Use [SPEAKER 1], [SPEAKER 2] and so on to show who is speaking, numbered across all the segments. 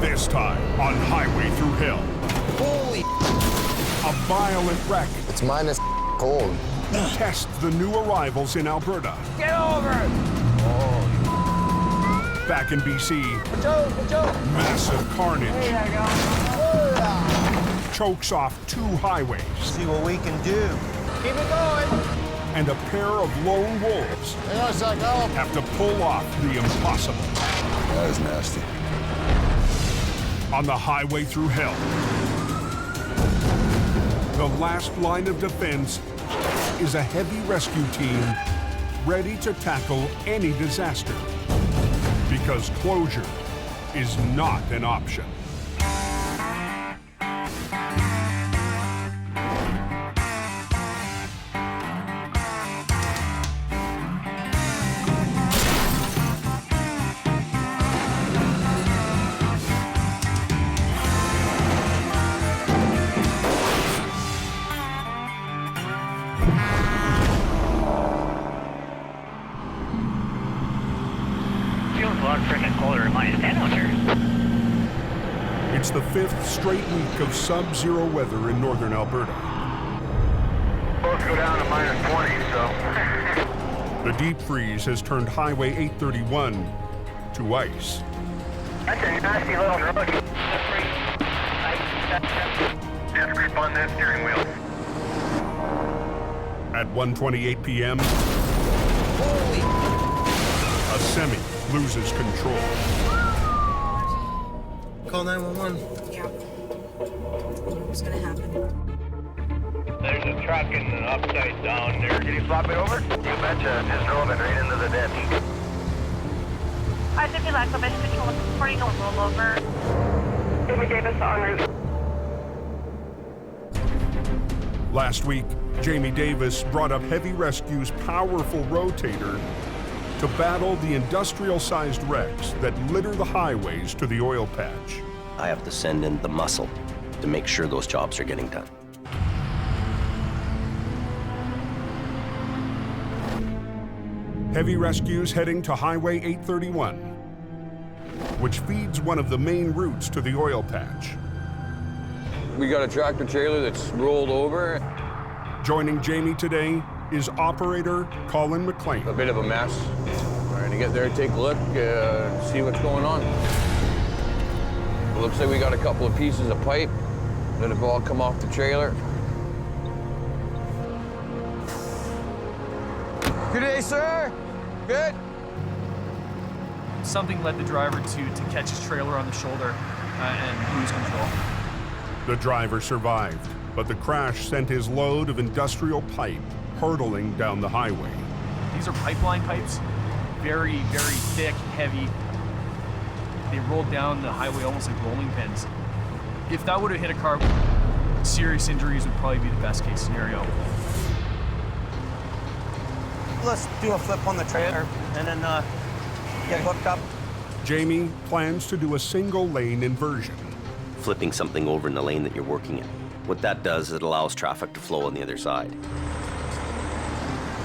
[SPEAKER 1] This time on Highway Through Hell.
[SPEAKER 2] Holy!
[SPEAKER 1] A violent wreck
[SPEAKER 2] It's minus cold.
[SPEAKER 1] tests the new arrivals in Alberta.
[SPEAKER 3] Get over!
[SPEAKER 1] Back in BC, massive carnage
[SPEAKER 3] There you go.
[SPEAKER 1] chokes off 2 highways
[SPEAKER 4] See what we can do.
[SPEAKER 3] Keep it going.
[SPEAKER 1] and a pair of lone wolves have to pull off the impossible.
[SPEAKER 2] That is nasty.
[SPEAKER 1] On the Highway Through Hell, the last line of defense is a heavy rescue team ready to tackle any disaster, because closure is not an option.
[SPEAKER 5] Feels a lot freaking colder than minus 10 out here.
[SPEAKER 1] It's the 5th straight week of sub-zero weather in northern Alberta.
[SPEAKER 6] Both go down to minus 20, so.
[SPEAKER 1] The deep freeze has turned Highway 831 to ice.
[SPEAKER 6] That's a nasty little road. Just grip on that steering wheel.
[SPEAKER 1] At 1:28 p.m., a semi loses control.
[SPEAKER 4] Call 911.
[SPEAKER 7] Yeah. What's gonna happen?
[SPEAKER 6] There's a truck in the upside down there. Can you flop it over? You betcha. Just drove it right into the ditch.
[SPEAKER 8] I think like the best control reporting on rollover. Jamie Davis en route.
[SPEAKER 1] Last week, Jamie Davis brought up Heavy Rescue's powerful Rotator to battle the industrial-sized wrecks that litter the highways to the oil patch.
[SPEAKER 9] I have to send in the muscle to make sure those jobs are getting done.
[SPEAKER 1] Heavy Rescue's heading to Highway 831, which feeds one of the main routes to the oil patch.
[SPEAKER 10] We got a tractor trailer that's rolled over.
[SPEAKER 1] Joining Jamie today is operator Colin McLean.
[SPEAKER 10] A bit of a mess. Trying to get there, take a look, see what's going on. It looks like we got a couple of pieces of pipe that have all come off the trailer.
[SPEAKER 4] Good day, sir. Good.
[SPEAKER 11] Something led the driver to catch his trailer on the shoulder and lose control.
[SPEAKER 1] The driver survived, but the crash sent his load of industrial pipe hurtling down the highway.
[SPEAKER 11] These are pipeline pipes, very, very thick, heavy. They rolled down the highway almost like rolling pins. If that would have hit a car, serious injuries would probably be the best case scenario.
[SPEAKER 4] Let's do a flip on the trailer and then get hooked up.
[SPEAKER 1] Jamie plans to do a single lane inversion.
[SPEAKER 9] Flipping something over in the lane that you're working in. What that does, it allows traffic to flow on the other side.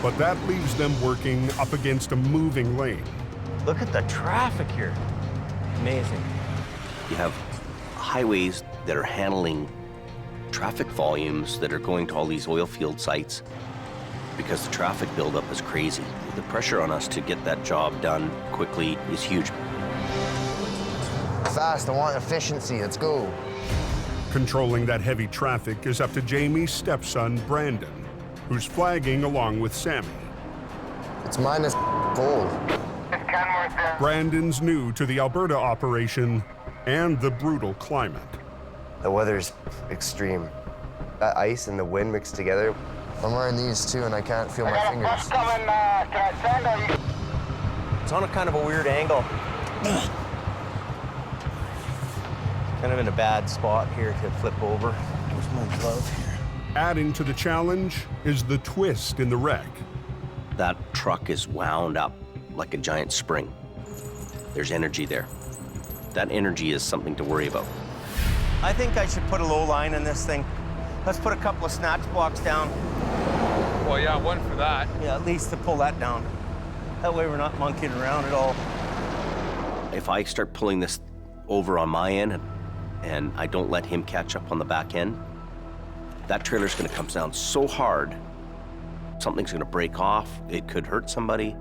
[SPEAKER 1] But that leaves them working up against a moving lane.
[SPEAKER 4] Look at the traffic here. Amazing.
[SPEAKER 9] You have highways that are handling traffic volumes that are going to all these oil field sites because the traffic buildup is crazy. The pressure on us to get that job done quickly is huge.
[SPEAKER 2] Fast, I want efficiency. Let's go.
[SPEAKER 1] Controlling that heavy traffic is up to Jamie's stepson, Brandon, who's flagging along with Sammy.
[SPEAKER 2] It's minus cold.
[SPEAKER 1] Brandon's new to the Alberta operation and the brutal climate.
[SPEAKER 2] The weather's extreme. That ice and the wind mixed together. I'm wearing these too, and I can't feel my fingers.
[SPEAKER 4] It's on a kind of a weird angle. Kind of in a bad spot here to flip over. Where's my glove here?
[SPEAKER 1] Adding to the challenge is the twist in the wreck.
[SPEAKER 9] That truck is wound up like a giant spring. There's energy there. That energy is something to worry about.
[SPEAKER 4] I think I should put a low line in this thing. Let's put a couple of snatch blocks down.
[SPEAKER 10] Well, yeah, one for that.
[SPEAKER 4] Yeah, at least to pull that down. That way we're not monkeying around at all.
[SPEAKER 9] If I start pulling this over on my end and I don't let him catch up on the back end, that trailer's gonna come down so hard, something's gonna break off, it could hurt somebody.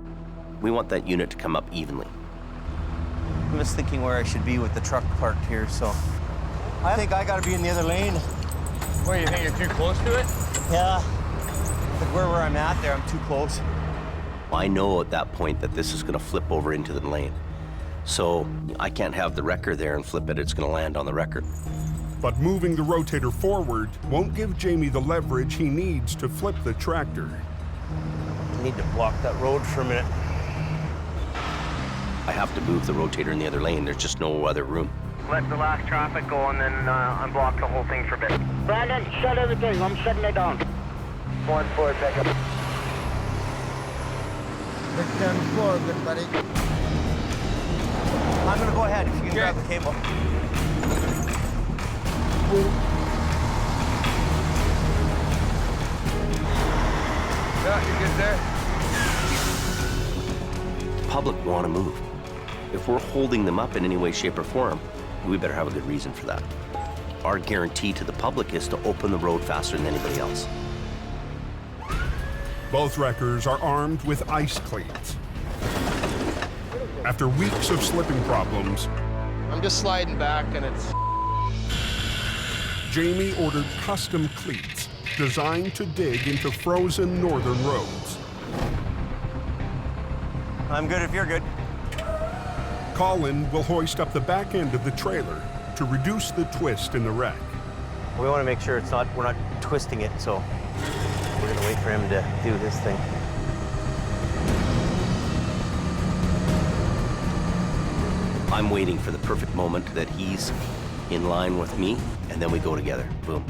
[SPEAKER 9] We want that unit to come up evenly.
[SPEAKER 4] I'm just thinking where I should be with the truck parked here, so I think I gotta be in the other lane.
[SPEAKER 3] What, you think you're too close to it?
[SPEAKER 4] Yeah, like where I'm at there, I'm too close.
[SPEAKER 9] I know at that point that this is gonna flip over into the lane. So I can't have the wrecker there and flip it, it's gonna land on the wrecker.
[SPEAKER 1] But moving the rotator forward won't give Jamie the leverage he needs to flip the tractor.
[SPEAKER 4] I need to block that road for a minute.
[SPEAKER 9] I have to move the rotator in the other lane, there's just no other room.
[SPEAKER 6] Let the last traffic go and then unblock the whole thing for a bit.
[SPEAKER 5] Brandon, shut everything. I'm shutting it down.
[SPEAKER 6] Going forward, pickup.
[SPEAKER 3] Look down the floor, good buddy.
[SPEAKER 4] I'm gonna go ahead if you can grab the cable.
[SPEAKER 3] Yeah, you get there?
[SPEAKER 9] Public want to move. If we're holding them up in any way, shape, or form, we better have a good reason for that. Our guarantee to the public is to open the road faster than anybody else.
[SPEAKER 1] Both wreckers are armed with ice cleats. After weeks of slipping problems,
[SPEAKER 3] I'm just sliding back and it's...
[SPEAKER 1] Jamie ordered custom cleats designed to dig into frozen northern roads.
[SPEAKER 4] I'm good if you're good.
[SPEAKER 1] Colin will hoist up the back end of the trailer to reduce the twist in the wreck.
[SPEAKER 4] We want to make sure we're not twisting it, so we're gonna wait for him to do his thing.
[SPEAKER 9] I'm waiting for the perfect moment that he's in line with me, and then we go together. Boom.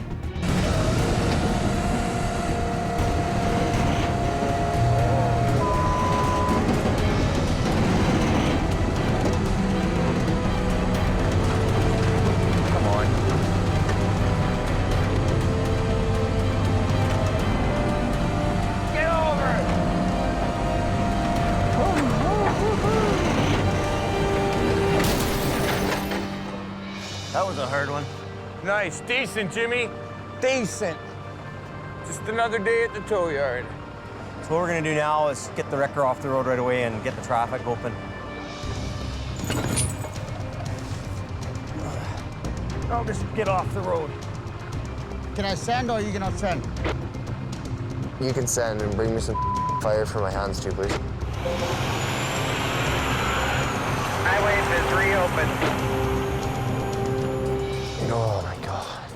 [SPEAKER 4] That was a hard one.
[SPEAKER 3] Nice, decent, Jimmy.
[SPEAKER 4] Decent.
[SPEAKER 3] Just another day at the tow yard.
[SPEAKER 4] So what we're gonna do now is get the wrecker off the road right away and get the traffic open.
[SPEAKER 5] I'll just get off the road. Can I send or are you gonna send?
[SPEAKER 2] You can send and bring me some fire for my hands too, please.
[SPEAKER 6] Highway is reopened.
[SPEAKER 2] Oh my God.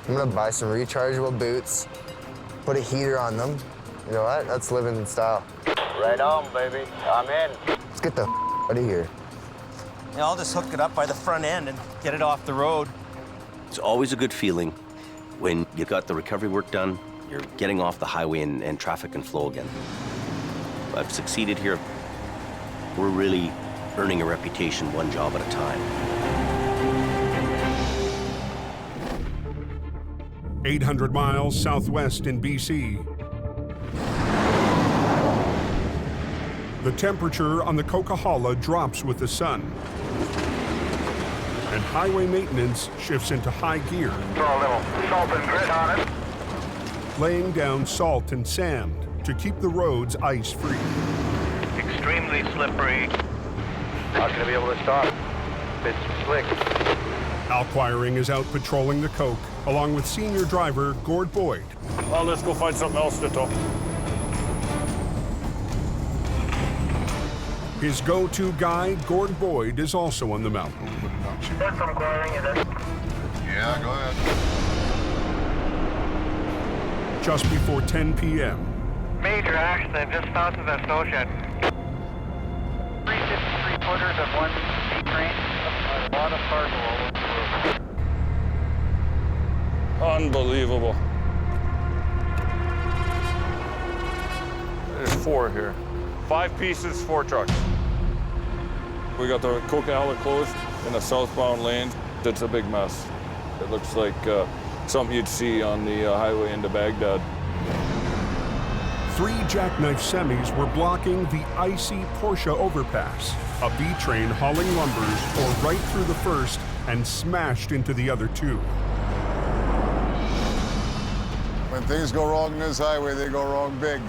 [SPEAKER 2] I'm gonna buy some rechargeable boots, put a heater on them. You know what? That's living in style.
[SPEAKER 6] Right on, baby. I'm in.
[SPEAKER 2] Let's get the out of here.
[SPEAKER 4] Yeah, I'll just hook it up by the front end and get it off the road.
[SPEAKER 9] It's always a good feeling when you got the recovery work done, you're getting off the highway and traffic can flow again. I've succeeded here. We're really earning a reputation one job at a time.
[SPEAKER 1] 800 miles southwest in BC. The temperature on the Coquihalla drops with the sun, and highway maintenance shifts into high gear,
[SPEAKER 6] Throw a little salt and grit on it.
[SPEAKER 1] laying down salt and sand to keep the roads ice-free.
[SPEAKER 6] Extremely slippery. Not gonna be able to stop. It's slick.
[SPEAKER 1] Al Quiring is out patrolling the Coke, along with senior driver Gord Boyd.
[SPEAKER 3] Well, let's go find something else to tow.
[SPEAKER 1] His go-to guy, Gord Boyd, is also on the mountain.
[SPEAKER 6] There's some glaring in it.
[SPEAKER 3] Yeah, go ahead.
[SPEAKER 1] Just before 10 p.m.,
[SPEAKER 6] Major accident just south of that snow shed. 353 footers of one train. A lot of cargo all over the road.
[SPEAKER 3] Unbelievable. There's 4 here. 5 pieces, 4 trucks. We got the Coquihalla closed in a southbound lane. It's a big mess. It looks like something you'd see on the highway into Baghdad.
[SPEAKER 1] 3 jackknife semis were blocking the icy Porsche overpass. A B train hauling lumbers tore right through the first and smashed into the other 2.
[SPEAKER 12] When things go wrong in this highway, they go wrong big.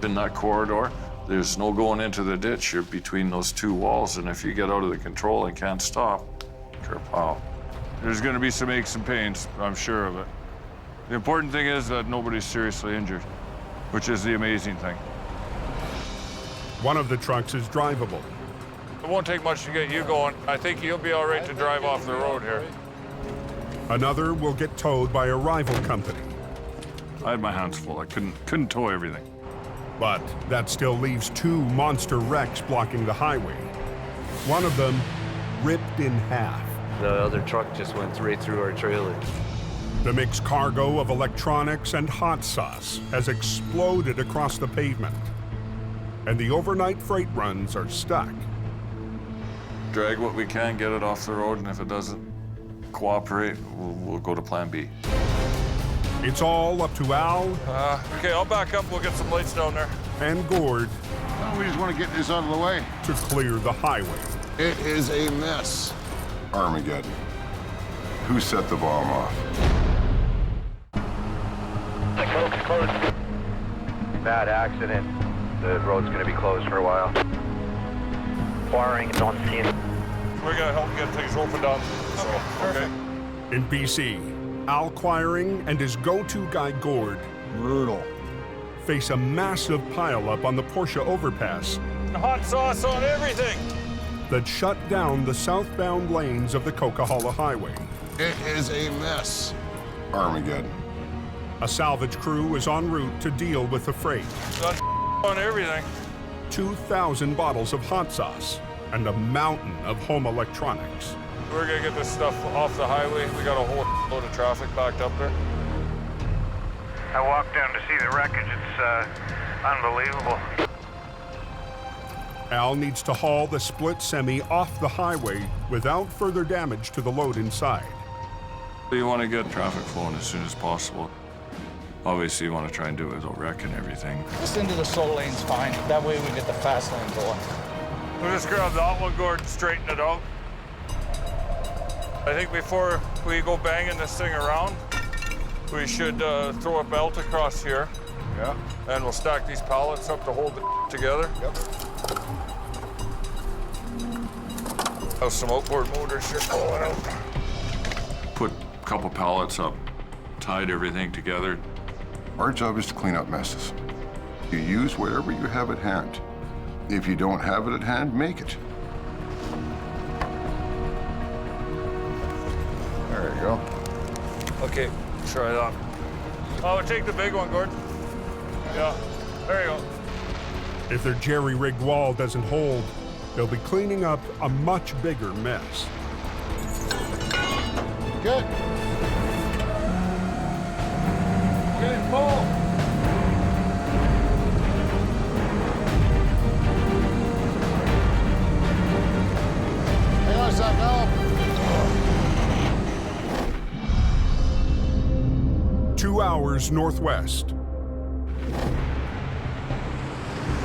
[SPEAKER 3] In that corridor, there's no going into the ditch. You're between those 2 walls, and if you get out of the control and can't stop, kerpow. There's gonna be some aches and pains, I'm sure of it. The important thing is that nobody's seriously injured, which is the amazing thing.
[SPEAKER 1] One of the trucks is drivable.
[SPEAKER 3] It won't take much to get you going. I think you'll be all right to drive off the road here.
[SPEAKER 1] Another will get towed by a rival company.
[SPEAKER 3] I had my hands full. I couldn't tow everything.
[SPEAKER 1] But that still leaves 2 monster wrecks blocking the highway. One of them ripped in half.
[SPEAKER 13] The other truck just went right through our trailer.
[SPEAKER 1] The mixed cargo of electronics and hot sauce has exploded across the pavement. And the overnight freight runs are stuck.
[SPEAKER 3] Drag what we can, get it off the road, and if it doesn't cooperate, we'll go to plan B.
[SPEAKER 1] It's all up to Al.
[SPEAKER 3] Okay, I'll back up. We'll get some lights down there.
[SPEAKER 1] And Gord.
[SPEAKER 12] Well, we just want to get this out of the way.
[SPEAKER 1] To clear the highway.
[SPEAKER 12] It is a mess.
[SPEAKER 14] Armageddon. Who set the bomb off?
[SPEAKER 6] The coke's closed. Bad accident. The road's going to be closed for a while. Wiring is on scene.
[SPEAKER 3] We're going to help get things opened up. Okay.
[SPEAKER 1] In BC, Al Quiring and his go-to guy Gord
[SPEAKER 12] Brutal.
[SPEAKER 1] face a massive pileup on the Porsche overpass.
[SPEAKER 3] Hot sauce on everything.
[SPEAKER 1] That shut down the southbound lanes of the Coquihalla Highway.
[SPEAKER 12] It is a mess.
[SPEAKER 14] Armageddon.
[SPEAKER 1] A salvage crew is en route to deal with the freight.
[SPEAKER 3] Got on everything.
[SPEAKER 1] 2,000 bottles of hot sauce and a mountain of home electronics.
[SPEAKER 3] We're gonna get this stuff off the highway. We got a whole load of traffic backed up there.
[SPEAKER 6] I walked down to see the wreckage. It's unbelievable.
[SPEAKER 1] Al needs to haul the split semi off the highway without further damage to the load inside.
[SPEAKER 3] You want to get traffic flowing as soon as possible. Obviously, you want to try and do it without wrecking everything.
[SPEAKER 5] Just into the slow lane's fine. That way we get the fast lane going.
[SPEAKER 3] We'll just grab that one, Gord, and straighten it out. I think before we go banging this thing around, we should throw a belt across here.
[SPEAKER 12] Yeah.
[SPEAKER 3] And we'll stack these pallets up to hold it together.
[SPEAKER 12] Yep.
[SPEAKER 3] Have some outboard motors here going out. Put a couple pallets up, tied everything together.
[SPEAKER 14] Our job is to clean up messes. You use whatever you have at hand. If you don't have it at hand, make it.
[SPEAKER 12] There you go.
[SPEAKER 3] Okay, try that. Oh, take the big one, Gordon. Yeah, there you go.
[SPEAKER 1] If their jerry-rigged wall doesn't hold, they'll be cleaning up a much bigger mess.
[SPEAKER 12] Good.
[SPEAKER 3] Okay, pull.
[SPEAKER 12] Hang on a sec, Al.
[SPEAKER 1] 2 hours northwest.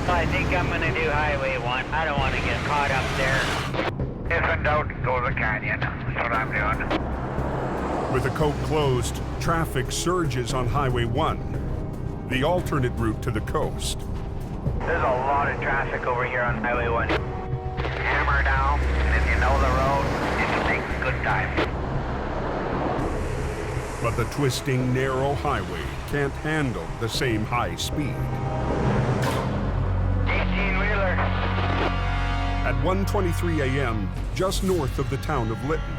[SPEAKER 6] I think I'm going to do Highway 1. I don't want to get caught up there. If in doubt, go to the canyon. That's what I'm doing.
[SPEAKER 1] With the coke closed, traffic surges on Highway 1, the alternate route to the coast.
[SPEAKER 6] There's a lot of traffic over here on Highway 1. Hammer down, and if you know the road, it takes a good time.
[SPEAKER 1] But the twisting, narrow highway can't handle the same high speed.
[SPEAKER 6] 18-wheeler.
[SPEAKER 1] At 1:23 a.m., just north of the town of Lytton,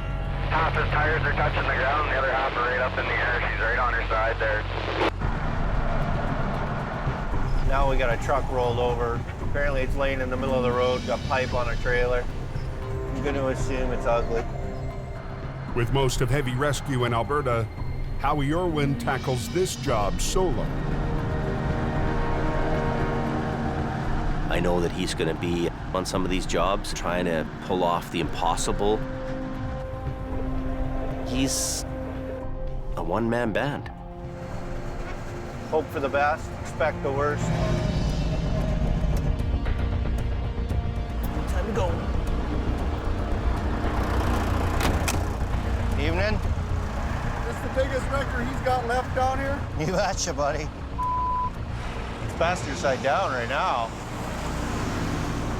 [SPEAKER 6] Half his tires are touching the ground, the other half are right up in the air. She's right on her side there.
[SPEAKER 4] Now we got a truck rolled over. Apparently it's laying in the middle of the road, got pipe on a trailer. I'm going to assume it's ugly.
[SPEAKER 1] with most of heavy rescue in Alberta, Howie Irwin tackles this job solo.
[SPEAKER 9] I know that he's going to be on some of these jobs trying to pull off the impossible. He's a one-man band.
[SPEAKER 4] Hope for the best, expect the worst.
[SPEAKER 5] Time to go.
[SPEAKER 4] Evening.
[SPEAKER 12] This the biggest wrecker he's got left down here?
[SPEAKER 4] You betcha, buddy. It's passenger side down right now.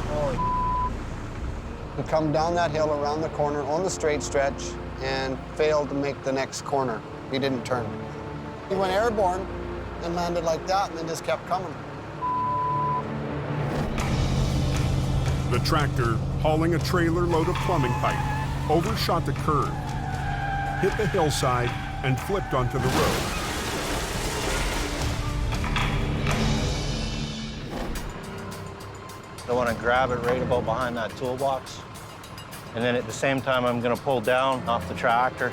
[SPEAKER 4] Holy.
[SPEAKER 15] We come down that hill around the corner on the straight stretch and failed to make the next corner. He didn't turn. He went airborne and landed like that and then just kept coming.
[SPEAKER 1] The tractor, hauling a trailer load of plumbing pipe, overshot the curb, hit the hillside, and flipped onto the road.
[SPEAKER 4] I want to grab it right about behind that toolbox. And then at the same time, I'm going to pull down off the tractor.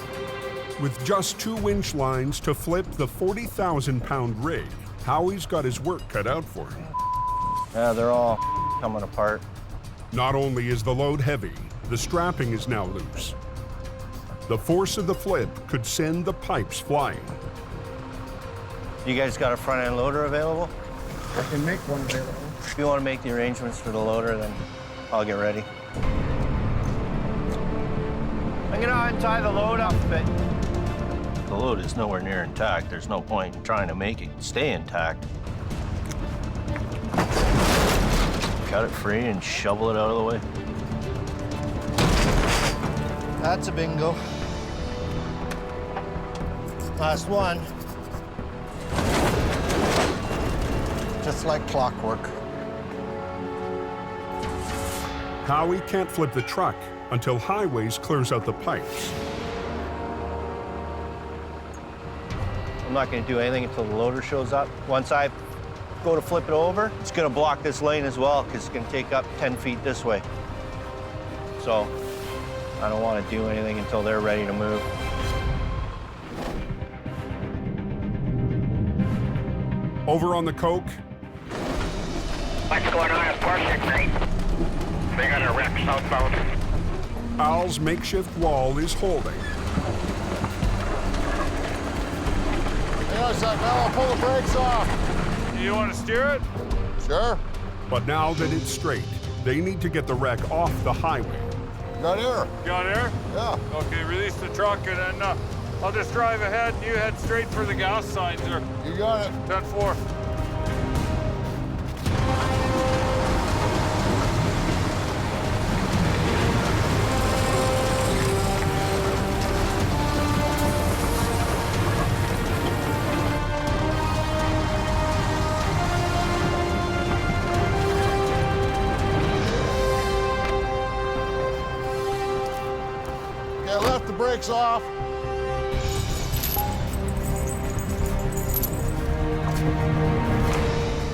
[SPEAKER 1] With just 2 winch lines to flip the 40,000-pound rig, Howie's got his work cut out for him.
[SPEAKER 4] Yeah, they're all coming apart.
[SPEAKER 1] Not only is the load heavy, the strapping is now loose. The force of the flip could send the pipes flying.
[SPEAKER 4] You guys got a front-end loader available?
[SPEAKER 15] I can make one available.
[SPEAKER 4] If you want to make the arrangements for the loader, then I'll get ready. I'm going to untie the load up a bit. The load is nowhere near intact. There's no point in trying to make it stay intact. Cut it free and shovel it out of the way. That's a bingo. Last one.
[SPEAKER 15] Just like clockwork.
[SPEAKER 1] Howie can't flip the truck until Highways clears out the pipes.
[SPEAKER 4] I'm not going to do anything until the loader shows up. Once I go to flip it over, it's going to block this lane as well because it's going to take up 10 feet this way. So I don't want to do anything until they're ready to move.
[SPEAKER 1] Over on the Coke,
[SPEAKER 6] What's going on at Portia Creek? They got a wreck southbound.
[SPEAKER 1] Al's makeshift wall is holding.
[SPEAKER 12] Hang on a sec, now I'll pull the brakes off.
[SPEAKER 3] You want to steer it?
[SPEAKER 12] Sure.
[SPEAKER 1] But now that it's straight, they need to get the wreck off the highway.
[SPEAKER 12] Got air.
[SPEAKER 3] Got air?
[SPEAKER 12] Yeah.
[SPEAKER 3] Okay, release the truck and then I'll just drive ahead and you head straight for the gas signs there.
[SPEAKER 12] You got it.
[SPEAKER 3] 10-4.
[SPEAKER 12] Brakes off.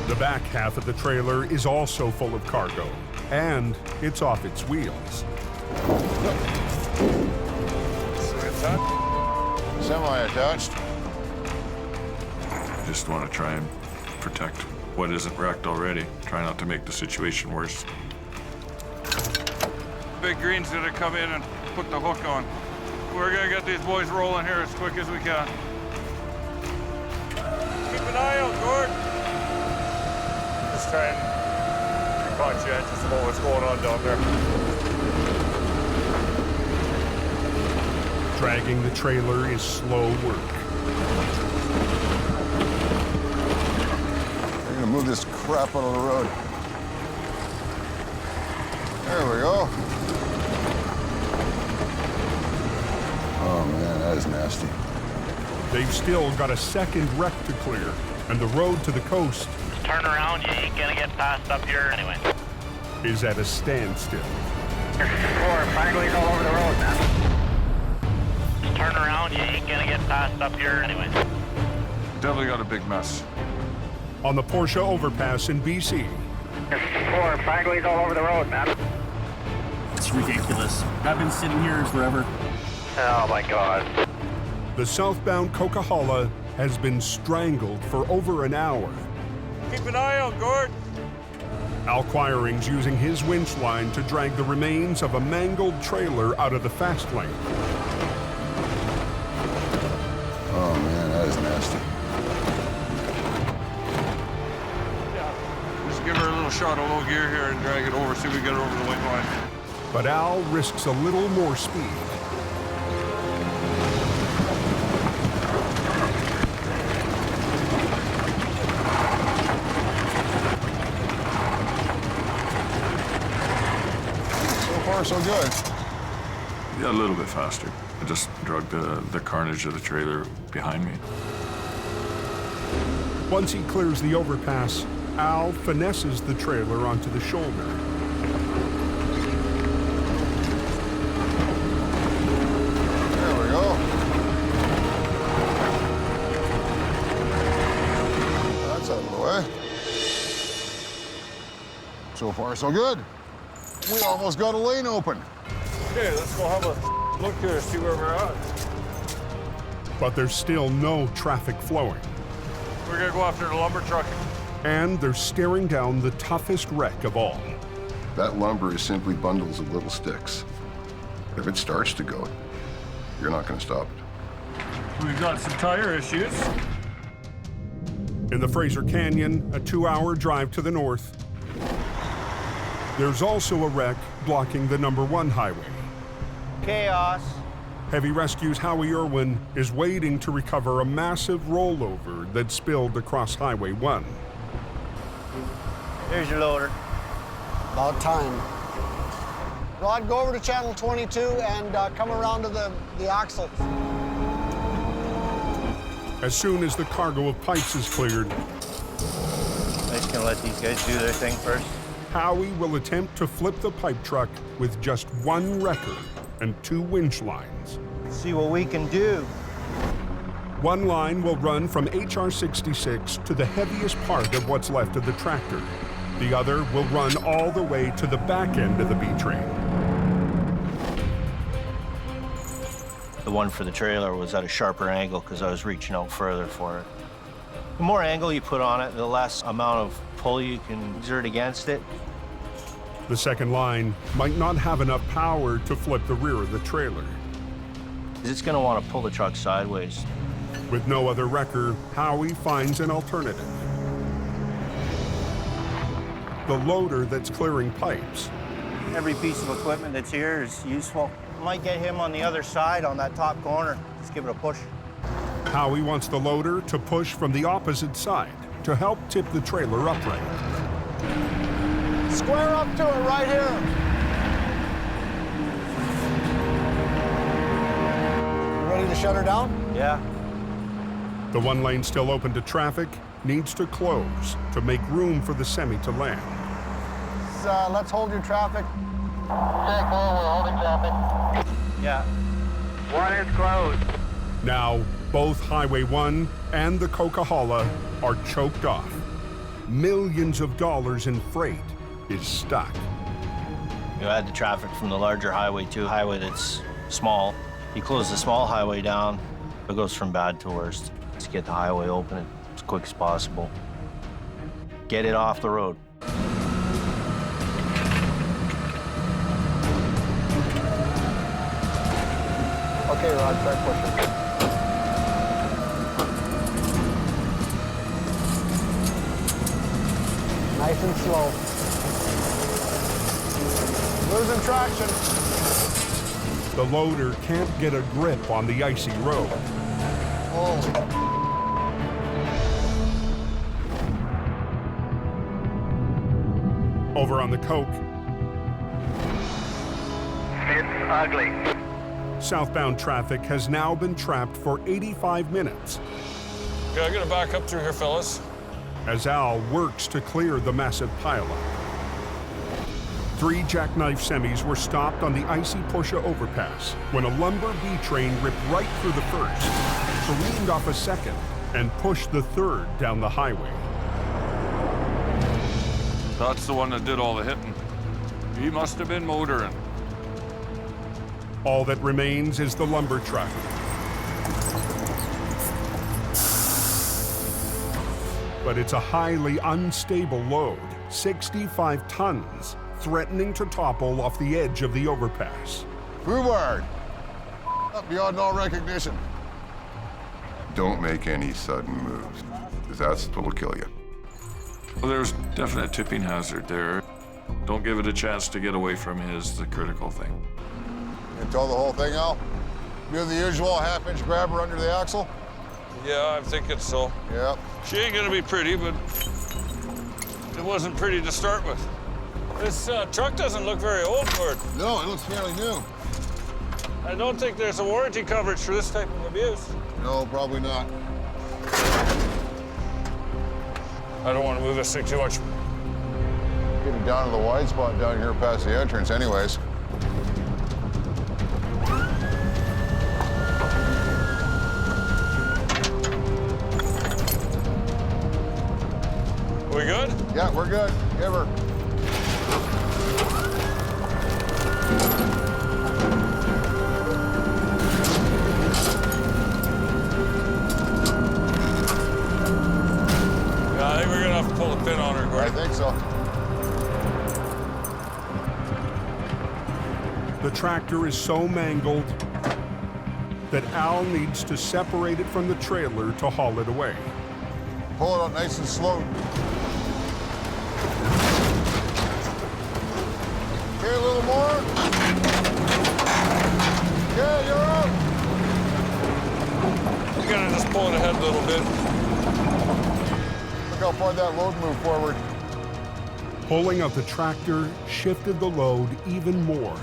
[SPEAKER 1] The back half of the trailer is also full of cargo, and it's off its wheels.
[SPEAKER 12] Semi-attached.
[SPEAKER 3] Just want to try and protect what isn't wrecked already. Try not to make the situation worse. Big Green's gonna come in and put the hook on. We're gonna get these boys rolling here as quick as we can. Keep an eye out, Gord. Just try and be conscientious about what's going on down there.
[SPEAKER 1] Dragging the trailer is slow work.
[SPEAKER 12] We're gonna move this crap out of the road. There we go. Oh man, that is nasty.
[SPEAKER 1] They've still got a second wreck to clear, and the road to the coast
[SPEAKER 6] Turn around, you ain't gonna get past up here anyway.
[SPEAKER 1] is at a standstill.
[SPEAKER 6] 4, Finalizing all over the road, man. Turn around, you ain't gonna get past up here anyway.
[SPEAKER 3] Definitely got a big mess.
[SPEAKER 1] On the Porsche overpass in BC.
[SPEAKER 6] 4, Finalizing all over the road, man.
[SPEAKER 11] It's ridiculous. I've been sitting here forever.
[SPEAKER 6] Oh my God.
[SPEAKER 1] The southbound Coquihalla has been strangled for over an hour.
[SPEAKER 3] Keep an eye out, Gord.
[SPEAKER 1] Al Quiring's using his winch line to drag the remains of a mangled trailer out of the fast lane.
[SPEAKER 12] Oh man, that is nasty.
[SPEAKER 3] shot of low gear here and drag it over, see if we get it over the white line.
[SPEAKER 1] But Al risks a little more speed.
[SPEAKER 12] So far, so good.
[SPEAKER 3] Yeah, a little bit faster. I just dragged the carnage of the trailer behind me.
[SPEAKER 1] Once he clears the overpass, Al finesses the trailer onto the shoulder.
[SPEAKER 12] There we go. That's out of the way. So far, so good. We almost got a lane open.
[SPEAKER 3] Okay, let's go have a look here, see where we're at.
[SPEAKER 1] But there's still no traffic flowing.
[SPEAKER 3] We're gonna go after the lumber truck.
[SPEAKER 1] And they're staring down the toughest wreck of all.
[SPEAKER 14] That lumber is simply bundles of little sticks. If it starts to go, you're not going to stop it.
[SPEAKER 3] We've got some tire issues.
[SPEAKER 1] In the Fraser Canyon, a 2-hour drive to the north, there's also a wreck blocking the #1 highway.
[SPEAKER 4] Chaos.
[SPEAKER 1] Heavy Rescue's Howie Irwin is waiting to recover a massive rollover that spilled across Highway 1.
[SPEAKER 4] There's your loader.
[SPEAKER 15] About time. Rod, go over to channel 22 and come around to the axle.
[SPEAKER 1] As soon as the cargo of pipes is cleared,
[SPEAKER 4] I'm just gonna let these guys do their thing first.
[SPEAKER 1] Howie will attempt to flip the pipe truck with just 1 wrecker and 2 winch lines.
[SPEAKER 4] Let's see what we can do.
[SPEAKER 1] One line will run from HR 66 to the heaviest part of what's left of the tractor. The other will run all the way to the back end of the B-train.
[SPEAKER 4] The one for the trailer was at a sharper angle because I was reaching out further for it. The more angle you put on it, the less amount of pull you can exert against it.
[SPEAKER 1] The second line might not have enough power to flip the rear of the trailer.
[SPEAKER 4] It's going to want to pull the truck sideways.
[SPEAKER 1] With no other wrecker, Howie finds an alternative. The loader that's clearing pipes.
[SPEAKER 4] Every piece of equipment that's here is useful. Might get him on the other side on that top corner. Just give it a push.
[SPEAKER 1] Howie wants the loader to push from the opposite side to help tip the trailer upright.
[SPEAKER 15] Square up to it right here. Ready to shut her down?
[SPEAKER 4] Yeah.
[SPEAKER 1] The one lane still open to traffic needs to close to make room for the semi to land.
[SPEAKER 15] Let's hold your traffic.
[SPEAKER 6] Check, we're holding traffic.
[SPEAKER 4] Yeah.
[SPEAKER 6] 1 is closed.
[SPEAKER 1] Now, both Highway 1 and the Coquihalla are choked off. Millions of dollars in freight is stuck.
[SPEAKER 4] You add the traffic from the larger highway to a highway that's small. You close the small highway down, it goes from bad to worse. Let's get the highway open as quick as possible. Get it off the road.
[SPEAKER 15] Okay, Rod, start pushing. Nice and slow. Losing traction.
[SPEAKER 1] The loader can't get a grip on the icy road.
[SPEAKER 15] Oh.
[SPEAKER 1] Over on the Coke,
[SPEAKER 6] It's ugly.
[SPEAKER 1] southbound traffic has now been trapped for 85 minutes
[SPEAKER 3] Okay, I'm gonna back up through here, fellas.
[SPEAKER 1] as Al works to clear the massive pileup. 3 jackknife semis were stopped on the icy Porsche overpass when a lumber B-train ripped right through the first, careened off a second, and pushed the third down the highway.
[SPEAKER 3] That's the one that did all the hitting. He must have been motoring.
[SPEAKER 1] All that remains is the lumber truck. But it's a highly unstable load, 65 tons, threatening to topple off the edge of the overpass.
[SPEAKER 12] Rhubarb. Up beyond all recognition.
[SPEAKER 14] Don't make any sudden moves, because that's what'll kill you.
[SPEAKER 3] Well, there's definite tipping hazard there. Don't give it a chance to get away from you is the critical thing.
[SPEAKER 12] You tow the whole thing out? Do the usual half-inch grabber under the axle?
[SPEAKER 3] Yeah, I'm thinking so.
[SPEAKER 12] Yep.
[SPEAKER 3] She ain't gonna be pretty, but it wasn't pretty to start with. This truck doesn't look very old for it.
[SPEAKER 12] No, it looks fairly new.
[SPEAKER 3] I don't think there's a warranty coverage for this type of abuse.
[SPEAKER 12] No, probably not.
[SPEAKER 3] I don't want to move this thing too much.
[SPEAKER 12] Getting down to the wide spot down here past the entrance anyways.
[SPEAKER 3] We good?
[SPEAKER 12] Yeah, we're good. Give her.
[SPEAKER 3] Yeah, I think we're gonna have to pull a pin on her, Gordon.
[SPEAKER 12] I think so.
[SPEAKER 1] The tractor is so mangled that Al needs to separate it from the trailer to haul it away.
[SPEAKER 12] Pull it out nice and slow. Okay, a little more. Yeah, you're out.
[SPEAKER 3] We're gonna just pull it ahead a little bit.
[SPEAKER 12] Look how far that load moved forward.
[SPEAKER 1] Pulling of the tractor shifted the load even more.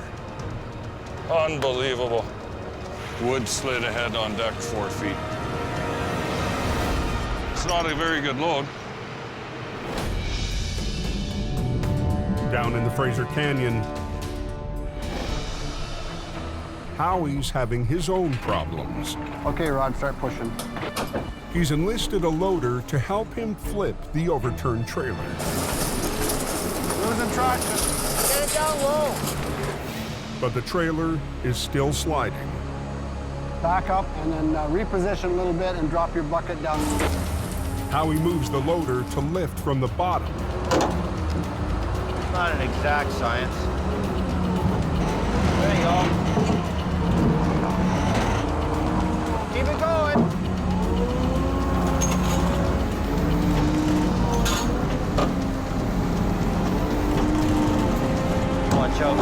[SPEAKER 3] Unbelievable. Wood slid ahead on deck 4 feet. It's not a very good load.
[SPEAKER 1] Down in the Fraser Canyon, Howie's having his own problems.
[SPEAKER 15] Okay, Rod, start pushing.
[SPEAKER 1] He's enlisted a loader to help him flip the overturned trailer.
[SPEAKER 15] Losing traction. Get it down low.
[SPEAKER 1] But the trailer is still sliding.
[SPEAKER 15] Back up and then reposition a little bit and drop your bucket down.
[SPEAKER 1] Howie moves the loader to lift from the bottom.
[SPEAKER 4] It's not an exact science. There you go. Keep it going. Watch out.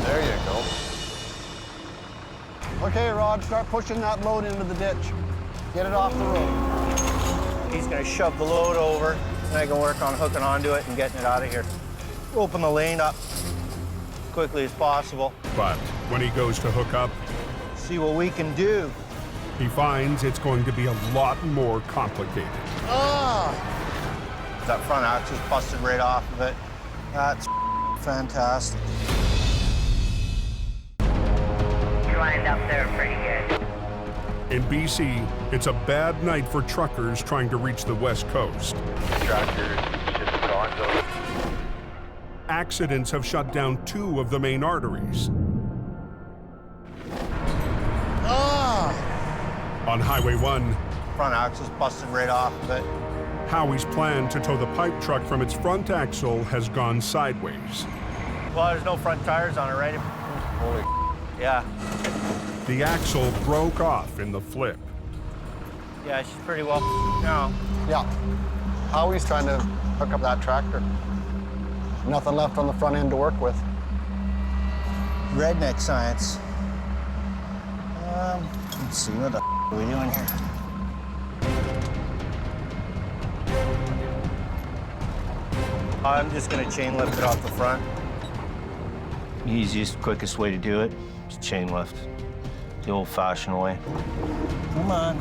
[SPEAKER 12] There you go.
[SPEAKER 15] Okay, Rod, start pushing that load into the ditch. Get it off the road.
[SPEAKER 4] He's gonna shove the load over, and I can work on hooking onto it and getting it out of here. Open the lane up as quickly as possible.
[SPEAKER 1] But when he goes to hook up,
[SPEAKER 4] See what we can do.
[SPEAKER 1] he finds it's going to be a lot more complicated.
[SPEAKER 4] Ah! That front axle's busted right off of it. That's fantastic.
[SPEAKER 8] You lined up there pretty good.
[SPEAKER 1] In BC, it's a bad night for truckers trying to reach the West Coast.
[SPEAKER 6] Tractor just gone, so
[SPEAKER 1] Accidents have shut down 2 of the main arteries.
[SPEAKER 15] Ah!
[SPEAKER 1] On Highway 1,
[SPEAKER 4] Front axle's busted right off of it.
[SPEAKER 1] Howie's plan to tow the pipe truck from its front axle has gone sideways.
[SPEAKER 4] Well, there's no front tires on it, right?
[SPEAKER 12] Holy.
[SPEAKER 4] Yeah.
[SPEAKER 1] The axle broke off in the flip.
[SPEAKER 4] Yeah, she's pretty well now.
[SPEAKER 15] Yeah. Howie's trying to hook up that tractor. Nothing left on the front end to work with.
[SPEAKER 4] Redneck science. Let's see, what the are we doing here? I'm just gonna chain lift it off the front. Easiest, quickest way to do it is chain lift. The old-fashioned way. Come on.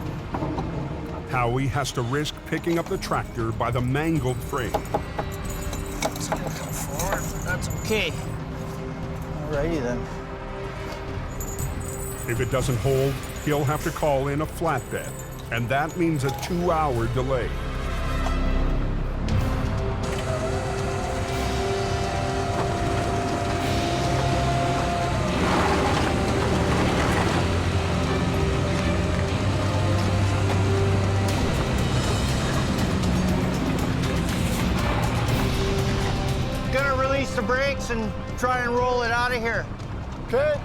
[SPEAKER 1] Howie has to risk picking up the tractor by the mangled frame.
[SPEAKER 4] It's gonna come forward, but that's okay. Alrighty then.
[SPEAKER 1] If it doesn't hold, he'll have to call in a flatbed, and that means a 2-hour delay.
[SPEAKER 4] Gonna release the brakes and try and roll it out of here.
[SPEAKER 12] Okay.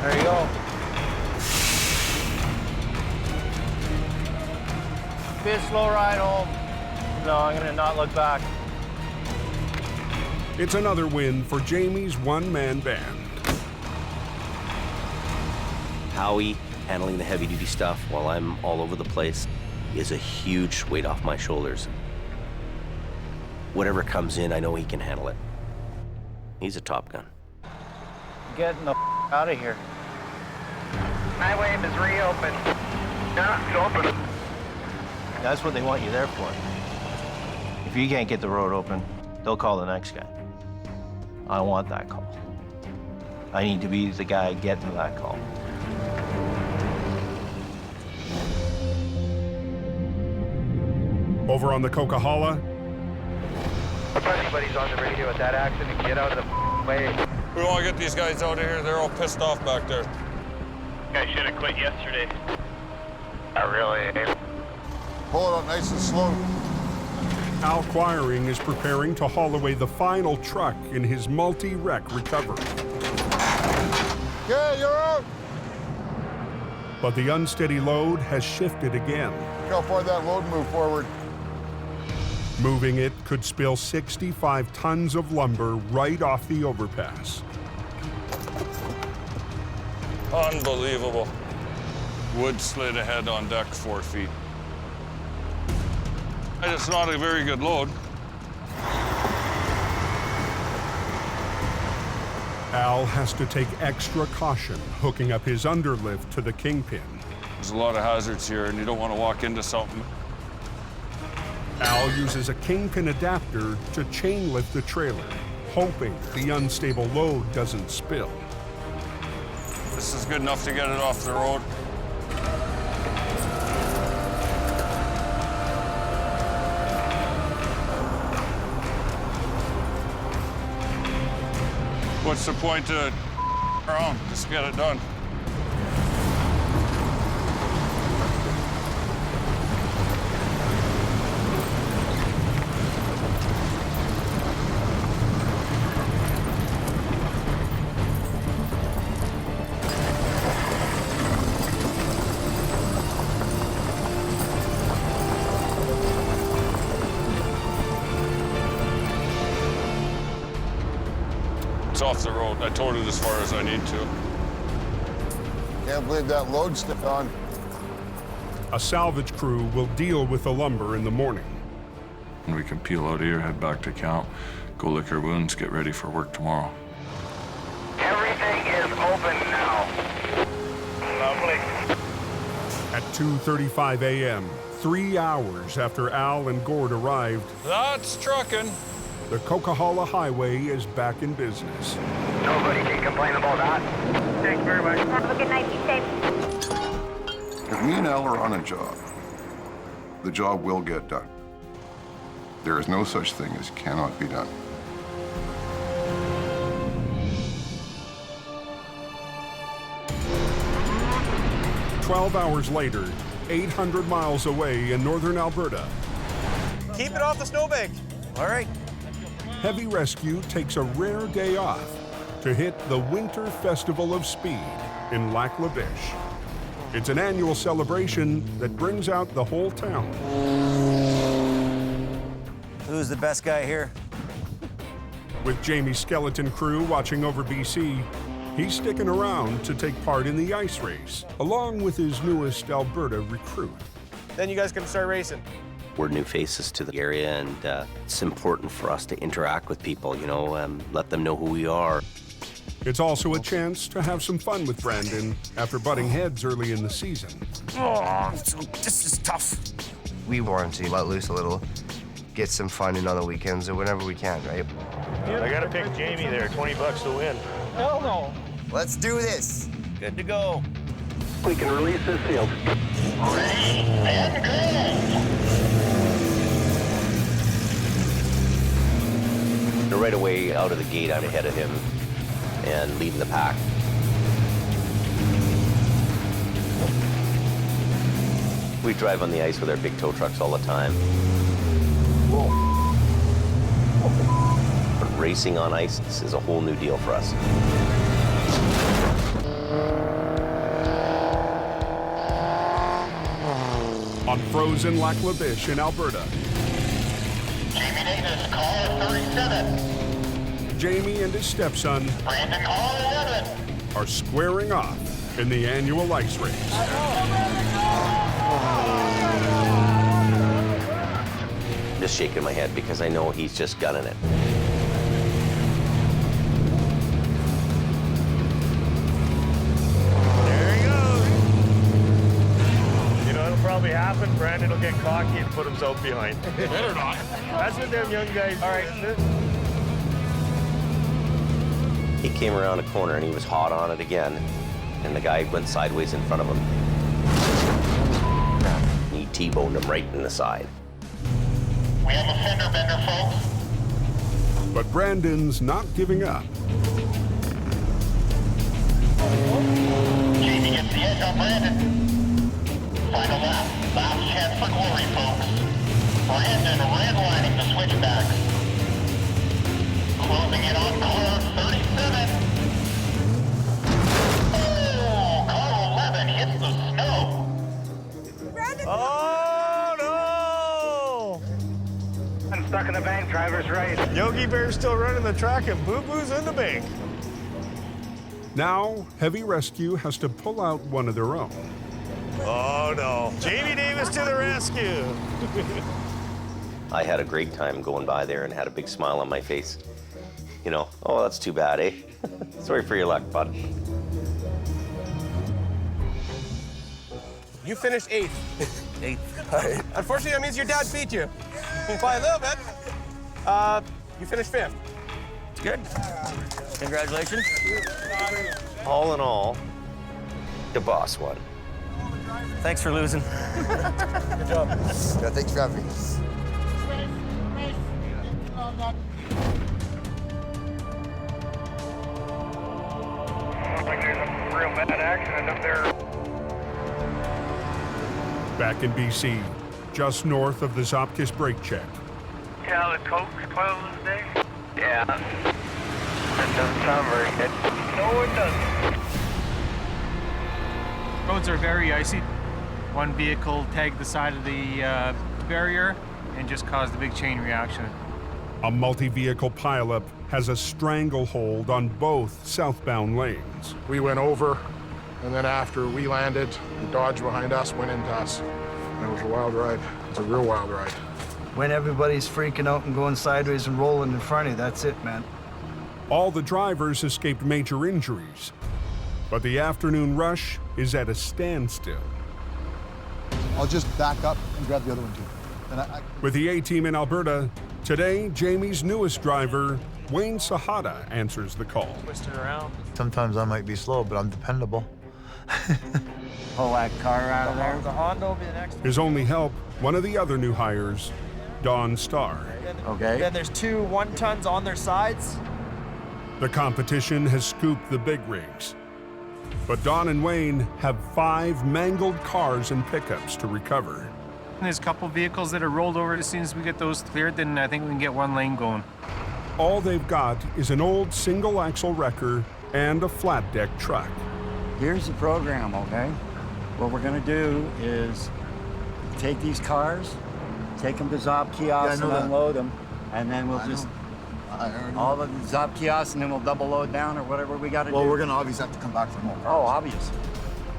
[SPEAKER 4] There you go. Be a slow ride home. No, I'm gonna not look back.
[SPEAKER 1] It's another win for Jamie's one-man band.
[SPEAKER 9] Howie handling the heavy-duty stuff while I'm all over the place is a huge weight off my shoulders. Whatever comes in, I know he can handle it. He's a Top Gun.
[SPEAKER 4] Getting the out of here.
[SPEAKER 6] Highway is reopened. Yeah, it's open.
[SPEAKER 4] That's what they want you there for. If you can't get the road open, they'll call the next guy. I don't want that call. I need to be the guy getting that call.
[SPEAKER 1] Over on the Coquihalla,
[SPEAKER 6] If anybody's on the radio with that accident, get out of the way.
[SPEAKER 3] We want to get these guys out of here. They're all pissed off back there.
[SPEAKER 6] Guy should have quit yesterday. I really.
[SPEAKER 12] Pull it up nice and slow.
[SPEAKER 1] Al Quiring is preparing to haul away the final truck in his multi-wreck recovery.
[SPEAKER 12] Okay, you're out.
[SPEAKER 1] But the unsteady load has shifted again.
[SPEAKER 12] Look how far that load moved forward.
[SPEAKER 1] Moving it could spill 65 tons of lumber right off the overpass.
[SPEAKER 3] Unbelievable. Wood slid ahead on deck 4 feet. And it's not a very good load.
[SPEAKER 1] Al has to take extra caution hooking up his underlift to the kingpin.
[SPEAKER 3] There's a lot of hazards here, and you don't want to walk into something.
[SPEAKER 1] Al uses a kingpin adapter to chain lift the trailer, hoping the unstable load doesn't spill.
[SPEAKER 3] This is good enough to get it off the road. What's the point to around? Just get it done. Off the road. I towed it as far as I need to.
[SPEAKER 12] Can't believe that load stepped on.
[SPEAKER 1] A salvage crew will deal with the lumber in the morning.
[SPEAKER 3] And we can peel out here, head back to camp, go lick our wounds, get ready for work tomorrow.
[SPEAKER 6] Everything is open now. Lovely.
[SPEAKER 1] At 2:35 a.m., 3 hours after Al and Gord arrived,
[SPEAKER 3] That's trucking.
[SPEAKER 1] the Coquihalla Highway is back in business.
[SPEAKER 6] Nobody can complain about that. Thanks very much.
[SPEAKER 8] Have a good night. Be safe.
[SPEAKER 14] If me and Al are on a job, the job will get done. There is no such thing as cannot be done.
[SPEAKER 1] "12 hours later, 800 miles away in northern Alberta,
[SPEAKER 4] Keep it off the snowbank. All right.
[SPEAKER 1] Heavy Rescue takes a rare day off to hit the Winter Festival of Speed in Lac La Biche. It's an annual celebration that brings out the whole town.
[SPEAKER 4] Who's the best guy here?
[SPEAKER 1] With Jamie's skeleton crew watching over BC, he's sticking around to take part in the ice race, along with his newest Alberta recruit.
[SPEAKER 4] Then you guys can start racing.
[SPEAKER 9] We're new faces to the area, and it's important for us to interact with people, you know, let them know who we are.
[SPEAKER 1] It's also a chance to have some fun with Brandon after butting heads early in the season.
[SPEAKER 2] Oh, this is tough. We want to let loose a little, get some fun in on the weekends or whenever we can, right?
[SPEAKER 4] I gotta pick Jamie there, 20 bucks to win. Hell no.
[SPEAKER 2] Let's do this.
[SPEAKER 4] Good to go.
[SPEAKER 6] We can release this field.
[SPEAKER 12] And
[SPEAKER 9] right away, out of the gate, I'm ahead of him and leading the pack. We drive on the ice with our big tow trucks all the time. But racing on ice is a whole new deal for us.
[SPEAKER 1] On frozen Lac La Biche in Alberta.
[SPEAKER 12] Jamie Davis, caller 37.
[SPEAKER 1] Jamie and his stepson
[SPEAKER 12] Brandon, caller 11.
[SPEAKER 1] are squaring off in the annual ice race.
[SPEAKER 9] Just shaking my head because I know he's just gunning it.
[SPEAKER 16] There he goes. You know what'll probably happen? Brandon will get cocky and put himself behind. Better not. That's what them young guys do. All right.
[SPEAKER 9] He came around a corner and he was hot on it again, and the guy went sideways in front of him. And he T-boned him right in the side.
[SPEAKER 12] We have a fender bender, folks.
[SPEAKER 1] But Brandon's not giving up.
[SPEAKER 12] Jamie gets the edge on Brandon. Final lap. Last chance for glory, folks. Brandon redlining the switchbacks. Closing in on car 37. Oh, car 11 hits the snow.
[SPEAKER 16] Oh, no!
[SPEAKER 6] I'm stuck in the bank, driver's right.
[SPEAKER 16] Yogi Bear's still running the track and Boo Boo's in the bank.
[SPEAKER 1] Now, Heavy Rescue has to pull out one of their own.
[SPEAKER 16] Oh, no. Jamie Davis to the rescue.
[SPEAKER 9] I had a great time going by there and had a big smile on my face. You know, oh, that's too bad, eh? Sorry for your luck, bud.
[SPEAKER 17] You finished 8th. 8th. Unfortunately, that means your dad beat you by a little bit. You finished 5th. It's good. Congratulations.
[SPEAKER 9] All in all, the boss won.
[SPEAKER 17] Thanks for losing.
[SPEAKER 2] Good job. Yeah, thanks for having me.
[SPEAKER 6] Looks like there's a real bad accident up there.
[SPEAKER 1] Back in BC, just north of the Zopkis brake check.
[SPEAKER 6] Yeah, the Coke's closed today. Yeah. That doesn't sound very good. No, it doesn't.
[SPEAKER 18] Roads are very icy. One vehicle tagged the side of the barrier and just caused a big chain reaction.
[SPEAKER 1] A multi-vehicle pileup has a stranglehold on both southbound lanes.
[SPEAKER 12] We went over, and then after we landed, the Dodge behind us went into us. And it was a wild ride. It's a real wild ride.
[SPEAKER 5] When everybody's freaking out and going sideways and rolling in front of you, that's it, man.
[SPEAKER 1] All the drivers escaped major injuries, but the afternoon rush is at a standstill.
[SPEAKER 19] I'll just back up and grab the other one, too. And
[SPEAKER 1] With the A-team in Alberta, today, Jamie's newest driver, Wayne Sahada, answers the call.
[SPEAKER 18] Twist it around.
[SPEAKER 19] Sometimes I might be slow, but I'm dependable.
[SPEAKER 5] Pull that car out of there.
[SPEAKER 18] The Honda will be the next one.
[SPEAKER 1] His only help, one of the other new hires, Don Starr.
[SPEAKER 19] Okay.
[SPEAKER 18] Then there's 2 1-tons on their sides.
[SPEAKER 1] The competition has scooped the big rigs. But Don and Wayne have 5 mangled cars and pickups to recover.
[SPEAKER 18] There's a couple vehicles that are rolled over. As soon as we get those cleared, then I think we can get 1 lane going.
[SPEAKER 1] All they've got is an old single-axle wrecker and a flat-deck truck.
[SPEAKER 5] Here's the program, okay? What we're gonna do is take these cars, take them to Zop kiosks and unload them, and then we'll just all the Zop kiosks, and then we'll double load down or whatever we gotta do.
[SPEAKER 19] Well, we're gonna obviously have to come back for more cars.
[SPEAKER 5] Oh, obvious.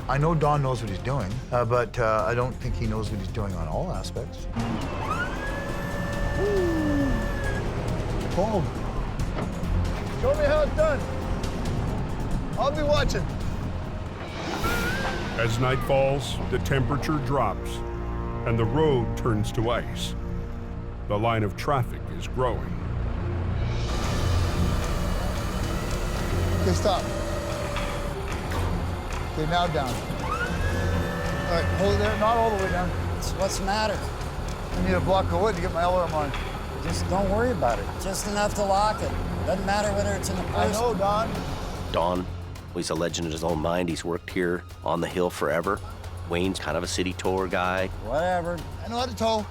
[SPEAKER 19] I know Don knows what he's doing, but I don't think he knows what he's doing on all aspects. Cold.
[SPEAKER 12] Show me how it's done. I'll be watching.
[SPEAKER 1] As night falls, the temperature drops, and the road turns to ice. The line of traffic is growing.
[SPEAKER 12] Okay, stop. Okay, now down. All right, hold it there. Not all the way down.
[SPEAKER 15] What's the matter?
[SPEAKER 12] I need a block of wood to get my alarm on.
[SPEAKER 5] Just don't worry about it. Just enough to lock it. Doesn't matter whether it's in the first.
[SPEAKER 19] I know, Don.
[SPEAKER 9] Don, well, he's a legend in his own mind. He's worked here on the hill forever. Wayne's kind of a city tour guy.
[SPEAKER 5] Whatever.
[SPEAKER 19] I know how to tow.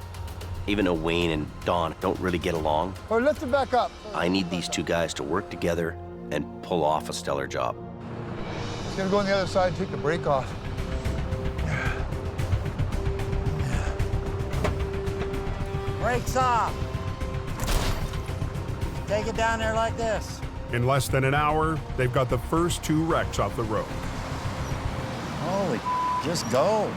[SPEAKER 9] Even though Wayne and Don don't really get along,
[SPEAKER 19] Or lift it back up.
[SPEAKER 9] I need these two guys to work together and pull off a stellar job.
[SPEAKER 19] He's gonna go on the other side and take the brake off.
[SPEAKER 5] Brakes off. Take it down there like this.
[SPEAKER 1] In less than an hour, they've got the first 2 wrecks off the road.
[SPEAKER 5] Holy, just go.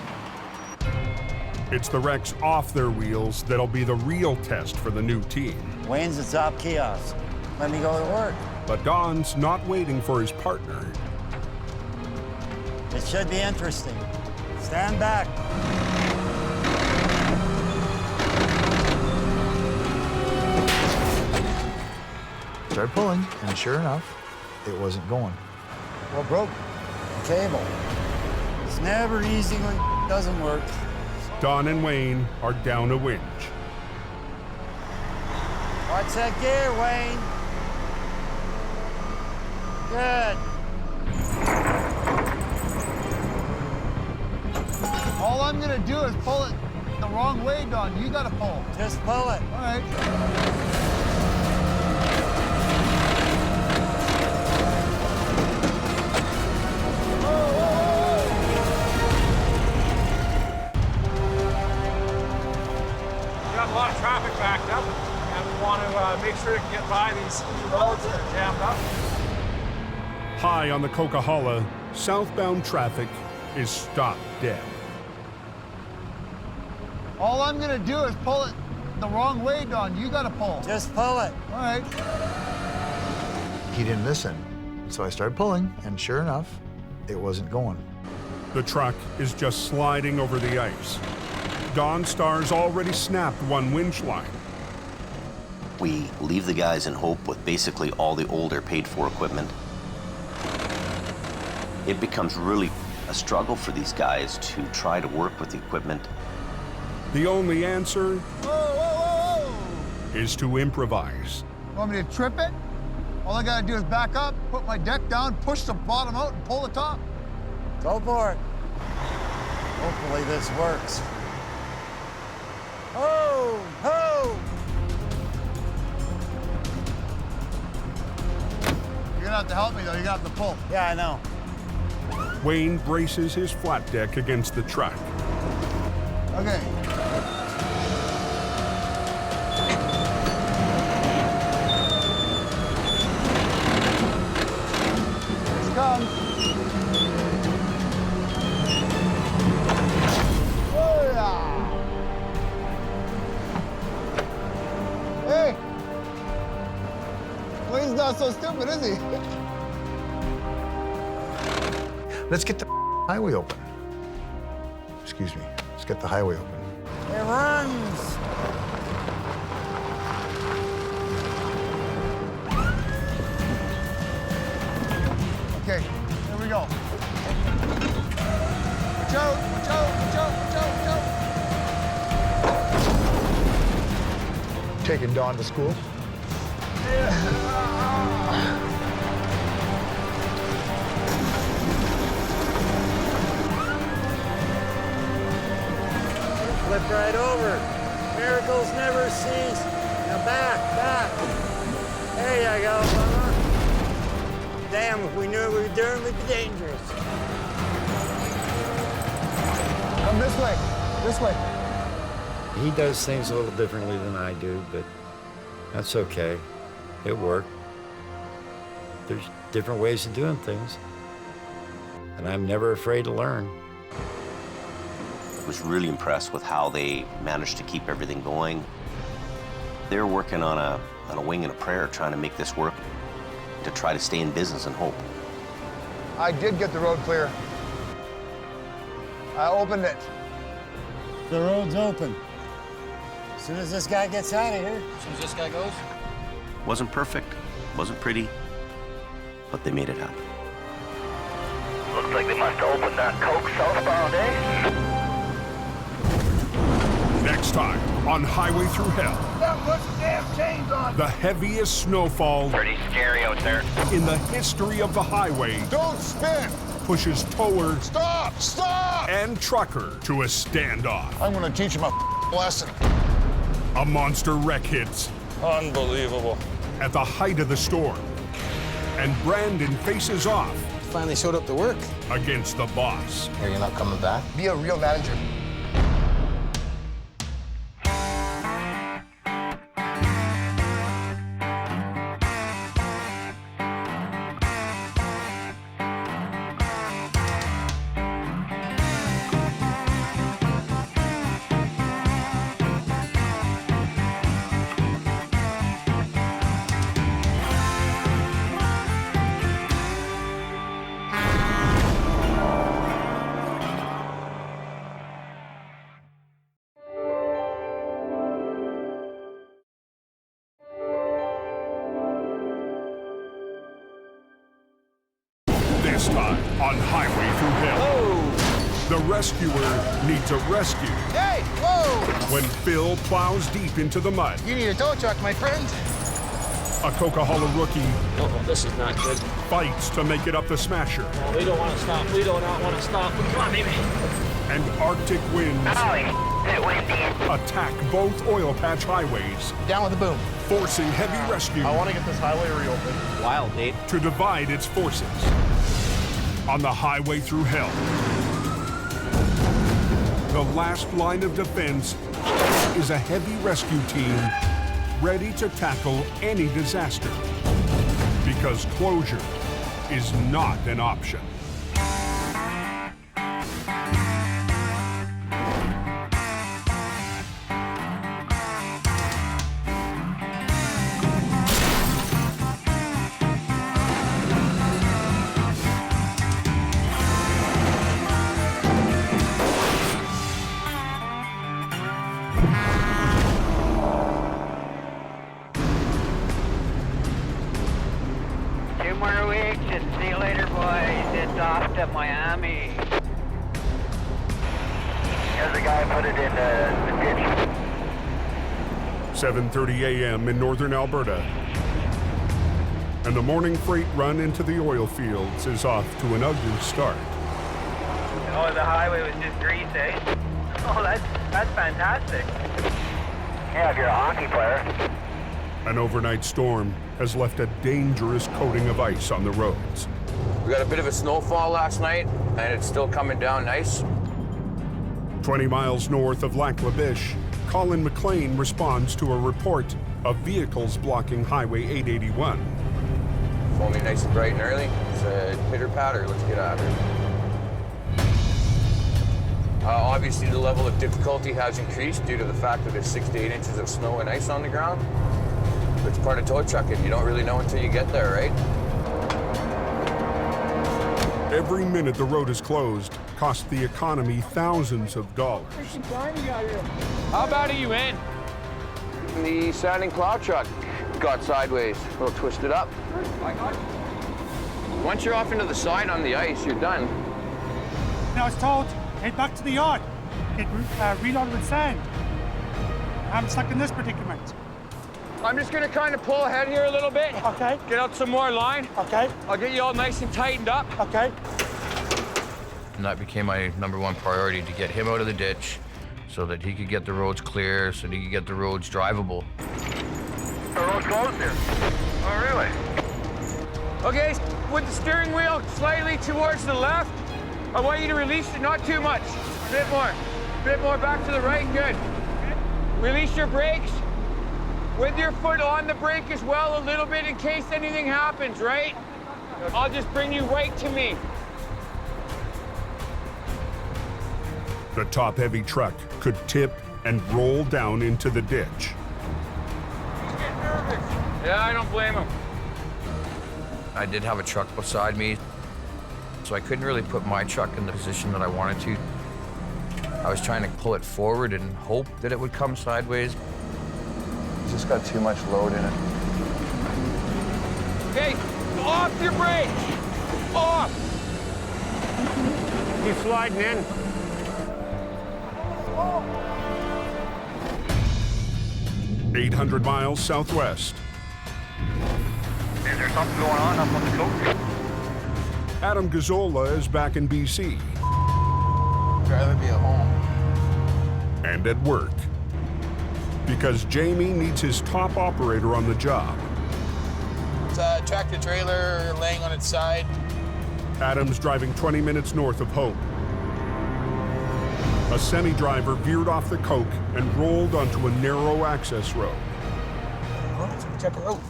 [SPEAKER 1] It's the wrecks off their wheels that'll be the real test for the new team.
[SPEAKER 5] Wayne's the top kiosk. Let me go to work.
[SPEAKER 1] But Don's not waiting for his partner.
[SPEAKER 5] It should be interesting. Stand back.
[SPEAKER 19] Started pulling, and sure enough, it wasn't going.
[SPEAKER 5] What broke? The cable. It's never easy when it doesn't work.
[SPEAKER 1] Don and Wayne are down a winch.
[SPEAKER 5] Watch that gear, Wayne. Good.
[SPEAKER 19] All I'm gonna do is pull it the wrong way, Don. You gotta pull.
[SPEAKER 5] Just pull it.
[SPEAKER 19] All right.
[SPEAKER 11] A lot of traffic backed up, and we want to make sure we can get by these roads that are jammed up.
[SPEAKER 1] High on the Coquihalla, southbound traffic is stopped dead.
[SPEAKER 19] All I'm gonna do is pull it the wrong way, Don. You gotta pull.
[SPEAKER 5] Just pull it.
[SPEAKER 19] All right. He didn't listen, so I started pulling, and sure enough, it wasn't going.
[SPEAKER 1] The truck is just sliding over the ice. Don Star's already snapped one winch line.
[SPEAKER 9] We leave the guys in hope with basically all the older paid-for equipment. It becomes really a struggle for these guys to try to work with the equipment.
[SPEAKER 1] The only answer is to improvise.
[SPEAKER 19] Want me to trip it? All I gotta do is back up, put my deck down, push the bottom out, and pull the top.
[SPEAKER 5] Go for it. Hopefully this works. Oh, ho!
[SPEAKER 19] You're gonna have to help me, though. You're gonna have to pull.
[SPEAKER 5] Yeah, I know.
[SPEAKER 1] Wayne braces his flat deck against the truck.
[SPEAKER 19] Okay. Here it comes. Oh, yeah. Hey! Wayne's not so stupid, is he? Let's get the highway open. Excuse me. Let's get the highway open.
[SPEAKER 5] It runs.
[SPEAKER 19] Okay, here we go. Watch out, watch out, watch out, watch out, watch out. Taking Dawn to school?
[SPEAKER 5] Flip right over. Miracles never cease. Now back, back. There you go. Damn, if we knew what we were doing, we'd be dangerous.
[SPEAKER 19] Come this way, this way.
[SPEAKER 5] He does things a little differently than I do, but that's okay. It worked. There's different ways of doing things, and I'm never afraid to learn.
[SPEAKER 9] I was really impressed with how they managed to keep everything going. They're working on a wing and a prayer, trying to make this work, to try to stay in business and hope.
[SPEAKER 19] I did get the road clear. I opened it.
[SPEAKER 5] The road's open. As soon as this guy gets out of here.
[SPEAKER 17] As soon as this guy goes?
[SPEAKER 9] Wasn't perfect, wasn't pretty, but they made it happen.
[SPEAKER 12] Looks like they must have opened that Coke southbound, eh?
[SPEAKER 1] Next Next time on Highway Through Hell,
[SPEAKER 12] Now put some damn chains on.
[SPEAKER 1] the heaviest snowfall
[SPEAKER 6] Pretty scary out there.
[SPEAKER 1] in the history of the highway
[SPEAKER 14] Don't spin!
[SPEAKER 1] pushes tower
[SPEAKER 14] Stop! Stop!
[SPEAKER 1] and trucker to a standoff.
[SPEAKER 14] I'm gonna teach him a lesson.
[SPEAKER 1] A monster wreck hits
[SPEAKER 10] Unbelievable.
[SPEAKER 1] at the height of the storm, and Brandon faces off
[SPEAKER 15] Finally showed up to work.
[SPEAKER 1] against the boss.
[SPEAKER 2] Are you not coming back? Be a real manager.
[SPEAKER 1] This time on Highway Through Hell, the rescuer needs a rescue
[SPEAKER 12] Hey, whoa!
[SPEAKER 1] when Phil plows deep into the mud.
[SPEAKER 12] You need a tow truck, my friend.
[SPEAKER 1] A Coquihalla rookie
[SPEAKER 20] Oh, this is not good.
[SPEAKER 1] fights to make it up the Smasher.
[SPEAKER 20] No, we don't want to stop. We do not want to stop. Come on, baby.
[SPEAKER 1] And Arctic winds attack both oil patch highways,
[SPEAKER 15] Down with the boom.
[SPEAKER 1] forcing heavy rescue
[SPEAKER 16] I want to get this highway reopened.
[SPEAKER 9] Wild, Dave.
[SPEAKER 1] to divide its forces. On the Highway Through Hell, the last line of defense is a heavy rescue team ready to tackle any disaster, because closure is not an option.
[SPEAKER 6] Two more weeks and see you later, boys. It's off to Miami. Here's a guy put it in the ditch.
[SPEAKER 1] 7:30 a.m. in northern Alberta, and the morning freight run into the oil fields is off to an ugly start.
[SPEAKER 6] Oh, the highway was just grease, eh? Oh, that's fantastic. Yeah, if you're a hockey player.
[SPEAKER 1] An overnight storm has left a dangerous coating of ice on the roads.
[SPEAKER 10] We got a bit of a snowfall last night, and it's still coming down nice.
[SPEAKER 1] 20 miles north of Lac La Biche, Colin McLean responds to a report of vehicles blocking Highway 881.
[SPEAKER 10] It's only nice and bright and early. It's a pitter-patter. Let's get at her. Obviously, the level of difficulty has increased due to the fact that there's 6 to 8 inches of snow and ice on the ground. It's part of tow trucking. You don't really know until you get there, right?
[SPEAKER 1] Every minute the road is closed costs the economy thousands of dollars.
[SPEAKER 10] How bad are you in? The sanding plow truck got sideways, a little twisted up. Once you're off into the side on the ice, you're done.
[SPEAKER 21] I was told, head back to the yard, get reloaded with sand. I'm stuck in this predicament.
[SPEAKER 10] I'm just gonna kind of pull ahead here a little bit.
[SPEAKER 21] Okay.
[SPEAKER 10] Get out some more line.
[SPEAKER 21] Okay.
[SPEAKER 10] I'll get you all nice and tightened up.
[SPEAKER 21] Okay.
[SPEAKER 10] And that became my #1 priority, to get him out of the ditch so that he could get the roads clear, so that he could get the roads drivable.
[SPEAKER 6] The road's closed here. Oh, really?
[SPEAKER 10] Okay, with the steering wheel slightly towards the left, I want you to release it, not too much. A bit more back to the right, good. Release your brakes. With your foot on the brake as well, a little bit in case anything happens, right? I'll just bring you right to me.
[SPEAKER 1] The top-heavy truck could tip and roll down into the ditch.
[SPEAKER 10] He's getting nervous. Yeah, I don't blame him. I did have a truck beside me, so I couldn't really put my truck in the position that I wanted to. I was trying to pull it forward and hope that it would come sideways. It's just got too much load in it. Okay, off your brakes! Off!
[SPEAKER 16] He's sliding in.
[SPEAKER 1] 800 miles southwest.
[SPEAKER 6] Is there something going on up on the coast?
[SPEAKER 1] Adam Gazzola is back in BC.
[SPEAKER 7] Rather be at home.
[SPEAKER 1] And at work. Because Jamie needs his top operator on the job.
[SPEAKER 7] It's a tractor trailer laying on its side.
[SPEAKER 1] Adam's driving 20 minutes north of Hope. A semi-driver veered off the Coke and rolled onto a narrow access road.
[SPEAKER 7] Oh, let's check it out.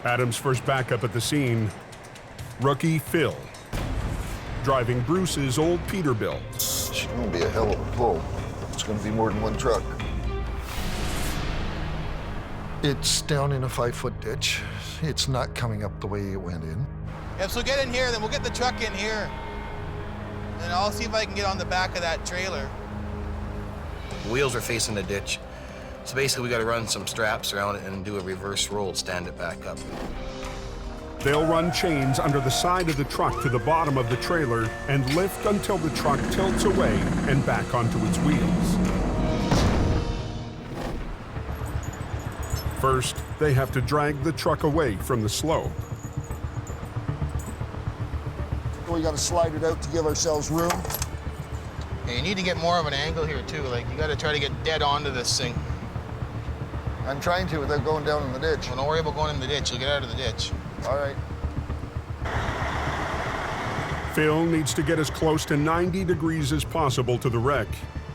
[SPEAKER 1] Adam's first backup at the scene, rookie Phil, driving Bruce's old Peterbilt.
[SPEAKER 14] It's gonna be a hell of a pull. It's gonna be more than one truck.
[SPEAKER 19] It's down in a 5-foot ditch. It's not coming up the way it went in.
[SPEAKER 7] Yeah, so get in here, then we'll get the truck in here. And I'll see if I can get on the back of that trailer.
[SPEAKER 22] The wheels are facing the ditch. So basically we gotta run some straps around it and do a reverse roll, stand it back up.
[SPEAKER 1] They'll run chains under the side of the truck to the bottom of the trailer and lift until the truck tilts away and back onto its wheels. First, they have to drag the truck away from the slope.
[SPEAKER 14] We gotta slide it out to give ourselves room.
[SPEAKER 7] Yeah, you need to get more of an angle here too. Like you gotta try to get dead onto this thing.
[SPEAKER 14] I'm trying to without going down in the ditch.
[SPEAKER 7] Well, don't worry about going in the ditch. You'll get out of the ditch.
[SPEAKER 14] All right.
[SPEAKER 1] Phil needs to get as close to 90 degrees as possible to the wreck,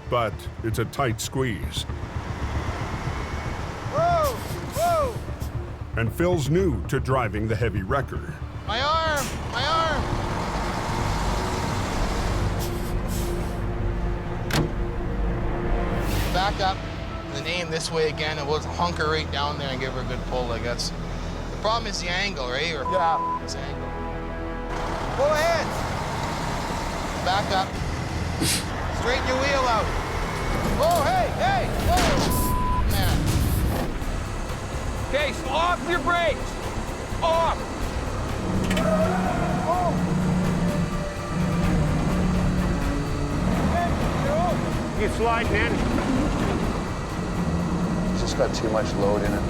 [SPEAKER 1] but it's a tight squeeze.
[SPEAKER 7] Whoa! Whoa!
[SPEAKER 1] And Phil's new to driving the heavy wrecker.
[SPEAKER 7] My arm! My arm! Back up, and then aim this way again, and we'll hunker right down there and give her a good pull, I guess. The problem is the angle, right? Or yeah. This angle. Go ahead! Back up. Straighten your wheel out. Oh, hey, hey! Whoa! Man.
[SPEAKER 10] Okay, so off your brakes. Off.
[SPEAKER 7] Oh!
[SPEAKER 10] You sliding in?
[SPEAKER 2] It's just got too much load in it.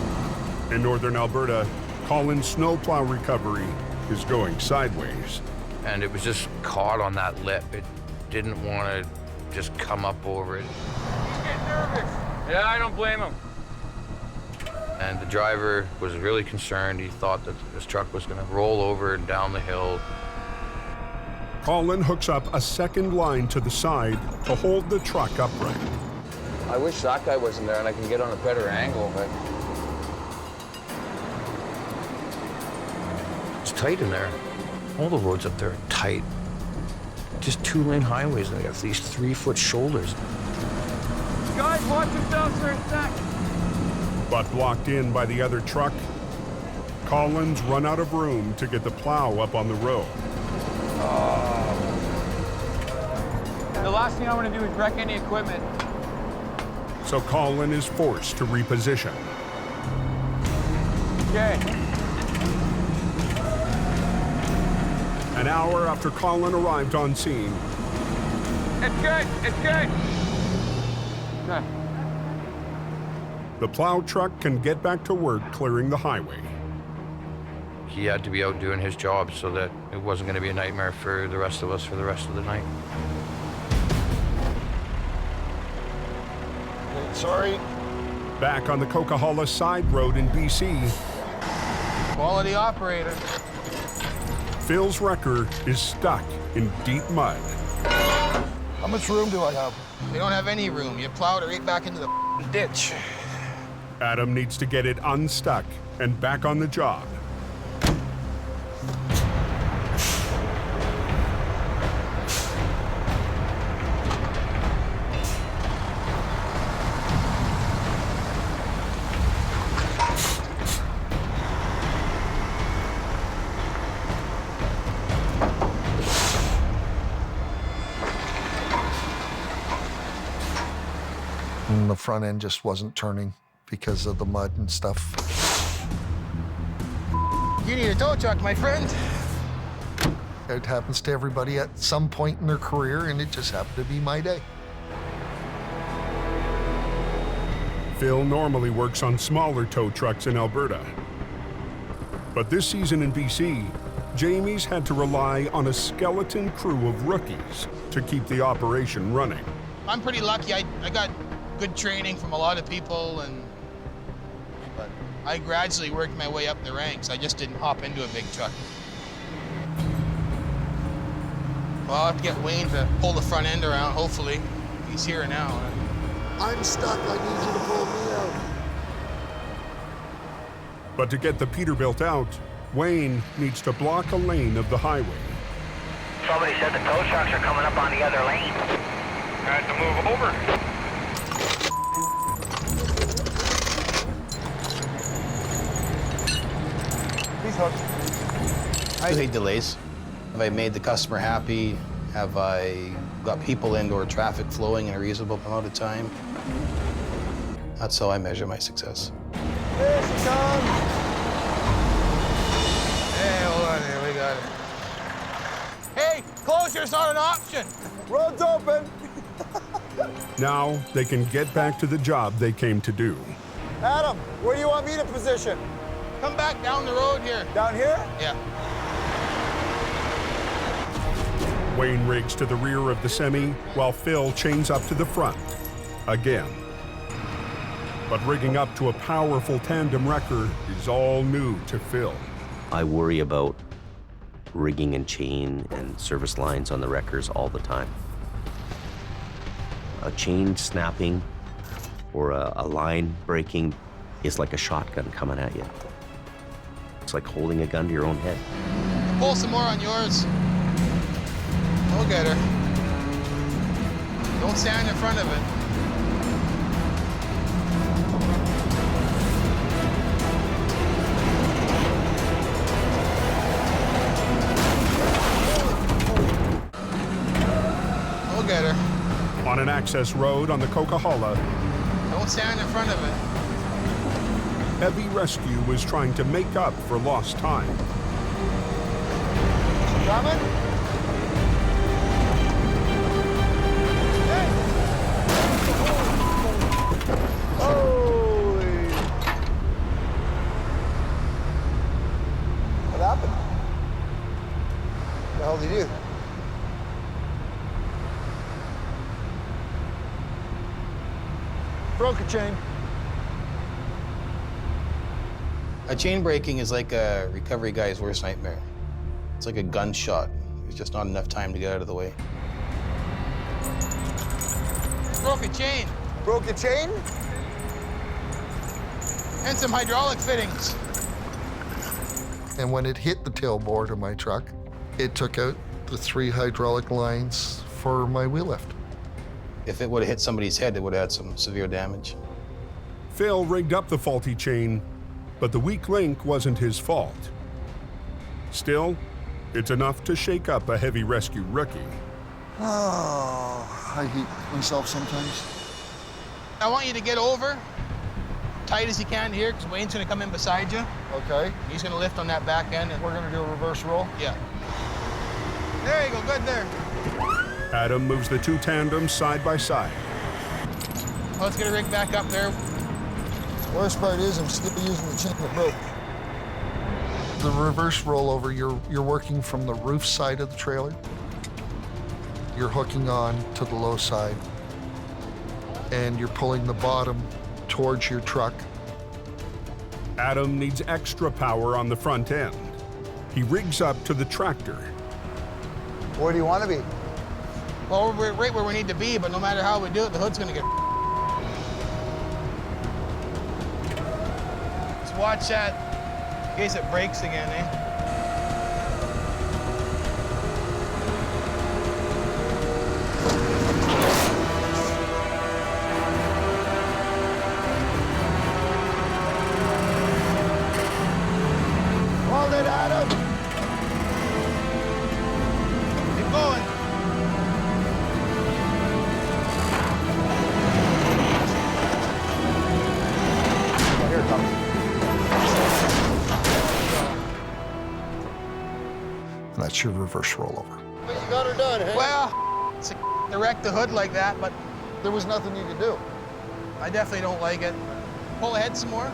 [SPEAKER 1] In northern Alberta, Colin's snowplow recovery is going sideways.
[SPEAKER 13] And it was just caught on that lip. It didn't want to just come up over it.
[SPEAKER 10] He's getting nervous. Yeah, I don't blame him.
[SPEAKER 13] And the driver was really concerned. He thought that this truck was going to roll over and down the hill.
[SPEAKER 1] Colin hooks up a second line to the side to hold the truck upright.
[SPEAKER 23] I wish that guy wasn't there and I can get on a better angle, but...
[SPEAKER 13] It's tight in there. All the roads up there are tight. Just 2-lane highways, and they got these 3-foot shoulders.
[SPEAKER 10] Guys, watch yourselves for a sec.
[SPEAKER 1] But blocked in by the other truck, Colin's run out of room to get the plow up on the road.
[SPEAKER 10] The last thing I want to do is wreck any equipment.
[SPEAKER 1] So Colin is forced to reposition.
[SPEAKER 10] Okay.
[SPEAKER 1] An hour after Colin arrived on scene.
[SPEAKER 10] It's good, it's good. Okay.
[SPEAKER 1] The plow truck can get back to work clearing the highway.
[SPEAKER 13] He had to be out doing his job so that it wasn't going to be a nightmare for the rest of us for the rest of the night.
[SPEAKER 14] Sorry.
[SPEAKER 1] Back on the Coquihalla side road in BC.
[SPEAKER 7] Quality operator.
[SPEAKER 1] Phil's wrecker is stuck in deep mud.
[SPEAKER 14] How much room do I have?
[SPEAKER 7] We don't have any room. You plowed it right back into the ditch.
[SPEAKER 1] Adam needs to get it unstuck and back on the job.
[SPEAKER 19] And the front end just wasn't turning because of the mud and stuff.
[SPEAKER 7] You need a tow truck, my friend.
[SPEAKER 19] It happens to everybody at some point in their career, and it just happened to be my day.
[SPEAKER 1] Phil normally works on smaller tow trucks in Alberta. But this season in BC, Jamie's had to rely on a skeleton crew of rookies to keep the operation running.
[SPEAKER 7] I'm pretty lucky. I got good training from a lot of people, but I gradually worked my way up the ranks. I just didn't hop into a big truck. Well, I'll have to get Wayne to pull the front end around, hopefully. He's here now.
[SPEAKER 19] I'm stuck. I need you to pull me out.
[SPEAKER 1] But to get the Peterbilt out, Wayne needs to block a lane of the highway.
[SPEAKER 6] Somebody said the tow trucks are coming up on the other lane. Got to move over.
[SPEAKER 15] He's hooked.
[SPEAKER 22] I hate delays. Have I made the customer happy? Have I got people into or traffic flowing in a reasonable amount of time? That's how I measure my success.
[SPEAKER 15] There she comes.
[SPEAKER 7] Hey, hold on here, we got it. Hey, closure's not an option.
[SPEAKER 15] Road's open.
[SPEAKER 1] Now they can get back to the job they came to do.
[SPEAKER 15] Adam, where do you want me to position?
[SPEAKER 7] Come back down the road here.
[SPEAKER 15] Down here?
[SPEAKER 7] Yeah.
[SPEAKER 1] Wayne rigs to the rear of the semi while Phil chains up to the front again. But rigging up to a powerful tandem wrecker is all new to Phil.
[SPEAKER 9] I worry about rigging and chain and service lines on the wreckers all the time. A chain snapping or a line breaking is like a shotgun coming at you. It's like holding a gun to your own head.
[SPEAKER 7] Pull some more on yours. We'll get her. Don't stand in front of it. We'll get her.
[SPEAKER 1] On an access road on the Coquihalla,
[SPEAKER 7] Don't stand in front of it.
[SPEAKER 1] Heavy Rescue was trying to make up for lost time.
[SPEAKER 15] Coming? Holy! What happened? What the hell did you do? Broke a chain.
[SPEAKER 22] A chain breaking is like a recovery guy's worst nightmare. It's like a gunshot. There's just not enough time to get out of the way.
[SPEAKER 7] Broke a chain.
[SPEAKER 15] Broke a chain?
[SPEAKER 7] And some hydraulic fittings.
[SPEAKER 3] And when it hit the tailboard of my truck, it took out the 3 hydraulic lines for my wheel lift.
[SPEAKER 22] If it would have hit somebody's head, it would have had some severe damage.
[SPEAKER 1] Phil rigged up the faulty chain, but the weak link wasn't his fault. Still, it's enough to shake up a Heavy Rescue rookie.
[SPEAKER 3] Oh, I hate myself sometimes.
[SPEAKER 7] I want you to get over tight as you can here, because Wayne's going to come in beside you.
[SPEAKER 3] Okay.
[SPEAKER 7] He's going to lift on that back end. And
[SPEAKER 3] we're going to do a reverse roll?
[SPEAKER 7] Yeah. There you go, good there.
[SPEAKER 1] Adam moves the 2 tandems side by side.
[SPEAKER 7] Well, let's get a rig back up there.
[SPEAKER 3] Worst part is I'm still using the chain that broke. The reverse rollover, you're working from the roof side of the trailer. You're hooking on to the low side, and you're pulling the bottom towards your truck.
[SPEAKER 1] Adam needs extra power on the front end. He rigs up to the tractor.
[SPEAKER 15] Where do you want to be?
[SPEAKER 7] Well, we're right where we need to be, but no matter how we do it, the hood's going to get... Just watch that in case it breaks again, eh?
[SPEAKER 15] Hold it, Adam!
[SPEAKER 7] Keep going.
[SPEAKER 15] Here it comes.
[SPEAKER 3] And that's your reverse rollover.
[SPEAKER 15] But you got her done, hey?
[SPEAKER 7] Well, it's to wreck the hood like that, but...
[SPEAKER 3] There was nothing you could do.
[SPEAKER 7] I definitely don't like it. Pull ahead some more.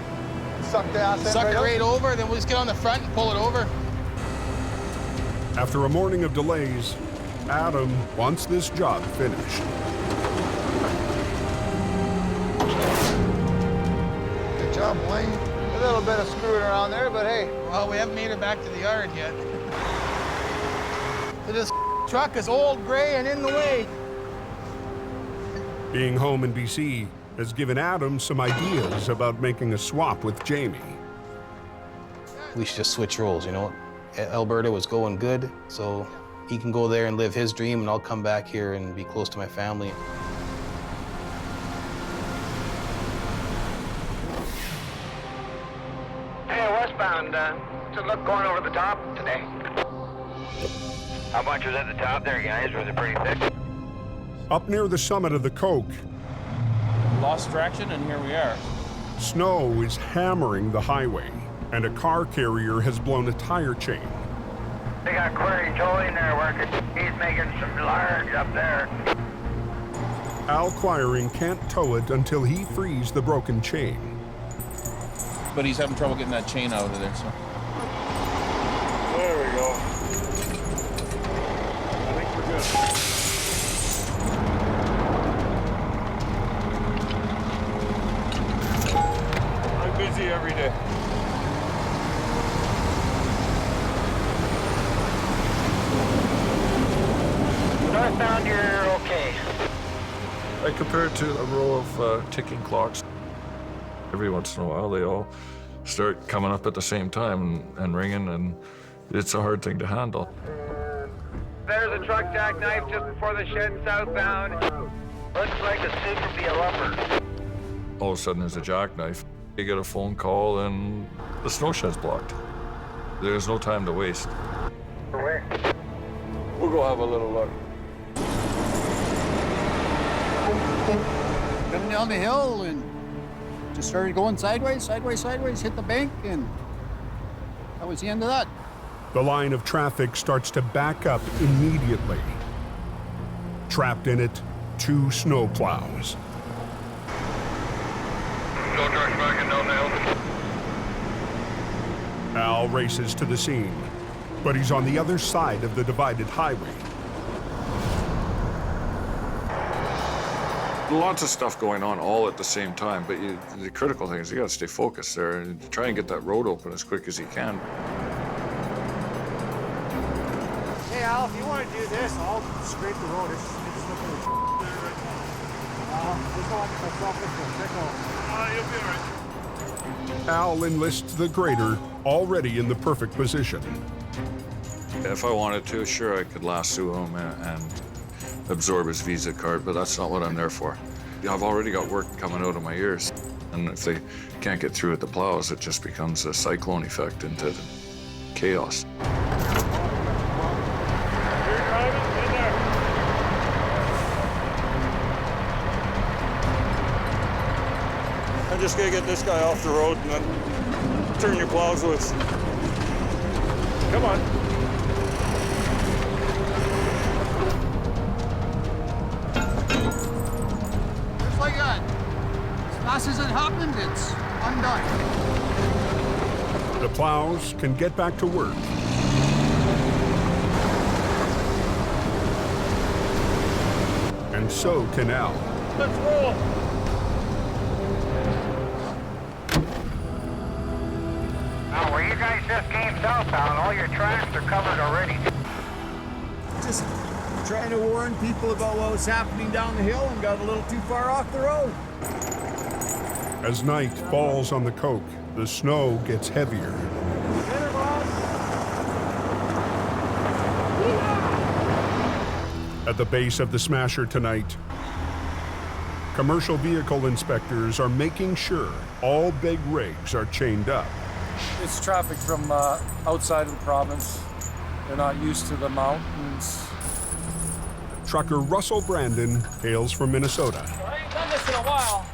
[SPEAKER 15] Suck the ass in.
[SPEAKER 7] Suck it right over, then we'll just get on the front and pull it over.
[SPEAKER 1] After a morning of delays, Adam wants this job finished.
[SPEAKER 3] Good job, Wayne.
[SPEAKER 15] A little bit of screwing around there, but hey.
[SPEAKER 7] Well, we haven't made it back to the yard yet. This truck is old, gray, and in the way.
[SPEAKER 1] Being home in BC has given Adam some ideas about making a swap with Jamie.
[SPEAKER 22] We should just switch roles, you know? Alberta was going good, so he can go there and live his dream, and I'll come back here and be close to my family.
[SPEAKER 6] Hey, westbound, just look going over the top today. How much was at the top there, guys? Was it pretty thick?
[SPEAKER 1] Up near the summit of the Coke,
[SPEAKER 4] lost traction, and here we are.
[SPEAKER 1] snow is hammering the highway, and a car carrier has blown a tire chain.
[SPEAKER 6] They got Query Joe in there working. He's making some large up there.
[SPEAKER 1] Al Quiring can't tow it until he frees the broken chain.
[SPEAKER 4] But he's having trouble getting that chain out of there, so.
[SPEAKER 16] There we go. I think we're good. I'm busy every day.
[SPEAKER 6] Northbound, you're okay.
[SPEAKER 8] I compare it to a row of ticking clocks. Every once in a while, they all start coming up at the same time and ringing, and it's a hard thing to handle.
[SPEAKER 6] There's a truck jackknife just before the shed southbound. Looks like a soon to be a lumber.
[SPEAKER 8] All of a sudden, there's a jackknife. You get a phone call, and the snow shed's blocked. There's no time to waste.
[SPEAKER 6] Where?
[SPEAKER 8] We'll go have a little look.
[SPEAKER 15] Coming down the hill and just started going sideways, hit the bank, and that was the end of that.
[SPEAKER 1] The line of traffic starts to back up immediately. Trapped in it, 2 snow plows.
[SPEAKER 8] No trucks backing down the hill.
[SPEAKER 1] Al races to the scene, but he's on the other side of the divided highway.
[SPEAKER 8] Lots of stuff going on all at the same time, but the critical thing is you gotta stay focused there and try and get that road open as quick as you can.
[SPEAKER 21] Hey Al, if you want to do this, I'll scrape the road. It's looking like just don't get myself into a pickle.
[SPEAKER 16] You'll be all right.
[SPEAKER 1] Al enlists the grader, already in the perfect position.
[SPEAKER 8] If I wanted to, sure, I could lasso him and absorb his Visa card, but that's not what I'm there for. I've already got work coming out of my ears, and if they can't get through with the plows, it just becomes a cyclone effect into the chaos.
[SPEAKER 16] I'm just gonna get this guy off the road and then turn your plows loose. Come on.
[SPEAKER 15] Just like that. As fast as it happened, it's undone.
[SPEAKER 1] The plows can get back to work. And so can Al.
[SPEAKER 16] Let's roll.
[SPEAKER 6] Now, where you guys just came southbound, all your tracks are covered already.
[SPEAKER 5] Just trying to warn people about what was happening down the hill and got a little too far off the road.
[SPEAKER 1] As night falls on the Coke, the snow gets heavier. At the base of the smasher tonight, commercial vehicle inspectors are making sure all big rigs are chained up.
[SPEAKER 18] It's traffic from outside of the province. They're not used to the mountains.
[SPEAKER 1] Trucker Russell Brandon hails from Minnesota.
[SPEAKER 20] I ain't done this in a while.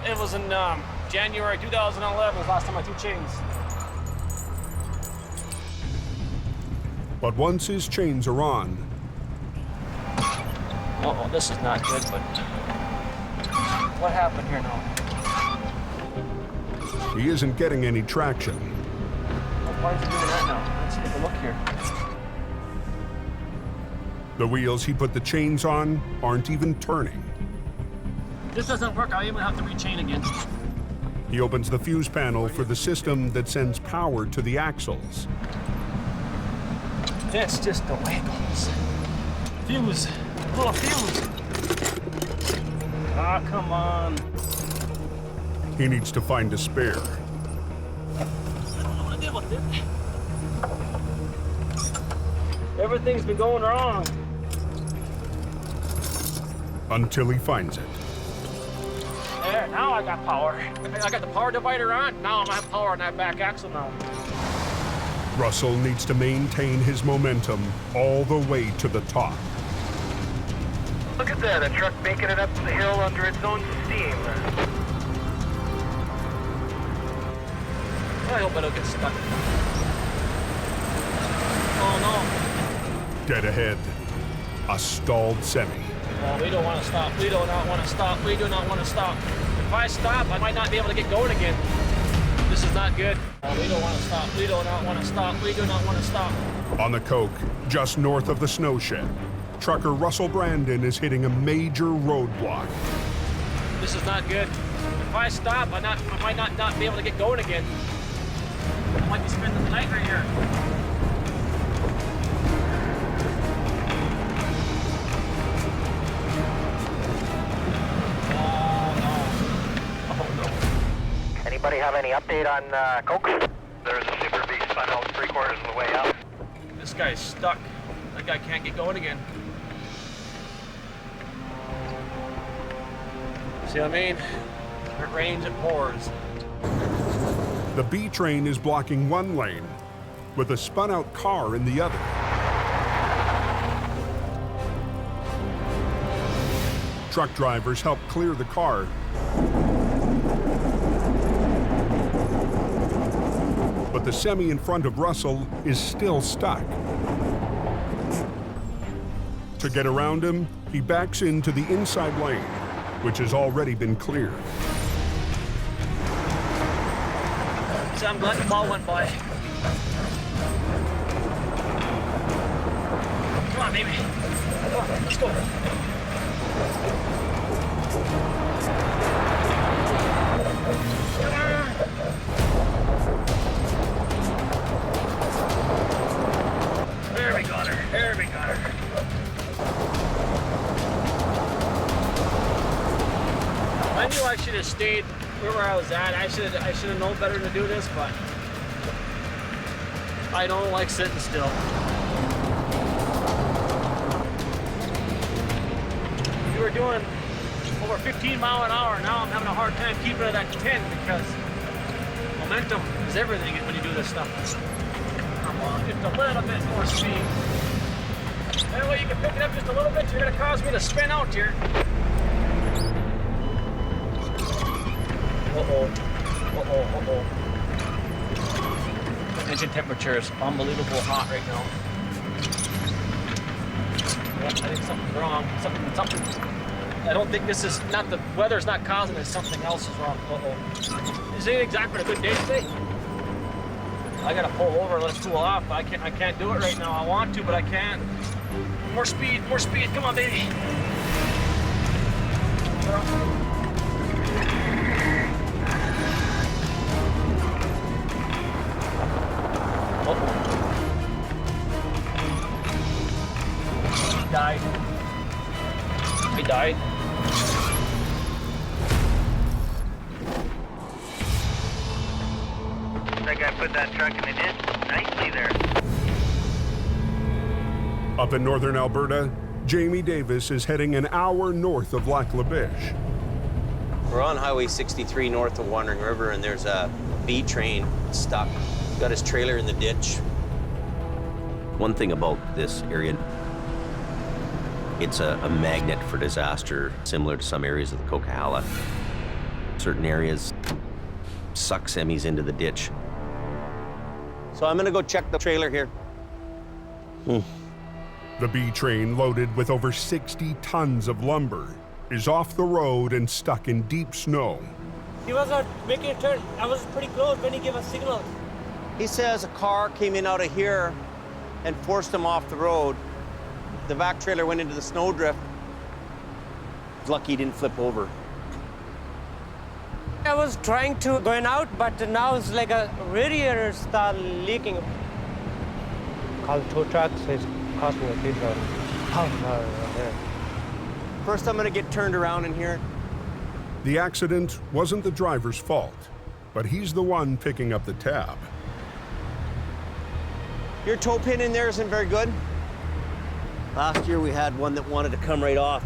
[SPEAKER 20] It was in January 2011 was the last time I threw chains.
[SPEAKER 1] But once his chains are on,
[SPEAKER 20] Uh-oh, this is not good, but... What happened here now?
[SPEAKER 1] He isn't getting any traction.
[SPEAKER 20] Why is he doing that now? Let's take a look here.
[SPEAKER 1] The wheels he put the chains on aren't even turning.
[SPEAKER 20] This doesn't work. I even have to rechain again.
[SPEAKER 1] He opens the fuse panel for the system that sends power to the axles.
[SPEAKER 20] It's just the way it goes. Fuse. Little fuse. Ah, come on.
[SPEAKER 1] He needs to find a spare.
[SPEAKER 20] I don't know what to do with it. Everything's been going wrong.
[SPEAKER 1] Until he finds it.
[SPEAKER 20] There, now I got power. I got the power divider on. Now I have power on that back axle now.
[SPEAKER 1] Russell needs to maintain his momentum all the way to the top.
[SPEAKER 6] Look at that, a truck making it up the hill under its own steam.
[SPEAKER 20] I hope I don't get stuck. Oh no.
[SPEAKER 1] Dead ahead, a stalled semi.
[SPEAKER 20] Oh, we don't want to stop. We do not want to stop. We do not want to stop. If I stop, I might not be able to get going again. This is not good. Oh, we don't want to stop. We do not want to stop. We do not want to stop.
[SPEAKER 1] On the Coke, just north of the snow shed, trucker Russell Brandon is hitting a major roadblock.
[SPEAKER 20] This is not good. If I stop, I might not be able to get going again. I might be spending the night right here.
[SPEAKER 6] Anybody have any update on Coke? There's a Super B spun out 3/4 of the way out.
[SPEAKER 20] This guy's stuck. That guy can't get going again. See what I mean? If it rains, it pours.
[SPEAKER 1] The B train is blocking one lane, with a spun-out car in the other. Truck drivers help clear the car. But the semi in front of Russell is still stuck. To get around him, he backs into the inside lane, which has already been cleared.
[SPEAKER 20] See, I'm glad the ball went by. Come on, baby. Come on, let's go. Come on. There we got her. There we got her. I knew I should have stayed where I was at. I should have known better to do this, but I don't like sitting still. We were doing over 15 miles an hour. Now I'm having a hard time keeping it at 10 because momentum is everything when you do this stuff. Come on, just a little bit more speed. That way you can pick it up just a little bit. You're going to cause me to spin out here. Uh-oh. Uh-oh, uh-oh. Engine temperature is unbelievable hot right now. Yep, I think something's wrong. Something. I don't think this is not the weather's not causing it. Something else is wrong. Uh-oh. Is it exactly a good day today? I gotta pull over. Let's cool off. I can't do it right now. I want to, but I can't. More speed. More speed. Come on, baby. Died. I died.
[SPEAKER 6] That guy put that truck in the ditch nicely there.
[SPEAKER 1] Up in northern Alberta, Jamie Davis is heading an hour north of Lac La Biche.
[SPEAKER 9] We're on Highway 63 north of Wandering River, and there's a B train stuck. Got his trailer in the ditch. One thing about this area, it's a magnet for disaster, similar to some areas of the Coquihalla. Certain areas suck semis into the ditch. So I'm gonna go check the trailer here.
[SPEAKER 1] The B train loaded with over 60 tons of lumber is off the road and stuck in deep snow.
[SPEAKER 11] He was making a turn. I was pretty close when he gave a signal.
[SPEAKER 12] He says a car came in out of here and forced him off the road. The vac trailer went into the snowdrift. He's lucky he didn't flip over.
[SPEAKER 11] I was trying to going out, but now it's like a radiator start leaking. Called tow truck, so it's cost me a bit of $1,000.
[SPEAKER 12] First, I'm gonna get turned around in here.
[SPEAKER 1] The accident wasn't the driver's fault, but he's the one picking up the tab.
[SPEAKER 12] Your toe pin in there isn't very good. Last year we had one that wanted to come right off.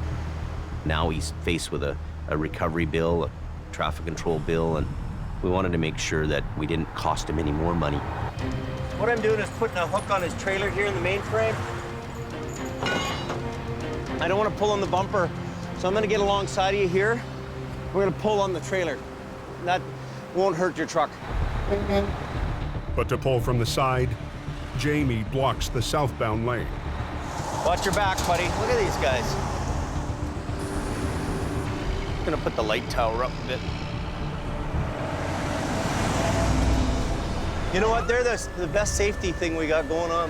[SPEAKER 9] Now he's faced with a recovery bill, a traffic control bill, and we wanted to make sure that we didn't cost him any more money.
[SPEAKER 12] What I'm doing is putting a hook on his trailer here in the main frame. I don't want to pull on the bumper, so I'm going to get alongside of you here. We're going to pull on the trailer. That won't hurt your truck.
[SPEAKER 1] But to pull from the side, Jamie blocks the southbound lane.
[SPEAKER 12] Watch your back, buddy. Look at these guys. I'm going to put the light tower up a bit. You know what? They're the best safety thing we got going on.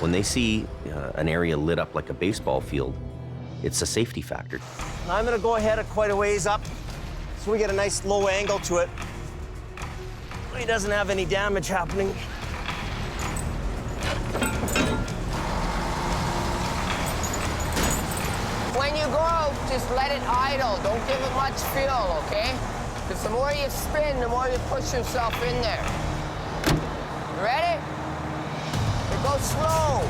[SPEAKER 9] When they see an area lit up like a baseball field, it's a safety factor.
[SPEAKER 12] Now I'm gonna go ahead at quite a ways up so we get a nice low angle to it. He doesn't have any damage happening.
[SPEAKER 17] When you go out, just let it idle. Don't give it much fuel, okay? Because the more you spin, the more you push yourself in there. You ready? Go slow.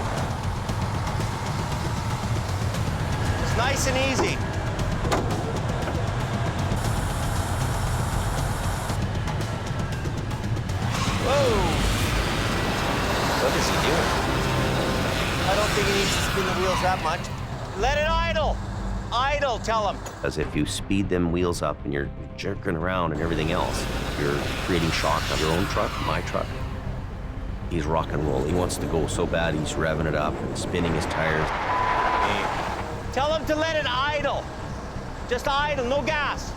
[SPEAKER 12] It's nice and easy. Whoa.
[SPEAKER 9] What is he doing?
[SPEAKER 12] I don't think he needs to spin the wheels that much. Let it idle. Idle, tell him.
[SPEAKER 9] Because if you speed them wheels up and you're jerking around and everything else, you're creating shock on your own truck, my truck. He's rock and roll. He wants to go so bad, he's revving it up and spinning his tires.
[SPEAKER 12] Tell him to let it idle. Just idle, no gas.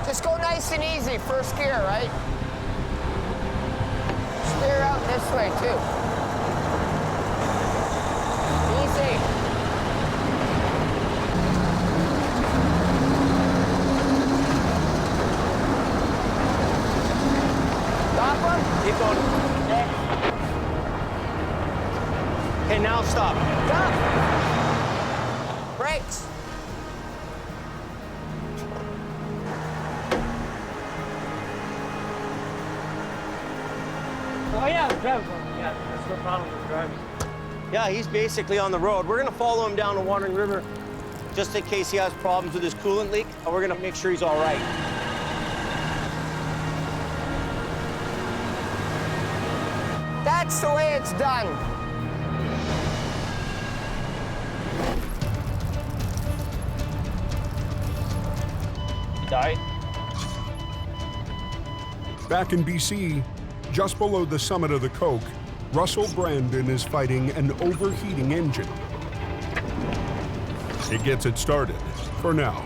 [SPEAKER 17] Just go nice and easy, first gear, right? Steer out this way, too. Easy. Stop him.
[SPEAKER 12] Keep going. Okay, now stop.
[SPEAKER 17] Stop. Brakes.
[SPEAKER 11] Oh yeah, drive. Yeah, that's no problem with driving.
[SPEAKER 12] Yeah, he's basically on the road. We're gonna follow him down the Wandering River just in case he has problems with his coolant leak, and we're gonna make sure he's all right.
[SPEAKER 17] That's the way it's done.
[SPEAKER 20] Die.
[SPEAKER 1] Back in BC, just below the summit of the Coke, Russell Brandon is fighting an overheating engine. It gets it started, for now.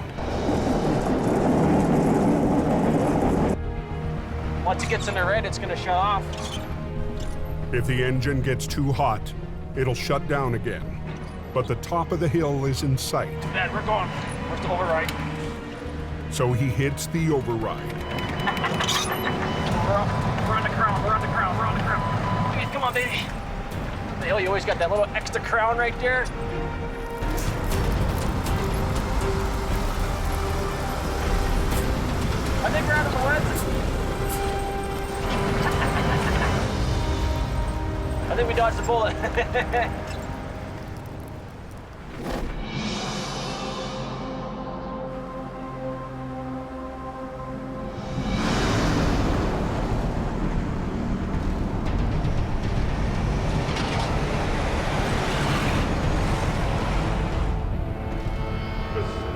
[SPEAKER 20] Once it gets in the red, it's gonna shut off.
[SPEAKER 1] If the engine gets too hot, it'll shut down again. But the top of the hill is in sight.
[SPEAKER 20] Dad, we're going. Where's the override?
[SPEAKER 1] So he hits the override.
[SPEAKER 20] We're on the crown, we're on the crown, we're on the crown. Jeez, come on, baby. The hell, you always got that little extra crown right there. I think we're out of the woods. I think we dodged a bullet.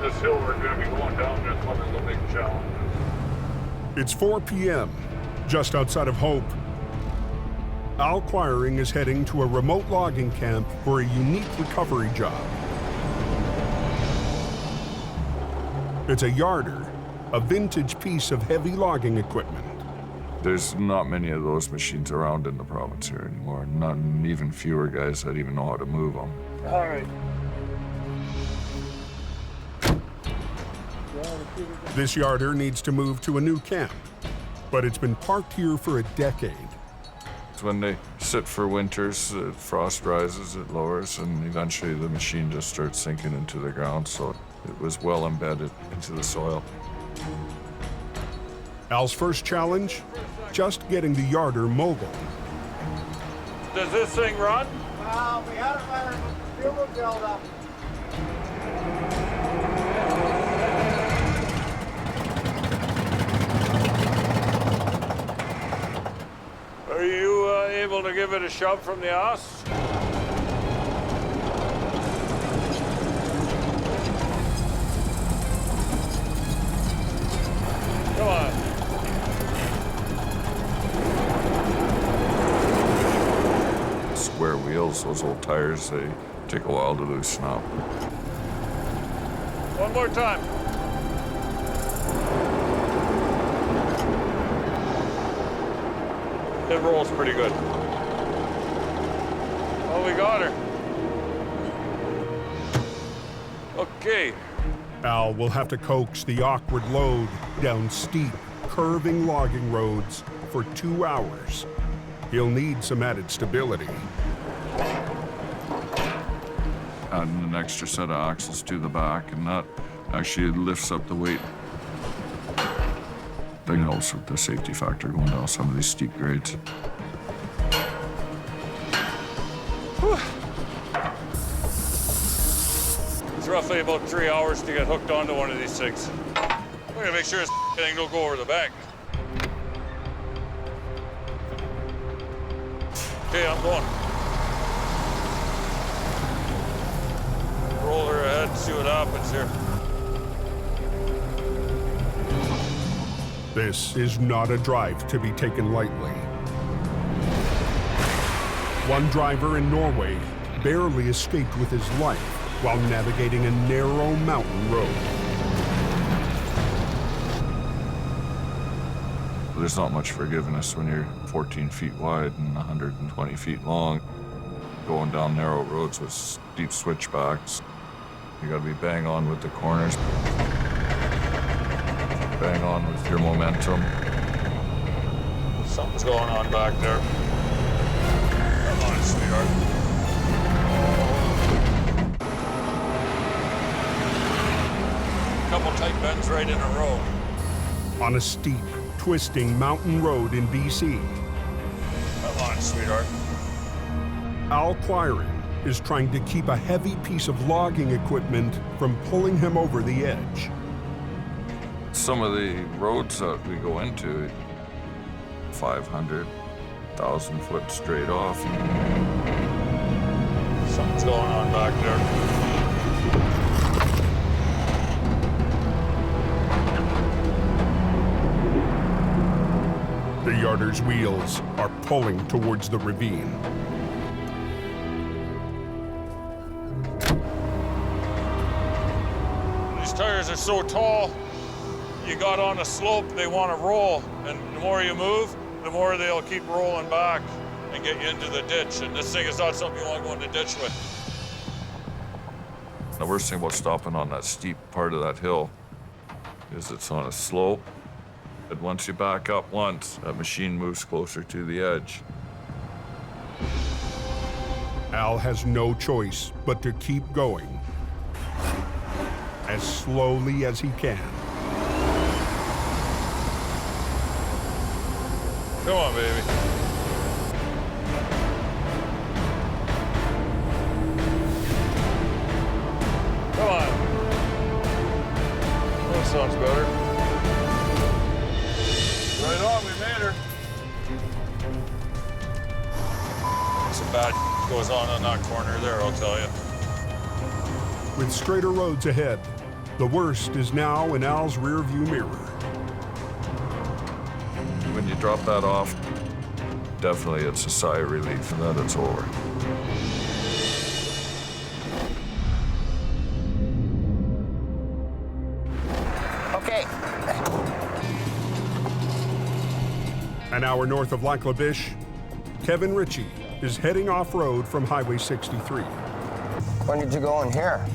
[SPEAKER 8] This hill we're going to be going down, this one is a big challenge.
[SPEAKER 1] It's 4 p.m., just outside of Hope. Al Quiring is heading to a remote logging camp for a unique recovery job. It's a yarder, a vintage piece of heavy logging equipment.
[SPEAKER 8] There's not many of those machines around in the province here anymore. None, even fewer guys that even know how to move them.
[SPEAKER 16] All right.
[SPEAKER 1] This yarder needs to move to a new camp, but it's been parked here for a decade.
[SPEAKER 8] When they sit for winters, frost rises, it lowers, and eventually the machine just starts sinking into the ground, so it was well embedded into the soil.
[SPEAKER 1] Al's first challenge, just getting the yarder mobile.
[SPEAKER 16] Does this thing run?
[SPEAKER 15] Well, we had our fuel build up.
[SPEAKER 16] Are you able to give it a shove from the ass? Come on.
[SPEAKER 8] Square wheels, those old tires, they take a while to loosen up.
[SPEAKER 16] One more time. It rolls pretty good. Oh, we got her. Okay.
[SPEAKER 1] Al will have to coax the awkward load down steep, curving logging roads for 2 hours. He'll need some added stability.
[SPEAKER 8] Adding an extra set of axles to the back, and that actually lifts up the weight. That helps with the safety factor going down some of these steep grades.
[SPEAKER 16] It's roughly about 3 hours to get hooked onto one of these things. We're gonna make sure this thing don't go over the bank. Okay, I'm going. Roll her ahead and see what happens here.
[SPEAKER 1] This is not a drive to be taken lightly. One driver in Norway barely escaped with his life while navigating a narrow mountain road.
[SPEAKER 8] There's not much forgiveness when you're 14 feet wide and 120 feet long, going down narrow roads with steep switchbacks. You gotta be bang on with the corners. Bang on with your momentum.
[SPEAKER 16] Something's going on back there. Come on, sweetheart. Couple tight bends right in a row.
[SPEAKER 1] On a steep, twisting mountain road in BC.
[SPEAKER 16] Come on, sweetheart.
[SPEAKER 1] Al Quirin is trying to keep a heavy piece of logging equipment from pulling him over the edge.
[SPEAKER 8] Some of the roads that we go into, 500,000 foot straight off.
[SPEAKER 16] Something's going on back there.
[SPEAKER 1] The yarder's wheels are pulling towards the ravine.
[SPEAKER 16] These tires are so tall, you got on a slope, they want to roll, and the more you move, the more they'll keep rolling back and get you into the ditch. And this thing is not something you want to go in the ditch with.
[SPEAKER 8] The worst thing about stopping on that steep part of that hill is it's on a slope. But once you back up once, that machine moves closer to the edge.
[SPEAKER 1] Al has no choice but to keep going as slowly as he can.
[SPEAKER 16] Come on, baby. Come on. That sounds better. Right on, we made her. Some bad goes on that corner there, I'll tell you.
[SPEAKER 1] With straighter roads ahead, the worst is now in Al's rearview mirror.
[SPEAKER 8] When you drop that off, definitely it's a sigh of relief that it's over.
[SPEAKER 1] An hour north of Lac La Biche, Kevin Ritchie is heading off-road from Highway 63.
[SPEAKER 17] When did you go in here?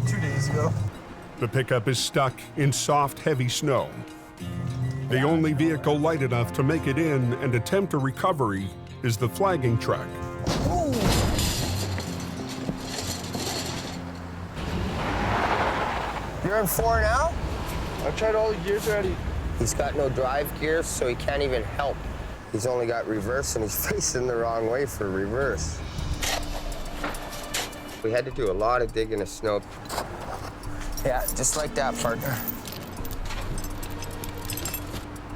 [SPEAKER 3] 2 days ago.
[SPEAKER 1] The pickup is stuck in soft, heavy snow. The only vehicle light enough to make it in and attempt a recovery is the flagging truck.
[SPEAKER 17] You're in 4 now?
[SPEAKER 3] I've tried all the gears already.
[SPEAKER 17] He's got no drive gears, so he can't even help. He's only got reverse, and he's facing the wrong way for reverse. We had to do a lot of digging of snow. Yeah, just like that, partner.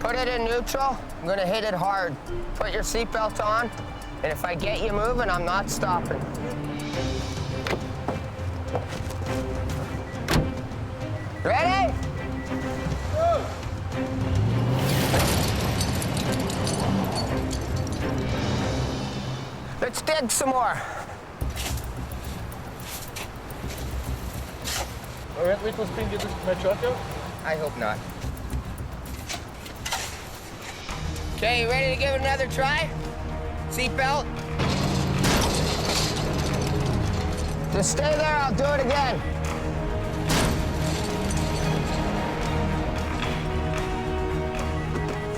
[SPEAKER 17] Put it in neutral. I'm gonna hit it hard. Put your seatbelt on, and if I get you moving, I'm not stopping. Ready? Let's dig some more.
[SPEAKER 20] All right, wait till Spring get my truck out?
[SPEAKER 17] I hope not. Okay, you ready to give it another try? Seatbelt. Just stay there, I'll do it again.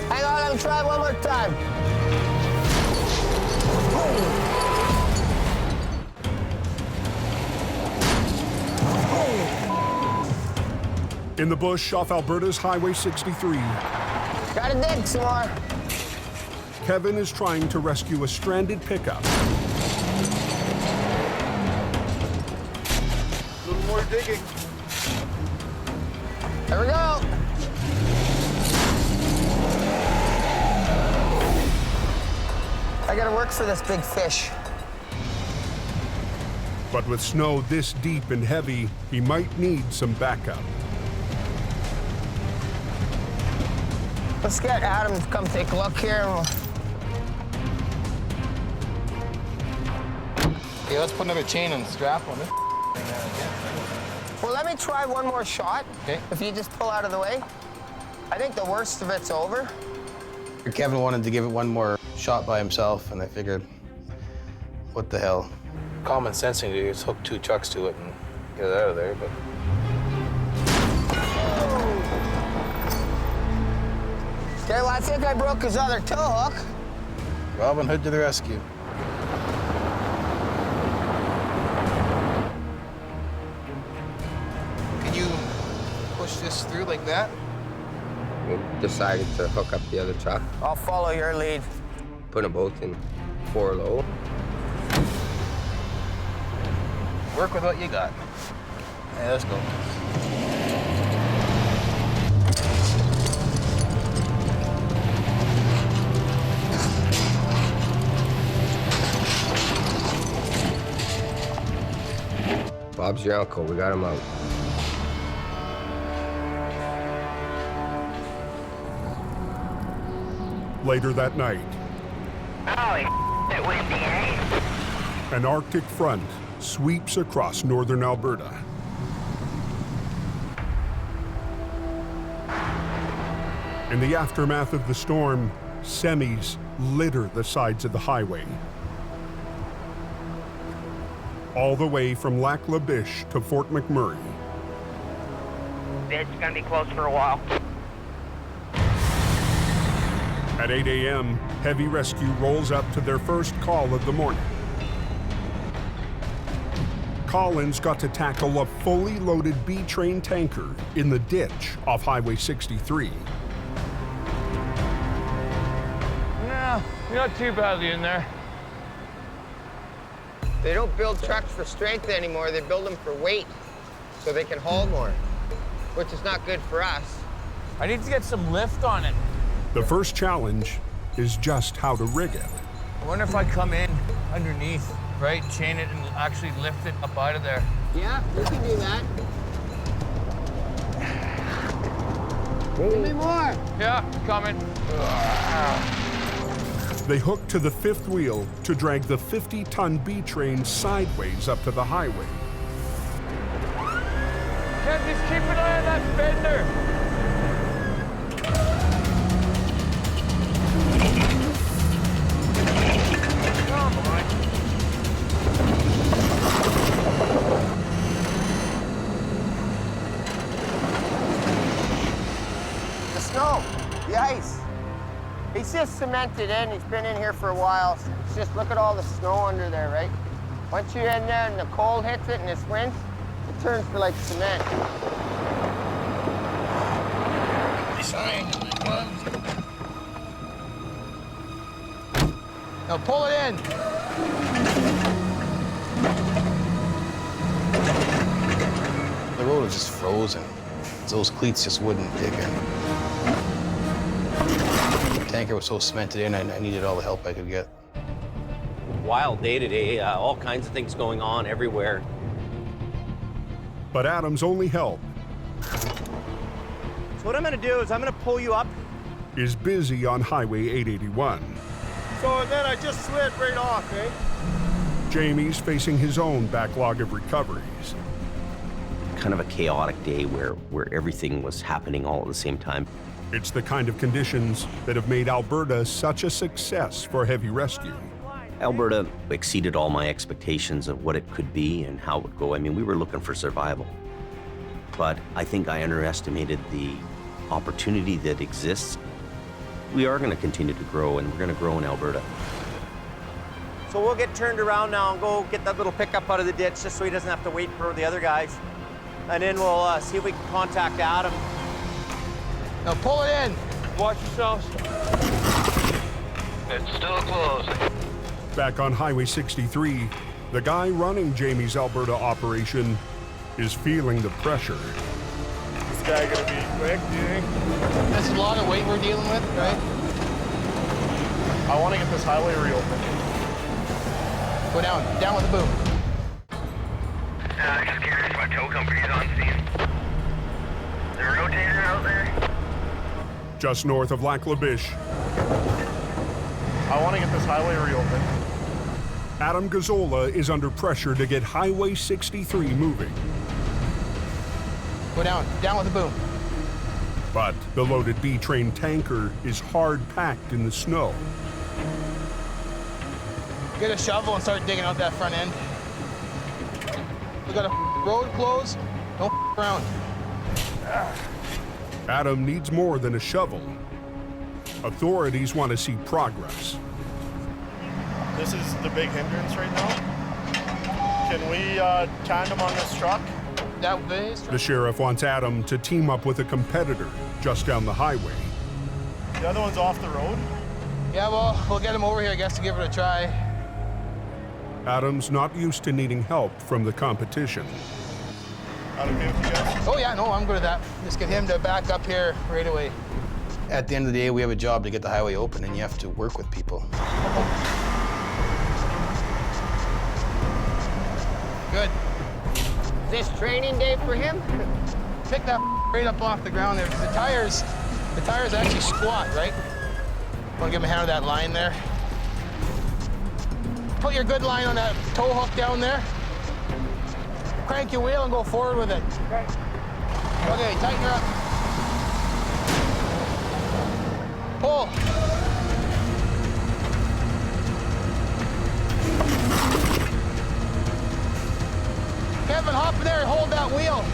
[SPEAKER 17] Hang on, let me try one more time.
[SPEAKER 1] In the bush off Alberta's Highway 63,
[SPEAKER 17] Gotta dig some more.
[SPEAKER 1] Kevin is trying to rescue a stranded pickup.
[SPEAKER 3] A little more digging.
[SPEAKER 17] There we go. I gotta work for this big fish.
[SPEAKER 1] But with snow this deep and heavy, he might need some backup.
[SPEAKER 17] Let's get Adam to come take a look here.
[SPEAKER 7] Yeah, let's put another chain and strap on it.
[SPEAKER 17] Well, let me try one more shot.
[SPEAKER 7] Okay.
[SPEAKER 17] If you just pull out of the way. I think the worst of it's over.
[SPEAKER 22] Kevin wanted to give it one more shot by himself, and I figured, what the hell? Common sensing to just hook 2 trucks to it and get it out of there, but...
[SPEAKER 17] Okay, well, I think I broke his other tow hook.
[SPEAKER 22] Robin Hood to the rescue.
[SPEAKER 7] Can you push this through like that?
[SPEAKER 17] We decided to hook up the other truck. I'll follow your lead. Put them both in 4 low.
[SPEAKER 7] Work with what you got.
[SPEAKER 22] Yeah, let's go.
[SPEAKER 17] Bob's your uncle. We got him out.
[SPEAKER 1] Later that night,
[SPEAKER 17] Holy windy, eh?
[SPEAKER 1] an Arctic front sweeps across northern Alberta. In the aftermath of the storm, semis litter the sides of the highway. All the way from Lac La Biche to Fort McMurray.
[SPEAKER 17] It's gonna be closed for a while.
[SPEAKER 1] At 8 a.m., heavy rescue rolls up to their first call of the morning. Collins got to tackle a fully loaded B-train tanker in the ditch off Highway 63.
[SPEAKER 20] Yeah, you're not too badly in there.
[SPEAKER 17] They don't build trucks for strength anymore. They build them for weight, so they can haul more, which is not good for us.
[SPEAKER 20] I need to get some lift on it.
[SPEAKER 1] The first challenge is just how to rig it.
[SPEAKER 20] I wonder if I come in underneath, right, chain it and actually lift it up out of there.
[SPEAKER 17] Yeah, we can do that. Give me more.
[SPEAKER 20] Yeah, coming.
[SPEAKER 1] They hook to the fifth wheel to drag the 50-ton B-train sideways up to the highway.
[SPEAKER 20] Ken, just keep an eye on that fender.
[SPEAKER 17] He's just cemented in. He's been in here for a while. It's just look at all the snow under there, right? Once you're in there and the cold hits it and this wind, it turns to like cement.
[SPEAKER 7] Now pull it in.
[SPEAKER 22] The road was just frozen. Those cleats just wouldn't dig in. The tanker was so cemented in, I needed all the help I could get.
[SPEAKER 9] Wild day today, all kinds of things going on everywhere.
[SPEAKER 1] But Adam's only help
[SPEAKER 12] So what I'm gonna do is I'm gonna pull you up.
[SPEAKER 1] is busy on Highway 881.
[SPEAKER 12] So then I just slid right off, eh?
[SPEAKER 1] Jamie's facing his own backlog of recoveries.
[SPEAKER 9] Kind of a chaotic day where everything was happening all at the same time.
[SPEAKER 1] It's the kind of conditions that have made Alberta such a success for heavy rescue.
[SPEAKER 9] Alberta exceeded all my expectations of what it could be and how it would go. I mean, we were looking for survival. But I think I underestimated the opportunity that exists. We are going to continue to grow, and we're going to grow in Alberta.
[SPEAKER 12] So we'll get turned around now and go get that little pickup out of the ditch just so he doesn't have to wait for the other guys. And then we'll see if we can contact Adam.
[SPEAKER 7] Now pull it in.
[SPEAKER 12] Watch yourselves.
[SPEAKER 6] It's still closed.
[SPEAKER 1] Back on Highway 63, the guy running Jamie's Alberta operation is feeling the pressure.
[SPEAKER 12] This guy gonna be quick, do you think?
[SPEAKER 7] That's a lot of weight we're dealing with, right?
[SPEAKER 12] I want to get this highway reopened.
[SPEAKER 7] Go down with the boom.
[SPEAKER 6] Just curious, my tow company's on scene. Is there a rotator out there?
[SPEAKER 1] Just north of Lac La Biche,
[SPEAKER 12] I want to get this highway reopened.
[SPEAKER 1] Adam Gazzola is under pressure to get Highway 63 moving.
[SPEAKER 7] Go down with the boom.
[SPEAKER 1] But the loaded B-train tanker is hard-packed in the snow.
[SPEAKER 7] Get a shovel and start digging out that front end. We got a road closed. Don't around.
[SPEAKER 1] Adam needs more than a shovel. Authorities want to see progress.
[SPEAKER 12] This is the big hindrance right now. Can we tandem on this truck?
[SPEAKER 7] That way.
[SPEAKER 1] The sheriff wants Adam to team up with a competitor just down the highway.
[SPEAKER 12] The other one's off the road.
[SPEAKER 7] Yeah, well, we'll get him over here, I guess, to give it a try.
[SPEAKER 1] Adam's not used to needing help from the competition.
[SPEAKER 12] That okay with you guys?
[SPEAKER 7] Oh yeah, no, I'm good at that. Just get him to back up here right away.
[SPEAKER 22] At the end of the day, we have a job to get the highway open, and you have to work with people.
[SPEAKER 7] Good.
[SPEAKER 17] Is this training day for him?
[SPEAKER 7] Pick that right up off the ground there. The tires actually squat, right? Want to give him a hand with that line there? Put your good line on that tow hook down there. Crank your wheel and go forward with it. Okay, tighten her up. Pull. Kevin, hop in there and hold that wheel.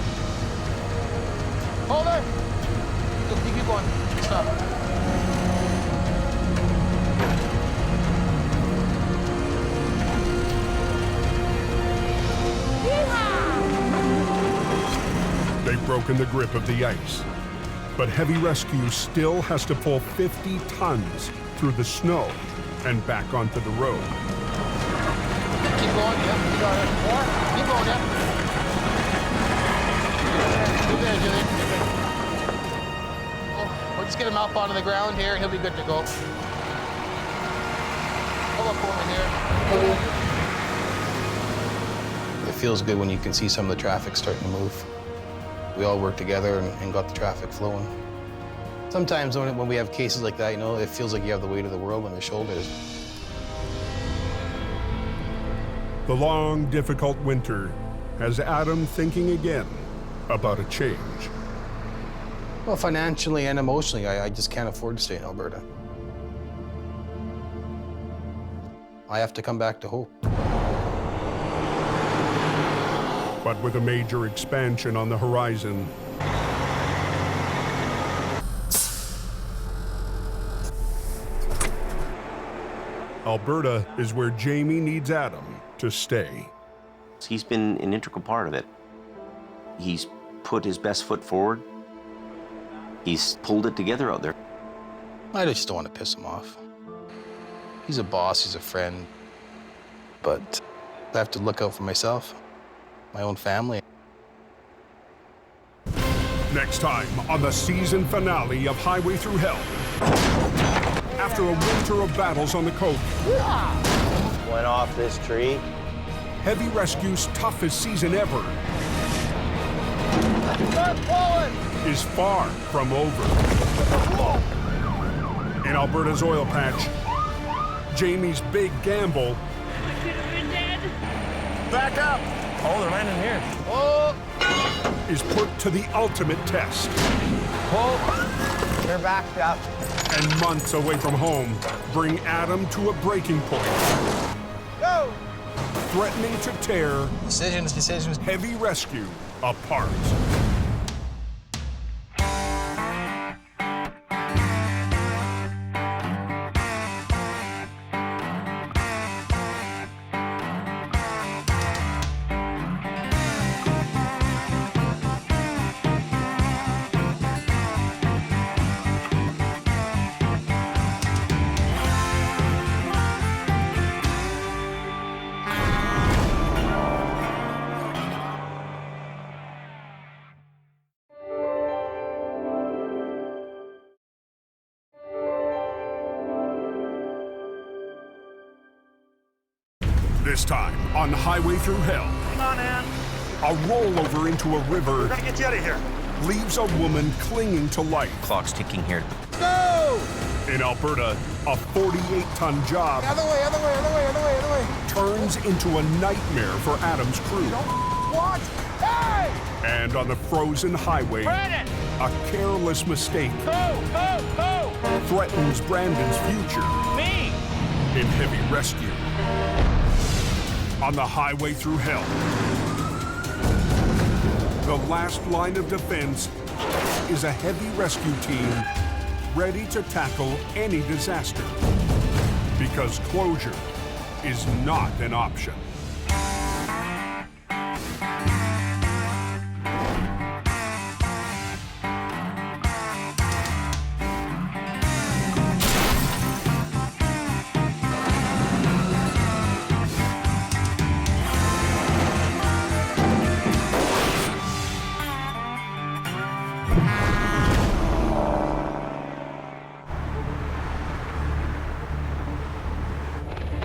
[SPEAKER 7] Hold her. You keep going. Stop.
[SPEAKER 1] They've broken the grip of the ice. But heavy rescue still has to pull 50 tons through the snow and back onto the road.
[SPEAKER 7] Keep going, yeah, you got it. More. Keep going, yeah. Good there, Julian. We'll just get him up onto the ground here and he'll be good to go. Pull up over here.
[SPEAKER 22] It feels good when you can see some of the traffic starting to move. We all work together and got the traffic flowing. Sometimes when we have cases like that, you know, it feels like you have the weight of the world on your shoulders.
[SPEAKER 1] The long, difficult winter has Adam thinking again about a change.
[SPEAKER 22] Well, financially and emotionally, I just can't afford to stay in Alberta. I have to come back to hope.
[SPEAKER 1] But with a major expansion on the horizon, Alberta is where Jamie needs Adam to stay.
[SPEAKER 9] He's been an integral part of it. He's put his best foot forward. He's pulled it together out there.
[SPEAKER 22] I just don't want to piss him off. He's a boss, he's a friend, but I have to look out for myself, my own family.
[SPEAKER 1] Next time on the season finale of Highway Through Hell. After a winter of battles on the coast.
[SPEAKER 12] Went off this tree.
[SPEAKER 1] Heavy rescue's toughest season ever is far from over. In Alberta's oil patch, Jamie's big gamble
[SPEAKER 20] Back up! Oh, they're landing here.
[SPEAKER 7] Oh!
[SPEAKER 1] is put to the ultimate test.
[SPEAKER 17] Oh! They're backed up.
[SPEAKER 1] And months away from home bring Adam to a breaking point.
[SPEAKER 7] Go!
[SPEAKER 1] Threatening to tear
[SPEAKER 7] Decisions.
[SPEAKER 1] heavy rescue apart. This time on Highway Through Hell,
[SPEAKER 20] Hang on, Ann.
[SPEAKER 1] a rollover into a river
[SPEAKER 20] We're gonna get you out of here.
[SPEAKER 1] leaves a woman clinging to life.
[SPEAKER 9] Clock's ticking here.
[SPEAKER 7] Go!
[SPEAKER 1] In Alberta, a 48-ton job
[SPEAKER 7] Other way.
[SPEAKER 1] turns into a nightmare for Adam's crew.
[SPEAKER 7] What? Hey!
[SPEAKER 1] And on the frozen highway,
[SPEAKER 7] Brandon!
[SPEAKER 1] a careless mistake
[SPEAKER 7] Go!
[SPEAKER 1] threatens Brandon's future
[SPEAKER 7] Me!
[SPEAKER 1] in heavy rescue. On the Highway Through Hell, the last line of defense is a heavy rescue team ready to tackle any disaster, because closure is not an option.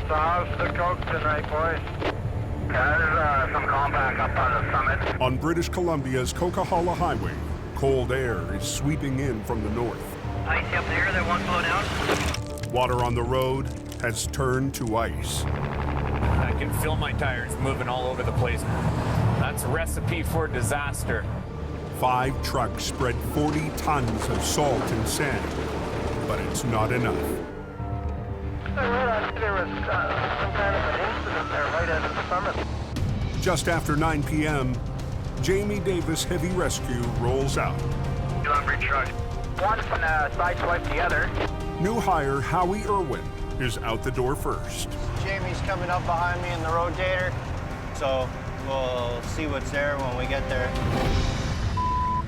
[SPEAKER 6] So how's the coke tonight, boys? There's some compact up on the summit.
[SPEAKER 1] On British Columbia's Coquihalla Highway, cold air is sweeping in from the north.
[SPEAKER 6] Ice up there that won't slow down?
[SPEAKER 1] Water on the road has turned to ice.
[SPEAKER 2] I can feel my tires moving all over the place. That's a recipe for disaster.
[SPEAKER 1] 5 trucks spread 40 tons of salt and sand, but it's not enough.
[SPEAKER 6] I realized there was some kind of an incident there right at the summit.
[SPEAKER 1] Just after 9 p.m., Jamie Davis Heavy Rescue rolls out.
[SPEAKER 6] Delivery truck. One from the sideswipe the other.
[SPEAKER 1] New hire Howie Irwin is out the door first.
[SPEAKER 12] Jamie's coming up behind me in the Rotator, so we'll see what's there when we get there.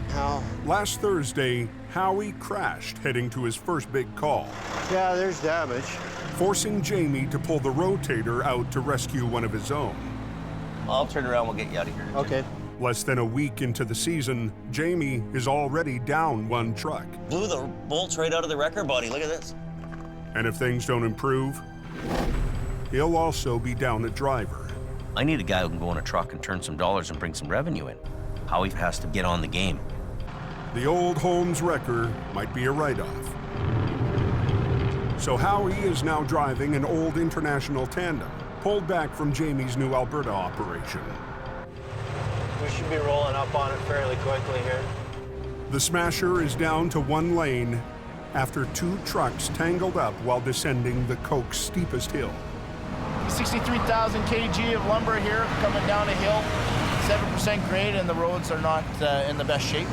[SPEAKER 12] How?
[SPEAKER 1] Last Thursday, Howie crashed heading to his first big call,
[SPEAKER 12] Yeah, there's damage.
[SPEAKER 1] forcing Jamie to pull the Rotator out to rescue one of his own.
[SPEAKER 9] I'll turn around, we'll get you out of here.
[SPEAKER 12] Okay.
[SPEAKER 1] Less than a week into the season, Jamie is already down 1 truck.
[SPEAKER 9] Blew the bolts right out of the wrecker body. Look at this.
[SPEAKER 1] And if things don't improve, he'll also be down a driver.
[SPEAKER 9] I need a guy who can go on a truck and turn some dollars and bring some revenue in. Howie has to get on the game.
[SPEAKER 1] The old Holmes wrecker might be a write-off. So Howie is now driving an old International tandem, pulled back from Jamie's new Alberta operation.
[SPEAKER 12] We should be rolling up on it fairly quickly here.
[SPEAKER 1] The Smasher is down to 1 lane after 2 trucks tangled up while descending the Coke's steepest hill.
[SPEAKER 10] 63,000 kg of lumber here coming down a hill, 7% grade, and the roads are not in the best shape.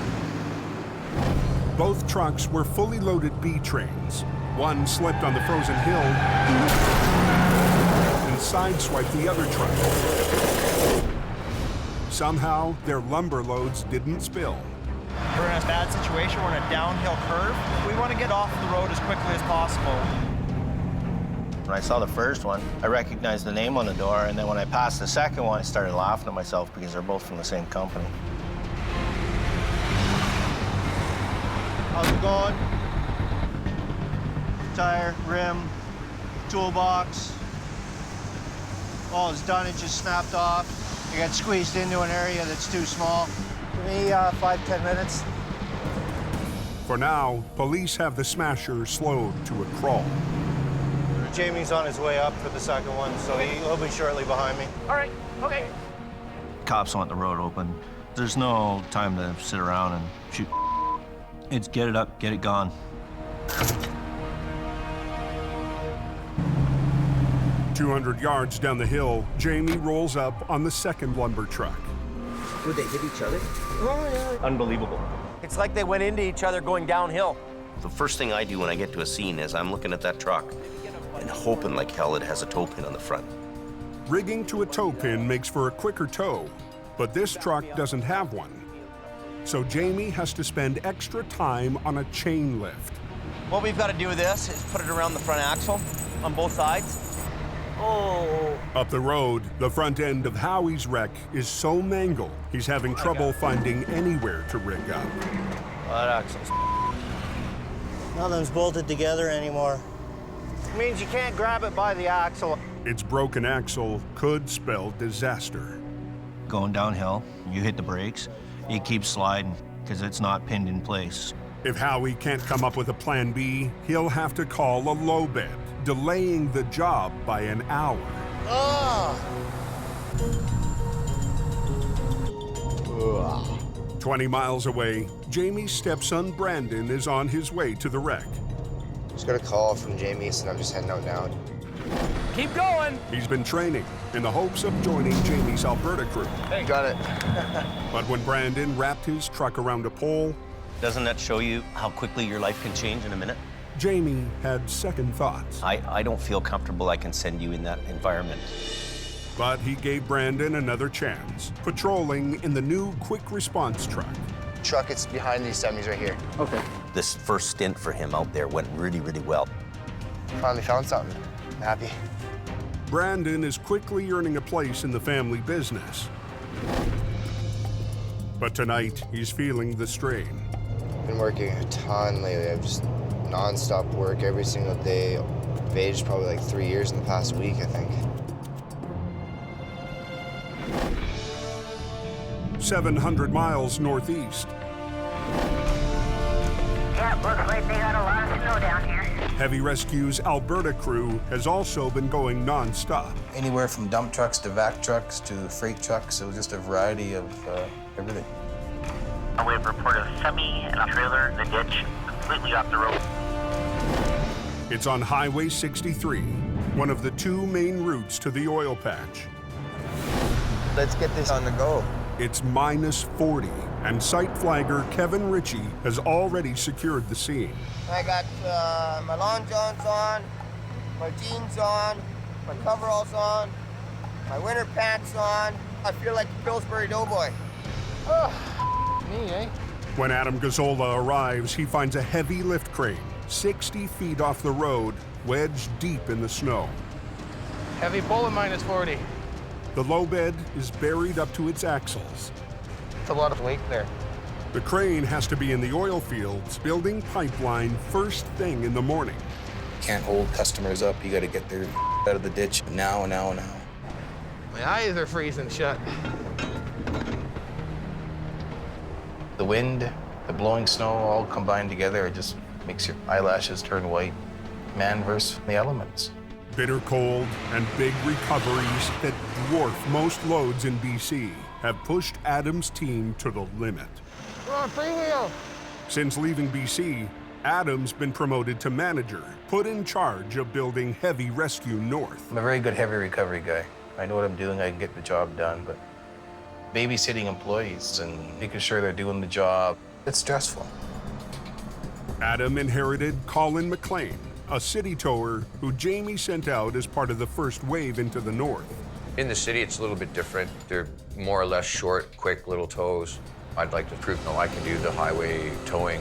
[SPEAKER 1] Both trucks were fully loaded B trains. One slipped on the frozen hill, sideswipe the other truck. Somehow, their lumber loads didn't spill.
[SPEAKER 10] We're in a bad situation. We're in a downhill curve. We want to get off the road as quickly as possible.
[SPEAKER 12] When I saw the first one, I recognized the name on the door, and then when I passed the second one, I started laughing at myself because they're both from the same company. How's it going? Tire, rim, toolbox. All it's done, it just snapped off. I got squeezed into an area that's too small. Give me 5-10 minutes.
[SPEAKER 1] For now, police have the smasher slowed to a crawl.
[SPEAKER 12] Jamie's on his way up for the second one, so he'll be shortly behind me.
[SPEAKER 20] All right, okay.
[SPEAKER 12] Cops want the road open. There's no time to sit around and shoot. It's get it up, get it gone.
[SPEAKER 1] "200 yards down the hill, Jamie rolls up on the second lumber truck.
[SPEAKER 9] Would they hit each other?
[SPEAKER 12] Unbelievable.
[SPEAKER 9] It's like they went into each other going downhill. The first thing I do when I get to a scene is I'm looking at that truck and hoping like hell it has a tow pin on the front.
[SPEAKER 1] Rigging to a tow pin makes for a quicker tow, but this truck doesn't have one. So Jamie has to spend extra time on a chain lift.
[SPEAKER 12] What we've got to do with this is put it around the front axle on both sides. Oh.
[SPEAKER 1] Up the road, the front end of Howie's wreck is so mangled, he's having trouble finding anywhere to rig up.
[SPEAKER 12] That axle's... Nothing's bolted together anymore. It means you can't grab it by the axle.
[SPEAKER 1] Its broken axle could spell disaster.
[SPEAKER 12] Going downhill, you hit the brakes, it keeps sliding because it's not pinned in place.
[SPEAKER 1] If Howie can't come up with a plan B, he'll have to call a low bed, delaying the job by an hour. 20 miles away, Jamie's stepson Brandon is on his way to the wreck.
[SPEAKER 13] Just got a call from Jamie, and I'm just heading out now.
[SPEAKER 20] Keep going.
[SPEAKER 1] He's been training in the hopes of joining Jamie's Alberta crew.
[SPEAKER 13] Hey, got it.
[SPEAKER 1] But when Brandon wrapped his truck around a pole,
[SPEAKER 12] doesn't that show you how quickly your life can change in a minute?
[SPEAKER 1] Jamie had second thoughts.
[SPEAKER 12] I don't feel comfortable I can send you in that environment.
[SPEAKER 1] But he gave Brandon another chance, patrolling in the new quick response truck.
[SPEAKER 13] Truck, it's behind these semis right here.
[SPEAKER 12] Okay. This first stint for him out there went really, really well.
[SPEAKER 13] Finally found something. I'm happy.
[SPEAKER 1] Brandon is quickly earning a place in the family business. But tonight, he's feeling the strain.
[SPEAKER 13] Been working a ton lately. I've just non-stop work every single day. I've aged probably like 3 years in the past week, I think.
[SPEAKER 1] 700 miles northeast.
[SPEAKER 14] Yeah, looks like they got a lot of snow down here.
[SPEAKER 1] Heavy Rescue's Alberta crew has also been going non-stop.
[SPEAKER 22] Anywhere from dump trucks to vac trucks to freight trucks. It was just a variety of everything.
[SPEAKER 14] We have reported a semi and a trailer in the ditch, completely off the road.
[SPEAKER 1] It's on Highway 63, one of the two main routes to the oil patch.
[SPEAKER 13] Let's get this on the go.
[SPEAKER 1] It's minus 40, and site flagger Kevin Ritchie has already secured the scene.
[SPEAKER 17] I got my long johns on, my jeans on, my coveralls on, my winter pants on. I feel like a Pillsbury Doughboy.
[SPEAKER 10] Me, eh?
[SPEAKER 1] When Adam Gazzola arrives, he finds a heavy lift crane, 60 feet off the road, wedged deep in the snow.
[SPEAKER 10] Heavy pull at minus 40.
[SPEAKER 1] The low bed is buried up to its axles.
[SPEAKER 10] It's a lot of weight there.
[SPEAKER 1] The crane has to be in the oil fields, building pipeline first thing in the morning.
[SPEAKER 22] Can't hold customers up. You got to get their out of the ditch now.
[SPEAKER 10] My eyes are freezing shut.
[SPEAKER 22] The wind, the blowing snow, all combined together, it just makes your eyelashes turn white. Man versus the elements.
[SPEAKER 1] Bitter cold and big recoveries that dwarf most loads in BC have pushed Adam's team to the limit.
[SPEAKER 10] We're on freewheel.
[SPEAKER 1] Since leaving BC, Adam's been promoted to manager, put in charge of building Heavy Rescue North.
[SPEAKER 22] I'm a very good heavy recovery guy. I know what I'm doing, I can get the job done, but babysitting employees and making sure they're doing the job, it's stressful.
[SPEAKER 1] Adam inherited Colin McLean, a city tower who Jamie sent out as part of the first wave into the north.
[SPEAKER 4] In the city, it's a little bit different. They're more or less short, quick little tows. I'd like to prove, no, I can do the highway towing.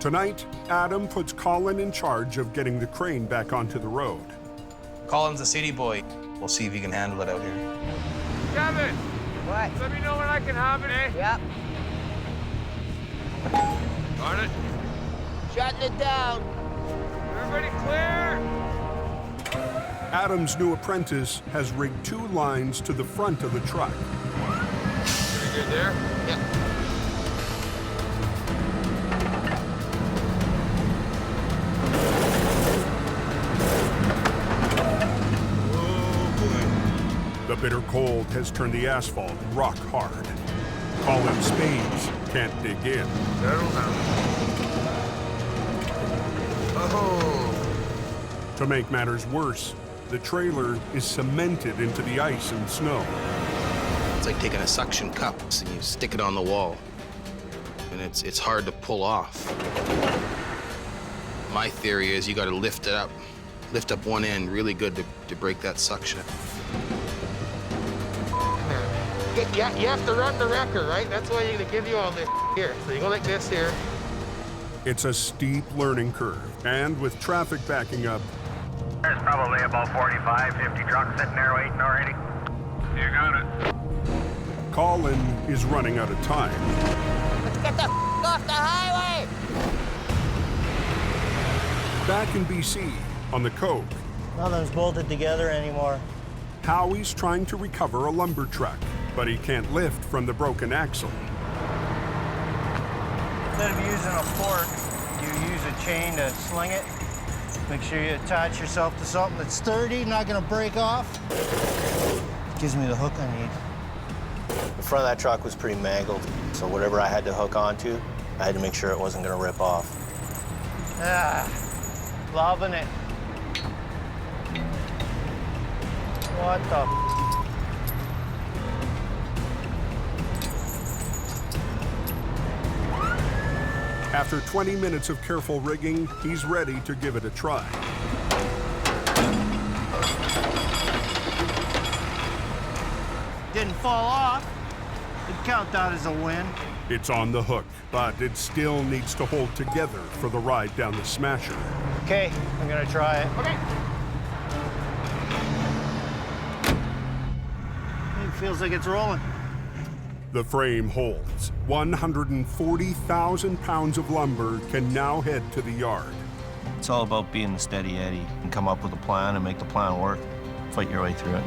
[SPEAKER 1] Tonight, Adam puts Colin in charge of getting the crane back onto the road.
[SPEAKER 7] Colin's a city boy. We'll see if he can handle it out here.
[SPEAKER 2] Kevin!
[SPEAKER 17] What?
[SPEAKER 2] Let me know when I can have it, eh?
[SPEAKER 17] Yep.
[SPEAKER 2] Got it.
[SPEAKER 17] Shutting it down.
[SPEAKER 2] Everybody clear?
[SPEAKER 1] Adam's new apprentice has rigged 2 lines to the front of the truck.
[SPEAKER 2] Pretty good there?
[SPEAKER 7] Yep.
[SPEAKER 1] The bitter cold has turned the asphalt rock hard. Colin's spades can't dig in.
[SPEAKER 2] Settle down.
[SPEAKER 1] Oh. To make matters worse, the trailer is cemented into the ice and snow.
[SPEAKER 22] It's like taking a suction cup and you stick it on the wall. And it's hard to pull off. My theory is you got to lift it up. Lift up one end really good to break that suction.
[SPEAKER 7] Yeah, you have to run the wrecker, right? That's why they give you all this here. So you go like this here.
[SPEAKER 1] It's a steep learning curve, and with traffic backing up,
[SPEAKER 14] There's probably about 45, 50 trucks sitting there waiting already.
[SPEAKER 2] You got it.
[SPEAKER 1] Colin is running out of time.
[SPEAKER 17] Let's get the off the highway!
[SPEAKER 1] Back in BC, on the Coke,
[SPEAKER 12] Nothing's bolted together anymore.
[SPEAKER 1] Howie's trying to recover a lumber truck, but he can't lift from the broken axle.
[SPEAKER 12] Instead of using a fork, you use a chain to sling it. Make sure you attach yourself to something that's sturdy, not gonna break off. Gives me the hook I need.
[SPEAKER 19] The front of that truck was pretty mangled, so whatever I had to hook onto, I had to make sure it wasn't gonna rip off.
[SPEAKER 12] Ah, loving it. What the?
[SPEAKER 1] After 20 minutes of careful rigging, he's ready to give it a try.
[SPEAKER 12] Didn't fall off. You'd count that as a win.
[SPEAKER 1] It's on the hook, but it still needs to hold together for the ride down the Smasher.
[SPEAKER 12] Okay, I'm gonna try it. Okay. It feels like it's rolling.
[SPEAKER 1] The frame holds. 140,000 pounds of lumber can now head to the yard.
[SPEAKER 19] It's all about being the steady Eddie and come up with a plan and make the plan work. Fight your way through it.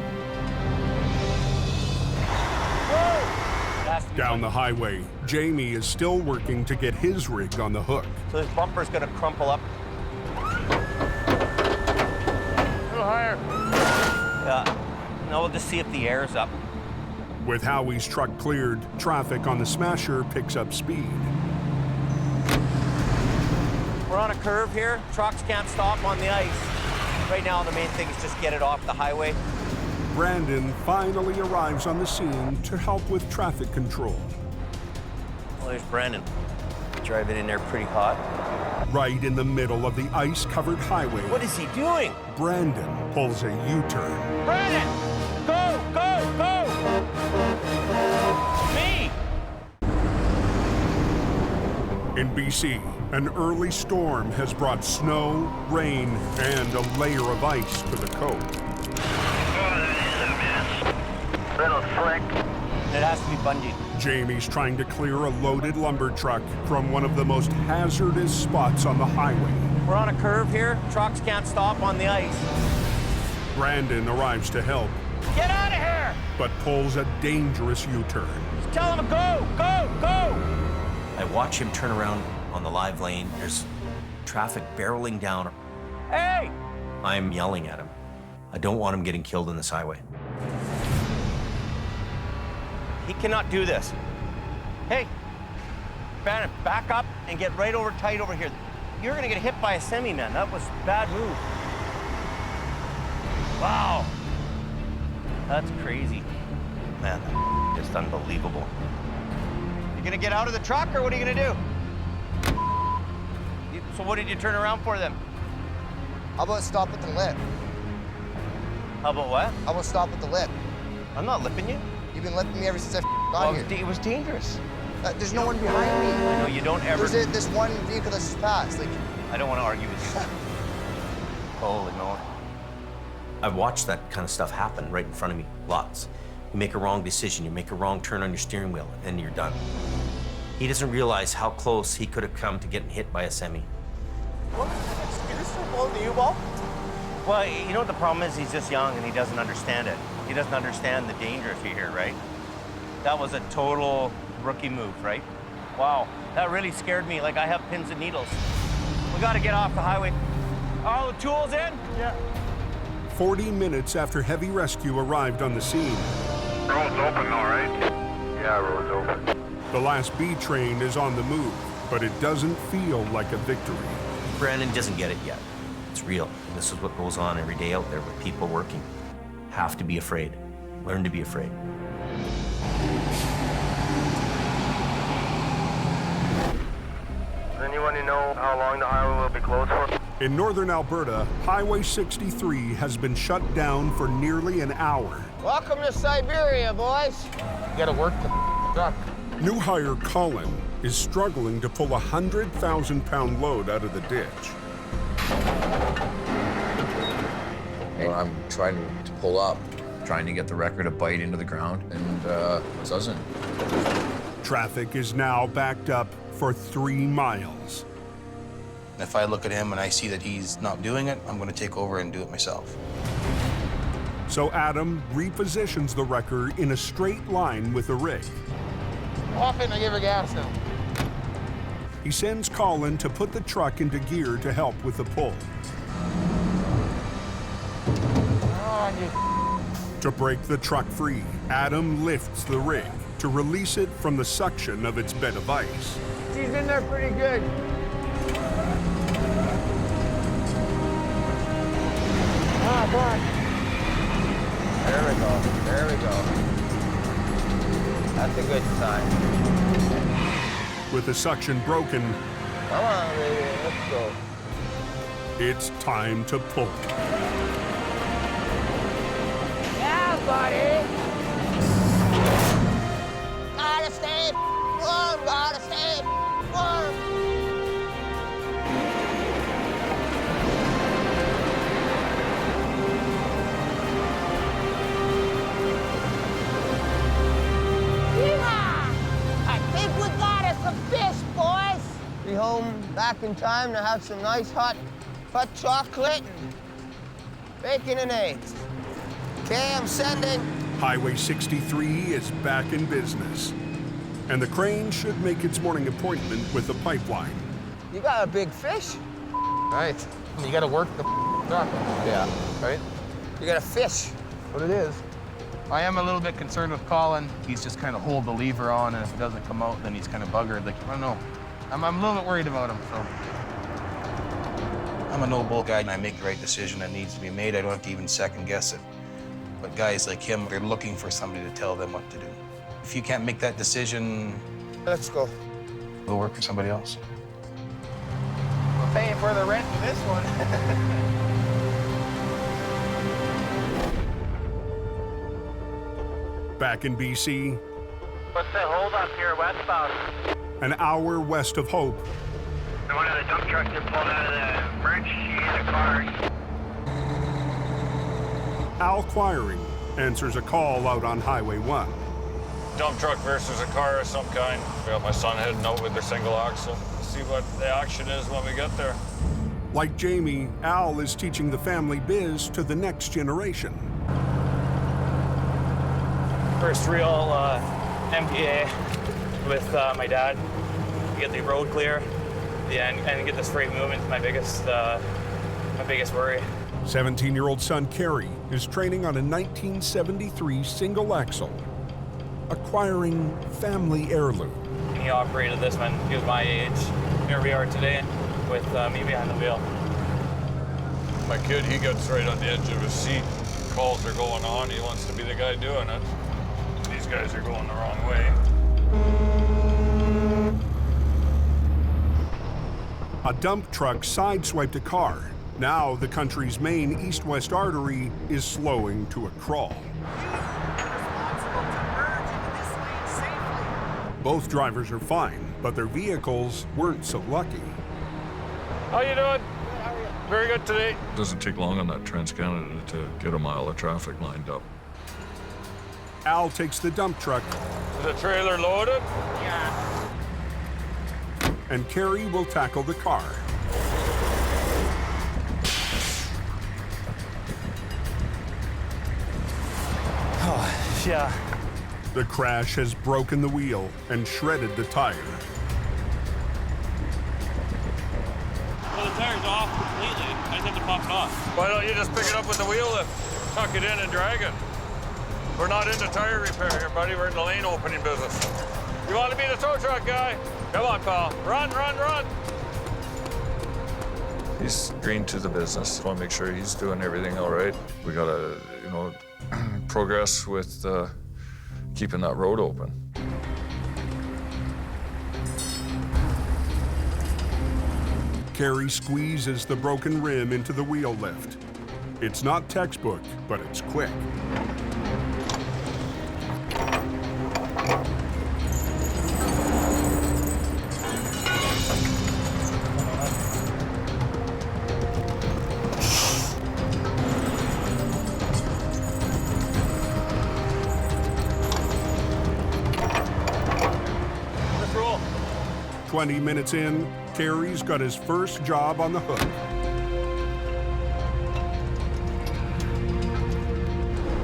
[SPEAKER 1] Down the highway, Jamie is still working to get his rig on the hook.
[SPEAKER 11] So this bumper's gonna crumple up.
[SPEAKER 2] A little higher.
[SPEAKER 11] Yeah. Now we'll just see if the air's up.
[SPEAKER 1] With Howie's truck cleared, traffic on the Smasher picks up speed.
[SPEAKER 11] We're on a curve here. Trucks can't stop on the ice. Right now, the main thing is just get it off the highway.
[SPEAKER 1] Brandon finally arrives on the scene to help with traffic control.
[SPEAKER 11] Well, there's Brandon. Driving in there pretty hot.
[SPEAKER 1] Right in the middle of the ice-covered highway.
[SPEAKER 11] What is he doing?
[SPEAKER 1] Brandon pulls a U-turn.
[SPEAKER 11] Brandon! Go, go, go! Me!
[SPEAKER 1] In BC, an early storm has brought snow, rain, and a layer of ice to the Coke.
[SPEAKER 14] Little slick.
[SPEAKER 11] It has to be bungee.
[SPEAKER 1] Jamie's trying to clear a loaded lumber truck from one of the most hazardous spots on the highway.
[SPEAKER 11] We're on a curve here. Trucks can't stop on the ice.
[SPEAKER 1] Brandon arrives to help,
[SPEAKER 11] Get out of here!
[SPEAKER 1] but pulls a dangerous U-turn.
[SPEAKER 11] Just tell him to go, go, go!
[SPEAKER 23] I watch him turn around on the live lane. There's traffic barreling down.
[SPEAKER 11] Hey!
[SPEAKER 23] I'm yelling at him. I don't want him getting killed on this highway.
[SPEAKER 11] He cannot do this. Hey, Brandon, back up and get right over tight over here. You're gonna get hit by a semi, man. That was a bad move. Wow. That's crazy. Man, just unbelievable.
[SPEAKER 19] You gonna get out of the truck, or what are you gonna do? So what did you turn around for then?
[SPEAKER 13] How about stop at the lip?
[SPEAKER 19] How about what?
[SPEAKER 13] How about stop at the lip?
[SPEAKER 19] I'm not lipping you.
[SPEAKER 13] You've been lipping me ever since I got here.
[SPEAKER 19] It was dangerous.
[SPEAKER 13] There's no one behind me.
[SPEAKER 19] I know, you don't ever...
[SPEAKER 13] There's this one vehicle that's just passed. Like,
[SPEAKER 19] I don't want to argue with you. Holy moly.
[SPEAKER 23] I've watched that kind of stuff happen right in front of me, lots. You make a wrong decision, you make a wrong turn on your steering wheel, and then you're done. He doesn't realize how close he could have come to getting hit by a semi.
[SPEAKER 19] What was an excuse for blowing the U-ball? Well, you know what the problem is? He's just young and he doesn't understand it. He doesn't understand the danger if you're here, right? That was a total rookie move, right? Wow, that really scared me. Like I have pins and needles. We gotta get off the highway. All the tools in? Yeah.
[SPEAKER 1] 40 minutes after heavy rescue arrived on the scene.
[SPEAKER 6] Road's open, all right? Yeah, road's open.
[SPEAKER 1] The last B train is on the move, but it doesn't feel like a victory.
[SPEAKER 23] Brandon doesn't get it yet. It's real. And this is what goes on every day out there with people working. Have to be afraid. Learn to be afraid.
[SPEAKER 6] Does anyone know how long the highway will be closed for?
[SPEAKER 1] In northern Alberta, Highway 63 has been shut down for nearly an hour.
[SPEAKER 17] Welcome to Siberia, boys.
[SPEAKER 7] You gotta work the truck.
[SPEAKER 1] New hire Colin is struggling to pull a 100,000-pound load out of the ditch.
[SPEAKER 4] Well, I'm trying to pull up, trying to get the wrecker to bite into the ground, and it doesn't.
[SPEAKER 1] Traffic is now backed up for 3 miles.
[SPEAKER 22] If I look at him and I see that he's not doing it, I'm going to take over and do it myself.
[SPEAKER 1] So Adam repositions the wrecker in a straight line with the rig.
[SPEAKER 7] Off in, I give her gas now.
[SPEAKER 1] He sends Colin to put the truck into gear to help with the pull. To break the truck free, Adam lifts the rig to release it from the suction of its bed of ice.
[SPEAKER 17] She's in there pretty good. Ah, God.
[SPEAKER 13] there we go. There we go. That's a good sign.
[SPEAKER 1] With the suction broken,
[SPEAKER 17] Come on, baby. Let's go.
[SPEAKER 1] it's time to pull.
[SPEAKER 17] Yeah, buddy. Gotta stay warm. Gotta stay warm. I think we got us a fish, boys. Be home back in time to have some nice hot chocolate and bacon and eggs. Okay, I'm sending.
[SPEAKER 1] Highway 63 is back in business, and the crane should make its morning appointment with the pipeline.
[SPEAKER 17] You got a big fish?
[SPEAKER 7] Right. You gotta work the truck.
[SPEAKER 17] Yeah.
[SPEAKER 7] Right?
[SPEAKER 17] You got a fish.
[SPEAKER 7] What it is. I am a little bit concerned with Colin. He's just kind of hold the lever on, and if it doesn't come out, then he's kind of buggered. Like, I don't know. I'm a little bit worried about him, so.
[SPEAKER 22] I'm a no-bull guy, and I make the right decision that needs to be made. I don't have to even second guess it. But guys like him, they're looking for somebody to tell them what to do. If you can't make that decision,
[SPEAKER 17] let's go.
[SPEAKER 22] We'll work for somebody else.
[SPEAKER 7] We're paying for the rent for this one.
[SPEAKER 1] Back in BC,
[SPEAKER 6] What's the hold up here westbound?
[SPEAKER 1] an hour west of Hope,
[SPEAKER 6] One of the dump trucks that pulled out of the merge sheet in the car.
[SPEAKER 1] Al Quiring answers a call out on Highway 1.
[SPEAKER 16] Dump truck versus a car of some kind. We got my son heading out with their single axle. We'll see what the action is when we get there.
[SPEAKER 1] Like Jamie, Al is teaching the family biz to the next generation.
[SPEAKER 20] First real MPA with my dad. Get the road clear, and get this freight moving is my biggest worry.
[SPEAKER 1] 17-year-old son Kerry is training on a 1973 single axle, acquiring family heirloom.
[SPEAKER 20] He operated this when he was my age. Here we are today with me behind the wheel.
[SPEAKER 16] My kid, he gets right on the edge of his seat. Calls are going on. He wants to be the guy doing it. These guys are going the wrong way.
[SPEAKER 1] A dump truck sideswiped a car. Now the country's main east-west artery is slowing to a crawl. Both drivers are fine, but their vehicles weren't so lucky.
[SPEAKER 16] How you doing? Very good today.
[SPEAKER 8] It doesn't take long on that Trans-Canada to get a mile of traffic lined up.
[SPEAKER 1] Al takes the dump truck.
[SPEAKER 16] Is the trailer loaded?
[SPEAKER 20] Yeah.
[SPEAKER 1] And Carrie will tackle the car.
[SPEAKER 10] Oh, yeah.
[SPEAKER 1] The crash has broken the wheel and shredded the tire.
[SPEAKER 20] Well, the tire's off completely. I just have to pop it off.
[SPEAKER 16] Why don't you just pick it up with the wheel lift, tuck it in and drag it? We're not into tire repair here, buddy. We're in the lane opening business. You want to be the tow truck guy? Come on, pal. Run, run, run.
[SPEAKER 8] He's green to the business. Want to make sure he's doing everything all right. We got to, progress with keeping that road open.
[SPEAKER 1] Carrie squeezes the broken rim into the wheel lift. It's not textbook, but it's quick.
[SPEAKER 20] Let's roll.
[SPEAKER 1] 20 minutes in, Carrie's got his first job on the hook.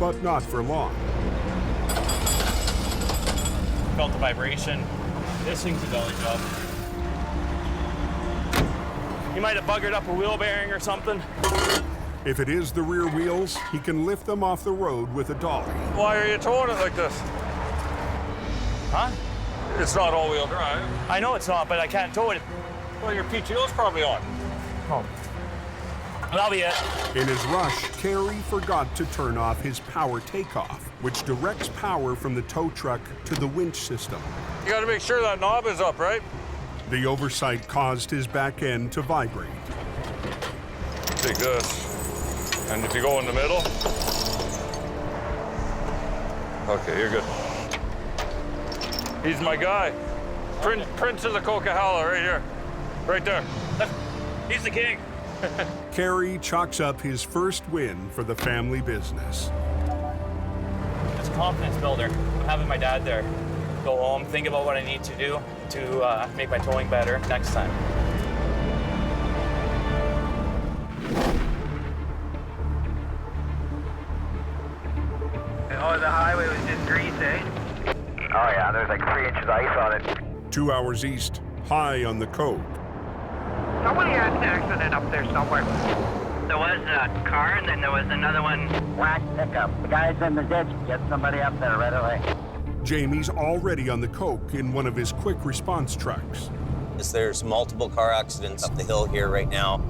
[SPEAKER 1] But not for long.
[SPEAKER 20] Felt the vibration. This thing's a dolly job. You might have buggered up a wheel bearing or something.
[SPEAKER 1] If it is the rear wheels, he can lift them off the road with a dolly.
[SPEAKER 16] Why are you towing it like this?
[SPEAKER 20] Huh?
[SPEAKER 16] It's not all-wheel drive.
[SPEAKER 20] I know it's not, but I can't tow it.
[SPEAKER 16] Well, your PTO's probably on.
[SPEAKER 20] Oh. That'll be it.
[SPEAKER 1] In his rush, Carrie forgot to turn off his power takeoff, which directs power from the tow truck to the winch system.
[SPEAKER 16] You got to make sure that knob is up, right?
[SPEAKER 1] The oversight caused his back end to vibrate.
[SPEAKER 16] Take this. And if you go in the middle. Okay, you're good. He's my guy. Prince of the Coquihalla, right here. Right there.
[SPEAKER 20] He's the king.
[SPEAKER 1] Carrie chalks up his first win for the family business.
[SPEAKER 20] It's a confidence builder. Having my dad there. Go home, think about what I need to do to make my towing better next time.
[SPEAKER 6] Oh, the highway was just grease, eh? Oh yeah, there's like 3 inches of ice on it.
[SPEAKER 1] 2 hours east, high on the coast.
[SPEAKER 14] Somebody had an accident up there somewhere. There was a car, and then there was another one.
[SPEAKER 5] Black pickup. The guy's in the ditch. Get somebody up there right away.
[SPEAKER 1] Jamie's already on the coke in one of his quick response trucks.
[SPEAKER 9] There's multiple car accidents up the hill here right now.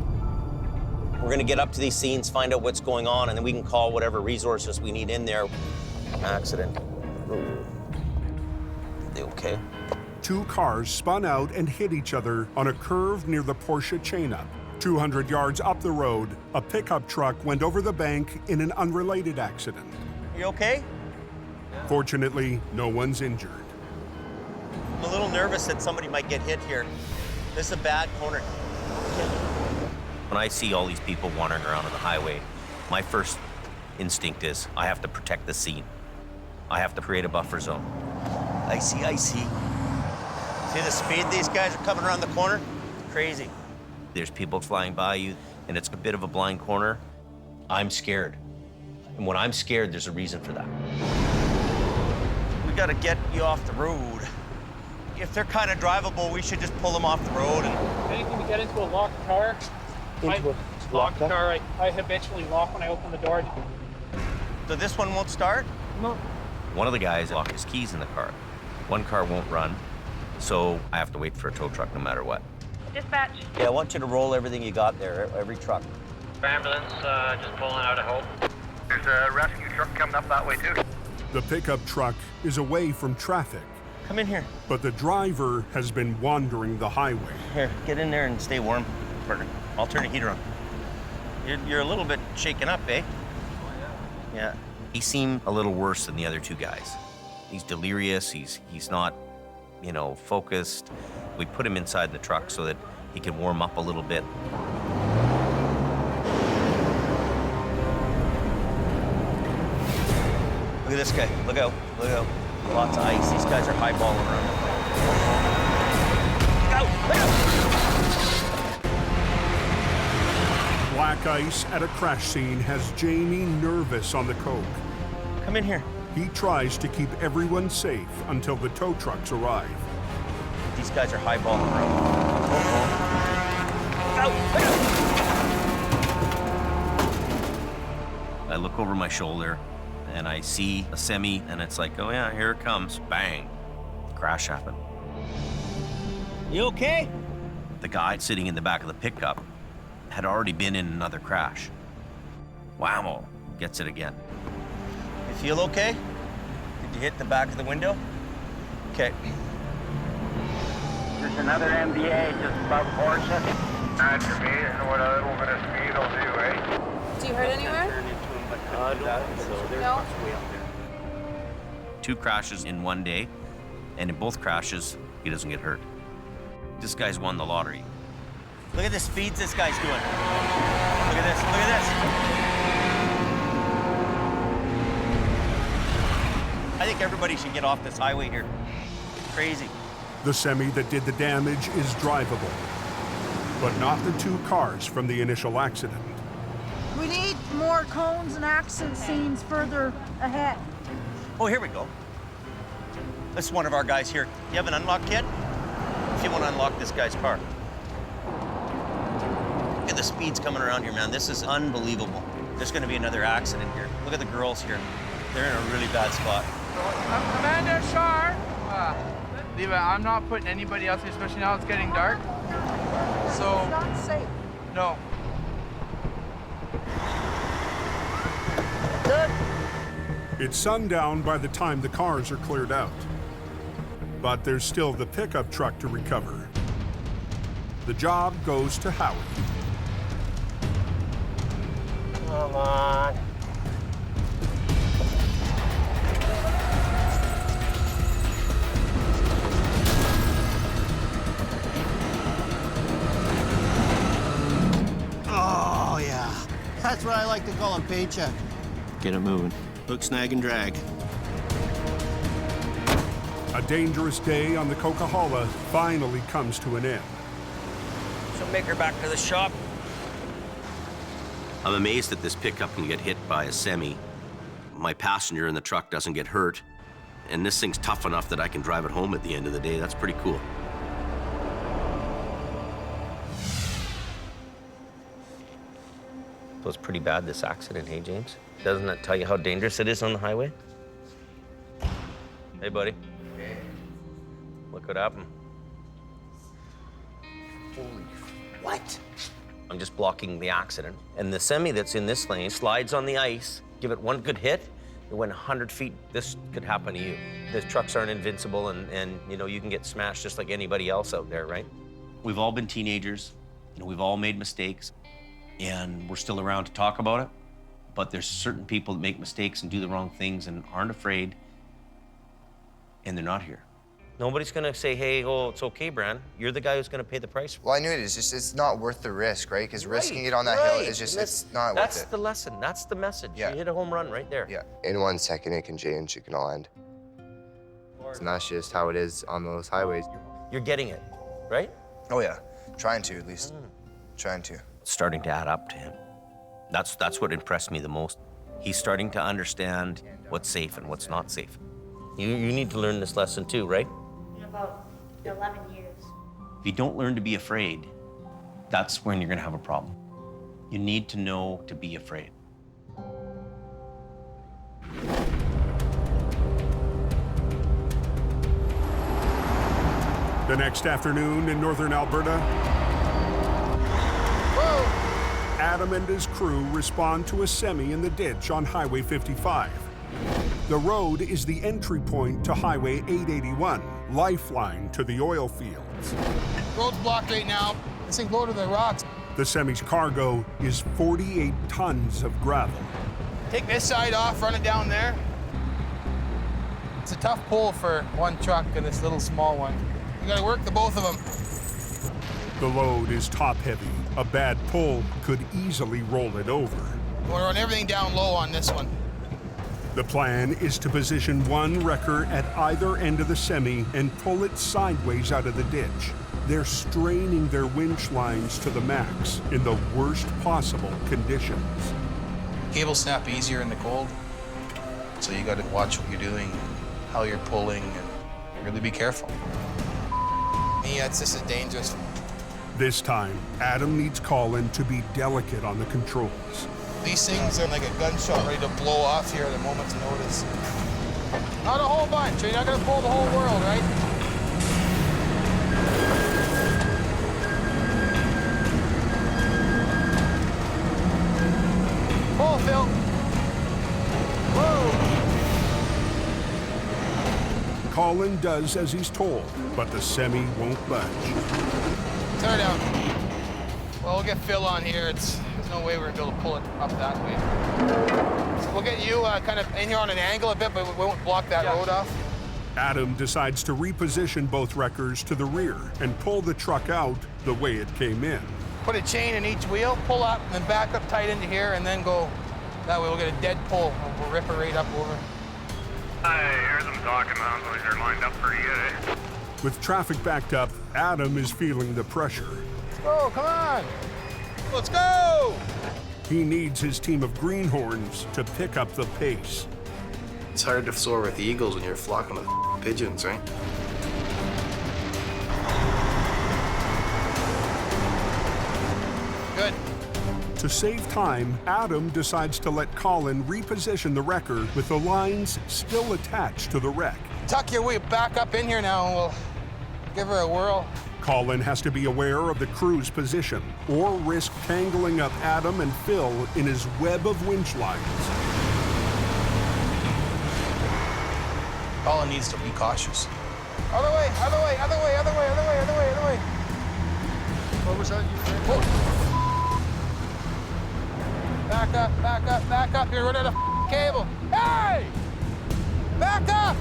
[SPEAKER 9] We're gonna get up to these scenes, find out what's going on, and then we can call whatever resources we need in there. Accident. Ooh. They okay?
[SPEAKER 1] 2 cars spun out and hit each other on a curve near the Porsche chain-up. 200 yards up the road, a pickup truck went over the bank in an unrelated accident.
[SPEAKER 9] You okay?
[SPEAKER 1] Fortunately, no one's injured.
[SPEAKER 9] I'm a little nervous that somebody might get hit here. This is a bad corner. When I see all these people wandering around on the highway, my first instinct is I have to protect the scene. I have to create a buffer zone. I see. See the speed these guys are coming around the corner? Crazy. There's people flying by you, and it's a bit of a blind corner. I'm scared. And when I'm scared, there's a reason for that. We gotta get you off the road. If they're kind of drivable, we should just pull them off the road. And
[SPEAKER 20] Anything to get into a locked car? Locked car, I habitually lock when I open the door.
[SPEAKER 9] So this one won't start?
[SPEAKER 20] No.
[SPEAKER 9] One of the guys locked his keys in the car. One car won't run, so I have to wait for a tow truck no matter what.
[SPEAKER 14] Dispatch.
[SPEAKER 9] Yeah, I want you to roll everything you got there, every truck.
[SPEAKER 14] Ambulance, just pulling out of Hope.
[SPEAKER 6] There's a rescue truck coming up that way, too.
[SPEAKER 1] The pickup truck is away from traffic,
[SPEAKER 19] Come in here.
[SPEAKER 1] But the driver has been wandering the highway.
[SPEAKER 19] Here, get in there and stay warm, partner. I'll turn the heater on. You're a little bit shaken up, eh? Oh, yeah. Yeah.
[SPEAKER 23] He seemed a little worse than the other two guys. He's delirious, he's not, you know, focused. We put him inside the truck so that he can warm up a little bit.
[SPEAKER 19] Look at this guy. Look out. Look out. Lots of ice. These guys are highballing around. Look out! Look out!
[SPEAKER 1] Black ice at a crash scene has Jamie nervous on the coke.
[SPEAKER 19] Come in here.
[SPEAKER 1] He tries to keep everyone safe until the tow trucks arrive.
[SPEAKER 19] These guys are highballing around. Look out! I look over my shoulder and I see a semi, and it's like, oh yeah, here it comes. Bang. Crash happened. You okay? The guy sitting in the back of the pickup had already been in another crash. Whammo. Gets it again. You feel okay? Did you hit the back of the window? Okay.
[SPEAKER 5] There's another MBA just above Porsche.
[SPEAKER 6] Not for me, and what a little bit of speed will do, eh?
[SPEAKER 15] Do you hurt anywhere? No.
[SPEAKER 23] 2 crashes in one day, and in both crashes, he doesn't get hurt. This guy's won the lottery.
[SPEAKER 19] Look at the speeds this guy's doing. Look at this, look at this. I think everybody should get off this highway here. Crazy.
[SPEAKER 1] The semi that did the damage is drivable, but not the 2 cars from the initial accident.
[SPEAKER 15] We need more cones and accident scenes further ahead.
[SPEAKER 19] Oh, here we go. This is one of our guys here. You have an unlock kit? If you want to unlock this guy's car. Look at the speeds coming around here, man. This is unbelievable. There's going to be another accident here. Look at the girls here. They're in a really bad spot.
[SPEAKER 18] Amanda Shar. Leave it. I'm not putting anybody else, especially now it's getting dark. So.
[SPEAKER 15] It's not safe.
[SPEAKER 18] No.
[SPEAKER 15] Good.
[SPEAKER 1] It's sundown by the time the cars are cleared out. But there's still the pickup truck to recover. The job goes to Howie.
[SPEAKER 11] Come on.
[SPEAKER 12] Oh, yeah. That's what I like to call a paycheck.
[SPEAKER 9] Get it moving. Hook, snag, and drag.
[SPEAKER 1] A dangerous day on the Coquihalla finally comes to an end.
[SPEAKER 19] So make her back to the shop.
[SPEAKER 23] I'm amazed that this pickup can get hit by a semi. My passenger in the truck doesn't get hurt, and this thing's tough enough that I can drive it home at the end of the day. That's pretty cool. So it's pretty bad, this accident, hey, James? Doesn't that tell you how dangerous it is on the highway? Hey, buddy.
[SPEAKER 13] Hey.
[SPEAKER 23] Look what happened.
[SPEAKER 13] Holy
[SPEAKER 23] What? I'm just blocking the accident. And the semi that's in this lane slides on the ice, give it one good hit, it went 100 feet. This could happen to you. The trucks aren't invincible, and you know, you can get smashed just like anybody else out there, right? We've all been teenagers, you know, we've all made mistakes, and we're still around to talk about it. But there's certain people that make mistakes and do the wrong things and aren't afraid, and they're not here. Nobody's gonna say, hey, oh, it's okay, Bran. You're the guy who's gonna pay the price.
[SPEAKER 13] Well, I knew it. It's just, it's not worth the risk, right? Because risking it on that hill is just, it's not worth it.
[SPEAKER 23] That's the lesson. That's the message.
[SPEAKER 13] Yeah.
[SPEAKER 23] You hit a home run right there.
[SPEAKER 13] Yeah. In 1 second, it can change. It can all end. And that's just how it is on those highways.
[SPEAKER 23] You're getting it, right?
[SPEAKER 13] Oh, yeah. Trying to, at least. Trying to.
[SPEAKER 23] It's starting to add up to him. That's what impressed me the most. He's starting to understand what's safe and what's not safe. You need to learn this lesson too, right?
[SPEAKER 15] In about 11 years.
[SPEAKER 23] If you don't learn to be afraid, that's when you're gonna have a problem. You need to know to be afraid.
[SPEAKER 1] The next afternoon in northern Alberta, Adam and his crew respond to a semi in the ditch on Highway 55. The road is the entry point to Highway 881, lifeline to the oil fields.
[SPEAKER 7] Road's blocked right now. This thing's loaded with rocks.
[SPEAKER 1] The semi's cargo is 48 tons of gravel.
[SPEAKER 7] Take this side off, run it down there. It's a tough pull for one truck and this little small one. You gotta work the both of them.
[SPEAKER 1] The load is top-heavy. A bad pull could easily roll it over.
[SPEAKER 7] We're run everything down low on this one.
[SPEAKER 1] The plan is to position one wrecker at either end of the semi and pull it sideways out of the ditch. They're straining their winch lines to the max in the worst possible conditions.
[SPEAKER 7] Cables snap easier in the cold, so you gotta watch what you're doing, how you're pulling, and really be careful. Yeah, this is dangerous.
[SPEAKER 1] This time, Adam needs Colin to be delicate on the controls.
[SPEAKER 7] These things are like a gunshot ready to blow off here at a moment's notice. Not a whole bunch, you're not gonna pull the whole world, right? Pull, Phil. Whoa!
[SPEAKER 1] Colin does as he's told, but the semi won't budge.
[SPEAKER 7] Tear down. Well, we'll get Phil on here. There's no way we're gonna be able to pull it up that way. So we'll get you kind of in here on an angle a bit, but we won't block that road off.
[SPEAKER 1] Adam decides to reposition both wreckers to the rear and pull the truck out the way it came in.
[SPEAKER 7] Put a chain in each wheel, pull up, and then back up tight into here, and then go. That way we'll get a dead pull, and we'll rip it right up over.
[SPEAKER 2] I hear them talking about those are lined up for you, eh?
[SPEAKER 1] With traffic backed up, Adam is feeling the pressure.
[SPEAKER 7] Let's go, come on! Let's go!
[SPEAKER 1] He needs his team of greenhorns to pick up the pace.
[SPEAKER 22] It's hard to soar with the eagles when you're flocking with pigeons, right?
[SPEAKER 7] Good.
[SPEAKER 1] To save time, Adam decides to let Colin reposition the wrecker with the lines still attached to the wreck.
[SPEAKER 7] Tuck your way back up in here now, and we'll give her a whirl.
[SPEAKER 1] Colin has to be aware of the crew's position or risk tangling up Adam and Phil in his web of winch lines.
[SPEAKER 7] Colin needs to be cautious. Other way, other way, other way, other way, other way, other way, other way.
[SPEAKER 12] What was that you said?
[SPEAKER 7] Back up, back up, back up. You're running a cable. Hey! Back up!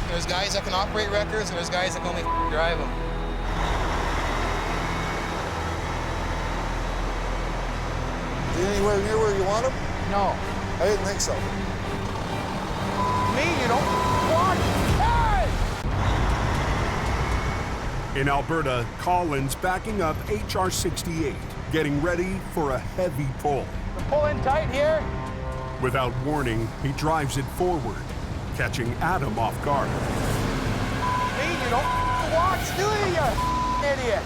[SPEAKER 7] There's guys that can operate wreckers, and there's guys that can only drive them.
[SPEAKER 3] Is he anywhere near where you want him?
[SPEAKER 7] No.
[SPEAKER 3] I didn't think so.
[SPEAKER 7] Me, you don't want? Hey!
[SPEAKER 1] In Alberta, Colin's backing up HR-68, getting ready for a heavy pull.
[SPEAKER 7] Pull in tight here.
[SPEAKER 1] Without warning, he drives it forward, catching Adam off guard.
[SPEAKER 7] Me, you don't watch, do you idiot?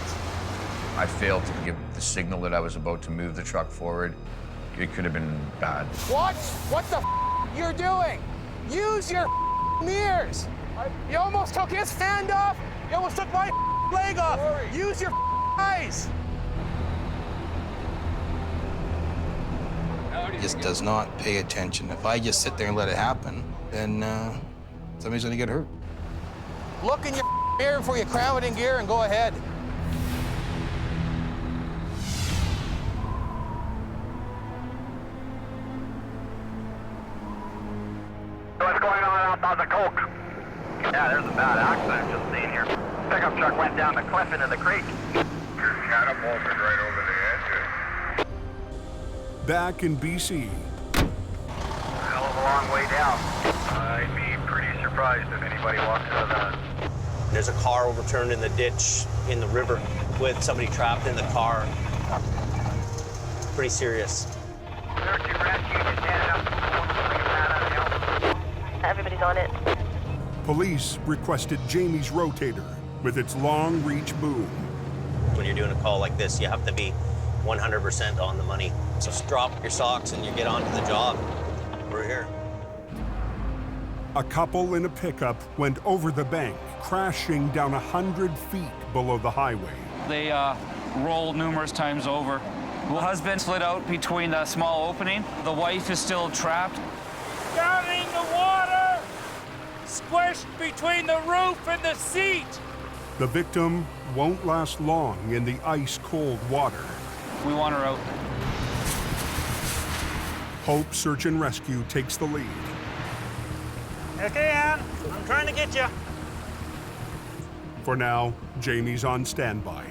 [SPEAKER 4] I failed to give the signal that I was about to move the truck forward. It could have been bad.
[SPEAKER 7] Watch what the you're doing. Use your mirrors. You almost took his hand off. You almost took my leg off. Use your eyes.
[SPEAKER 10] Just does not pay attention. If I just sit there and let it happen, then somebody's gonna get hurt.
[SPEAKER 7] Look in your mirror before you cram it in gear and go ahead.
[SPEAKER 2] What's going on out on the Coke? Yeah, there's a bad accident just seen here. Pickup truck went down the cliff into the creek. Catapulted right over the edge.
[SPEAKER 1] Back in BC.
[SPEAKER 2] Hell of a long way down. I'd be pretty surprised if anybody walks out of that.
[SPEAKER 23] There's a car overturned in the ditch in the river with somebody trapped in the car. Pretty serious.
[SPEAKER 2] Search and rescue, just stand up.
[SPEAKER 21] Everybody's on it.
[SPEAKER 1] Police requested Jamie's Rotator with its long-reach boom.
[SPEAKER 23] When you're doing a call like this, you have to be 100% on the money. So just drop your socks and you get on to the job. We're here.
[SPEAKER 1] A couple in a pickup went over the bank, crashing down 100 feet below the highway.
[SPEAKER 24] They rolled numerous times over. The husband slid out between that small opening. The wife is still trapped.
[SPEAKER 7] Go!
[SPEAKER 24] drowning the water! Squished between the roof and the seat!
[SPEAKER 1] The victim won't last long in the ice-cold water.
[SPEAKER 24] We want her out.
[SPEAKER 1] Hope Search and Rescue takes the lead.
[SPEAKER 24] Okay, Ann. I'm trying to get you.
[SPEAKER 1] For now, Jamie's on standby.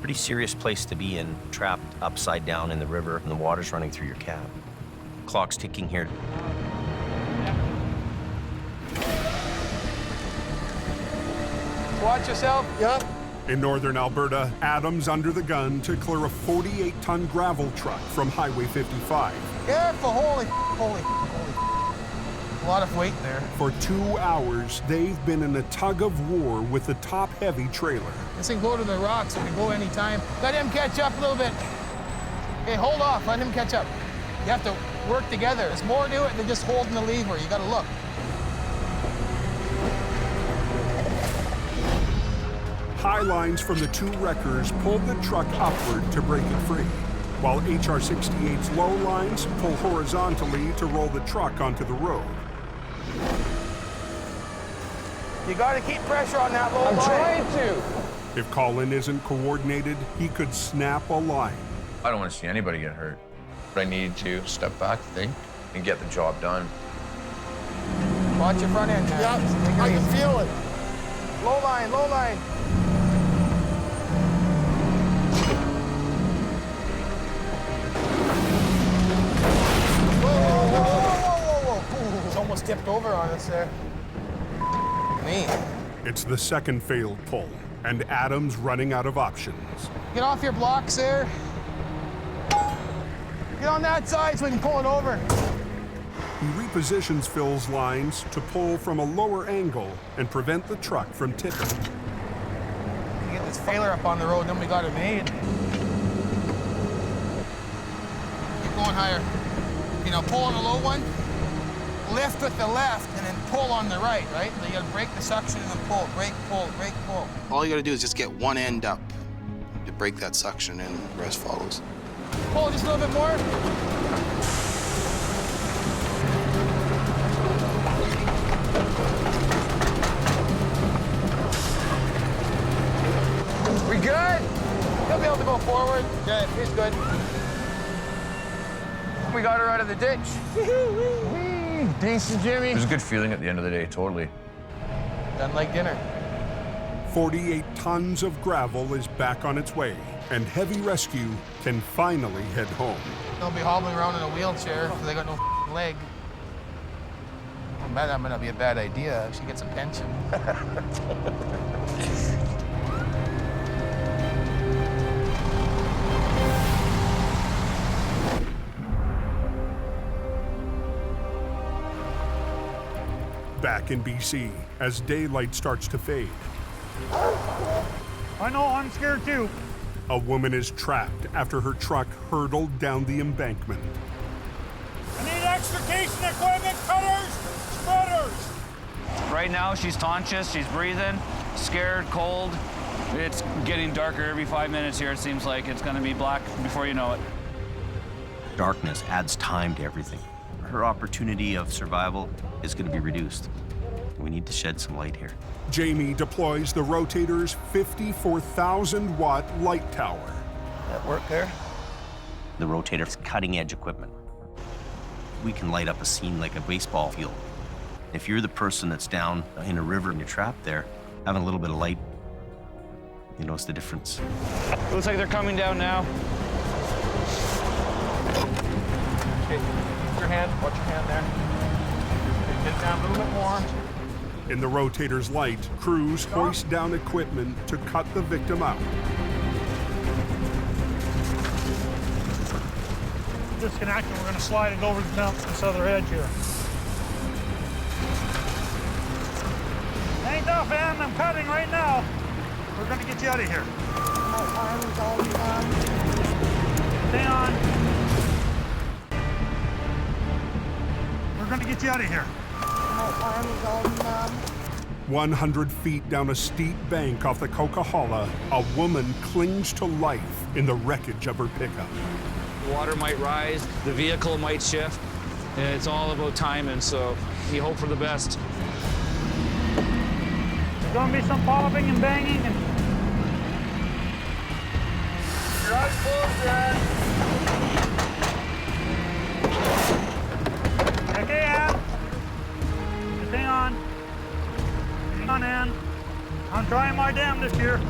[SPEAKER 23] Pretty serious place to be in, trapped upside down in the river and the water's running through your cab. Clock's ticking here.
[SPEAKER 7] Watch yourself.
[SPEAKER 12] Yep.
[SPEAKER 1] In northern Alberta, Adam's under the gun to clear a 48-ton gravel truck from Highway 55.
[SPEAKER 7] Careful, holy. A lot of weight there.
[SPEAKER 1] For 2 hours, they've been in a tug of war with the top-heavy trailer.
[SPEAKER 7] This can go to the rocks, so it can go anytime. Let him catch up a little bit. Hey, hold off, let him catch up. You have to work together. There's more to it than just holding the lever. You gotta look.
[SPEAKER 1] High lines from the two wreckers pulled the truck upward to break it free, while HR-68's low lines pull horizontally to roll the truck onto the road.
[SPEAKER 7] You gotta keep pressure on that low line. I'm trying to.
[SPEAKER 1] If Colin isn't coordinated, he could snap a line.
[SPEAKER 4] I don't want to see anybody get hurt. But I need to step back, think, and get the job done.
[SPEAKER 7] Watch your front end, man.
[SPEAKER 12] Yep, I can feel it.
[SPEAKER 7] Low line, low line. Whoa. It's almost tipped over on us there. Man.
[SPEAKER 1] It's the second failed pull, and Adam's running out of options.
[SPEAKER 7] Get off your blocks there. Get on that side so we can pull it over.
[SPEAKER 1] He repositions Phil's lines to pull from a lower angle and prevent the truck from tipping.
[SPEAKER 7] Get this failer up on the road, then we got it made. Keep going higher. You know, pull on the low one, lift with the left, and then pull on the right? So you gotta break the suction and then pull, break, pull, break, pull.
[SPEAKER 22] All you gotta do is just get one end up to break that suction and the rest follows.
[SPEAKER 7] Pull just a little bit more. We good? He'll be able to go forward. Good, he's good. We got her out of the ditch. Decent, Jimmy.
[SPEAKER 4] It was a good feeling at the end of the day, totally.
[SPEAKER 7] Done like dinner.
[SPEAKER 1] 48 tons of gravel is back on its way, and heavy rescue can finally head home.
[SPEAKER 7] They'll be hobbling around in a wheelchair because they got no leg. Oh, man, that might not be a bad idea. She gets a pension.
[SPEAKER 1] Back in BC, as daylight starts to fade.
[SPEAKER 12] I know, I'm scared too.
[SPEAKER 1] A woman is trapped after her truck hurtled down the embankment.
[SPEAKER 24] I need extrication equipment, cutters, spreaders. Right now, she's conscious, she's breathing, scared, cold. It's getting darker every 5 minutes here, it seems like. It's gonna be black before you know it.
[SPEAKER 23] Darkness adds time to everything. Her opportunity of survival is gonna be reduced. We need to shed some light here.
[SPEAKER 1] Jamie deploys the Rotator's 54,000-watt light tower.
[SPEAKER 7] That work there?
[SPEAKER 23] The Rotator's cutting-edge equipment. We can light up a scene like a baseball field. If you're the person that's down in a river and you're trapped there, having a little bit of light, you notice the difference.
[SPEAKER 24] Looks like they're coming down now.
[SPEAKER 7] Okay, your hand, watch your hand there. Get down a little bit more.
[SPEAKER 1] In the Rotator's light, crews hoist down equipment to cut the victim out.
[SPEAKER 12] Disconnect and we're gonna slide it over down this other edge here. Hang tough, Ann, I'm cutting right now. We're gonna get you out of here.
[SPEAKER 15] My arm is all numb.
[SPEAKER 12] Hang on. We're gonna get you out of here.
[SPEAKER 15] My arm is all numb.
[SPEAKER 1] 100 feet down a steep bank off the Coquihalla, a woman clings to life in the wreckage of her pickup.
[SPEAKER 24] The water might rise, the vehicle might shift. It's all about timing, so you hope for the best.
[SPEAKER 8] There's gonna be some popping and banging and...
[SPEAKER 2] Your eyes closed, Dad.
[SPEAKER 8] Okay, Ann. Just hang on. Hang on, Ann. I'm trying my damnedest here.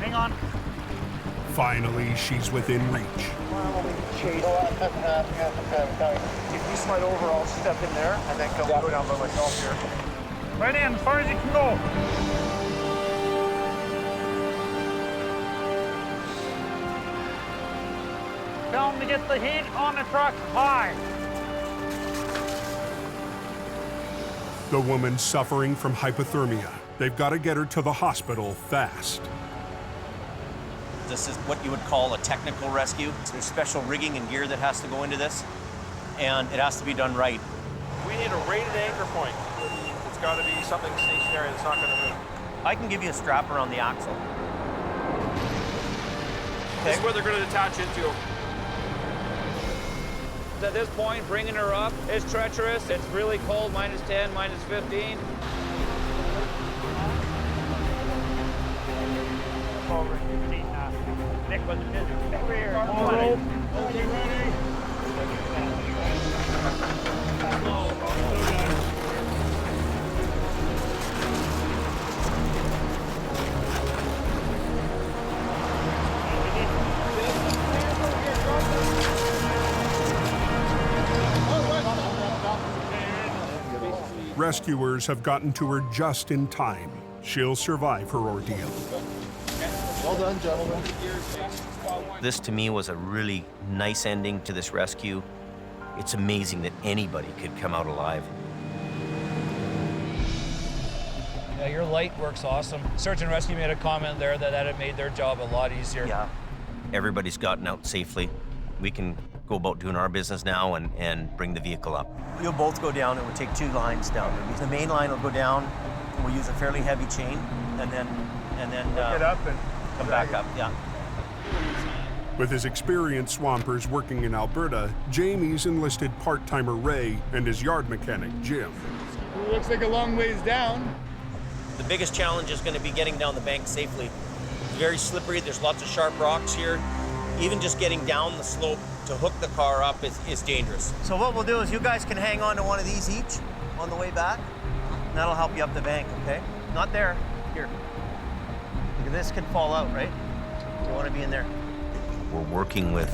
[SPEAKER 8] Hang on.
[SPEAKER 1] Finally, she's within reach.
[SPEAKER 12] If you slide over, I'll step in there and then go down by myself here.
[SPEAKER 8] Right in, as far as you can go. Tell them to get the heat on the truck high.
[SPEAKER 1] The woman's suffering from hypothermia. They've got to get her to the hospital fast.
[SPEAKER 19] This is what you would call a technical rescue. There's special rigging and gear that has to go into this, and it has to be done right.
[SPEAKER 6] We need a rated anchor point. It's got to be something stationary that's not going to move.
[SPEAKER 19] I can give you a strap around the axle.
[SPEAKER 6] This is where they're going to attach into.
[SPEAKER 24] At this point, bringing her up is treacherous. It's really cold, -10, -15.
[SPEAKER 8] Over 15 now. Nick was over here. Rope. Okay, ready?
[SPEAKER 1] Rescuers have gotten to her just in time. She'll survive her ordeal.
[SPEAKER 3] Well done, gentlemen.
[SPEAKER 23] This, to me, was a really nice ending to this rescue. It's amazing that anybody could come out alive.
[SPEAKER 24] Yeah, your light works awesome. Search and Rescue made a comment there that it made their job a lot easier.
[SPEAKER 19] Yeah.
[SPEAKER 23] Everybody's gotten out safely. We can go about doing our business now and bring the vehicle up.
[SPEAKER 19] You'll both go down. It will take 2 lines down. The main line will go down. We'll use a fairly heavy chain, and then
[SPEAKER 12] Get up and
[SPEAKER 19] come back up. Yeah.
[SPEAKER 1] With his experienced swampers working in Alberta, Jamie's enlisted part-timer Ray and his yard mechanic Jim.
[SPEAKER 24] It looks like a long ways down.
[SPEAKER 19] The biggest challenge is going to be getting down the bank safely. It's very slippery. There's lots of sharp rocks here. Even just getting down the slope to hook the car up is dangerous. So what we'll do is you guys can hang on to one of these each on the way back. And that'll help you up the bank, okay? Not there. Here. Look at this, could fall out, right? You want to be in there.
[SPEAKER 23] We're working with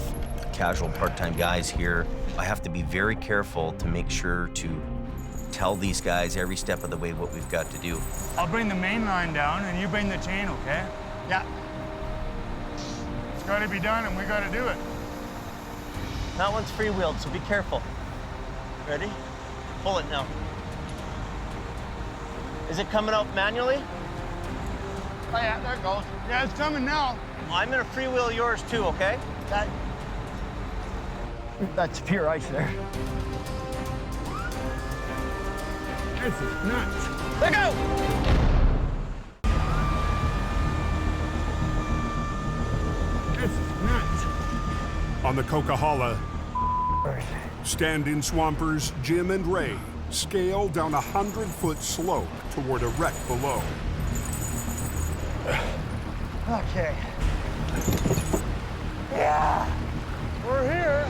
[SPEAKER 23] casual part-time guys here. I have to be very careful to make sure to tell these guys every step of the way what we've got to do.
[SPEAKER 8] I'll bring the main line down and you bring the chain, okay? Yeah. It's got to be done and we got to do it.
[SPEAKER 19] That one's free-wheeled, so be careful. Ready? Pull it now. Is it coming out manually?
[SPEAKER 8] Oh yeah, there it goes. Yeah, it's coming now.
[SPEAKER 19] I'm gonna freewheel yours too, okay?
[SPEAKER 8] That's pure ice there. This is nuts.
[SPEAKER 19] Let go!
[SPEAKER 8] This is nuts.
[SPEAKER 1] On the Coquihalla, stand-in swampers Jim and Ray scale down a 100-foot slope toward a wreck below.
[SPEAKER 8] Okay. Yeah. We're here.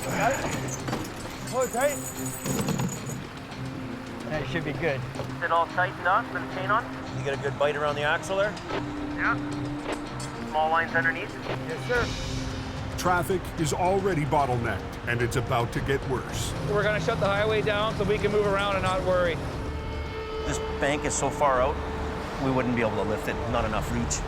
[SPEAKER 8] Got it? Hold it tight. That should be good.
[SPEAKER 19] Is it all tightened up and the chain on? You get a good bite around the axle there?
[SPEAKER 8] Yeah.
[SPEAKER 19] Small lines underneath?
[SPEAKER 8] Yes, sir.
[SPEAKER 1] Traffic is already bottlenecked, and it's about to get worse.
[SPEAKER 24] We're gonna shut the highway down so we can move around and not worry.
[SPEAKER 19] This bank is so far out, we wouldn't be able to lift it. Not enough reach.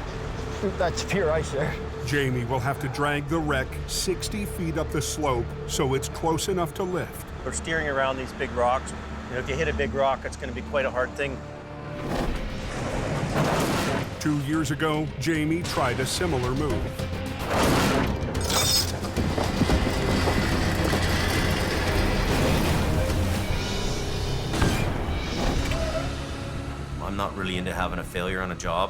[SPEAKER 8] That's pure ice there.
[SPEAKER 1] Jamie will have to drag the wreck 60 feet up the slope so it's close enough to lift.
[SPEAKER 19] We're steering around these big rocks. You know, if you hit a big rock, it's going to be quite a hard thing.
[SPEAKER 1] 2 years ago, Jamie tried a similar move.
[SPEAKER 23] not really into having a failure on a job.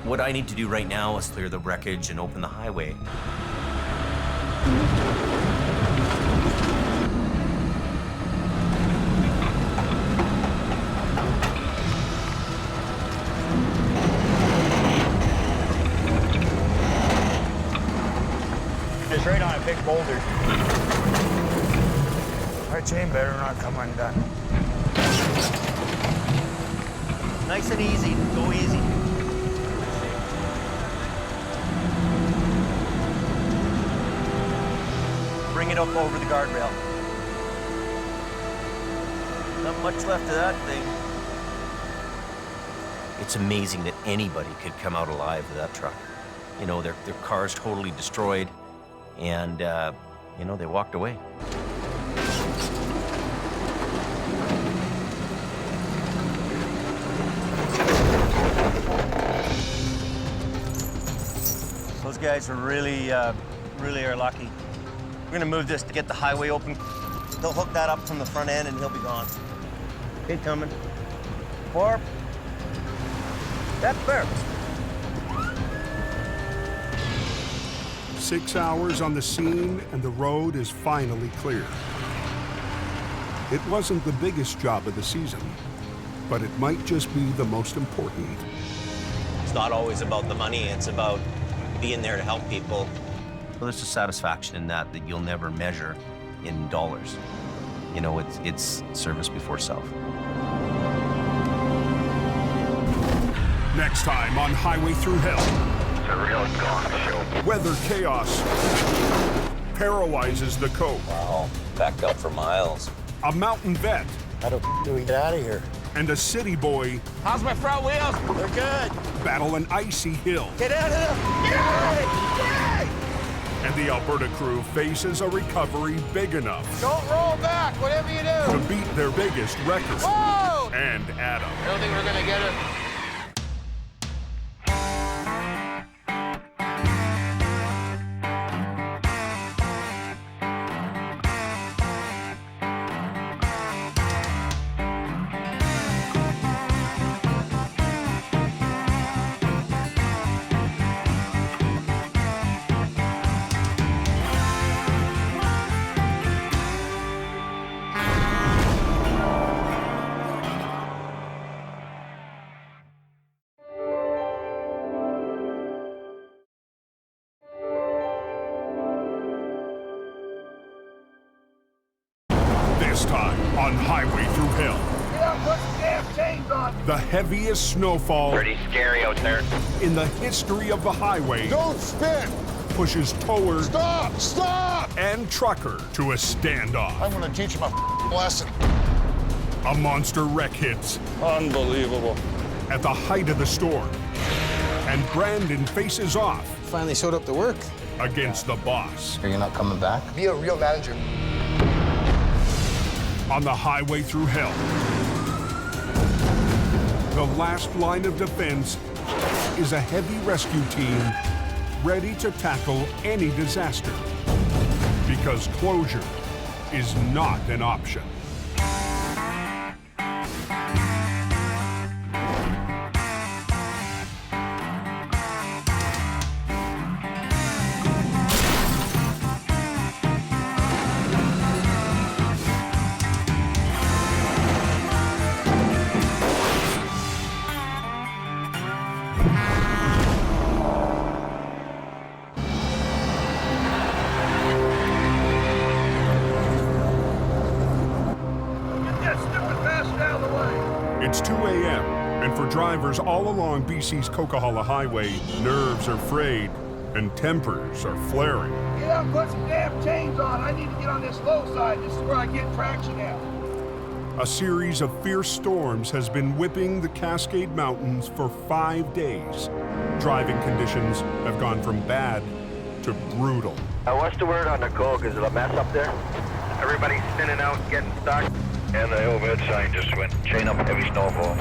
[SPEAKER 23] What I need to do right now is clear the wreckage and open the highway.
[SPEAKER 10] It's right on a big boulder. Our chain better not come undone.
[SPEAKER 19] Nice and easy, go easy. Bring it up over the guardrail. Not much left of that thing. It's amazing that anybody could come out alive of that truck. You know, their car's totally destroyed, and, you know, they walked away. Those guys are really are lucky. We're gonna move this to get the highway open. They'll hook that up from the front end and he'll be gone. Okay, coming. 4. That's fair.
[SPEAKER 1] 6 hours on the scene and the road is finally clear. It wasn't the biggest job of the season, but it might just be the most important.
[SPEAKER 23] It's not always about the money, it's about being there to help people. Well, there's a satisfaction in that you'll never measure in dollars. You know, it's service before self.
[SPEAKER 1] Next time on Highway Through Hell.
[SPEAKER 2] It's a real gong show.
[SPEAKER 1] Weather chaos paralyzes the Coke.
[SPEAKER 23] Wow, backed up for miles.
[SPEAKER 1] A mountain vet.
[SPEAKER 10] How the do we get out of here?
[SPEAKER 1] And a city boy.
[SPEAKER 10] How's my front wheels? They're good.
[SPEAKER 1] Battle an icy hill.
[SPEAKER 10] Get out of there! Get out! Get!
[SPEAKER 1] And the Alberta crew faces a recovery big enough.
[SPEAKER 7] Don't roll back, whatever you do.
[SPEAKER 1] To beat their biggest record.
[SPEAKER 7] Whoa!
[SPEAKER 1] And Adam.
[SPEAKER 7] I don't think we're gonna get it.
[SPEAKER 1] This time on Highway Through Hell.
[SPEAKER 2] Yeah, put the damn chains on.
[SPEAKER 1] The heaviest snowfall
[SPEAKER 2] Pretty scary out there.
[SPEAKER 1] in the history of the highway.
[SPEAKER 3] Don't spin!
[SPEAKER 1] Pushes tower
[SPEAKER 3] Stop! Stop!
[SPEAKER 1] and trucker to a standoff.
[SPEAKER 3] I'm gonna teach him a lesson.
[SPEAKER 1] A monster wreck hits
[SPEAKER 3] Unbelievable.
[SPEAKER 1] at the height of the storm. And Brandon faces off
[SPEAKER 22] Finally showed up to work.
[SPEAKER 1] against the boss.
[SPEAKER 22] Are you not coming back?
[SPEAKER 13] Be a real manager.
[SPEAKER 1] On the Highway Through Hell. The last line of defense is a heavy rescue team ready to tackle any disaster. Because closure is not an option. It's 2 a.m., and for drivers all along BC's Coquihalla Highway, nerves are frayed and tempers are flaring.
[SPEAKER 2] Get out and put some damn chains on. I need to get on this low side. This is where I get traction at.
[SPEAKER 1] A series of fierce storms has been whipping the Cascade Mountains for 5 days. Driving conditions have gone from bad to brutal.
[SPEAKER 2] What's the word on the Coke? Is it a mess up there? Everybody's spinning out, getting stuck. And the overhead sign just went chain up heavy snowfall.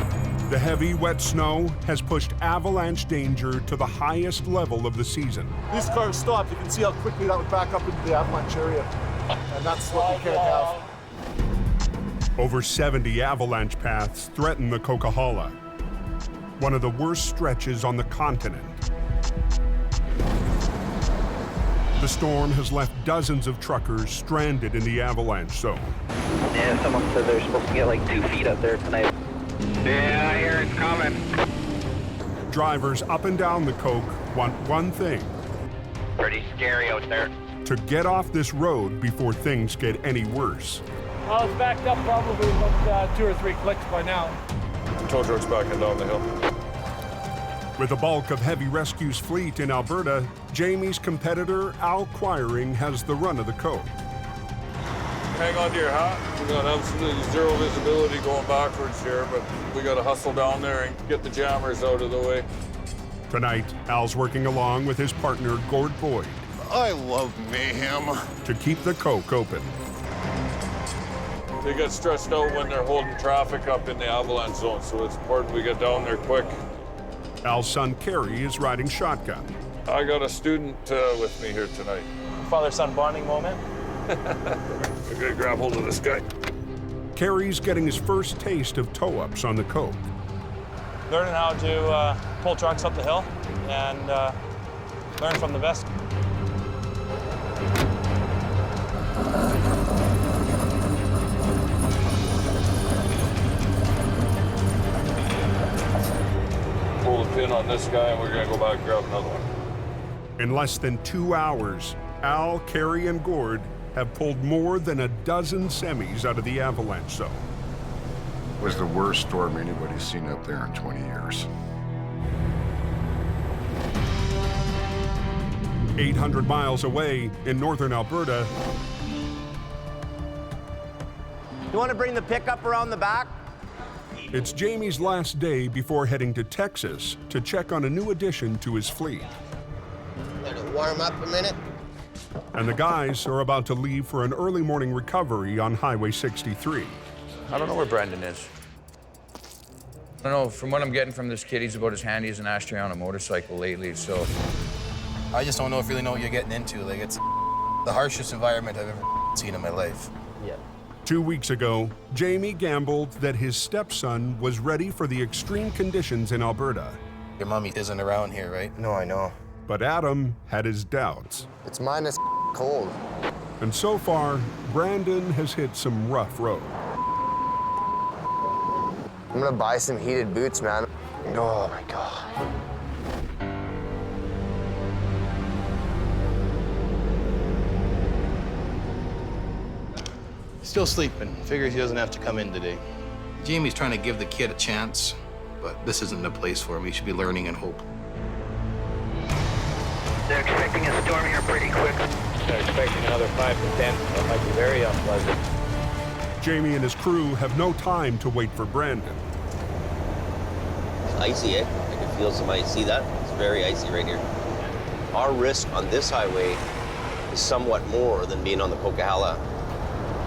[SPEAKER 1] The heavy, wet snow has pushed avalanche danger to the highest level of the season.
[SPEAKER 3] These cars stopped. You can see how quickly that would back up into the avalanche area. And that's what we can't have.
[SPEAKER 1] Over 70 avalanche paths threaten the Coquihalla. one of the worst stretches on the continent. The storm has left dozens of truckers stranded in the avalanche zone.
[SPEAKER 14] Yeah, someone said they're supposed to get like 2 feet up there tonight. Yeah, I hear it's coming.
[SPEAKER 1] Drivers up and down the Coke want one thing.
[SPEAKER 14] Pretty scary out there.
[SPEAKER 1] To get off this road before things get any worse.
[SPEAKER 8] Well, it's backed up probably about 2 or 3 clicks by now.
[SPEAKER 16] Tow truck's backing down the hill.
[SPEAKER 1] With the bulk of Heavy Rescue's fleet in Alberta, Jamie's competitor, Al Quiring, has the run of the Coke.
[SPEAKER 16] Hang on to your hat. We got absolutely zero visibility going backwards here, but we got to hustle down there and get the jammers out of the way.
[SPEAKER 1] Tonight, Al's working along with his partner, Gord Boyd.
[SPEAKER 16] I love mayhem.
[SPEAKER 1] To keep the Coke open.
[SPEAKER 16] They get stressed out when they're holding traffic up in the avalanche zone, so it's important we get down there quick.
[SPEAKER 1] Al's son, Kerry, is riding shotgun.
[SPEAKER 16] I got a student with me here tonight.
[SPEAKER 8] Father-son bonding moment.
[SPEAKER 16] I gotta grab hold of this guy.
[SPEAKER 1] Kerry's getting his first taste of tow-ups on the Coke.
[SPEAKER 8] Learning how to pull trucks up the hill and learn from the best.
[SPEAKER 16] Pull the pin on this guy and we're gonna go back and grab another one.
[SPEAKER 1] In less than 2 hours, Al, Kerry, and Gord have pulled more than a dozen semis out of the avalanche zone.
[SPEAKER 17] It was the worst storm anybody's seen up there in 20 years.
[SPEAKER 1] 800 miles away in northern Alberta.
[SPEAKER 19] You want to bring the pickup around the back?
[SPEAKER 1] It's Jamie's last day before heading to Texas to check on a new addition to his fleet.
[SPEAKER 19] Let it warm up a minute.
[SPEAKER 1] And the guys are about to leave for an early morning recovery on Highway 63.
[SPEAKER 4] I don't know where Brendan is. I don't know, from what I'm getting from this kid, he's about as handy as an ashtray on a motorcycle lately, so.
[SPEAKER 22] I just don't really know what you're getting into. Like, it's the harshest environment I've ever seen in my life.
[SPEAKER 19] Yeah.
[SPEAKER 1] 2 weeks ago, Jamie gambled that his stepson was ready for the extreme conditions in Alberta.
[SPEAKER 22] Your mommy isn't around here, right?
[SPEAKER 13] No, I know.
[SPEAKER 1] But Adam had his doubts.
[SPEAKER 13] It's minus cold.
[SPEAKER 1] And so far, Brandon has hit some rough road.
[SPEAKER 13] I'm gonna buy some heated boots, man. Oh my God.
[SPEAKER 22] Still sleeping. Figures he doesn't have to come in today. Jamie's trying to give the kid a chance, but this isn't the place for him. He should be learning and hope.
[SPEAKER 14] They're expecting a storm here pretty quick.
[SPEAKER 6] They're expecting another 5 to 10, so it might be very unpleasant.
[SPEAKER 1] Jamie and his crew have no time to wait for Brandon.
[SPEAKER 9] It's icy, eh? I can feel some ice. See that? It's very icy right here. Our risk on this highway is somewhat more than being on the Coquihalla.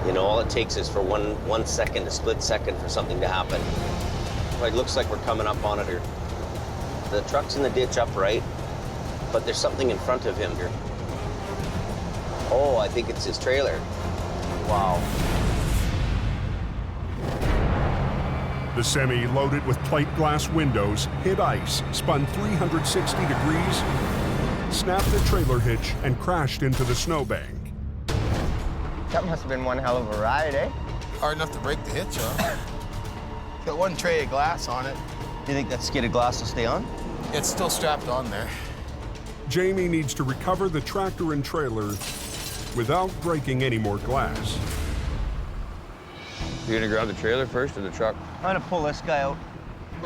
[SPEAKER 9] You know, all it takes is for one second, a split second, for something to happen. It looks like we're coming up on it here. The truck's in the ditch upright, but there's something in front of him here. Oh, I think it's his trailer. Wow.
[SPEAKER 1] The semi, loaded with plate glass windows, hit ice, spun 360 degrees, snapped the trailer hitch, and crashed into the snowbank.
[SPEAKER 13] That must have been one hell of a ride, eh?
[SPEAKER 7] Hard enough to break the hitch on. Got one tray of glass on it.
[SPEAKER 9] Do you think that skid of glass will stay on?
[SPEAKER 7] It's still strapped on there.
[SPEAKER 1] Jamie needs to recover the tractor and trailer without breaking any more glass.
[SPEAKER 4] You gonna grab the trailer first or the truck?
[SPEAKER 19] I'm gonna pull this guy out.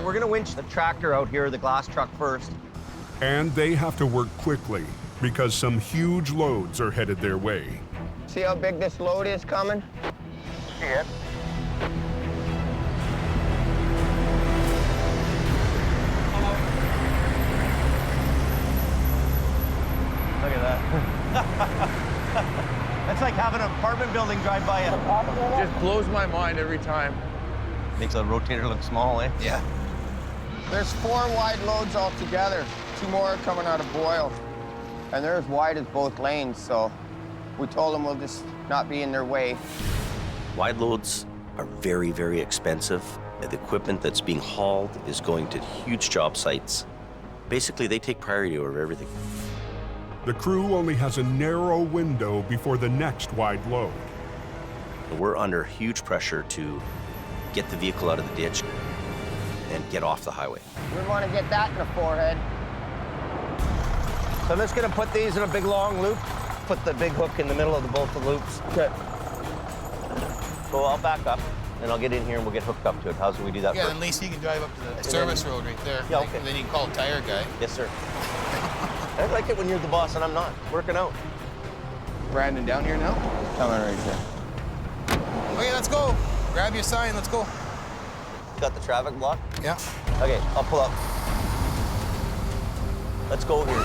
[SPEAKER 19] We're gonna winch the tractor out here, the glass truck first.
[SPEAKER 1] And they have to work quickly because some huge loads are headed their way.
[SPEAKER 13] See how big this load is coming?
[SPEAKER 14] See it?
[SPEAKER 19] Look at that. That's like having an apartment building drive by you.
[SPEAKER 4] It just blows my mind every time.
[SPEAKER 9] Makes a rotator look small, eh?
[SPEAKER 19] Yeah.
[SPEAKER 13] There's 4 wide loads altogether. 2 more are coming out of Boyle. And they're as wide as both lanes, so we told them we'll just not be in their way.
[SPEAKER 9] Wide loads are very, very expensive, The equipment that's being hauled is going to huge job sites. Basically, they take priority over everything.
[SPEAKER 1] The crew only has a narrow window before the next wide load.
[SPEAKER 9] We're under huge pressure to get the vehicle out of the ditch and get off the highway.
[SPEAKER 13] We want to get that in the forehead.
[SPEAKER 19] So I'm just gonna put these in a big long loop, put the big hook in the middle of both the loops. Okay. So I'll back up, and I'll get in here and we'll get hooked up to it. How's we do that
[SPEAKER 7] Yeah,
[SPEAKER 19] first?
[SPEAKER 7] at least you can drive up to the service road right there.
[SPEAKER 19] Yeah, okay.
[SPEAKER 7] And then you can call a tire guy.
[SPEAKER 19] Yes, sir. I like it when you're the boss and I'm not. Working out.
[SPEAKER 10] Brandon down here now?
[SPEAKER 13] Coming right here.
[SPEAKER 7] Okay, let's go. Grab your sign, let's go.
[SPEAKER 19] Got the traffic block?
[SPEAKER 7] Yeah.
[SPEAKER 19] Okay, I'll pull up. Let's go here.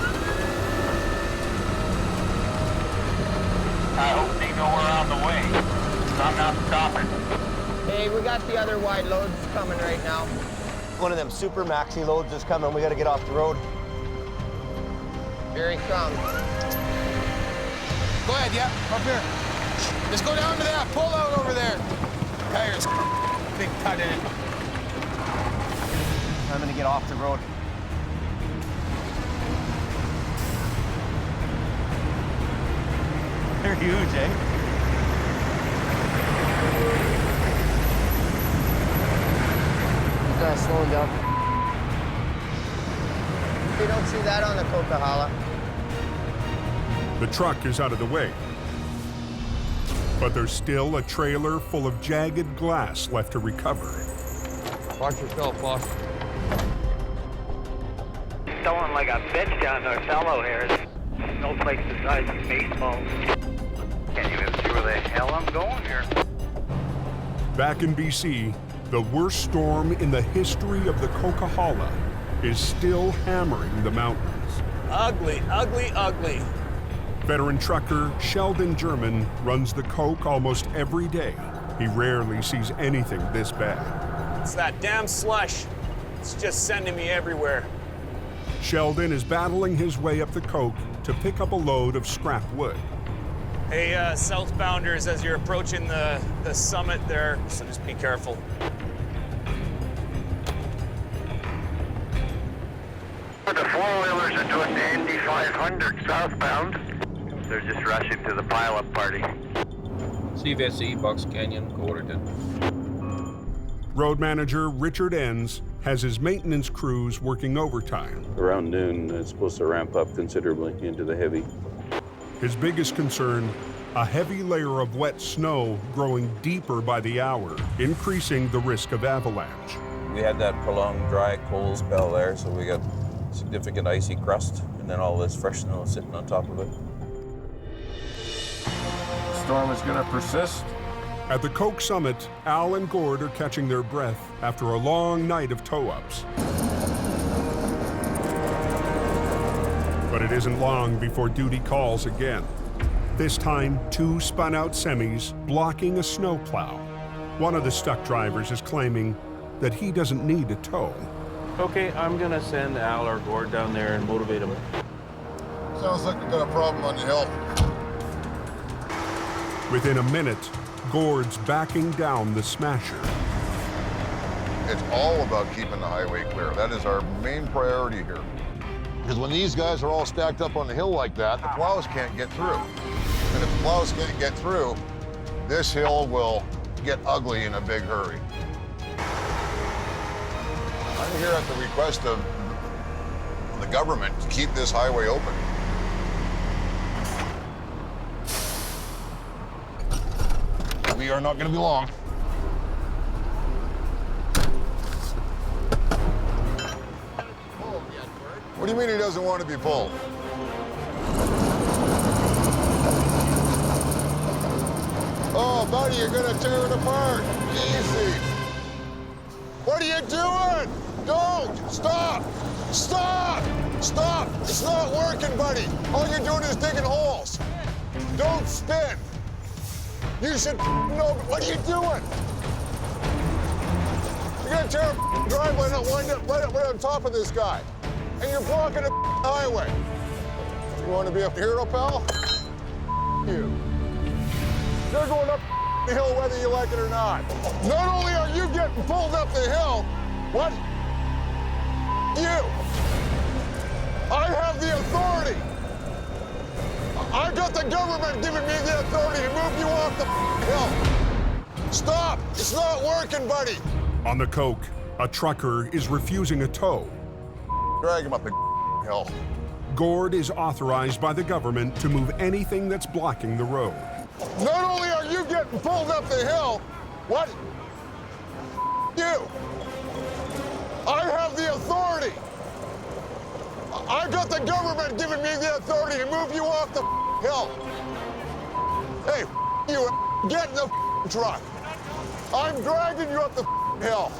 [SPEAKER 14] I hope they know we're on the way. I'm not stopping.
[SPEAKER 13] Hey, we got the other wide loads coming right now.
[SPEAKER 19] One of them super maxi loads is coming. We got to get off the road.
[SPEAKER 13] Here he comes.
[SPEAKER 7] Go ahead, yeah, up here. Just go down to that, pull out over there. Tires, big cut in it.
[SPEAKER 19] I'm gonna get off the road. They're huge, eh?
[SPEAKER 13] He's kind of slowing down. You don't see that on the Coquihalla.
[SPEAKER 1] The truck is out of the way. But there's still a trailer full of jagged glass left to recover.
[SPEAKER 7] Watch yourself, boss.
[SPEAKER 14] Throwing like a bitch down to a fellow here. No place the size of baseball. Can't even see where the hell I'm going here.
[SPEAKER 1] Back in BC, the worst storm in the history of the Coquihalla is still hammering the mountains.
[SPEAKER 5] Ugly, ugly, ugly.
[SPEAKER 1] Veteran trucker Sheldon German runs the Coke almost every day. He rarely sees anything this bad.
[SPEAKER 5] It's that damn slush. It's just sending me everywhere.
[SPEAKER 1] Sheldon is battling his way up the Coke to pick up a load of scrap wood.
[SPEAKER 5] Hey, southbounders, as you're approaching the summit there, so just be careful.
[SPEAKER 2] The four-wheelers are doing the Indy 500 southbound. They're just rushing to the pileup party.
[SPEAKER 4] CVSE, Bucks Canyon, Overheating.
[SPEAKER 1] Road manager Richard Enns has his maintenance crews working overtime.
[SPEAKER 18] Around noon, it's supposed to ramp up considerably into the heavy.
[SPEAKER 1] His biggest concern, a heavy layer of wet snow growing deeper by the hour, increasing the risk of avalanche.
[SPEAKER 18] We had that prolonged dry, cold spell there, so we got significant icy crust, and then all this fresh snow sitting on top of it.
[SPEAKER 17] Storm is going to persist.
[SPEAKER 1] At the Coke summit, Al and Gord are catching their breath after a long night of tow-ups. But it isn't long before duty calls again. This time, 2 spun-out semis blocking a snowplow. One of the stuck drivers is claiming that he doesn't need a tow.
[SPEAKER 18] Okay, I'm gonna send Al or Gord down there and motivate him.
[SPEAKER 17] Sounds like we got a problem on the hill.
[SPEAKER 1] Within a minute, Gord's backing down the smasher.
[SPEAKER 17] It's all about keeping the highway clear. That is our main priority here. Because when these guys are all stacked up on the hill like that, the plows can't get through. And if the plows can't get through, this hill will get ugly in a big hurry. I'm here at the request of the government to keep this highway open. We are not going to be long. What do you mean he doesn't want to be pulled? Oh, buddy, you're going to tear it apart. Easy. What are you doing? Don't! Stop! Stop! Stop! It's not working, buddy. All you're doing is digging holes. Don't spin. You should know. What are you doing? You're gonna tear a driveway and wind up right on top of this guy. And you're blocking a highway. You want to be a hero, pal? You. You're going up hill whether you like it or not. Not only are you getting pulled up the hill, what? You. I have the authority. I've got the government giving me the authority to move you off the hill. Stop. It's not working, buddy.
[SPEAKER 1] On the Coke, a trucker is refusing a tow.
[SPEAKER 17] Drag him up the hill.
[SPEAKER 1] Gord is authorized by the government to move anything that's blocking the road.
[SPEAKER 17] Not only are you getting pulled up the hill, what? You. I have the authority. I've got the government giving me the authority to move you off the hill. Hey, you, get in the truck. I'm dragging you up the hill.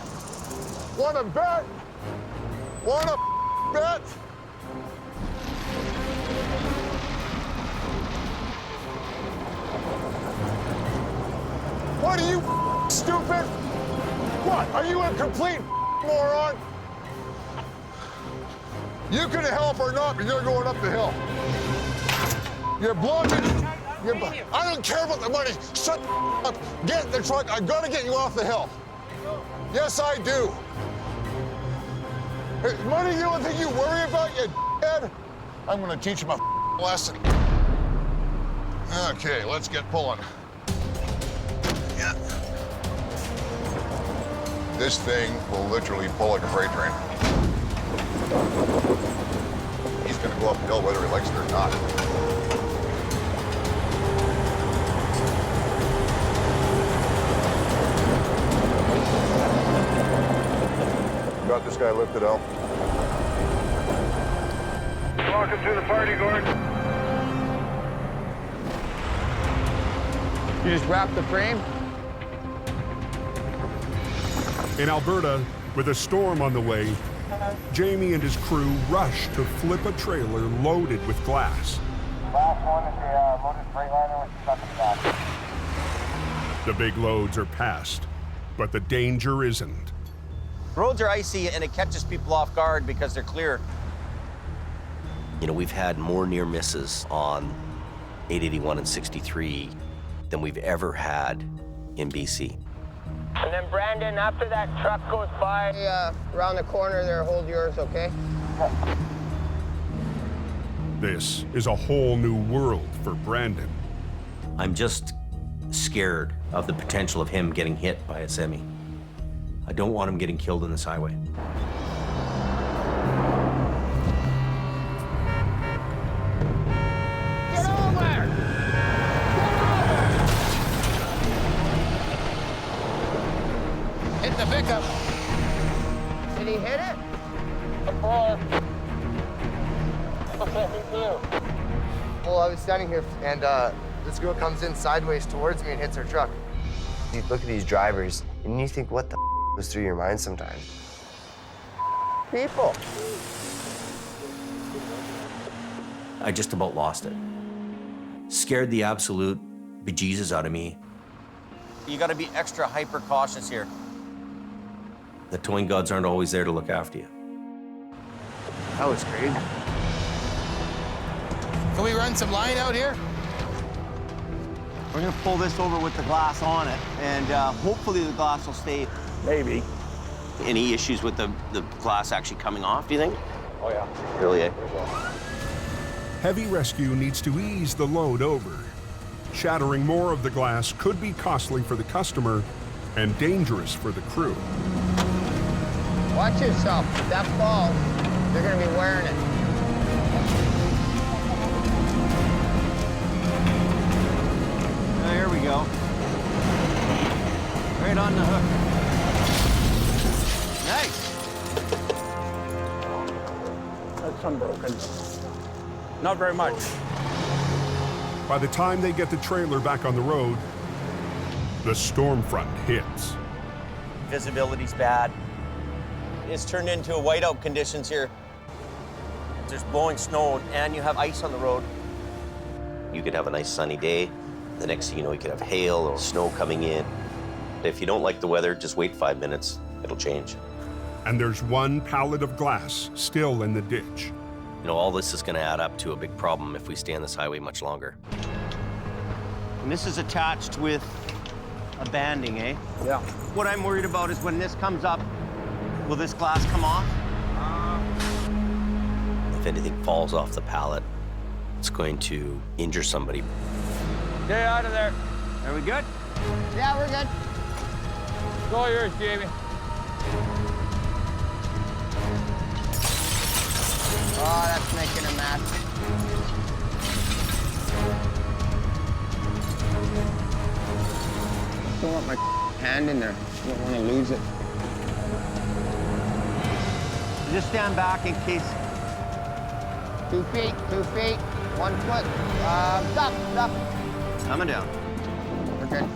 [SPEAKER 17] Want to bet? Want to bet? What are you, stupid? What, are you a complete moron? You can help or not, but you're going up the hill. You're blocking. I don't care about the money. Shut up. Get in the truck. I gotta get you off the hill. Yes, I do. Is money the only thing you worry about, you head? I'm gonna teach him a lesson. Okay, let's get pulling. Yeah. This thing will literally pull like a freight train. He's gonna go up the hill whether he likes it or not. Got this guy lifted out.
[SPEAKER 2] Welcome to the party, Gord.
[SPEAKER 13] You just wrap the frame?
[SPEAKER 1] In Alberta, with a storm on the way, Jamie and his crew rush to flip a trailer loaded with glass.
[SPEAKER 2] Last one is the loaded Freightliner with stuck in the back.
[SPEAKER 1] The big loads are passed, but the danger isn't.
[SPEAKER 19] Roads are icy and it catches people off guard because they're clear.
[SPEAKER 9] You know, we've had more near misses on 881 and 63 than we've ever had in BC.
[SPEAKER 13] And then Brandon, after that truck goes by around the corner there, hold yours, okay?
[SPEAKER 1] This is a whole new world for Brandon.
[SPEAKER 23] I'm just scared of the potential of him getting hit by a semi. I don't want him getting killed on this highway.
[SPEAKER 13] Get over!
[SPEAKER 7] Hit the pickup.
[SPEAKER 13] Did he hit it?
[SPEAKER 11] Well, I was standing here and this girl comes in sideways towards me and hits her truck. You look at these drivers and you think, what the goes through your mind sometimes?
[SPEAKER 13] People.
[SPEAKER 23] I just about lost it. Scared the absolute bejesus out of me.
[SPEAKER 19] You gotta be extra hyper cautious here.
[SPEAKER 23] The towing gods aren't always there to look after you.
[SPEAKER 11] That was crazy.
[SPEAKER 7] Can we run some line out here?
[SPEAKER 12] We're gonna pull this over with the glass on it, and hopefully the glass will stay.
[SPEAKER 9] Maybe. Any issues with the glass actually coming off, do you think?
[SPEAKER 12] Oh, yeah.
[SPEAKER 9] Really, eh?
[SPEAKER 1] Heavy rescue needs to ease the load over. Shattering more of the glass could be costly for the customer and dangerous for the crew.
[SPEAKER 13] Watch yourself. If that falls, they're gonna be wearing it.
[SPEAKER 12] Oh, here we go. Right on the hook. Nice. That's unbroken. Not very much.
[SPEAKER 1] By the time they get the trailer back on the road, the storm front hits.
[SPEAKER 19] Visibility's bad. It's turned into a whiteout conditions here. There's blowing snow and you have ice on the road.
[SPEAKER 9] You could have a nice sunny day. The next thing you know, you could have hail or snow coming in. If you don't like the weather, just wait 5 minutes. It'll change.
[SPEAKER 1] And there's one pallet of glass still in the ditch.
[SPEAKER 9] You know, all this is going to add up to a big problem if we stay on this highway much longer.
[SPEAKER 12] And this is attached with
[SPEAKER 19] a banding, eh?
[SPEAKER 10] Yeah.
[SPEAKER 19] What I'm worried about is when this comes up, will this glass come off?
[SPEAKER 9] If anything falls off the pallet, it's going to injure somebody.
[SPEAKER 5] Stay out of there.
[SPEAKER 19] Are we good?
[SPEAKER 13] Yeah, we're good.
[SPEAKER 5] It's all yours, Jamie.
[SPEAKER 13] Oh, that's making a mess. Don't want my hand in there. I don't want to lose it.
[SPEAKER 19] Just stand back in case.
[SPEAKER 13] 2 feet, 2 feet, 1 foot. Stop.
[SPEAKER 19] Coming down.
[SPEAKER 13] We're good.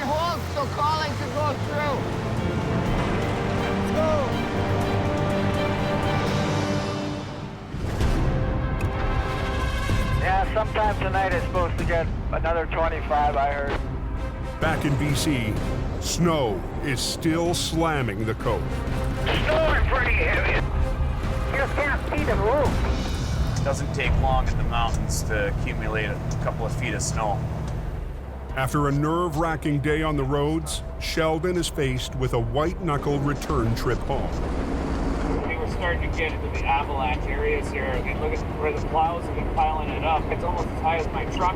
[SPEAKER 13] Hold, so calling to go through. Let's go.
[SPEAKER 14] Yeah, sometime tonight it's supposed to get another 25, I heard.
[SPEAKER 1] Back in BC, snow is still slamming the coke.
[SPEAKER 14] Snowing pretty heavy. You just can't see the roof.
[SPEAKER 5] It doesn't take long in the mountains to accumulate a couple of feet of snow.
[SPEAKER 1] After a nerve-wracking day on the roads, Sheldon is faced with a white-knuckle return trip home.
[SPEAKER 5] We were starting to get into the Avalanche areas here, and look at where the plows have been piling it up. It's almost as high as my truck.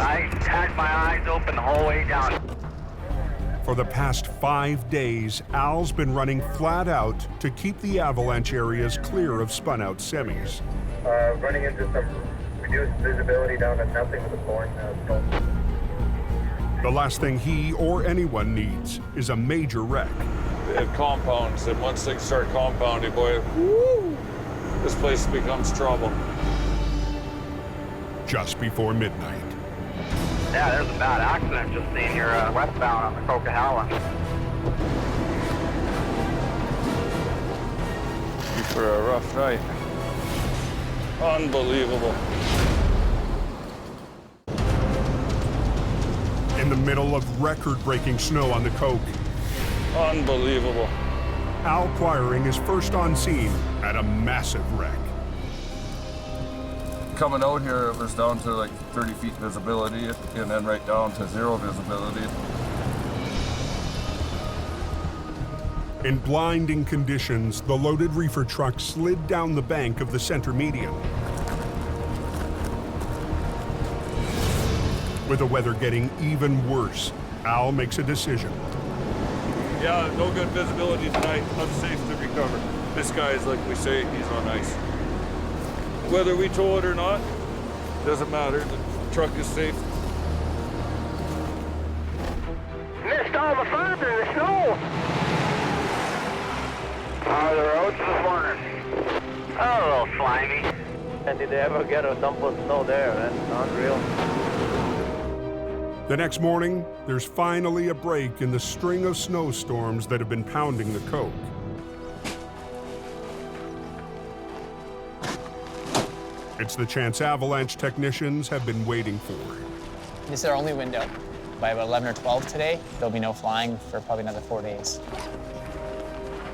[SPEAKER 2] I had my eyes open the whole way down.
[SPEAKER 1] For the past 5 days, Al's been running flat out to keep the avalanche areas clear of spun-out semis.
[SPEAKER 2] Running into some reduced visibility down to nothing with the blowing snow.
[SPEAKER 1] The last thing he or anyone needs is a major wreck.
[SPEAKER 16] It compounds, and once things start compounding, boy, woo, this place becomes trouble.
[SPEAKER 1] Just before midnight.
[SPEAKER 2] Yeah, there's a bad accident just seen here westbound on the Coquihalla.
[SPEAKER 16] For a rough night. Unbelievable.
[SPEAKER 1] In the middle of record-breaking snow on the Coke,
[SPEAKER 16] Unbelievable.
[SPEAKER 1] Al Quiring is first on scene at a massive wreck.
[SPEAKER 16] Coming out here, it was down to like 30 feet visibility, and then right down to 0 visibility.
[SPEAKER 1] In blinding conditions, the loaded reefer truck slid down the bank of the center median. With the weather getting even worse, Al makes a decision.
[SPEAKER 16] Yeah, no good visibility tonight, unsafe to recover. This guy is, like we say, he's on ice. Whether we tow it or not, doesn't matter. The truck is safe.
[SPEAKER 2] Missed all the fun in the snow. How are the roads this morning? Oh, a little slimy.
[SPEAKER 14] And did they ever get a dump of snow there? That's unreal.
[SPEAKER 1] The next morning, there's finally a break in the string of snowstorms that have been pounding the Coke. It's the chance Avalanche technicians have been waiting for.
[SPEAKER 15] This is our only window. By about 11 or 12 today, there'll be no flying for probably another 4 days.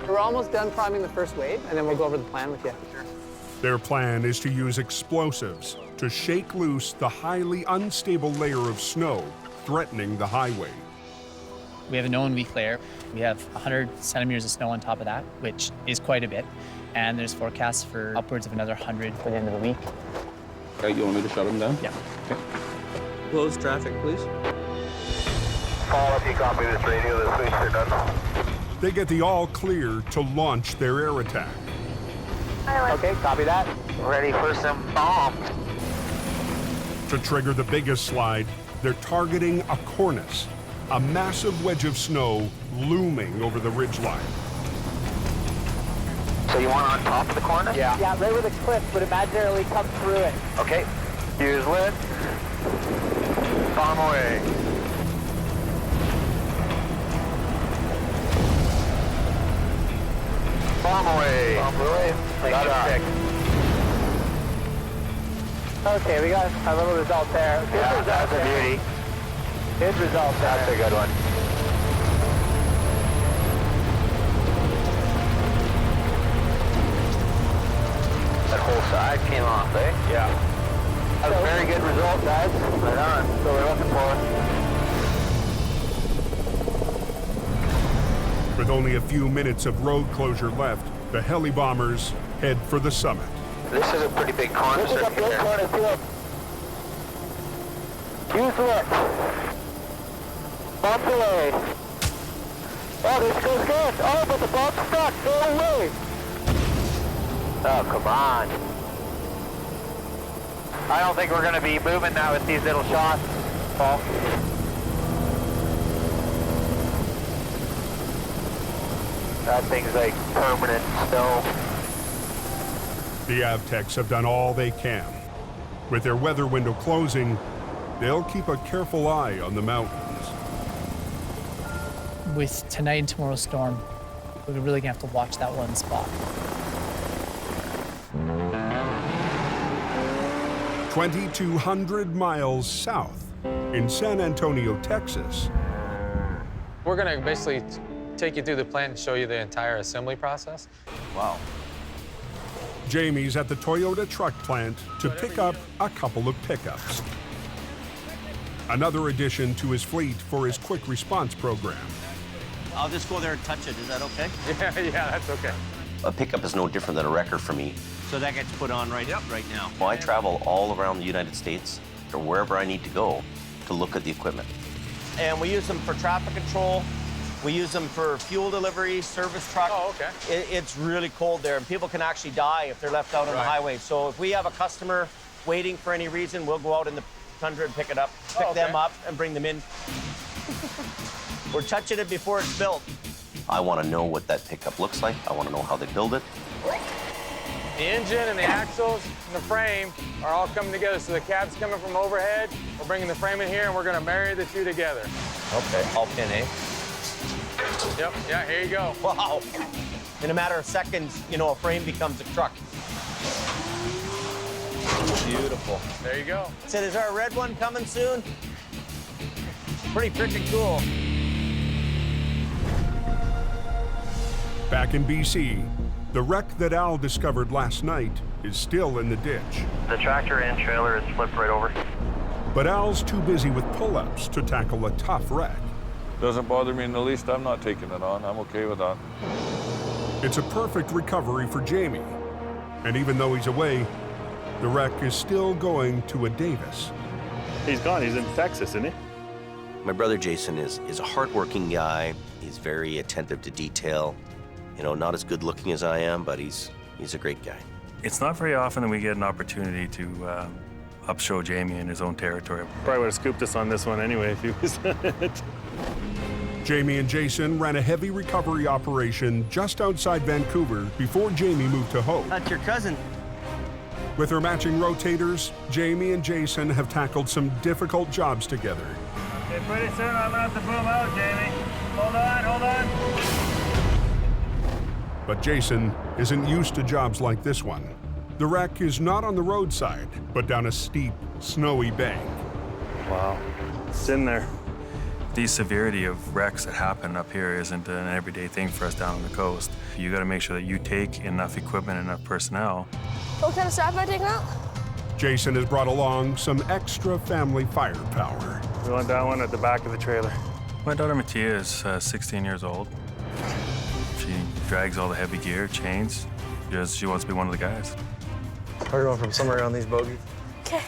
[SPEAKER 15] We're almost done priming the first wave, and then we'll go over the plan with you.
[SPEAKER 1] Their plan is to use explosives to shake loose the highly unstable layer of snow threatening the highway.
[SPEAKER 15] We have a known weak layer. We have 100 centimeters of snow on top of that, which is quite a bit. And there's forecasts for upwards of another 100 by the end of the week.
[SPEAKER 18] Okay, you want me to shut them down?
[SPEAKER 15] Yeah.
[SPEAKER 18] Okay. Close traffic, please.
[SPEAKER 2] Paul, if you copy this radio, this week you're done.
[SPEAKER 1] They get the all clear to launch their air attack.
[SPEAKER 2] Okay, copy that. Ready for some bombs.
[SPEAKER 1] To trigger the biggest slide, they're targeting a cornice, a massive wedge of snow looming over the ridgeline.
[SPEAKER 2] So you want on top of the corner?
[SPEAKER 15] Yeah, right where the cliff would imaginarily come through it.
[SPEAKER 2] Okay. Use lid. Bomb away. Bomb away. Bomb away. Got it.
[SPEAKER 15] Okay, we got a little result there. Good
[SPEAKER 2] Yeah,
[SPEAKER 15] result
[SPEAKER 2] that's a
[SPEAKER 15] there.
[SPEAKER 2] beauty.
[SPEAKER 15] Good result there.
[SPEAKER 2] That's a good one. That whole side came off, eh?
[SPEAKER 15] Yeah.
[SPEAKER 2] That was a very good result, guys. on. So we're looking for.
[SPEAKER 1] With only a few minutes of road closure left, the heli bombers head for the summit.
[SPEAKER 2] This is a pretty big constant here. Use left. Bump away. Oh, this goes good. Oh, but the bump's stuck. Go away. Oh, come on. I don't think we're going to be moving now with these little shots, Paul. That thing's like permanent snow.
[SPEAKER 1] The Avtechs have done all they can. With their weather window closing, they'll keep a careful eye on the mountains.
[SPEAKER 15] With tonight and tomorrow's storm, we're really gonna have to watch that one spot.
[SPEAKER 1] 2,200 miles south in San Antonio, Texas.
[SPEAKER 3] We're gonna basically take you through the plant and show you the entire assembly process.
[SPEAKER 23] Wow.
[SPEAKER 1] Jamie's at the Toyota truck plant to pick up a couple of pickups. Another addition to his fleet for his quick response program.
[SPEAKER 23] I'll just go there and touch it. Is that okay?
[SPEAKER 3] Yeah, that's okay.
[SPEAKER 9] A pickup is no different than a wrecker for me.
[SPEAKER 23] So that gets put on right now.
[SPEAKER 9] Well, I travel all around the United States or wherever I need to go to look at the equipment.
[SPEAKER 19] And we use them for traffic control. We use them for fuel delivery, service truck.
[SPEAKER 3] Oh, okay.
[SPEAKER 19] It's really cold there, and people can actually die if they're left out on the highway. So if we have a customer waiting for any reason, we'll go out in the tundra and pick them up and bring them in. We're touching it before it's built.
[SPEAKER 9] I want to know what that pickup looks like. I want to know how they build it.
[SPEAKER 3] The engine and the axles and the frame are all coming together. So the cab's coming from overhead. We're bringing the frame in here, and we're going to marry the two together.
[SPEAKER 19] Okay, all pin, eh?
[SPEAKER 3] Yep, yeah, here you go.
[SPEAKER 19] Wow. In a matter of seconds, you know, a frame becomes a truck. Beautiful.
[SPEAKER 3] There you go.
[SPEAKER 19] So is there a red one coming soon? Pretty freaking cool.
[SPEAKER 1] Back in BC, the wreck that Al discovered last night is still in the ditch.
[SPEAKER 2] The tractor and trailer is flipped right over.
[SPEAKER 1] But Al's too busy with pull-ups to tackle a tough wreck.
[SPEAKER 16] Doesn't bother me in the least. I'm not taking it on. I'm okay with that.
[SPEAKER 1] It's a perfect recovery for Jamie. And even though he's away, the wreck is still going to a Davis.
[SPEAKER 20] He's gone. He's in Texas, isn't he?
[SPEAKER 9] My brother Jason is a hardworking guy. He's very attentive to detail. You know, not as good looking as I am, but he's a great guy.
[SPEAKER 20] It's not very often that we get an opportunity to upshow Jamie in his own territory. Probably would have scooped us on this one anyway if he was on it.
[SPEAKER 1] Jamie and Jason ran a heavy recovery operation just outside Vancouver before Jamie moved to Hope.
[SPEAKER 19] That's your cousin.
[SPEAKER 1] With her matching rotators, Jamie and Jason have tackled some difficult jobs together.
[SPEAKER 8] Okay, pretty soon I'm gonna have to boom out, Jamie. Hold on.
[SPEAKER 1] But Jason isn't used to jobs like this one. The wreck is not on the roadside, but down a steep, snowy bank.
[SPEAKER 20] Wow, it's in there. The severity of wrecks that happen up here isn't an everyday thing for us down on the coast. You gotta make sure that you take enough equipment, enough personnel.
[SPEAKER 21] What kind of stuff am I taking out?
[SPEAKER 1] Jason has brought along some extra family firepower.
[SPEAKER 20] We want that one at the back of the trailer. My daughter Mattia is 16 years old. She drags all the heavy gear, chains. She wants to be one of the guys.
[SPEAKER 24] We're going from somewhere around these bogies.
[SPEAKER 21] Okay.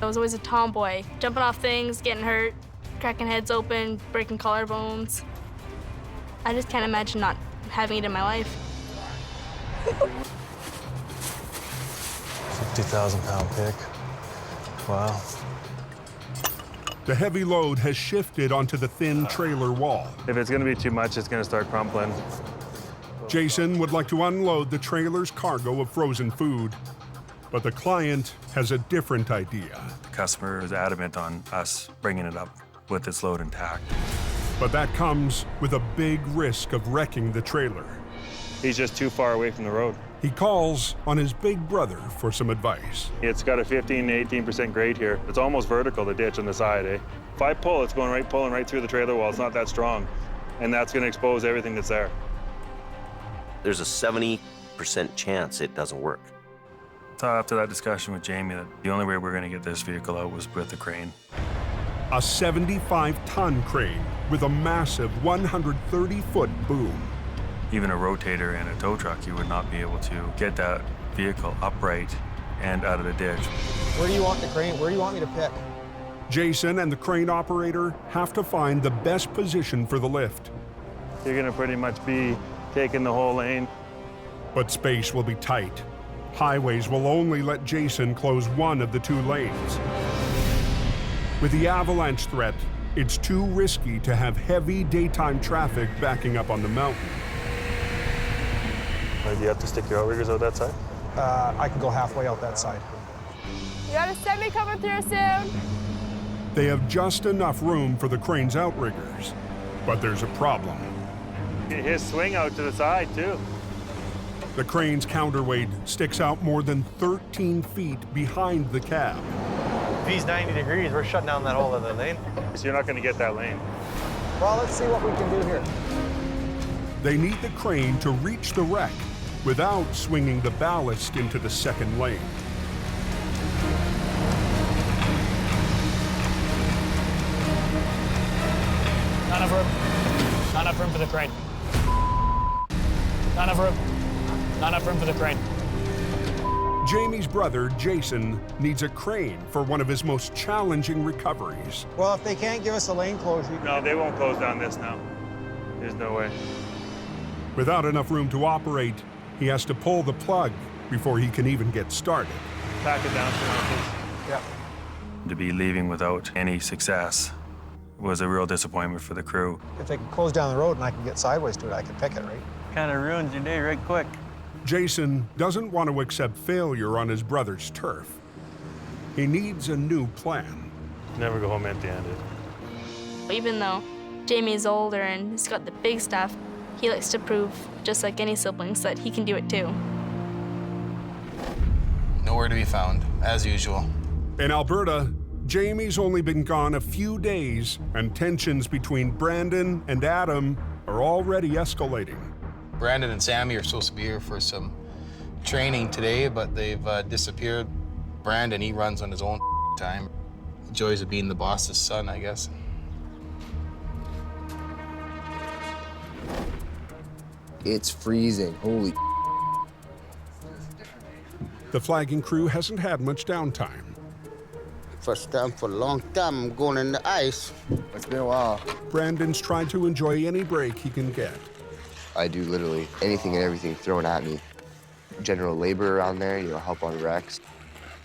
[SPEAKER 21] I was always a tomboy, jumping off things, getting hurt, cracking heads open, breaking collarbones. I just can't imagine not having it in my life.
[SPEAKER 24] 50,000-pound pick. Wow.
[SPEAKER 1] The heavy load has shifted onto the thin trailer wall.
[SPEAKER 20] If it's gonna be too much, it's gonna start crumpling.
[SPEAKER 1] Jason would like to unload the trailer's cargo of frozen food, but the client has a different idea.
[SPEAKER 20] The customer is adamant on us bringing it up with its load intact.
[SPEAKER 1] But that comes with a big risk of wrecking the trailer.
[SPEAKER 20] He's just too far away from the road.
[SPEAKER 1] He calls on his big brother for some advice.
[SPEAKER 20] It's got a 15 to 18% grade here. It's almost vertical, the ditch on the side, eh? If I pull, it's pulling right through the trailer wall. It's not that strong. And that's gonna expose everything that's there.
[SPEAKER 9] There's a 70% chance it doesn't work.
[SPEAKER 20] thought after that discussion with Jamie that the only way we're going to get this vehicle out was with the crane.
[SPEAKER 1] A 75-ton crane with a massive 130-foot boom.
[SPEAKER 20] Even a rotator and a tow truck, you would not be able to get that vehicle upright and out of the ditch.
[SPEAKER 4] Where do you want the crane? Where do you want me to pick?
[SPEAKER 1] Jason and the crane operator have to find the best position for the lift.
[SPEAKER 20] You're going to pretty much be taking the whole lane.
[SPEAKER 1] But space will be tight. Highways will only let Jason close one of the 2 lanes. With the avalanche threat, it's too risky to have heavy daytime traffic backing up on the mountain.
[SPEAKER 20] Do you have to stick your outriggers out that side?
[SPEAKER 4] I can go halfway out that side.
[SPEAKER 6] You got a semi coming through soon.
[SPEAKER 1] They have just enough room for the crane's outriggers, but there's a problem.
[SPEAKER 20] His swing out to the side, too.
[SPEAKER 1] The crane's counterweight sticks out more than 13 feet behind the cab.
[SPEAKER 24] If he's 90 degrees, we're shutting down that whole other lane.
[SPEAKER 20] So you're not going to get that lane.
[SPEAKER 4] Well, let's see what we can do here.
[SPEAKER 1] They need the crane to reach the wreck without swinging the ballast into the second lane.
[SPEAKER 8] Not enough room. Not enough room for the crane. Not enough room. Not enough room for the crane.
[SPEAKER 1] Jamie's brother, Jason, needs a crane for one of his most challenging recoveries.
[SPEAKER 4] Well, if they can't give us a lane closure...
[SPEAKER 20] No, they won't close down this now. There's no way.
[SPEAKER 1] Without enough room to operate, he has to pull the plug before he can even get started.
[SPEAKER 20] Pack it down for now,
[SPEAKER 4] Yeah.
[SPEAKER 20] To be leaving without any success was a real disappointment for the crew.
[SPEAKER 4] If they can close down the road and I can get sideways to it, I can pick it, right?
[SPEAKER 24] Kind of ruins your day right quick.
[SPEAKER 1] Jason doesn't want to accept failure on his brother's turf. He needs a new plan.
[SPEAKER 20] Never go home empty-handed.
[SPEAKER 21] Even though Jamie's older and he's got the big stuff, he likes to prove, just like any siblings, that he can do it too.
[SPEAKER 7] Nowhere to be found, as usual.
[SPEAKER 1] In Alberta, Jamie's only been gone a few days, and tensions between Brandon and Adam are already escalating.
[SPEAKER 7] Brandon and Sammy are supposed to be here for some training today, but they've disappeared. Brandon, he runs on his own time. The joys of being the boss's son, I guess.
[SPEAKER 11] It's freezing, holy.
[SPEAKER 1] The flagging crew hasn't had much downtime.
[SPEAKER 13] First time for a long time, I'm going in the ice.
[SPEAKER 11] It's been a while.
[SPEAKER 1] Brandon's tried to enjoy any break he can get.
[SPEAKER 11] I do literally anything and everything thrown at me. General labor around there, help on wrecks.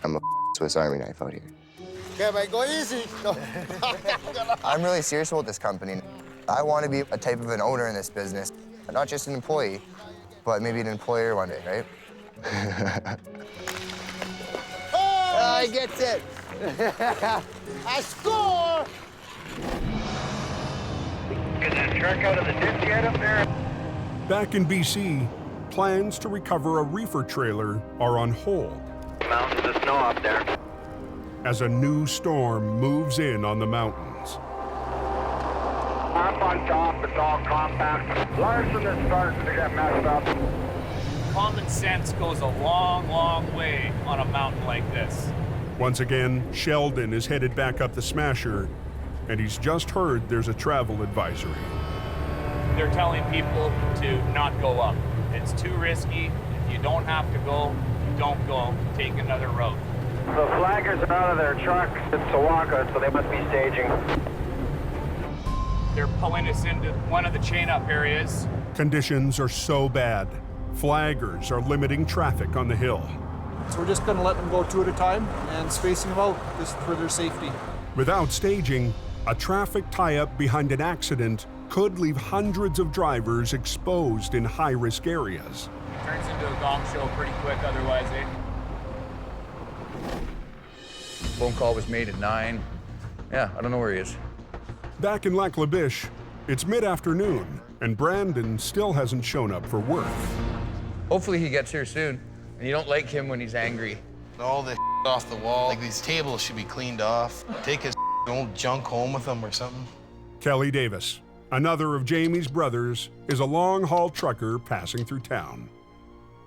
[SPEAKER 11] I'm a Swiss Army knife out here.
[SPEAKER 13] Okay, mate, go easy.
[SPEAKER 11] I'm really serious about this company. I want to be a type of an owner in this business. Not just an employee, but maybe an employer one day, right?
[SPEAKER 13] Oh, he gets it. I score!
[SPEAKER 2] Get that truck out of the ditch yet up there?
[SPEAKER 1] Back in BC, plans to recover a reefer trailer are on hold.
[SPEAKER 2] Mountains of snow up there.
[SPEAKER 1] As a new storm moves in on the mountains.
[SPEAKER 2] Up on top, it's all compact. Larson is starting to get messed up.
[SPEAKER 5] Common sense goes a long, long way on a mountain like this.
[SPEAKER 1] Once again, Sheldon is headed back up the Smasher, and he's just heard there's a travel advisory.
[SPEAKER 5] They're telling people to not go up. It's too risky. If you don't have to go, don't go. Take another road.
[SPEAKER 2] The flaggers are out of their truck in Sawaka, so they must be staging.
[SPEAKER 5] They're pulling us into one of the chain-up areas.
[SPEAKER 1] Conditions are so bad, flaggers are limiting traffic on the hill.
[SPEAKER 4] So we're just gonna let them go 2 at a time and spacing them out just for their safety.
[SPEAKER 1] Without staging, a traffic tie-up behind an accident could leave hundreds of drivers exposed in high-risk areas.
[SPEAKER 5] Turns into a gong show pretty quick otherwise, eh?
[SPEAKER 17] Phone call was made at 9. Yeah, I don't know where he is.
[SPEAKER 1] Back in Lac La Biche, it's mid-afternoon, and Brandon still hasn't shown up for work.
[SPEAKER 17] Hopefully he gets here soon. And you don't like him when he's angry.
[SPEAKER 7] All the off the wall. Like, these tables should be cleaned off. Take his old junk home with him or something.
[SPEAKER 1] Kelly Davis, another of Jamie's brothers, is a long-haul trucker passing through town.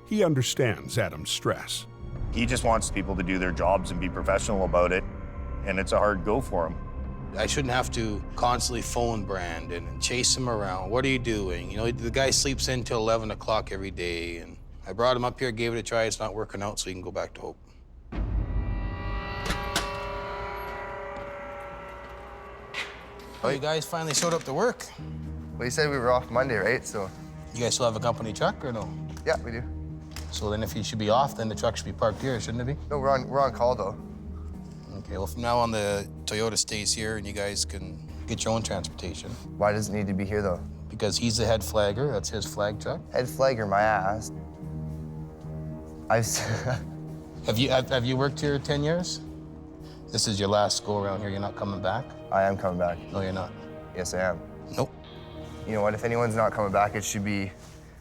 [SPEAKER 1] He understands Adam's stress.
[SPEAKER 10] He just wants people to do their jobs and be professional about it, and it's a hard go for him.
[SPEAKER 7] I shouldn't have to constantly phone Brandon and chase him around. What are you doing? You know, the guy sleeps in till 11 o'clock every day, and I brought him up here, gave it a try. It's not working out, so he can go back to Hope. Oh, you guys finally showed up to work.
[SPEAKER 11] Well, you said we were off Monday, right? So.
[SPEAKER 7] You guys still have a company truck or no?
[SPEAKER 11] Yeah, we do.
[SPEAKER 7] So then if you should be off, then the truck should be parked here, shouldn't it be?
[SPEAKER 11] No, we're on call, though.
[SPEAKER 7] Okay, well, from now on, the Toyota stays here, and you guys can get your own transportation.
[SPEAKER 11] Why does it need to be here, though?
[SPEAKER 7] Because he's the head flagger. That's his flag truck.
[SPEAKER 11] Head flagger, my ass.
[SPEAKER 7] Have you worked here 10 years? This is your last go around here. You're not coming back?
[SPEAKER 11] I am coming back.
[SPEAKER 7] No, you're not.
[SPEAKER 11] Yes, I am.
[SPEAKER 7] Nope.
[SPEAKER 11] You know what? If anyone's not coming back, it should be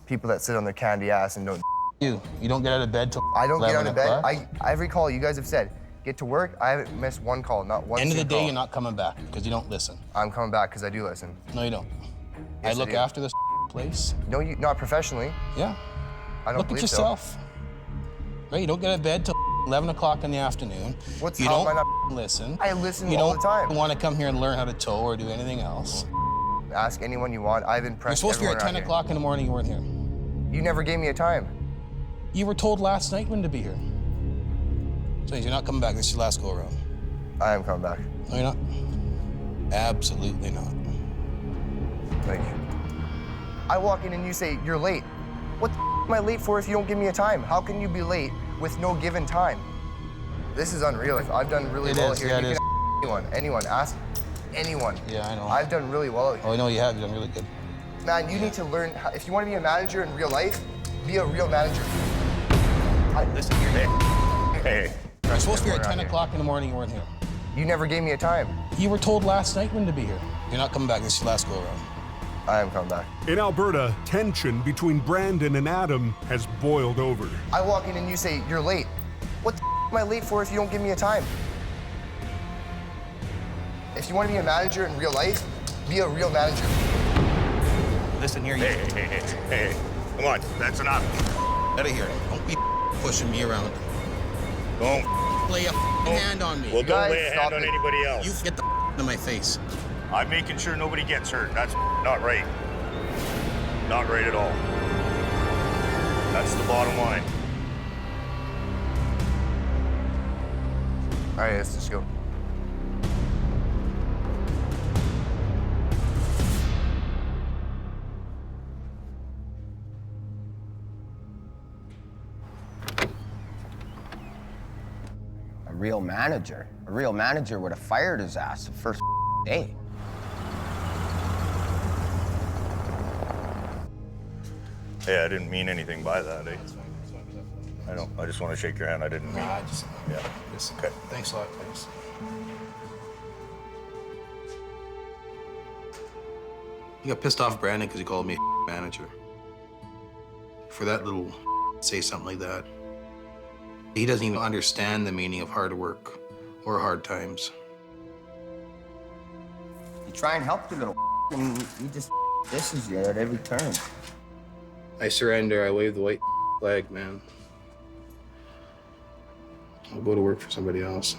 [SPEAKER 11] people that sit on their candy ass and don't.
[SPEAKER 7] You don't get out of bed till
[SPEAKER 11] I don't get out of bed.
[SPEAKER 7] o'clock?
[SPEAKER 11] Every call you guys have said, get to work. I haven't missed one call, not one.
[SPEAKER 7] End of the day,
[SPEAKER 11] call.
[SPEAKER 7] you're not coming back because you don't listen.
[SPEAKER 11] I'm coming back because I do listen.
[SPEAKER 7] No, you don't.
[SPEAKER 11] Yes,
[SPEAKER 7] I look
[SPEAKER 11] do.
[SPEAKER 7] after this place.
[SPEAKER 11] No, you not professionally.
[SPEAKER 7] Yeah.
[SPEAKER 11] I don't
[SPEAKER 7] Look at
[SPEAKER 11] believe
[SPEAKER 7] yourself. Right? You don't get out of bed till 11 o'clock in the afternoon.
[SPEAKER 11] What's
[SPEAKER 7] you
[SPEAKER 11] how
[SPEAKER 7] don't
[SPEAKER 11] am I not
[SPEAKER 7] listen.
[SPEAKER 11] I listen
[SPEAKER 7] you
[SPEAKER 11] all
[SPEAKER 7] don't
[SPEAKER 11] the time.
[SPEAKER 7] want to come here and learn how to tow or do anything else.
[SPEAKER 11] Ask anyone you want. I've
[SPEAKER 7] You're
[SPEAKER 11] impressed
[SPEAKER 7] supposed to be here at
[SPEAKER 11] everyone
[SPEAKER 7] 10
[SPEAKER 11] around
[SPEAKER 7] o'clock in the morning. You weren't here.
[SPEAKER 11] You never gave me a time.
[SPEAKER 7] You were told last night when to be here. So you're not coming back. This is your last go around.
[SPEAKER 11] I am coming back.
[SPEAKER 7] No, you're not. Absolutely not.
[SPEAKER 11] Like, I walk in and you say, you're late. What the am I late for if you don't give me a time? How can you be late with no given time? This is unreal. I've done really well here.
[SPEAKER 7] Yeah,
[SPEAKER 11] you
[SPEAKER 7] it is.
[SPEAKER 11] can anyone, ask anyone.
[SPEAKER 7] Yeah, I know.
[SPEAKER 11] I've done really well here.
[SPEAKER 7] Oh, I know you have. You've done really good.
[SPEAKER 11] Man, you need to learn, if you want to be a manager in real life, be a real manager.
[SPEAKER 7] Listen here.
[SPEAKER 10] Hey.
[SPEAKER 7] You're supposed to be here at 10 o'clock in the morning. You weren't here.
[SPEAKER 11] You never gave me a time.
[SPEAKER 7] You were told last night when to be here. You're not coming back. This is your last go around.
[SPEAKER 11] I am coming back.
[SPEAKER 1] In Alberta, tension between Brandon and Adam has boiled over.
[SPEAKER 11] I walk in and you say, you're late. What the am I late for if you don't give me a time? If you want to be a manager in real life, be a real manager.
[SPEAKER 7] Listen here,
[SPEAKER 10] Hey. Come on, that's enough.
[SPEAKER 7] Out of here. Don't be pushing me around.
[SPEAKER 10] Don't
[SPEAKER 7] lay a hand on me.
[SPEAKER 10] Well, don't lay a hand
[SPEAKER 7] stop
[SPEAKER 10] on
[SPEAKER 7] it.
[SPEAKER 10] anybody else.
[SPEAKER 7] You get the out of my face.
[SPEAKER 10] I'm making sure nobody gets hurt. That's not right. Not right at all. That's the bottom line.
[SPEAKER 11] All right, let's just go.
[SPEAKER 13] A real manager. A real manager would have fired his ass the first day.
[SPEAKER 10] Hey, I didn't mean anything by that, eh? I don't. I just want to shake your hand. I didn't mean.
[SPEAKER 7] I just.
[SPEAKER 10] Yeah.
[SPEAKER 7] Listen,
[SPEAKER 10] Okay.
[SPEAKER 7] Thanks a lot. Thanks. You got pissed off Brandon because he called me a manager. For that little say something like that. He doesn't even understand the meaning of hard work or hard times.
[SPEAKER 13] You try and help the little and he just disses you at every turn.
[SPEAKER 7] I surrender. I wave the white flag, man. I'll go to work for somebody else.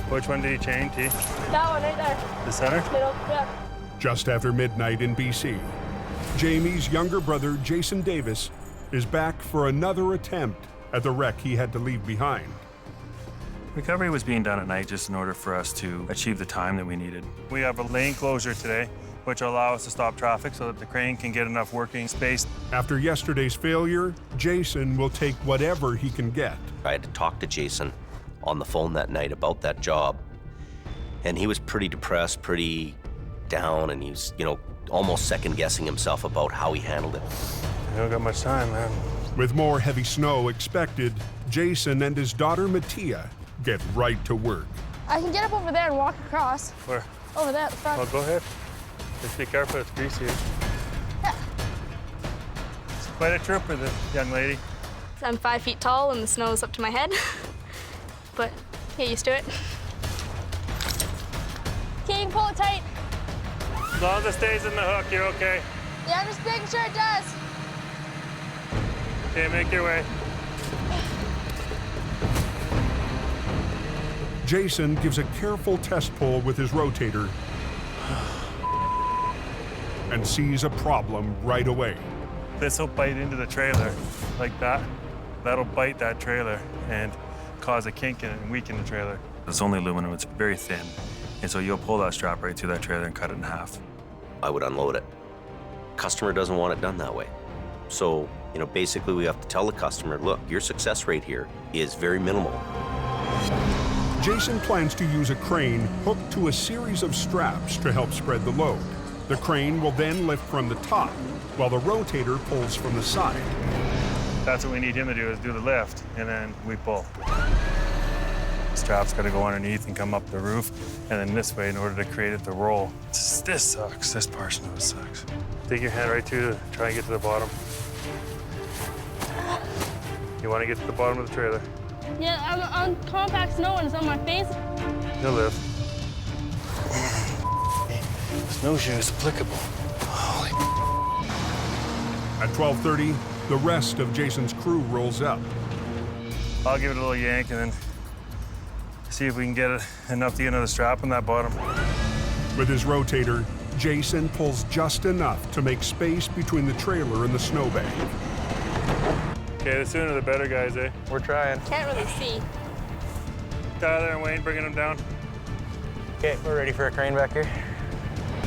[SPEAKER 20] Which one did he chain, T?
[SPEAKER 6] That one right there.
[SPEAKER 20] The center?
[SPEAKER 6] Middle, yeah.
[SPEAKER 1] Just after midnight in BC, Jamie's younger brother, Jason Davis, is back for another attempt at the wreck he had to leave behind.
[SPEAKER 20] Recovery was being done at night just in order for us to achieve the time that we needed. We have a lane closure today, which will allow us to stop traffic so that the crane can get enough working space.
[SPEAKER 1] After yesterday's failure, Jason will take whatever he can get.
[SPEAKER 9] I had to talk to Jason on the phone that night about that job. And he was pretty depressed, pretty down, and he was, almost second-guessing himself about how he handled it.
[SPEAKER 20] I don't got much time, man.
[SPEAKER 1] With more heavy snow expected, Jason and his daughter Mattia get right to work.
[SPEAKER 6] I can get up over there and walk across.
[SPEAKER 20] Where?
[SPEAKER 6] Over there at the front.
[SPEAKER 20] Well, go ahead. Just be careful, it's greasy.
[SPEAKER 6] Yeah.
[SPEAKER 20] It's quite a trooper, this young lady.
[SPEAKER 21] I'm 5 feet tall and the snow is up to my head, but get used to it.
[SPEAKER 6] Okay, you can pull it tight.
[SPEAKER 20] As long as it stays in the hook, you're okay.
[SPEAKER 6] Yeah, I'm just making sure it does.
[SPEAKER 20] Okay, make your way.
[SPEAKER 1] Jason gives a careful test pull with his rotator and sees a problem right away.
[SPEAKER 20] This will bite into the trailer like that. That'll bite that trailer and cause a kink in it and weaken the trailer. It's only aluminum, it's very thin. And so you'll pull that strap right through that trailer and cut it in half.
[SPEAKER 9] I would unload it. Customer doesn't want it done that way. So, basically we have to tell the customer, look, your success rate here is very minimal.
[SPEAKER 1] Jason plans to use a crane hooked to a series of straps to help spread the load. The crane will then lift from the top, while the rotator pulls from the side.
[SPEAKER 20] That's what we need him to do, is do the lift, and then we pull. The strap's got to go underneath and come up the roof, and then this way in order to create it to roll. This sucks. This portion of it sucks. Dig your hand right to try and get to the bottom. You want to get to the bottom of the trailer.
[SPEAKER 21] Yeah, I'm on compact snow and it's on my face.
[SPEAKER 20] You'll live. Snowshoe is applicable. Holy.
[SPEAKER 1] At 12:30, the rest of Jason's crew rolls up.
[SPEAKER 20] I'll give it a little yank and then see if we can get it enough to get another strap on that bottom.
[SPEAKER 1] With his rotator, Jason pulls just enough to make space between the trailer and the snowbank.
[SPEAKER 20] Okay, the sooner the better, guys, eh? We're trying.
[SPEAKER 21] Can't really see.
[SPEAKER 20] Tyler and Wayne bringing them down.
[SPEAKER 24] Okay, we're ready for a crane back here.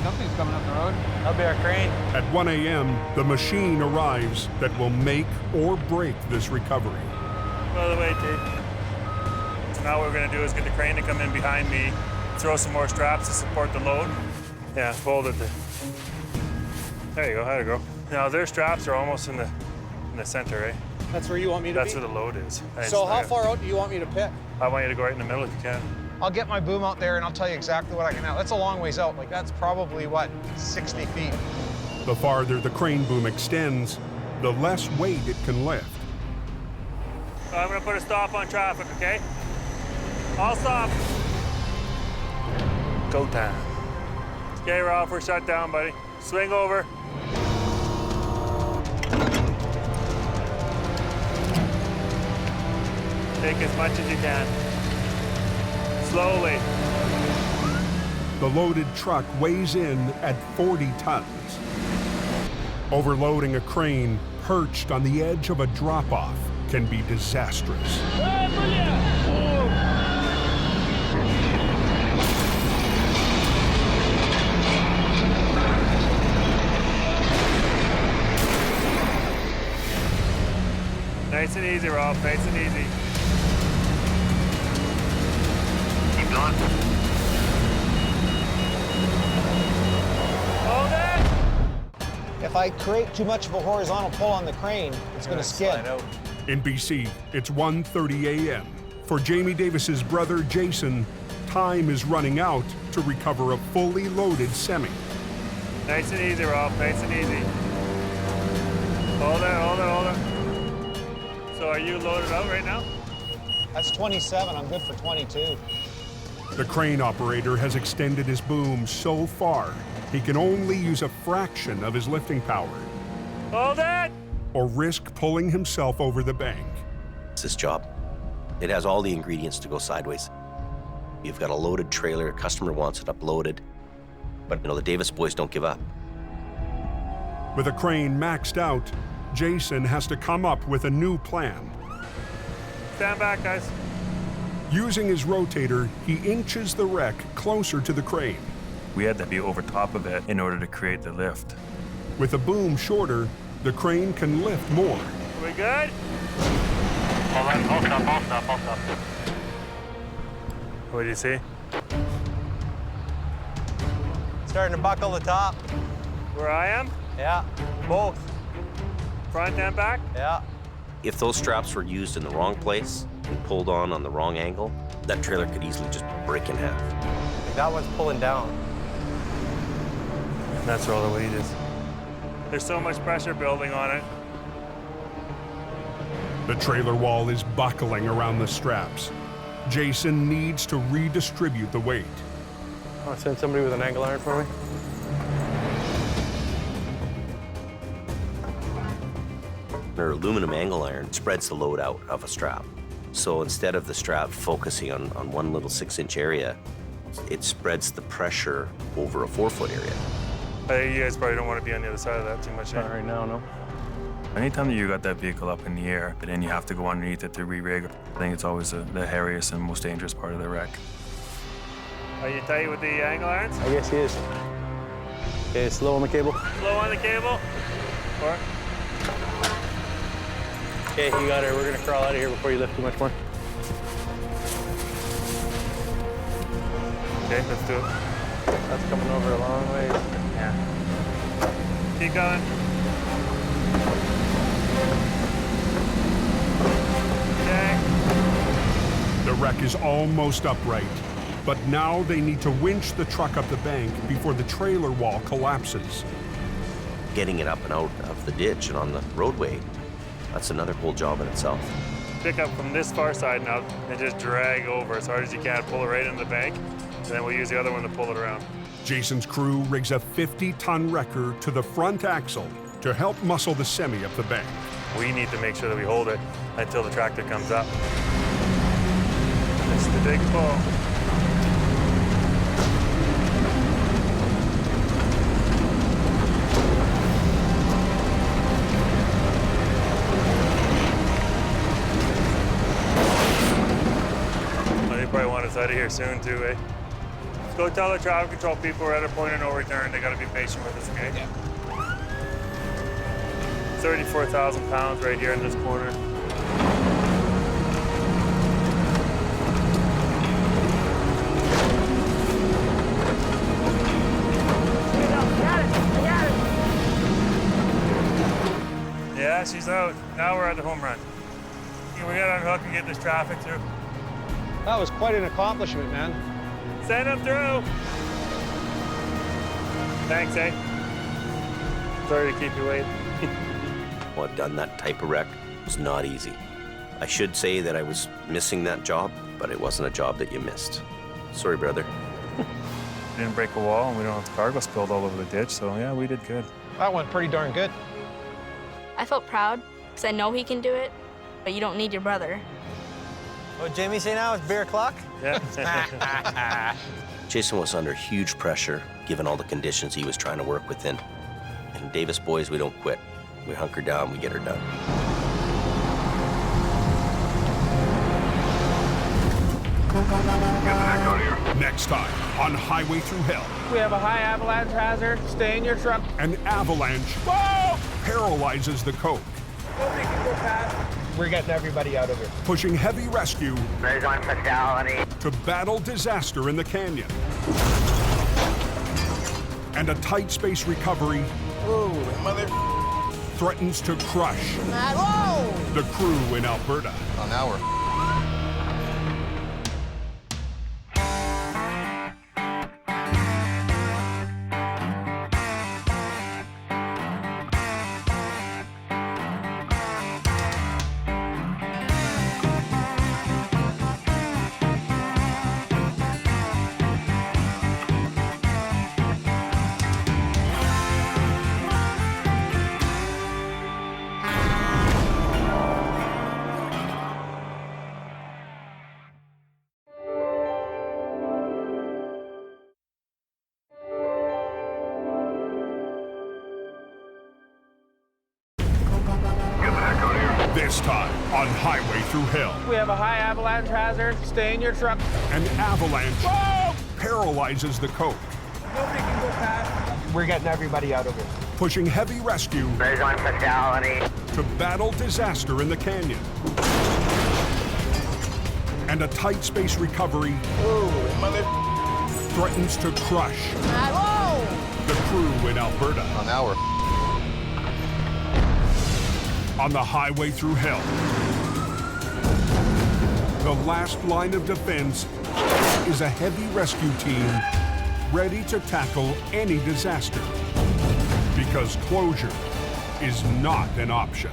[SPEAKER 15] Something's coming up the road.
[SPEAKER 24] That'll be our crane.
[SPEAKER 1] At 1 a.m., the machine arrives that will make or break this recovery.
[SPEAKER 20] By the way, Dave, now what we're gonna do is get the crane to come in behind me, throw some more straps to support the load. Yeah, fold it. There you go, there you go. Now their straps are almost in the center, eh?
[SPEAKER 15] That's where you want me to
[SPEAKER 20] That's
[SPEAKER 15] be?
[SPEAKER 20] where the load is.
[SPEAKER 15] So how far out do you want me to pit?
[SPEAKER 20] I want you to go right in the middle if you can.
[SPEAKER 15] I'll get my boom out there and I'll tell you exactly what I can have. That's a long ways out. Like that's probably, what, 60 feet.
[SPEAKER 1] The farther the crane boom extends, the less weight it can lift.
[SPEAKER 20] I'm gonna put a stop on traffic, okay? I'll stop. Go time. Okay, Ralph, we're shut down, buddy. Swing over. Take as much as you can. Slowly.
[SPEAKER 1] The loaded truck weighs in at 40 tons. Overloading a crane perched on the edge of a drop-off can be disastrous.
[SPEAKER 20] Nice and easy, Ralph, nice and easy.
[SPEAKER 2] Keep going.
[SPEAKER 20] Hold it!
[SPEAKER 15] If I create too much of a horizontal pull on the crane, it's going to skid.
[SPEAKER 1] In BC, it's 1:30 a.m. For Jamie Davis's brother, Jason, time is running out to recover a fully loaded semi.
[SPEAKER 20] Nice and easy, Ralph, nice and easy. Hold it, hold it, hold it. So are you loaded out right now?
[SPEAKER 15] That's 27. I'm good for 22.
[SPEAKER 1] The crane operator has extended his boom so far, he can only use a fraction of his lifting power.
[SPEAKER 20] Hold it!
[SPEAKER 1] Or risk pulling himself over the bank.
[SPEAKER 9] It's this job. It has all the ingredients to go sideways. You've got a loaded trailer, a customer wants it uploaded, but the Davis boys don't give up.
[SPEAKER 1] With a crane maxed out, Jason has to come up with a new plan.
[SPEAKER 20] Stand back, guys.
[SPEAKER 1] Using his rotator, he inches the wreck closer to the crane.
[SPEAKER 20] We had to be over top of it in order to create the lift.
[SPEAKER 1] With a boom shorter, the crane can lift more.
[SPEAKER 20] Are we good?
[SPEAKER 2] Hold on, I'll stop.
[SPEAKER 20] What do you see?
[SPEAKER 24] Starting to buckle the top.
[SPEAKER 20] Where I am?
[SPEAKER 24] Yeah, both.
[SPEAKER 20] Front and back?
[SPEAKER 24] Yeah.
[SPEAKER 9] If those straps were used in the wrong place and pulled on the wrong angle, that trailer could easily just break in half.
[SPEAKER 24] That one's pulling down.
[SPEAKER 20] And that's where all the weight is. There's so much pressure building on it.
[SPEAKER 1] The trailer wall is buckling around the straps. Jason needs to redistribute the weight.
[SPEAKER 24] I'll send somebody with an angle iron for me.
[SPEAKER 9] Our aluminum angle iron spreads the load out of a strap. So instead of the strap focusing on one little 6-inch area, it spreads the pressure over a 4-foot area.
[SPEAKER 20] You guys probably don't want to be on the other side of that too much.
[SPEAKER 24] Not right now, no.
[SPEAKER 20] Anytime that you got that vehicle up in the air, and then you have to go underneath it to re-rig, I think it's always the hairiest and most dangerous part of the wreck. Are you tight with the angle irons?
[SPEAKER 24] I guess he is. Okay, slow on the cable.
[SPEAKER 20] Slow on the cable. Or?
[SPEAKER 24] Okay, you got her. We're gonna crawl out of here before you lift too much more.
[SPEAKER 20] Okay, let's do it.
[SPEAKER 24] That's coming over a long way.
[SPEAKER 20] Yeah. Keep going. Okay.
[SPEAKER 1] The wreck is almost upright, but now they need to winch the truck up the bank before the trailer wall collapses.
[SPEAKER 9] Getting it up and out of the ditch and on the roadway, that's another whole job in itself.
[SPEAKER 20] Pick up from this far side now and just drag over as hard as you can, pull it right into the bank, and then we'll use the other one to pull it around.
[SPEAKER 1] Jason's crew rigs a 50-ton wrecker to the front axle to help muscle the semi up the bank.
[SPEAKER 20] We need to make sure that we hold it until the tractor comes up. It's the big pull. They probably want us out of here soon too, eh? Go tell the traffic control people we're at a point of no return. They gotta be patient with us, okay? Yeah. 34,000 pounds right here in this corner. Yeah, she's out. Now we're at the home run. We gotta unhook and get this traffic through.
[SPEAKER 24] That was quite an accomplishment, man.
[SPEAKER 20] Send them through. Thanks, eh? Sorry to keep you waiting.
[SPEAKER 9] Well, I've done that type of wreck. It was not easy. I should say that I was missing that job, but it wasn't a job that you missed. Sorry, brother.
[SPEAKER 20] Didn't break a wall, and we don't have the cargo spilled all over the ditch, so yeah, we did good.
[SPEAKER 24] That went pretty darn good.
[SPEAKER 21] I felt proud because I know he can do it, but you don't need your brother.
[SPEAKER 24] What Jamie say now? It's beer o'clock?
[SPEAKER 20] Yeah.
[SPEAKER 9] Jason was under huge pressure, given all the conditions he was trying to work within. And Davis boys, we don't quit. We hunker down, we get her done.
[SPEAKER 1] Next time on Highway Through Hell.
[SPEAKER 3] We have a high avalanche hazard. Stay in your truck.
[SPEAKER 1] An avalanche paralyzes the Coke,
[SPEAKER 3] Nobody can go past.
[SPEAKER 24] We're getting everybody out of here.
[SPEAKER 1] pushing heavy rescue
[SPEAKER 2] There's one fatality.
[SPEAKER 1] to battle disaster in the canyon. And a tight space recovery threatens to crush the crew in Alberta.
[SPEAKER 7] Oh, now we're...
[SPEAKER 1] This time on Highway Through Hell.
[SPEAKER 3] We have a high avalanche hazard. Stay in your truck.
[SPEAKER 1] An avalanche paralyzes the Coke,
[SPEAKER 3] Nobody can go past.
[SPEAKER 24] We're getting everybody out of here.
[SPEAKER 1] pushing heavy rescue
[SPEAKER 2] There's one fatality.
[SPEAKER 1] to battle disaster in the canyon. And a tight space recovery threatens to crush the crew in Alberta.
[SPEAKER 7] Oh, now we're...
[SPEAKER 1] On the Highway Through Hell, the last line of defense is a heavy rescue team ready to tackle any disaster, because closure is not an option.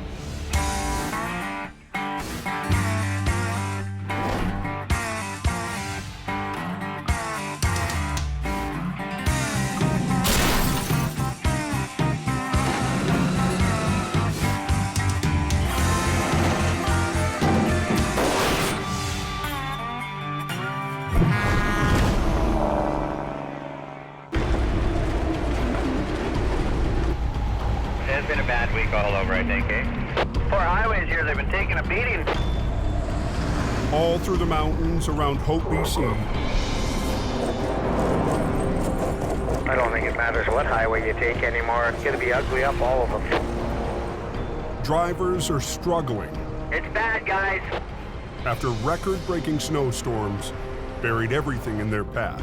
[SPEAKER 2] Yeah, it's been a bad week all over, I think, eh? 4 highways here, they've been taking a beating.
[SPEAKER 1] All through the mountains around Hope, BC.
[SPEAKER 2] I don't think it matters what highway you take anymore. It's going to be ugly up all of them.
[SPEAKER 1] Drivers are struggling.
[SPEAKER 2] It's bad, guys.
[SPEAKER 1] After record-breaking snowstorms buried everything in their path.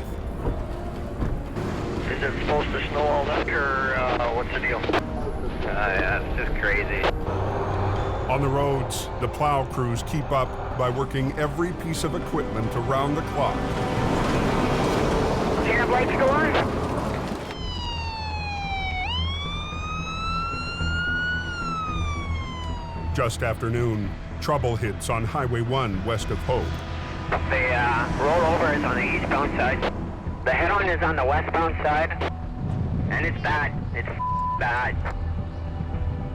[SPEAKER 2] Is it supposed to snow all night, or what's the deal? Yeah, it's just crazy.
[SPEAKER 1] On the roads, the plow crews keep up by working every piece of equipment around the clock.
[SPEAKER 2] Cab lights go on?
[SPEAKER 1] Just after noon, trouble hits on Highway 1 west of Hope.
[SPEAKER 2] The rollover is on the eastbound side. The head-on is on the westbound side. And it's bad. It's bad.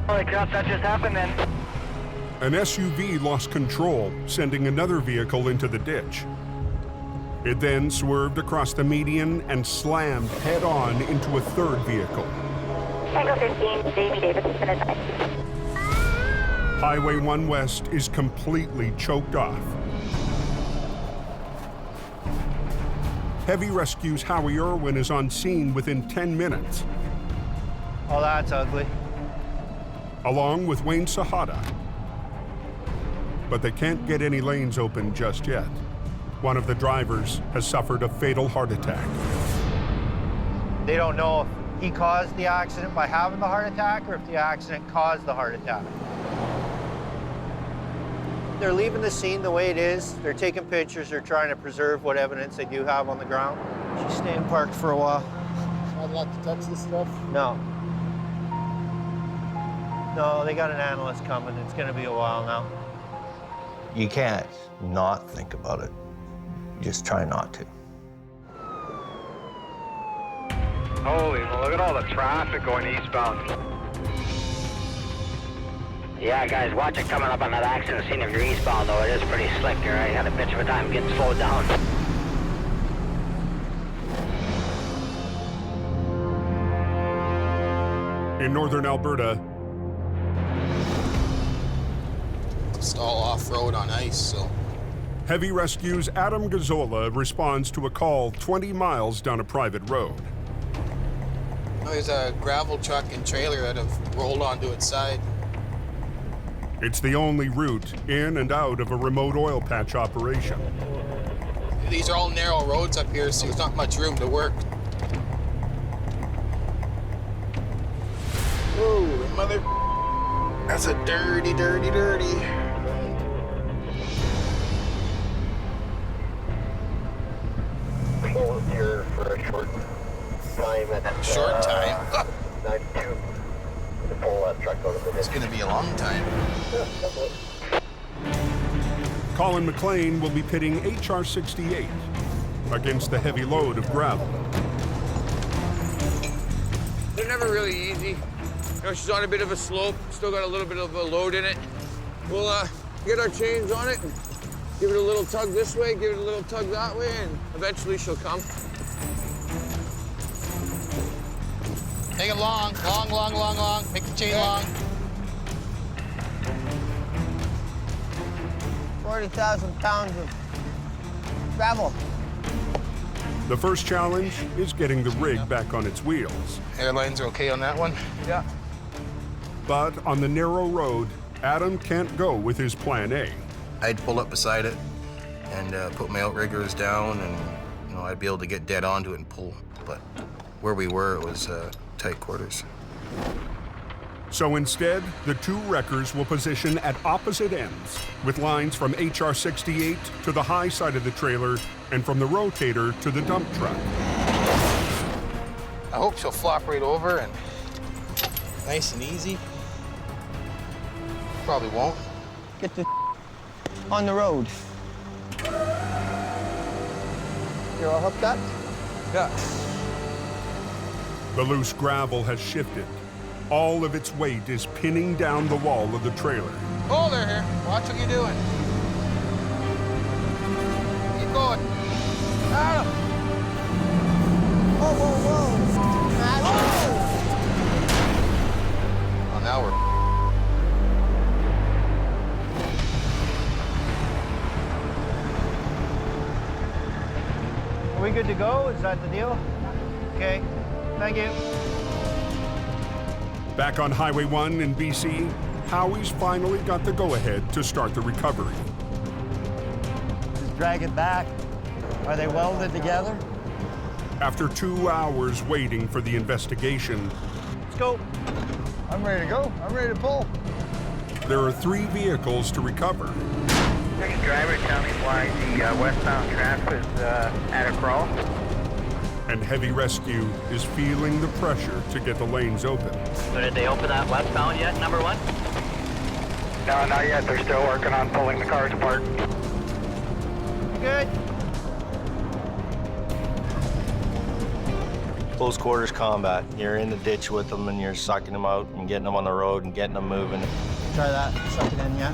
[SPEAKER 2] Holy crap, that just happened then.
[SPEAKER 1] An SUV lost control, sending another vehicle into the ditch. It then swerved across the median and slammed head-on into a third vehicle.
[SPEAKER 6] Tango 15, Jamie Davis has been advised.
[SPEAKER 1] Highway 1 West is completely choked off. Heavy Rescue's Howie Irwin is on scene within 10 minutes.
[SPEAKER 24] Oh, that's ugly.
[SPEAKER 1] Along with Wayne Sahada. But they can't get any lanes open just yet. One of the drivers has suffered a fatal heart attack.
[SPEAKER 24] They don't know if he caused the accident by having the heart attack or if the accident caused the heart attack. They're leaving the scene the way it is. They're taking pictures. They're trying to preserve what evidence they do have on the ground. She's staying parked for a while.
[SPEAKER 7] I'd like to touch this stuff.
[SPEAKER 24] No. No, they got an analyst coming. It's going to be a while now.
[SPEAKER 12] You can't not think about it. You just try not to.
[SPEAKER 2] Holy, well, look at all the traffic going eastbound. Yeah, guys, watch it coming up on that accident scene if you're eastbound, though. It is pretty slick here. I had a bitch of a time getting slowed down.
[SPEAKER 1] In northern Alberta,
[SPEAKER 7] It's all off-road on ice, so.
[SPEAKER 1] Heavy Rescue's Adam Gazzola responds to a call 20 miles down a private road.
[SPEAKER 7] There's a gravel truck and trailer that have rolled onto its side.
[SPEAKER 1] It's the only route in and out of a remote oil patch operation.
[SPEAKER 7] These are all narrow roads up here, so there's not much room to work. Oh, mother. That's a dirty, dirty, dirty.
[SPEAKER 2] Closed here for a short time.
[SPEAKER 7] Short time?
[SPEAKER 2] 92. To pull that truck out of the ditch.
[SPEAKER 7] It's gonna be a long time.
[SPEAKER 1] Colin McLean will be pitting HR-68 against the heavy load of gravel.
[SPEAKER 17] They're never really easy. You know, she's on a bit of a slope, still got a little bit of a load in it. We'll get our chains on it and give it a little tug this way, give it a little tug that way, and eventually she'll come.
[SPEAKER 7] Make it long, long, long, long, long. Make the chain long.
[SPEAKER 13] 40,000 pounds of gravel.
[SPEAKER 1] The first challenge is getting the rig back on its wheels.
[SPEAKER 7] Airlines are okay on that one?
[SPEAKER 17] Yeah.
[SPEAKER 1] But on the narrow road, Adam can't go with his plan A.
[SPEAKER 7] I'd pull up beside it and put my outriggers down, and I'd be able to get dead onto it and pull. But where we were, it was tight quarters.
[SPEAKER 1] So instead, the two wreckers will position at opposite ends, with lines from HR-68 to the high side of the trailer and from the Rotator to the dump truck.
[SPEAKER 7] I hope she'll flop right over and nice and easy. Probably won't.
[SPEAKER 13] Get the on the road. You're all hooked up?
[SPEAKER 17] Yeah.
[SPEAKER 1] The loose gravel has shifted. All of its weight is pinning down the wall of the trailer.
[SPEAKER 7] Hold her here. Watch what you're doing. Keep going. Adam!
[SPEAKER 13] Whoa, whoa, whoa.
[SPEAKER 7] Now we're...
[SPEAKER 24] Are we good to go? Is that the deal? Okay, thank you.
[SPEAKER 1] Back on Highway 1 in BC, Howie's finally got the go-ahead to start the recovery.
[SPEAKER 24] Just drag it back. Are they welded together?
[SPEAKER 1] After 2 hours waiting for the investigation,
[SPEAKER 24] Let's go.
[SPEAKER 13] I'm ready to go. I'm ready to pull.
[SPEAKER 1] there are 3 vehicles to recover.
[SPEAKER 2] Next driver, tell me why the westbound traffic is at a crawl.
[SPEAKER 1] And Heavy Rescue is feeling the pressure to get the lanes open.
[SPEAKER 2] So did they open that westbound yet, number 1? No, not yet. They're still working on pulling the cars apart.
[SPEAKER 24] Good.
[SPEAKER 12] Close quarters combat. You're in the ditch with them and you're sucking them out and getting them on the road and getting them moving.
[SPEAKER 24] Try that. Suck it in, yeah.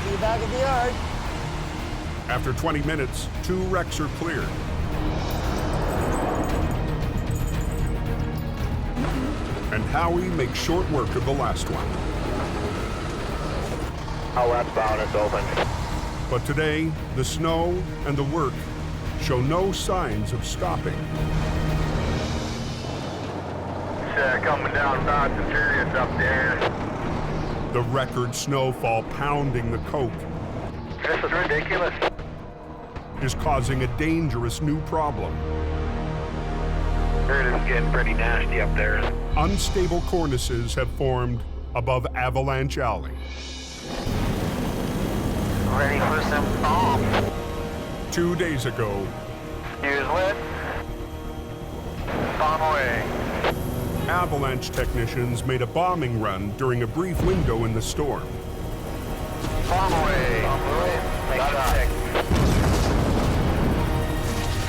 [SPEAKER 24] See you back at the yard.
[SPEAKER 1] After 20 minutes, 2 wrecks are cleared. And Howie makes short work of the last one.
[SPEAKER 2] All westbound is open.
[SPEAKER 1] But today, the snow and the work show no signs of stopping.
[SPEAKER 2] It's coming down fast and furious up there.
[SPEAKER 1] The record snowfall pounding the coke
[SPEAKER 2] This is ridiculous.
[SPEAKER 1] is causing a dangerous new problem.
[SPEAKER 2] It is getting pretty nasty up there.
[SPEAKER 1] Unstable cornices have formed above Avalanche Alley.
[SPEAKER 2] Ready for some bombs.
[SPEAKER 1] 2 days ago,
[SPEAKER 2] News lit. Convoy.
[SPEAKER 1] Avalanche technicians made a bombing run during a brief window in the storm.
[SPEAKER 2] Convoy. Make sure check.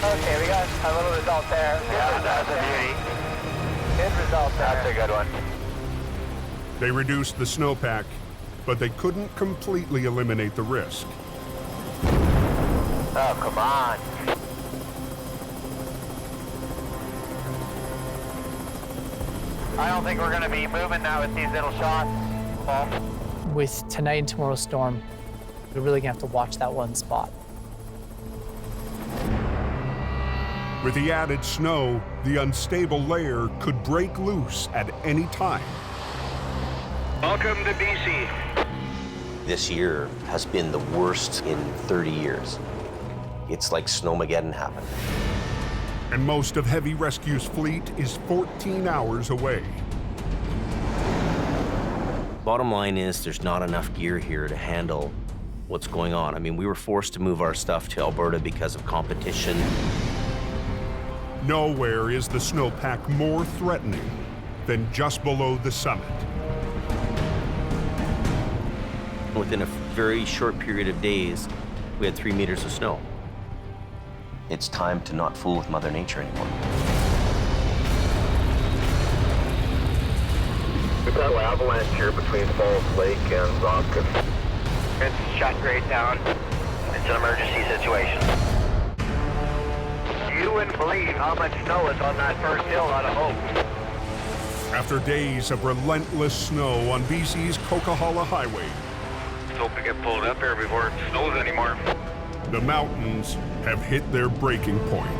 [SPEAKER 2] Okay, we got a little result there. Yeah, that's a beauty. Good result there. That's a good one.
[SPEAKER 1] They reduced the snowpack, but they couldn't completely eliminate the risk.
[SPEAKER 2] Oh, come on. I don't think we're going to be moving now with these little shots, Paul.
[SPEAKER 15] With tonight and tomorrow's storm, we're really gonna have to watch that one spot.
[SPEAKER 1] With the added snow, the unstable layer could break loose at any time.
[SPEAKER 2] Welcome to BC.
[SPEAKER 9] This year has been the worst in 30 years. It's like Snowmageddon happened.
[SPEAKER 1] And most of Heavy Rescue's fleet is 14 hours away.
[SPEAKER 9] Bottom line is there's not enough gear here to handle what's going on. I mean, we were forced to move our stuff to Alberta because of competition.
[SPEAKER 1] Nowhere is the snowpack more threatening than just below the summit.
[SPEAKER 9] Within a very short period of days, we had 3 meters of snow. It's time to not fool with Mother Nature anymore.
[SPEAKER 2] We've got an avalanche here between Falls Lake and Rocket. It's shut right down. It's an emergency situation. You wouldn't believe how much snow is on that first hill out of Hope.
[SPEAKER 1] After days of relentless snow on BC's Coquihalla Highway,
[SPEAKER 2] Hope to get pulled up here before it snows anymore.
[SPEAKER 1] the mountains have hit their breaking point.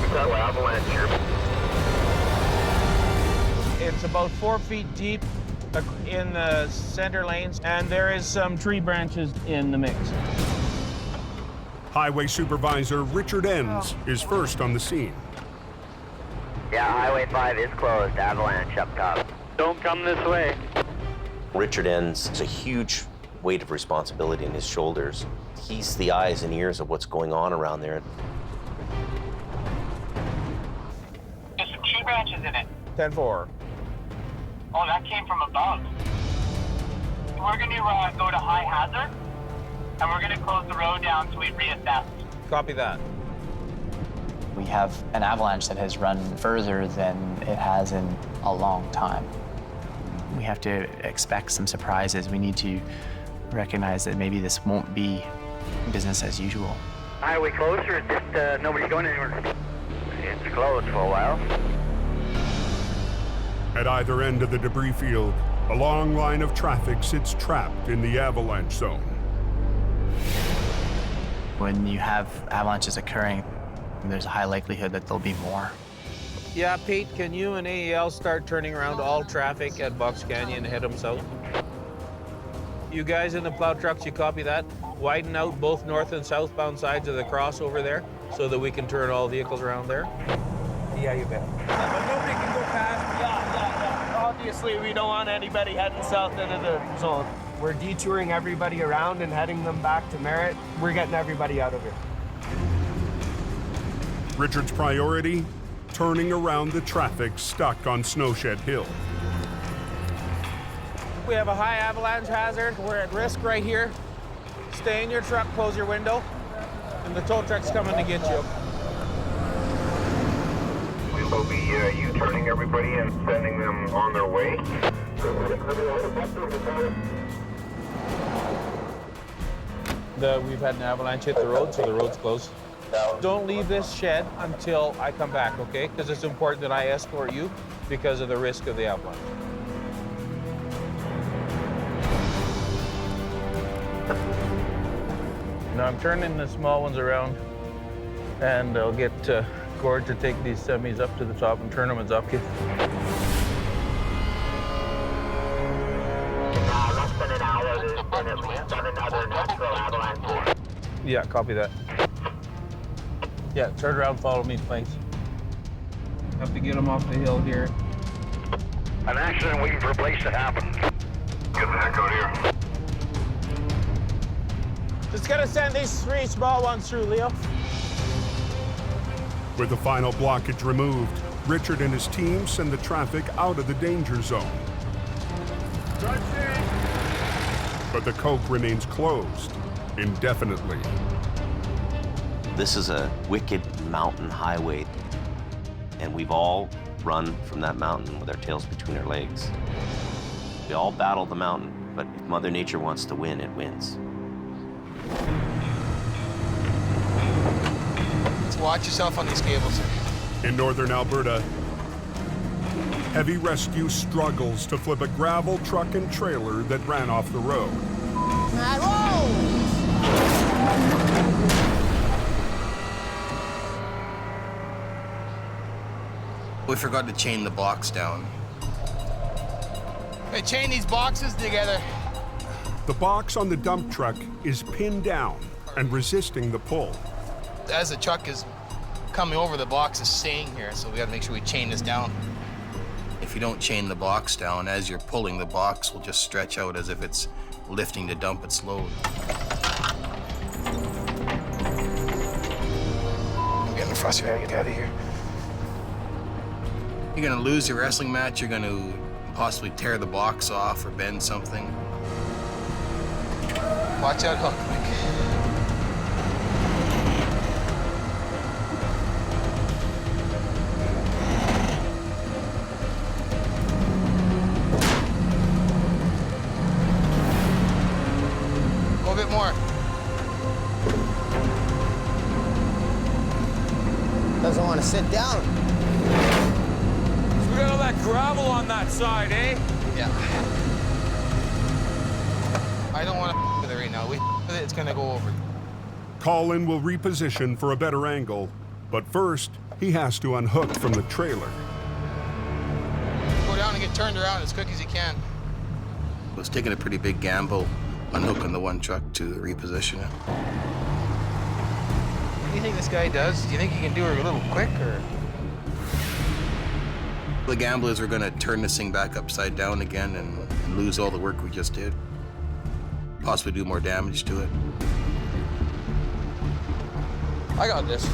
[SPEAKER 2] We've got an avalanche here.
[SPEAKER 14] It's about 4 feet deep in the center lanes, and there is some tree branches in the mix.
[SPEAKER 1] Highway Supervisor Richard Enns is first on the scene.
[SPEAKER 2] Yeah, Highway 5 is closed. Avalanche up top. Don't come this way.
[SPEAKER 9] Richard Enns has a huge weight of responsibility on his shoulders. He's the eyes and ears of what's going on around there.
[SPEAKER 2] There's some tree branches in it.
[SPEAKER 14] 10-4.
[SPEAKER 2] Oh, that came from above. We're going to go to high hazard, and we're going to close the road down till we reassess.
[SPEAKER 14] Copy that.
[SPEAKER 15] We have an avalanche that has run further than it has in a long time. We have to expect some surprises. We need to recognize that maybe this won't be business as usual.
[SPEAKER 2] Highway closed, or just nobody's going anywhere? It's closed for a while.
[SPEAKER 1] At either end of the debris field, a long line of traffic sits trapped in the avalanche zone.
[SPEAKER 15] When you have avalanches occurring, there's a high likelihood that there'll be more.
[SPEAKER 14] Yeah, Pete, can you and AEL start turning around all traffic at Box Canyon and head them south? You guys in the plow trucks, you copy that? Widen out both north and southbound sides of the crossover there so that we can turn all vehicles around there?
[SPEAKER 16] Yeah, you bet. But nobody can go past. Yeah. Obviously, we don't want anybody heading south into the zone. We're detouring everybody around and heading them back to Merritt. We're getting everybody out of here.
[SPEAKER 1] Richard's priority? Turning around the traffic stuck on Snowshed Hill.
[SPEAKER 14] We have a high avalanche hazard. We're at risk right here. Stay in your truck, close your window, and the tow truck's coming to get you.
[SPEAKER 18] We will be U-turning everybody and sending them on their way.
[SPEAKER 14] We've had an avalanche hit the road, so the road's closed. Don't leave this shed until I come back, okay? Because it's important that I escort you because of the risk of the avalanche. Now I'm turning the small ones around, and I'll get Gord to take these semis up to the top and turn them as up.
[SPEAKER 18] Less than an hour, there's been at least another natural avalanche.
[SPEAKER 14] Yeah, copy that. Yeah, turn around, follow me, thanks. Have to get them off the hill here.
[SPEAKER 2] An accident waiting for a place to happen.
[SPEAKER 18] Get the heck out here.
[SPEAKER 14] Just gonna send these 3 small ones through, Leo.
[SPEAKER 1] With the final blockage removed, Richard and his team send the traffic out of the danger zone. But the Coke remains closed indefinitely.
[SPEAKER 9] This is a wicked mountain highway, and we've all run from that mountain with our tails between our legs. We all battle the mountain, but if Mother Nature wants to win, it wins.
[SPEAKER 7] Watch yourself on these cables.
[SPEAKER 1] In northern Alberta, heavy rescue struggles to flip a gravel truck and trailer that ran off the road.
[SPEAKER 7] We forgot to chain the box down. Hey, chain these boxes together.
[SPEAKER 1] The box on the dump truck is pinned down and resisting the pull.
[SPEAKER 7] As the truck is coming over, the box is staying here, so we gotta make sure we chain this down. If you don't chain the box down, as you're pulling, the box will just stretch out as if it's lifting to dump its load. I'm getting frustrated. Get out of here. You're gonna lose your wrestling match, you're gonna possibly tear the box off or bend something. Watch out, hook, Mike. Go a bit more.
[SPEAKER 13] Doesn't want to sit down.
[SPEAKER 17] We got all that gravel on that side, eh?
[SPEAKER 7] Yeah. I don't want to with it right now. We with it, it's gonna go over.
[SPEAKER 1] Colin will reposition for a better angle, but first, he has to unhook from the trailer.
[SPEAKER 7] Go down and get turned around as quick as you can. I was taking a pretty big gamble unhooking the one truck to reposition it. What do you think this guy does? Do you think he can do it a little quick, or? The gamble is we're gonna turn this thing back upside down again and lose all the work we just did. Possibly do more damage to it.
[SPEAKER 17] I got this.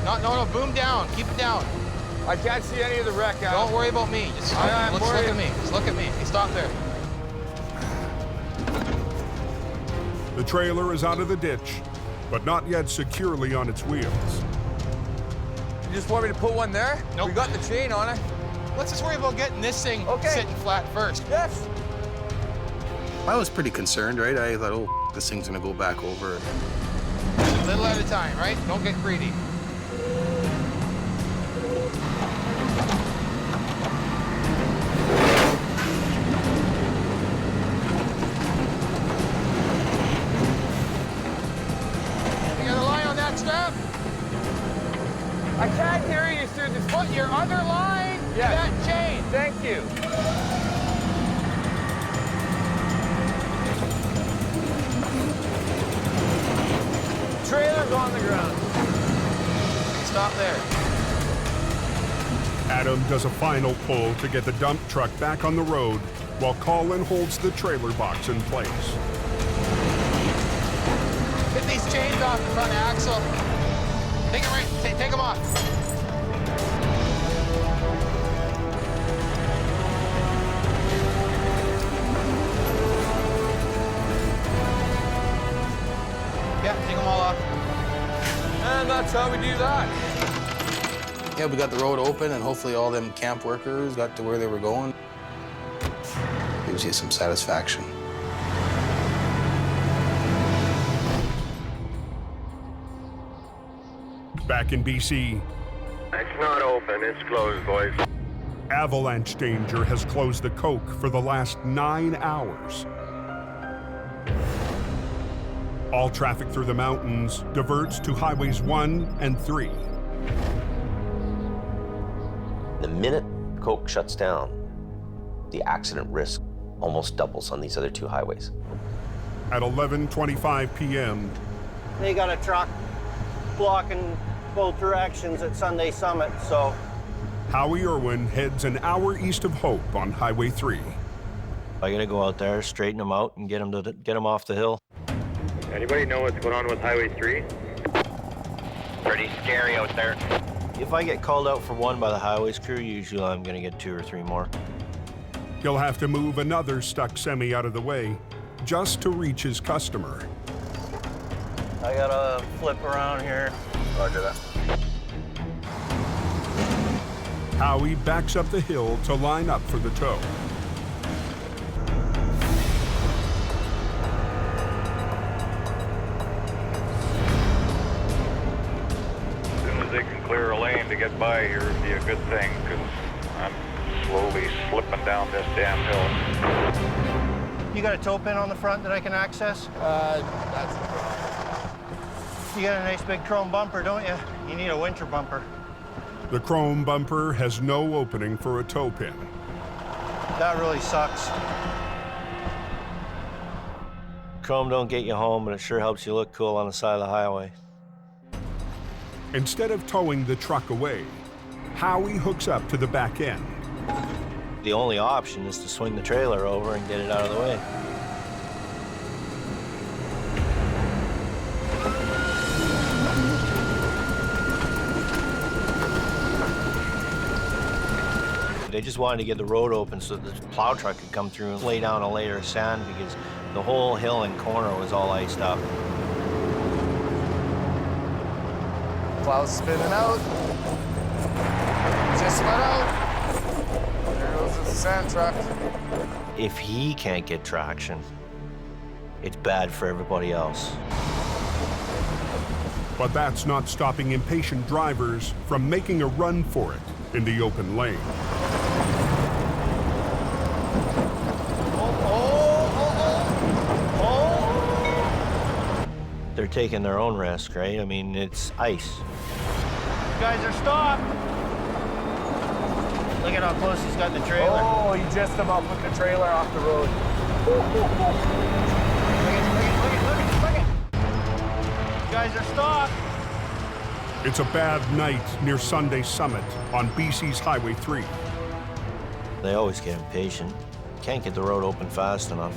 [SPEAKER 7] No, boom down. Keep it down.
[SPEAKER 17] I can't see any of the wreck out.
[SPEAKER 7] Don't worry about me. Just look at me. Just look at me. Hey, stop there.
[SPEAKER 1] The trailer is out of the ditch, but not yet securely on its wheels.
[SPEAKER 17] You just want me to put one there?
[SPEAKER 7] Nope.
[SPEAKER 17] We got the chain on it.
[SPEAKER 7] Let's just worry about getting this thing sitting flat first.
[SPEAKER 17] Yes.
[SPEAKER 8] I was pretty concerned, right? I thought, oh, this thing's gonna go back over.
[SPEAKER 7] A little at a time, right? Don't get greedy. You got a line on that strap?
[SPEAKER 17] I can't hear you through the foot. Your other line?
[SPEAKER 7] Yes.
[SPEAKER 17] That chain. Thank you. Trailer's on the ground.
[SPEAKER 7] Stop there.
[SPEAKER 1] Adam does a final pull to get the dump truck back on the road while Colin holds the trailer box in place.
[SPEAKER 7] Get these chains off the front axle. Take them right. Take them off. Yeah, take them all off.
[SPEAKER 17] And that's how we do that.
[SPEAKER 8] Yeah, we got the road open, and hopefully all them camp workers got to where they were going. Gives you some satisfaction.
[SPEAKER 1] Back in BC,
[SPEAKER 18] It's not open, it's closed, boys.
[SPEAKER 1] avalanche danger has closed the Coke for the last 9 hours. All traffic through the mountains diverts to highways 1 and 3.
[SPEAKER 9] The minute Coke shuts down, the accident risk almost doubles on these other two highways.
[SPEAKER 1] At 11:25 p.m.,
[SPEAKER 24] They got a truck blocking both directions at Sunday Summit, so.
[SPEAKER 1] Howie Irwin heads an hour east of Hope on Highway 3.
[SPEAKER 12] I gotta go out there, straighten them out, and get them off the hill.
[SPEAKER 18] Anybody know what's going on with Highway 3? Pretty scary out there.
[SPEAKER 12] If I get called out for one by the highways crew, usually I'm gonna get 2 or 3 more.
[SPEAKER 1] He'll have to move another stuck semi out of the way just to reach his customer.
[SPEAKER 24] I gotta flip around here.
[SPEAKER 8] Roger that.
[SPEAKER 1] Howie backs up the hill to line up for the tow.
[SPEAKER 10] As soon as they can clear a lane to get by here, it'd be a good thing, because I'm slowly slipping down this damn hill.
[SPEAKER 24] You got a tow pin on the front that I can access? You got a nice big chrome bumper, don't you? You need a winter bumper.
[SPEAKER 1] The chrome bumper has no opening for a tow pin.
[SPEAKER 24] That really sucks.
[SPEAKER 12] Chrome don't get you home, but it sure helps you look cool on the side of the highway.
[SPEAKER 1] Instead of towing the truck away, Howie hooks up to the back end.
[SPEAKER 12] The only option is to swing the trailer over and get it out of the way. They just wanted to get the road open so that the plow truck could come through and lay down a layer of sand because the whole hill and corner was all iced up.
[SPEAKER 7] Plow's spinning out. Just spun out. There goes the sand truck.
[SPEAKER 12] If he can't get traction, it's bad for everybody else.
[SPEAKER 1] But that's not stopping impatient drivers from making a run for it in the open lane.
[SPEAKER 12] They're taking their own risk, right? I mean, it's ice.
[SPEAKER 24] You guys are stopped. Look at how close he's got the trailer.
[SPEAKER 16] Oh, he just about put the trailer off the road.
[SPEAKER 24] Look it. You guys are stopped.
[SPEAKER 1] It's a bad night near Sunday Summit on BC's Highway 3.
[SPEAKER 12] They always get impatient. Can't get the road open fast enough.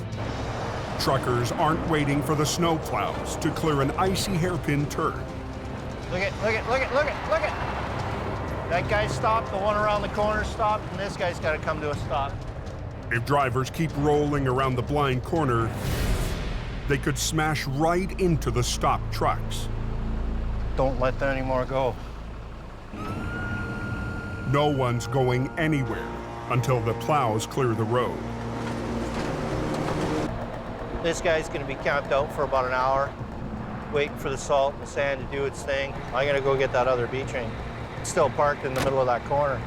[SPEAKER 1] Truckers aren't waiting for the snow plows to clear an icy hairpin turn.
[SPEAKER 24] Look it. That guy stopped, the one around the corner stopped, and this guy's got to come to a stop.
[SPEAKER 1] If drivers keep rolling around the blind corner, they could smash right into the stopped trucks.
[SPEAKER 24] Don't let any more go.
[SPEAKER 1] No one's going anywhere until the plows clear the road.
[SPEAKER 24] This guy's gonna be camped out for about an hour, waiting for the salt and the sand to do its thing. I'm gonna go get that other B train. It's still parked in the middle of that corner.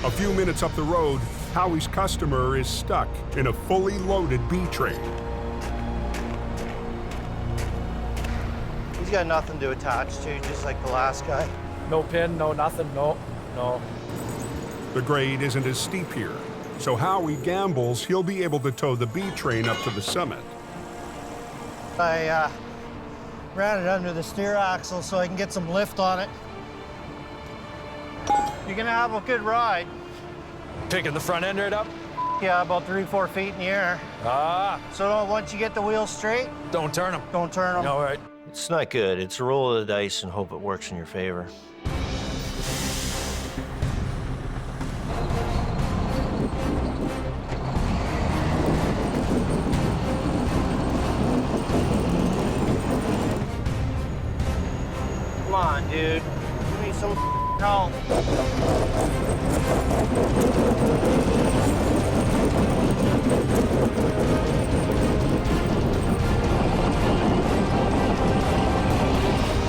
[SPEAKER 1] A few minutes up the road, Howie's customer is stuck in a fully loaded B train.
[SPEAKER 24] He's got nothing to attach to, just like the last guy.
[SPEAKER 16] No pin, no nothing, no.
[SPEAKER 1] The grade isn't as steep here, so Howie gambles he'll be able to tow the B train up to the summit.
[SPEAKER 24] I ran it under the steer axle so I can get some lift on it. You're gonna have a good ride.
[SPEAKER 16] Picking the front end right up?
[SPEAKER 24] Yeah, about 3-4 feet in the air.
[SPEAKER 16] Ah.
[SPEAKER 24] So once you get the wheels straight,
[SPEAKER 16] Don't turn them.
[SPEAKER 24] don't turn them.
[SPEAKER 16] All right.
[SPEAKER 12] It's not good. It's a roll of the dice and hope it works in your favor.
[SPEAKER 24] Come on, dude. Give me some help.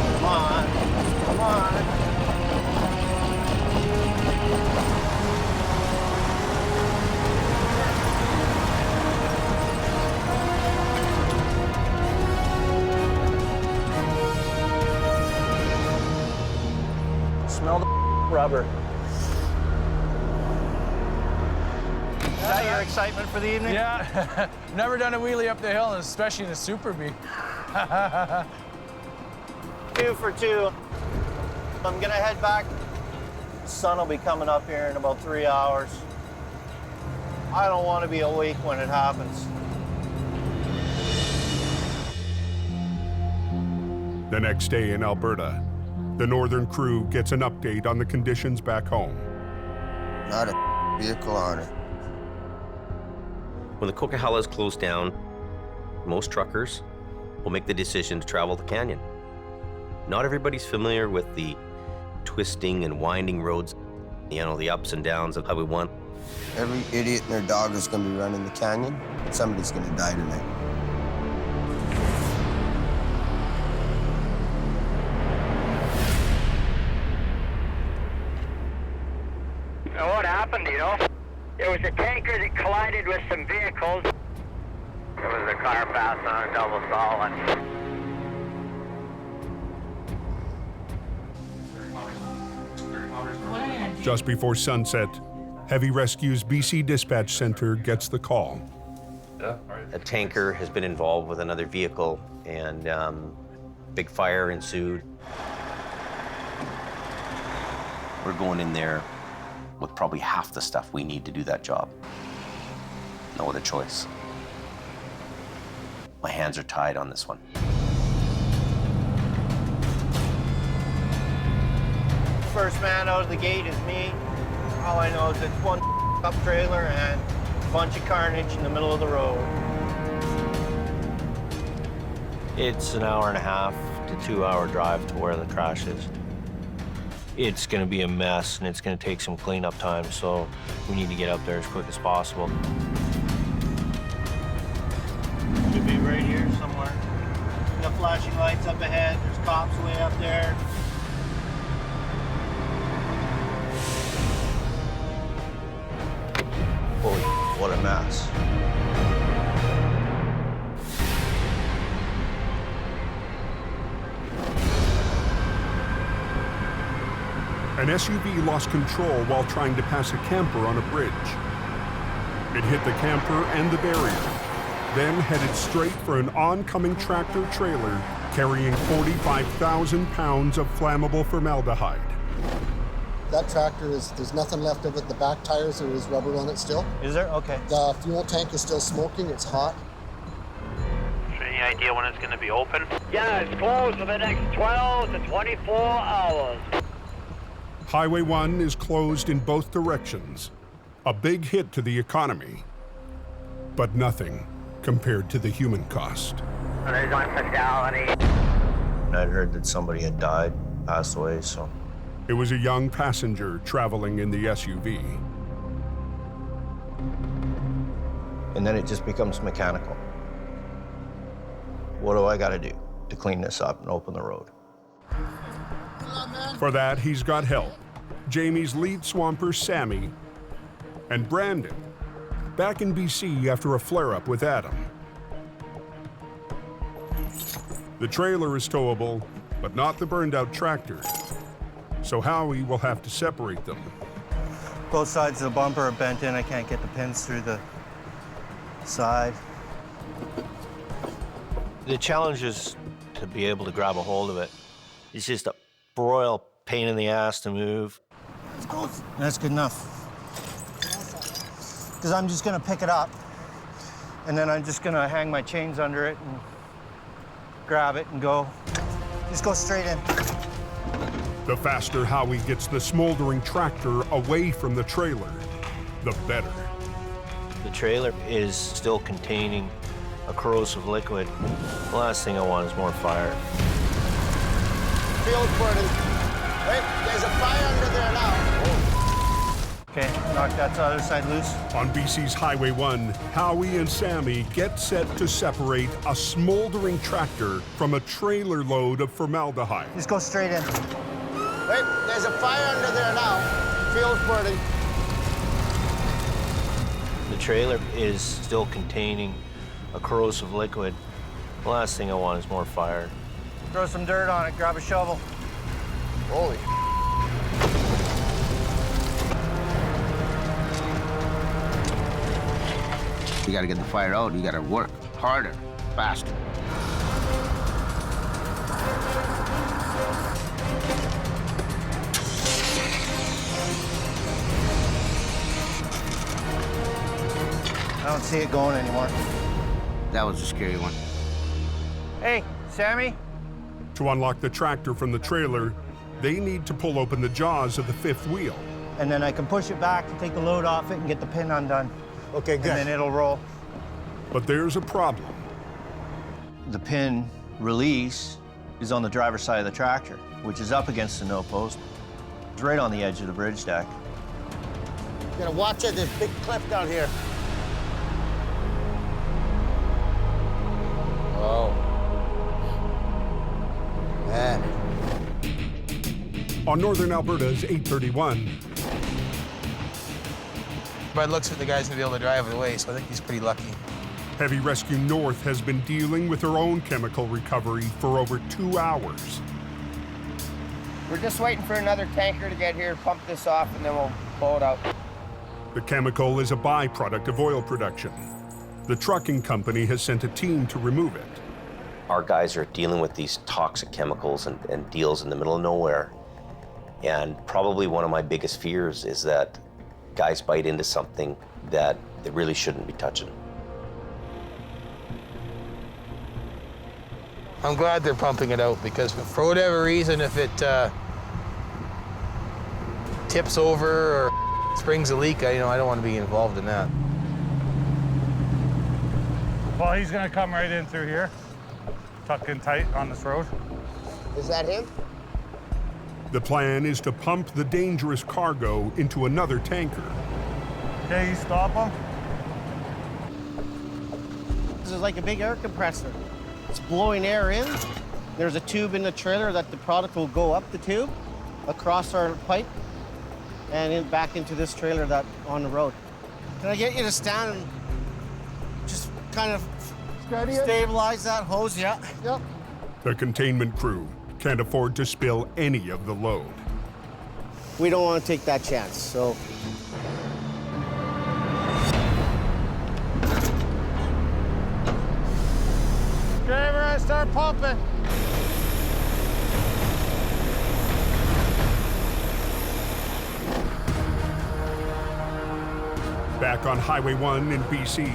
[SPEAKER 24] Come on. Come on. Smell the rubber. Is that your excitement for the evening?
[SPEAKER 16] Yeah. Never done a wheelie up the hill, and especially in a Super B.
[SPEAKER 24] 2 for 2. I'm gonna head back. The sun will be coming up here in about 3 hours. I don't want to be awake when it happens.
[SPEAKER 1] The next day in Alberta, the northern crew gets an update on the conditions back home.
[SPEAKER 13] Not a vehicle on it.
[SPEAKER 9] When the Coquihalla is closed down, most truckers will make the decision to travel the canyon. Not everybody's familiar with the twisting and winding roads, you know, the ups and downs of Highway 1.
[SPEAKER 13] Every idiot and their dog is going to be running the canyon. Somebody's going to die tonight.
[SPEAKER 2] Now, what happened, you know? There was a tanker that collided with some vehicles. There was a car passing on a double solid.
[SPEAKER 1] Just before sunset, Heavy Rescue's BC Dispatch Center gets the call.
[SPEAKER 9] A tanker has been involved with another vehicle, and big fire ensued. We're going in there with probably half the stuff we need to do that job. No other choice. My hands are tied on this one.
[SPEAKER 24] First man out of the gate is me. All I know is it's one up trailer and a bunch of carnage in the middle of the road.
[SPEAKER 12] It's an 1.5 to 2 hour drive to where the crash is. It's gonna be a mess and it's gonna take some cleanup time, so we need to get up there as quick as possible.
[SPEAKER 24] Should be right here somewhere. We got flashing lights up ahead. There's cops way up there.
[SPEAKER 12] Holy, what a mess.
[SPEAKER 1] An SUV lost control while trying to pass a camper on a bridge. It hit the camper and the barrier, then headed straight for an oncoming tractor trailer carrying 45,000 pounds of flammable formaldehyde.
[SPEAKER 4] That tractor there's nothing left of it. The back tires, there is rubber on it still.
[SPEAKER 24] Is there? Okay.
[SPEAKER 4] The fuel tank is still smoking, it's hot.
[SPEAKER 2] Any idea when it's going to be open? Yeah, it's closed for the next 12 to 24 hours.
[SPEAKER 1] Highway 1 is closed in both directions. A big hit to the economy, but nothing compared to the human cost.
[SPEAKER 2] There's one fatality.
[SPEAKER 12] I'd heard that somebody had died, passed away, so.
[SPEAKER 1] It was a young passenger traveling in the SUV.
[SPEAKER 11] and then it just becomes mechanical. What do I gotta do to clean this up and open the road?
[SPEAKER 1] For that, he's got help. Jamie's lead swamper, Sammy, and Brandon, back in BC after a flare-up with Adam. The trailer is towable, but not the burned-out tractor. So Howie will have to separate them.
[SPEAKER 11] Both sides of the bumper are bent in. I can't get the pins through the side.
[SPEAKER 12] The challenge is to be able to grab a hold of it. It's just a royal pain in the ass to move.
[SPEAKER 11] That's good enough. Because I'm just gonna pick it up, and then I'm just gonna hang my chains under it and grab it and go. Just go straight in.
[SPEAKER 1] The faster Howie gets the smoldering tractor away from the trailer, the better.
[SPEAKER 12] The trailer is still containing a corrosive liquid. The last thing I want is more fire.
[SPEAKER 13] Feels burning. Wait, there's a fire under there now.
[SPEAKER 11] Okay, knock that other side loose.
[SPEAKER 1] On BC's Highway 1, Howie and Sammy get set to separate a smoldering tractor from a trailer load of formaldehyde.
[SPEAKER 11] Just go straight in.
[SPEAKER 13] Wait, there's a fire under there now. Feels burning.
[SPEAKER 12] The trailer is still containing a corrosive liquid. The last thing I want is more fire.
[SPEAKER 11] Throw some dirt on it, grab a shovel.
[SPEAKER 13] Holy.
[SPEAKER 5] You gotta get the fire out, you gotta work harder, faster.
[SPEAKER 11] I don't see it going anymore.
[SPEAKER 5] That was a scary one.
[SPEAKER 11] Hey, Sammy?
[SPEAKER 1] To unlock the tractor from the trailer, they need to pull open the jaws of the fifth wheel.
[SPEAKER 11] And then I can push it back to take the load off it and get the pin undone.
[SPEAKER 13] Okay, good.
[SPEAKER 11] And then it'll roll.
[SPEAKER 1] But there's a problem.
[SPEAKER 11] The pin release is on the driver's side of the tractor, which is up against the no post. It's right on the edge of the bridge deck.
[SPEAKER 13] You gotta watch it, there's a big cliff down here.
[SPEAKER 5] Oh. Man.
[SPEAKER 1] On northern Alberta's 831,
[SPEAKER 7] By the looks of it, the guy's gonna be able to drive it away, so I think he's pretty lucky.
[SPEAKER 1] Heavy Rescue North has been dealing with their own chemical recovery for over 2 hours.
[SPEAKER 13] We're just waiting for another tanker to get here, pump this off, and then we'll blow it out.
[SPEAKER 1] The chemical is a byproduct of oil production. The trucking company has sent a team to remove it.
[SPEAKER 9] Our guys are dealing with these toxic chemicals and deals in the middle of nowhere. And probably one of my biggest fears is that guys bite into something that they really shouldn't be touching.
[SPEAKER 7] I'm glad they're pumping it out because for whatever reason, if it tips over or springs a leak, I don't want to be involved in that.
[SPEAKER 20] Well, he's gonna come right in through here, tucked in tight on this road.
[SPEAKER 13] Is that him?
[SPEAKER 1] The plan is to pump the dangerous cargo into another tanker.
[SPEAKER 20] Okay, you stop him.
[SPEAKER 16] This is like a big air compressor. It's blowing air in. There's a tube in the trailer that the product will go up the tube, across our pipe, and back into this trailer that on the road. Can I get you to stand and just kind of stabilize that hose? Yeah. Yep.
[SPEAKER 1] The containment crew can't afford to spill any of the load.
[SPEAKER 16] We don't want to take that chance, so.
[SPEAKER 13] Okay, we're gonna start pumping.
[SPEAKER 1] Back on Highway 1 in BC,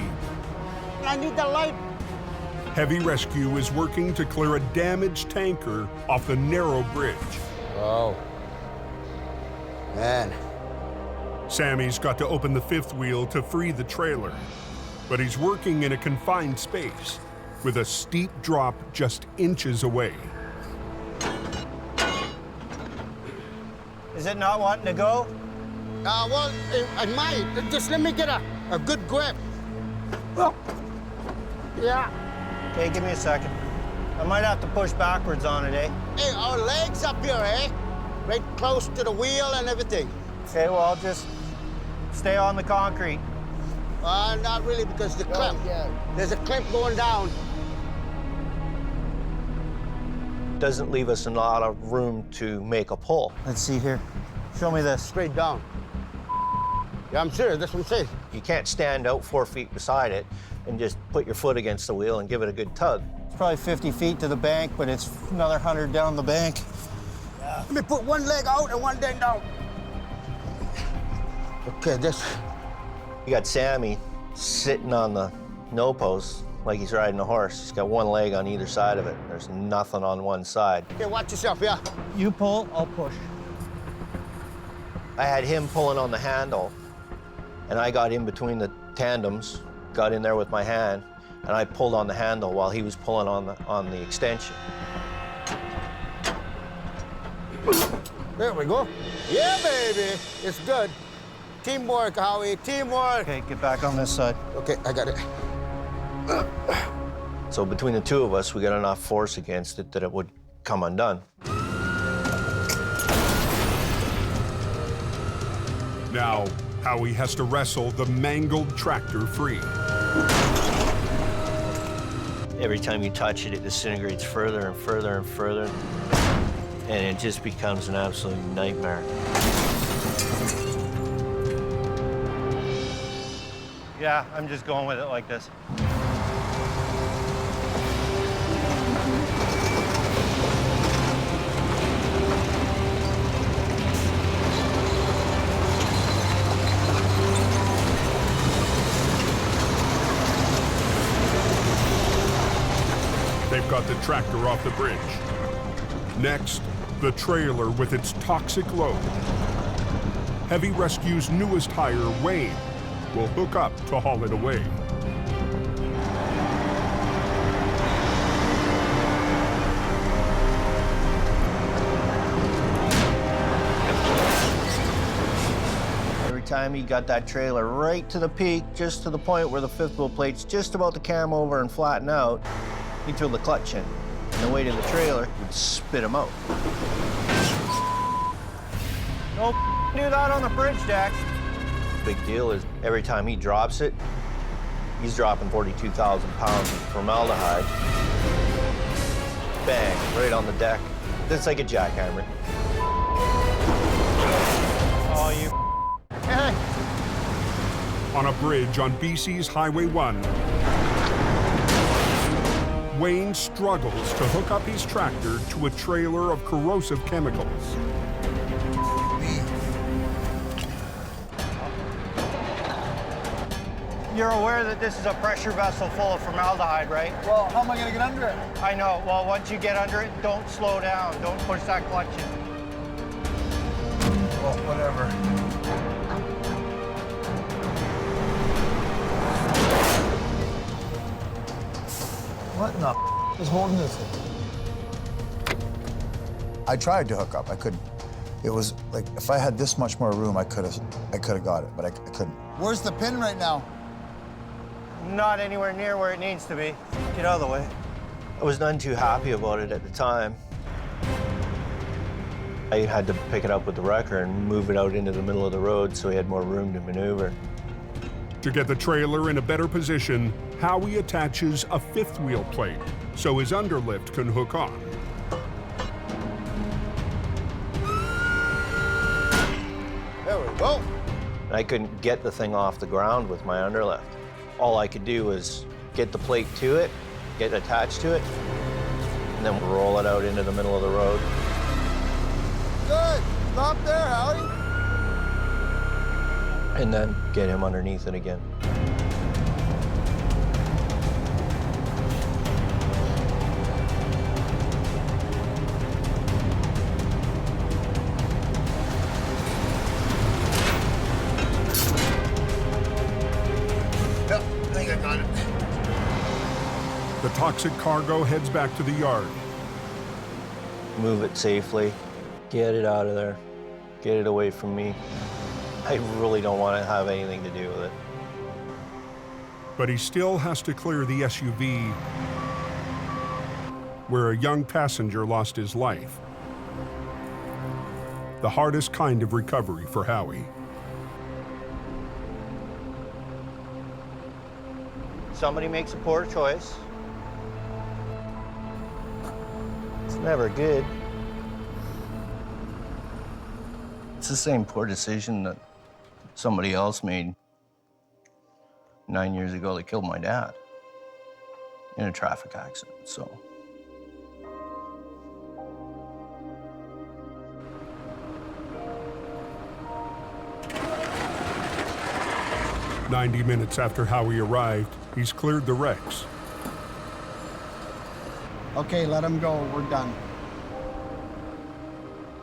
[SPEAKER 16] I need the light.
[SPEAKER 1] Heavy Rescue is working to clear a damaged tanker off the narrow bridge.
[SPEAKER 5] Oh. Man.
[SPEAKER 1] Sammy's got to open the fifth wheel to free the trailer, but he's working in a confined space with a steep drop just inches away.
[SPEAKER 11] Is it not wanting to go?
[SPEAKER 13] Well, I might. Just let me get a good grip.
[SPEAKER 24] Yeah. Okay, give me a second. I might have to push backwards on it, eh?
[SPEAKER 13] Hey, our legs up here, eh? Right close to the wheel and everything.
[SPEAKER 24] Okay, well, I'll just stay on the concrete.
[SPEAKER 13] Not really, because the clamp. There's a clamp going down.
[SPEAKER 12] Doesn't leave us a lot of room to make a pull.
[SPEAKER 24] Let's see here. Show me this.
[SPEAKER 13] Straight down. Yeah, I'm serious. That's what I'm saying.
[SPEAKER 12] You can't stand out 4 feet beside it and just put your foot against the wheel and give it a good tug.
[SPEAKER 24] It's probably 50 feet to the bank, but it's another 100 down the bank.
[SPEAKER 13] Yeah. Let me put one leg out and one leg down. Okay, this.
[SPEAKER 12] You got Sammy sitting on the no post like he's riding a horse. He's got one leg on either side of it. There's nothing on one side.
[SPEAKER 13] Okay, watch yourself, yeah.
[SPEAKER 24] You pull, I'll push.
[SPEAKER 12] I had him pulling on the handle, and I got in between the tandems, got in there with my hand, and I pulled on the handle while he was pulling on the extension.
[SPEAKER 13] There we go. Yeah, baby. It's good. Teamwork, Howie. Teamwork.
[SPEAKER 24] Okay, get back on this side.
[SPEAKER 13] Okay, I got it.
[SPEAKER 12] So between the two of us, we got enough force against it that it would come undone.
[SPEAKER 1] Now, Howie has to wrestle the mangled tractor free.
[SPEAKER 12] Every time you touch it, it disintegrates further and further and further, and it just becomes an absolute nightmare.
[SPEAKER 24] Yeah, I'm just going with it like this.
[SPEAKER 1] They've got the tractor off the bridge. Next, the trailer with its toxic load. Heavy Rescue's newest hire, Wayne, will hook up to haul it away.
[SPEAKER 12] Every time he got that trailer right to the peak, just to the point where the fifth wheel plate's just about to cam over and flatten out, he'd throw the clutch in. And the weight of the trailer would spit him out.
[SPEAKER 24] Don't do that on the bridge, Jack.
[SPEAKER 12] Big deal is every time he drops it, he's dropping 42,000 pounds of formaldehyde. Bang, right on the deck. It's like a jackhammer.
[SPEAKER 24] Oh, you. Hey.
[SPEAKER 1] On a bridge on BC's Highway 1, Wayne struggles to hook up his tractor to a trailer of corrosive chemicals.
[SPEAKER 24] You're aware that this is a pressure vessel full of formaldehyde, right?
[SPEAKER 13] Well, how am I going to get under it?
[SPEAKER 24] I know. Well, once you get under it, don't slow down. Don't push that clutch in.
[SPEAKER 13] Well, whatever.
[SPEAKER 24] What in the is holding this thing?
[SPEAKER 19] I tried to hook up. I couldn't. It was like if I had this much more room, I could have got it, but I couldn't.
[SPEAKER 13] Where's the pin right now?
[SPEAKER 24] Not anywhere near where it needs to be. Get out of the way.
[SPEAKER 12] I was none too happy about it at the time. I had to pick it up with the wrecker and move it out into the middle of the road so he had more room to maneuver.
[SPEAKER 1] To get the trailer in a better position, Howie attaches a fifth wheel plate so his underlift can hook on.
[SPEAKER 13] There we go.
[SPEAKER 12] I couldn't get the thing off the ground with my underlift. All I could do was get the plate to it, get attached to it, and then roll it out into the middle of the road.
[SPEAKER 13] Good. Stop there, Howie.
[SPEAKER 12] And then get him underneath it again.
[SPEAKER 1] The toxic cargo heads back to the yard.
[SPEAKER 12] Move it safely, get it out of there, get it away from me. I really don't want to have anything to do with it.
[SPEAKER 1] but he still has to clear the SUV where a young passenger lost his life. The hardest kind of recovery for Howie.
[SPEAKER 24] Somebody makes a poor choice. It's never good.
[SPEAKER 11] It's the same poor decision that somebody else made 9 years ago that killed my dad in a traffic accident, so.
[SPEAKER 1] 90 minutes after Howie arrived, he's cleared the wrecks.
[SPEAKER 4] Okay, let him go. We're done.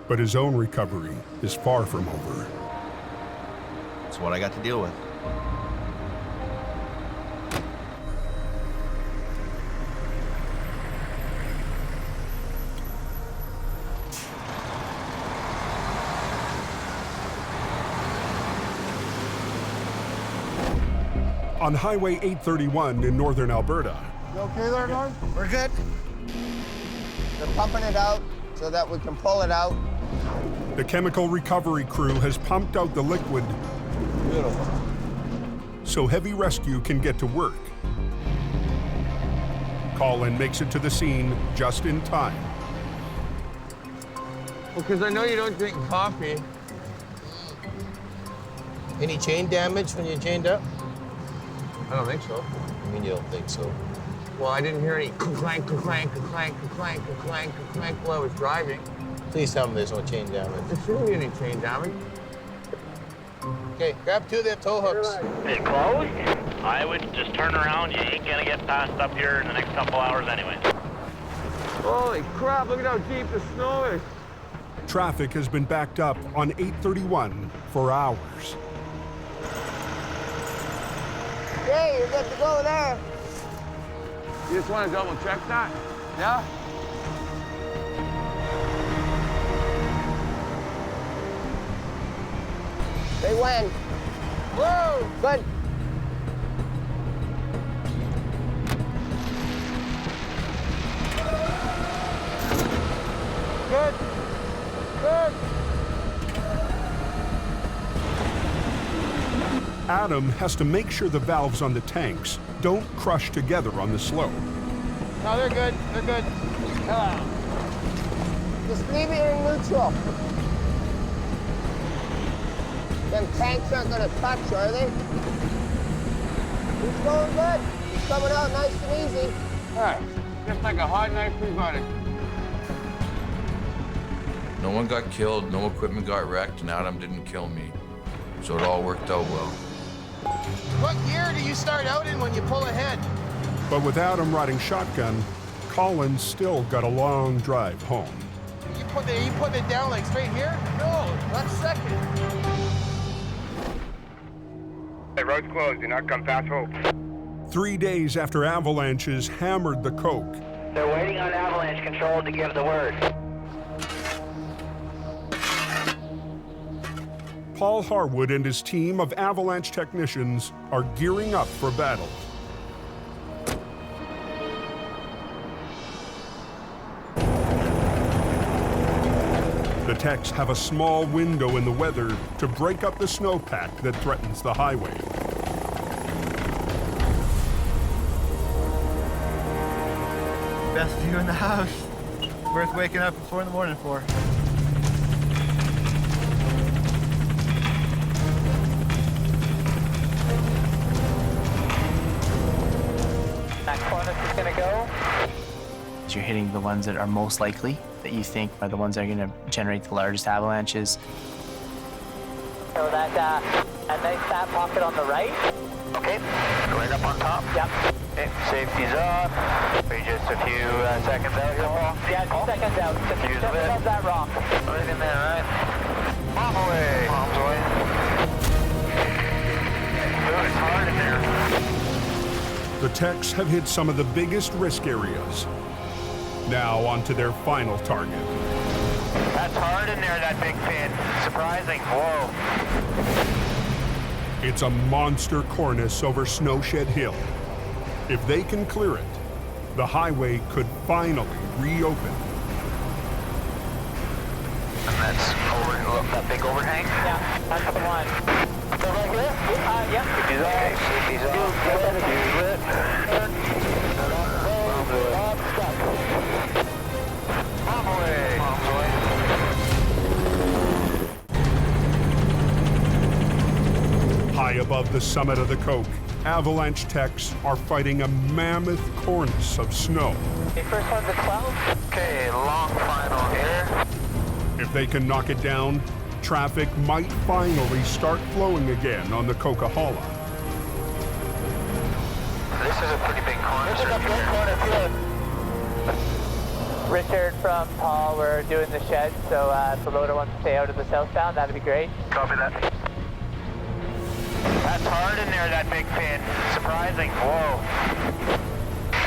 [SPEAKER 1] But his own recovery is far from over.
[SPEAKER 9] It's what I got to deal with.
[SPEAKER 1] On Highway 831 in northern Alberta.
[SPEAKER 24] You okay there, Norm? We're good. They're pumping it out so that we can pull it out.
[SPEAKER 1] The chemical recovery crew has pumped out the liquid.
[SPEAKER 24] Beautiful.
[SPEAKER 1] So heavy rescue can get to work. Colin makes it to the scene just in time.
[SPEAKER 17] Well, because I know you don't drink coffee.
[SPEAKER 7] Any chain damage when you chained up?
[SPEAKER 17] I don't think so.
[SPEAKER 7] I mean, you don't think so.
[SPEAKER 17] Well, I didn't hear any clank, clank, clank, clank, clank, clank while I was driving.
[SPEAKER 7] Please tell me there's no chain damage.
[SPEAKER 17] There shouldn't be any chain damage.
[SPEAKER 7] Okay, grab two of them tow hooks.
[SPEAKER 18] Is it closed? I would just turn around. You ain't gonna get past up here in the next couple hours anyway.
[SPEAKER 17] Holy crap, look at how deep the snow is.
[SPEAKER 1] Traffic has been backed up on 831 for hours.
[SPEAKER 24] Hey, you're good to go there.
[SPEAKER 17] You just want to double check that? Yeah?
[SPEAKER 24] They win. Whoa! Good. Good. Good.
[SPEAKER 1] Adam has to make sure the valves on the tanks don't crush together on the slope.
[SPEAKER 7] No, they're good. They're good.
[SPEAKER 24] Just leave it in neutral. Them tanks aren't gonna touch, are they? He's going good. He's coming out nice and easy.
[SPEAKER 17] All right, just like a hot knife through butter.
[SPEAKER 3] No one got killed, no equipment got wrecked, and Adam didn't kill me. So it all worked out well.
[SPEAKER 7] What gear do you start out in when you pull ahead?
[SPEAKER 1] But with Adam riding shotgun, Colin's still got a long drive home.
[SPEAKER 7] You putting it down like straight here? No, that's second.
[SPEAKER 18] The road's closed. Do not come fast, hope.
[SPEAKER 1] 3 days after Avalanche's hammered the Coke,
[SPEAKER 2] They're waiting on Avalanche control to give the word.
[SPEAKER 1] Paul Harwood and his team of Avalanche technicians are gearing up for battle. The techs have a small window in the weather to break up the snowpack that threatens the highway.
[SPEAKER 21] Best view in the house. Worth waking up at 4 in the morning for.
[SPEAKER 2] That corner is gonna go.
[SPEAKER 15] You're hitting the ones that are most likely, that you think are the ones that are going to generate the largest avalanches.
[SPEAKER 2] So that a nice fat pocket on the right. Okay, right up on top. Yep. Okay, safety's off. We're just a few seconds out here, Paul. Yeah, 2 seconds out. Just above that rock. Right in there, right? Bomb away. Bombs away. Good, it's hard in there.
[SPEAKER 1] The techs have hit some of the biggest risk areas. Now on to their final target.
[SPEAKER 2] That's hard in there, that big pin. Surprising. Whoa.
[SPEAKER 1] It's a monster cornice over Snowshed Hill. If they can clear it, the highway could finally reopen.
[SPEAKER 2] And that's that big overhang?
[SPEAKER 15] Yeah, that's the one.
[SPEAKER 2] So right here?
[SPEAKER 15] Yep.
[SPEAKER 2] Safety's off, safety's
[SPEAKER 1] High above the summit of the Coke, Avalanche techs are fighting a mammoth cornice of snow.
[SPEAKER 15] Okay, first one's a 12.
[SPEAKER 2] Okay, long final here.
[SPEAKER 1] If they can knock it down, traffic might finally start flowing again on the Coquihalla.
[SPEAKER 2] This is a pretty big corner. This is a big corner,
[SPEAKER 15] Richard from Paul, we're doing the shed, so if the loader wants to stay out of the southbound, that'd be great.
[SPEAKER 2] Copy that. That's hard in there, that big pin. Surprising. Whoa.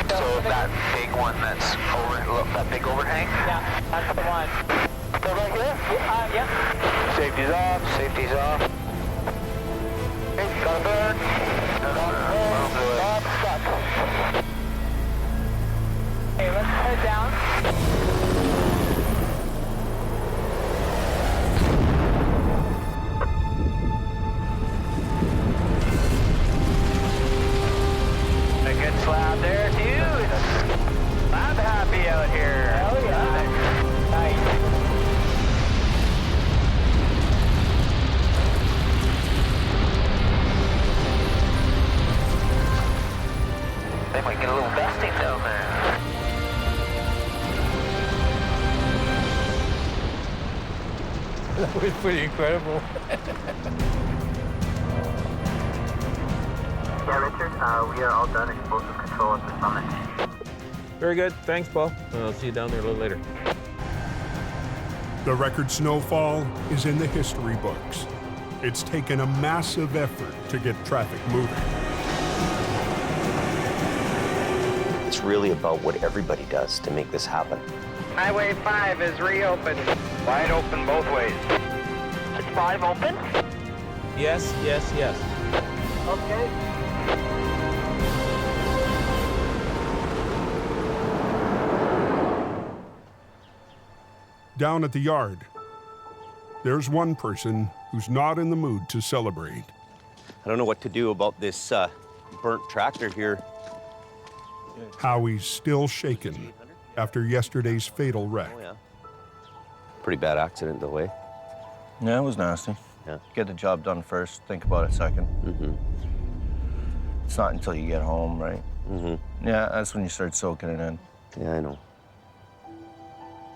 [SPEAKER 2] So that big one that's over, that big overhang?
[SPEAKER 15] Yeah, that's the one.
[SPEAKER 2] So right here?
[SPEAKER 15] Yeah.
[SPEAKER 2] Safety's off, safety's off. Hey, got a burn. Stuck.
[SPEAKER 15] Okay, let's head down.
[SPEAKER 2] A good slab there, dude. I'm happy out here.
[SPEAKER 15] Hell yeah. Nice.
[SPEAKER 2] They might get a little vesting down there.
[SPEAKER 17] That was pretty incredible.
[SPEAKER 2] Yeah, Richard, we are all done explosive control at the summit.
[SPEAKER 6] Very good. Thanks, Paul. I'll see you down there a little later.
[SPEAKER 1] The record snowfall is in the history books. It's taken a massive effort to get traffic moving.
[SPEAKER 9] It's really about what everybody does to make this happen.
[SPEAKER 2] Highway 5 is reopened. Wide open both ways. Is 5 open?
[SPEAKER 6] Yes, yes, yes.
[SPEAKER 2] Okay.
[SPEAKER 1] Down at the yard, there's one person who's not in the mood to celebrate.
[SPEAKER 9] I don't know what to do about this burnt tractor here.
[SPEAKER 1] Howie's still shaken after yesterday's fatal wreck.
[SPEAKER 9] Oh, yeah. Pretty bad accident, though, eh?
[SPEAKER 21] Yeah, it was nasty.
[SPEAKER 9] Yeah.
[SPEAKER 21] Get the job done first, think about it second.
[SPEAKER 9] Mm-hmm.
[SPEAKER 21] It's not until you get home, right?
[SPEAKER 9] Mm-hmm.
[SPEAKER 21] Yeah, that's when you start soaking it in.
[SPEAKER 9] Yeah, I know.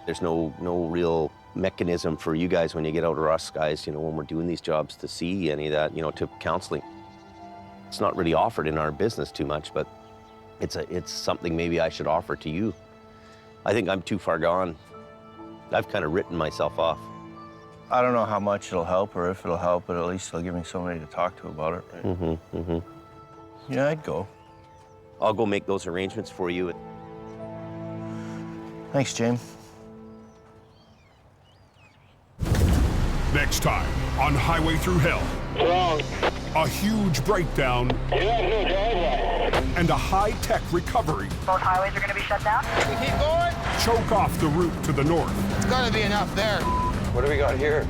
[SPEAKER 9] There's no real mechanism for you guys when you get out, or us guys, you know, when we're doing these jobs to see any of that, you know, to counseling. It's not really offered in our business too much, but it's something maybe I should offer to you. I think I'm too far gone. I've kind of written myself off.
[SPEAKER 21] I don't know how much it'll help or if it'll help, but at least it'll give me somebody to talk to about it. Right?
[SPEAKER 9] Mm-hmm, mm-hmm.
[SPEAKER 21] Yeah, I'd go.
[SPEAKER 9] I'll go make those arrangements for you.
[SPEAKER 21] Thanks, James.
[SPEAKER 1] Next time on Highway Through Hell. A huge breakdown and a high-tech recovery.
[SPEAKER 2] Both highways are going to be shut down?
[SPEAKER 7] We keep going?
[SPEAKER 1] Choke off the route to the north.
[SPEAKER 7] It's got to be enough there.
[SPEAKER 3] What do we got here?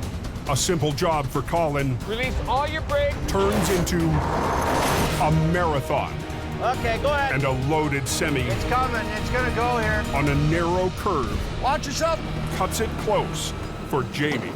[SPEAKER 1] A simple job for Colin
[SPEAKER 7] Release all your brakes.
[SPEAKER 1] turns into a marathon.
[SPEAKER 21] Okay, go ahead.
[SPEAKER 1] And a loaded semi
[SPEAKER 21] It's coming. It's gonna go here.
[SPEAKER 1] on a narrow curve
[SPEAKER 21] Watch yourself.
[SPEAKER 1] cuts it close for Jamie.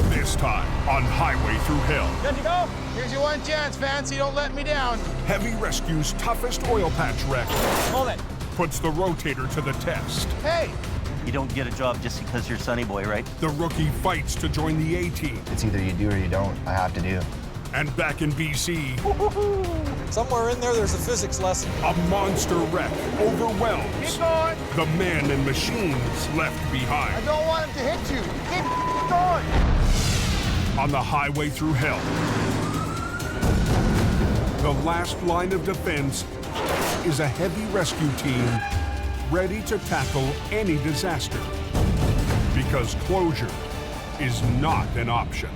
[SPEAKER 1] This time on Highway Through Hell.
[SPEAKER 7] Good to go. Here's your one chance, Fancy. Don't let me down.
[SPEAKER 1] Heavy Rescue's toughest oil patch wreck
[SPEAKER 7] Hold it.
[SPEAKER 1] puts the Rotator to the test.
[SPEAKER 11] Hey!
[SPEAKER 8] You don't get a job just because you're Sunny Boy, right?
[SPEAKER 1] The rookie fights to join the A-team.
[SPEAKER 11] It's either you do or you don't. I have to do.
[SPEAKER 1] And back in BC,
[SPEAKER 14] somewhere in there, there's a physics lesson.
[SPEAKER 1] A monster wreck overwhelms
[SPEAKER 11] Keep going.
[SPEAKER 1] the men and machines left behind.
[SPEAKER 11] I don't want him to hit you. Keep going.
[SPEAKER 1] On the highway through hell, the last line of defense is a heavy rescue team ready to tackle any disaster, because closure is not an option.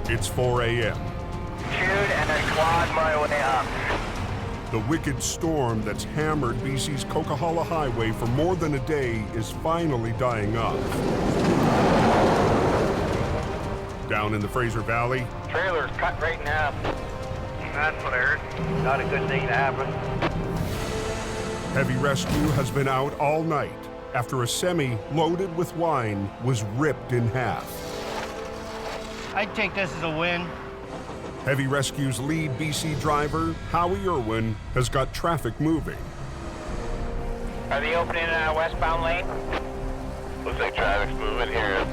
[SPEAKER 1] It's 4 a.m.
[SPEAKER 2] Shoot and I clawed my way up.
[SPEAKER 1] The wicked storm that's hammered BC's Coquihalla highway for more than a day is finally dying off. Down in the Fraser Valley,
[SPEAKER 2] Trailer's cut right in half. That's what I heard. Not a good thing to happen.
[SPEAKER 1] heavy rescue has been out all night after a semi loaded with wine was ripped in half.
[SPEAKER 8] I'd take this as a win.
[SPEAKER 1] Heavy Rescue's lead BC driver, Howie Irwin, has got traffic moving.
[SPEAKER 2] Are they opening a westbound lane? Looks like traffic's moving here.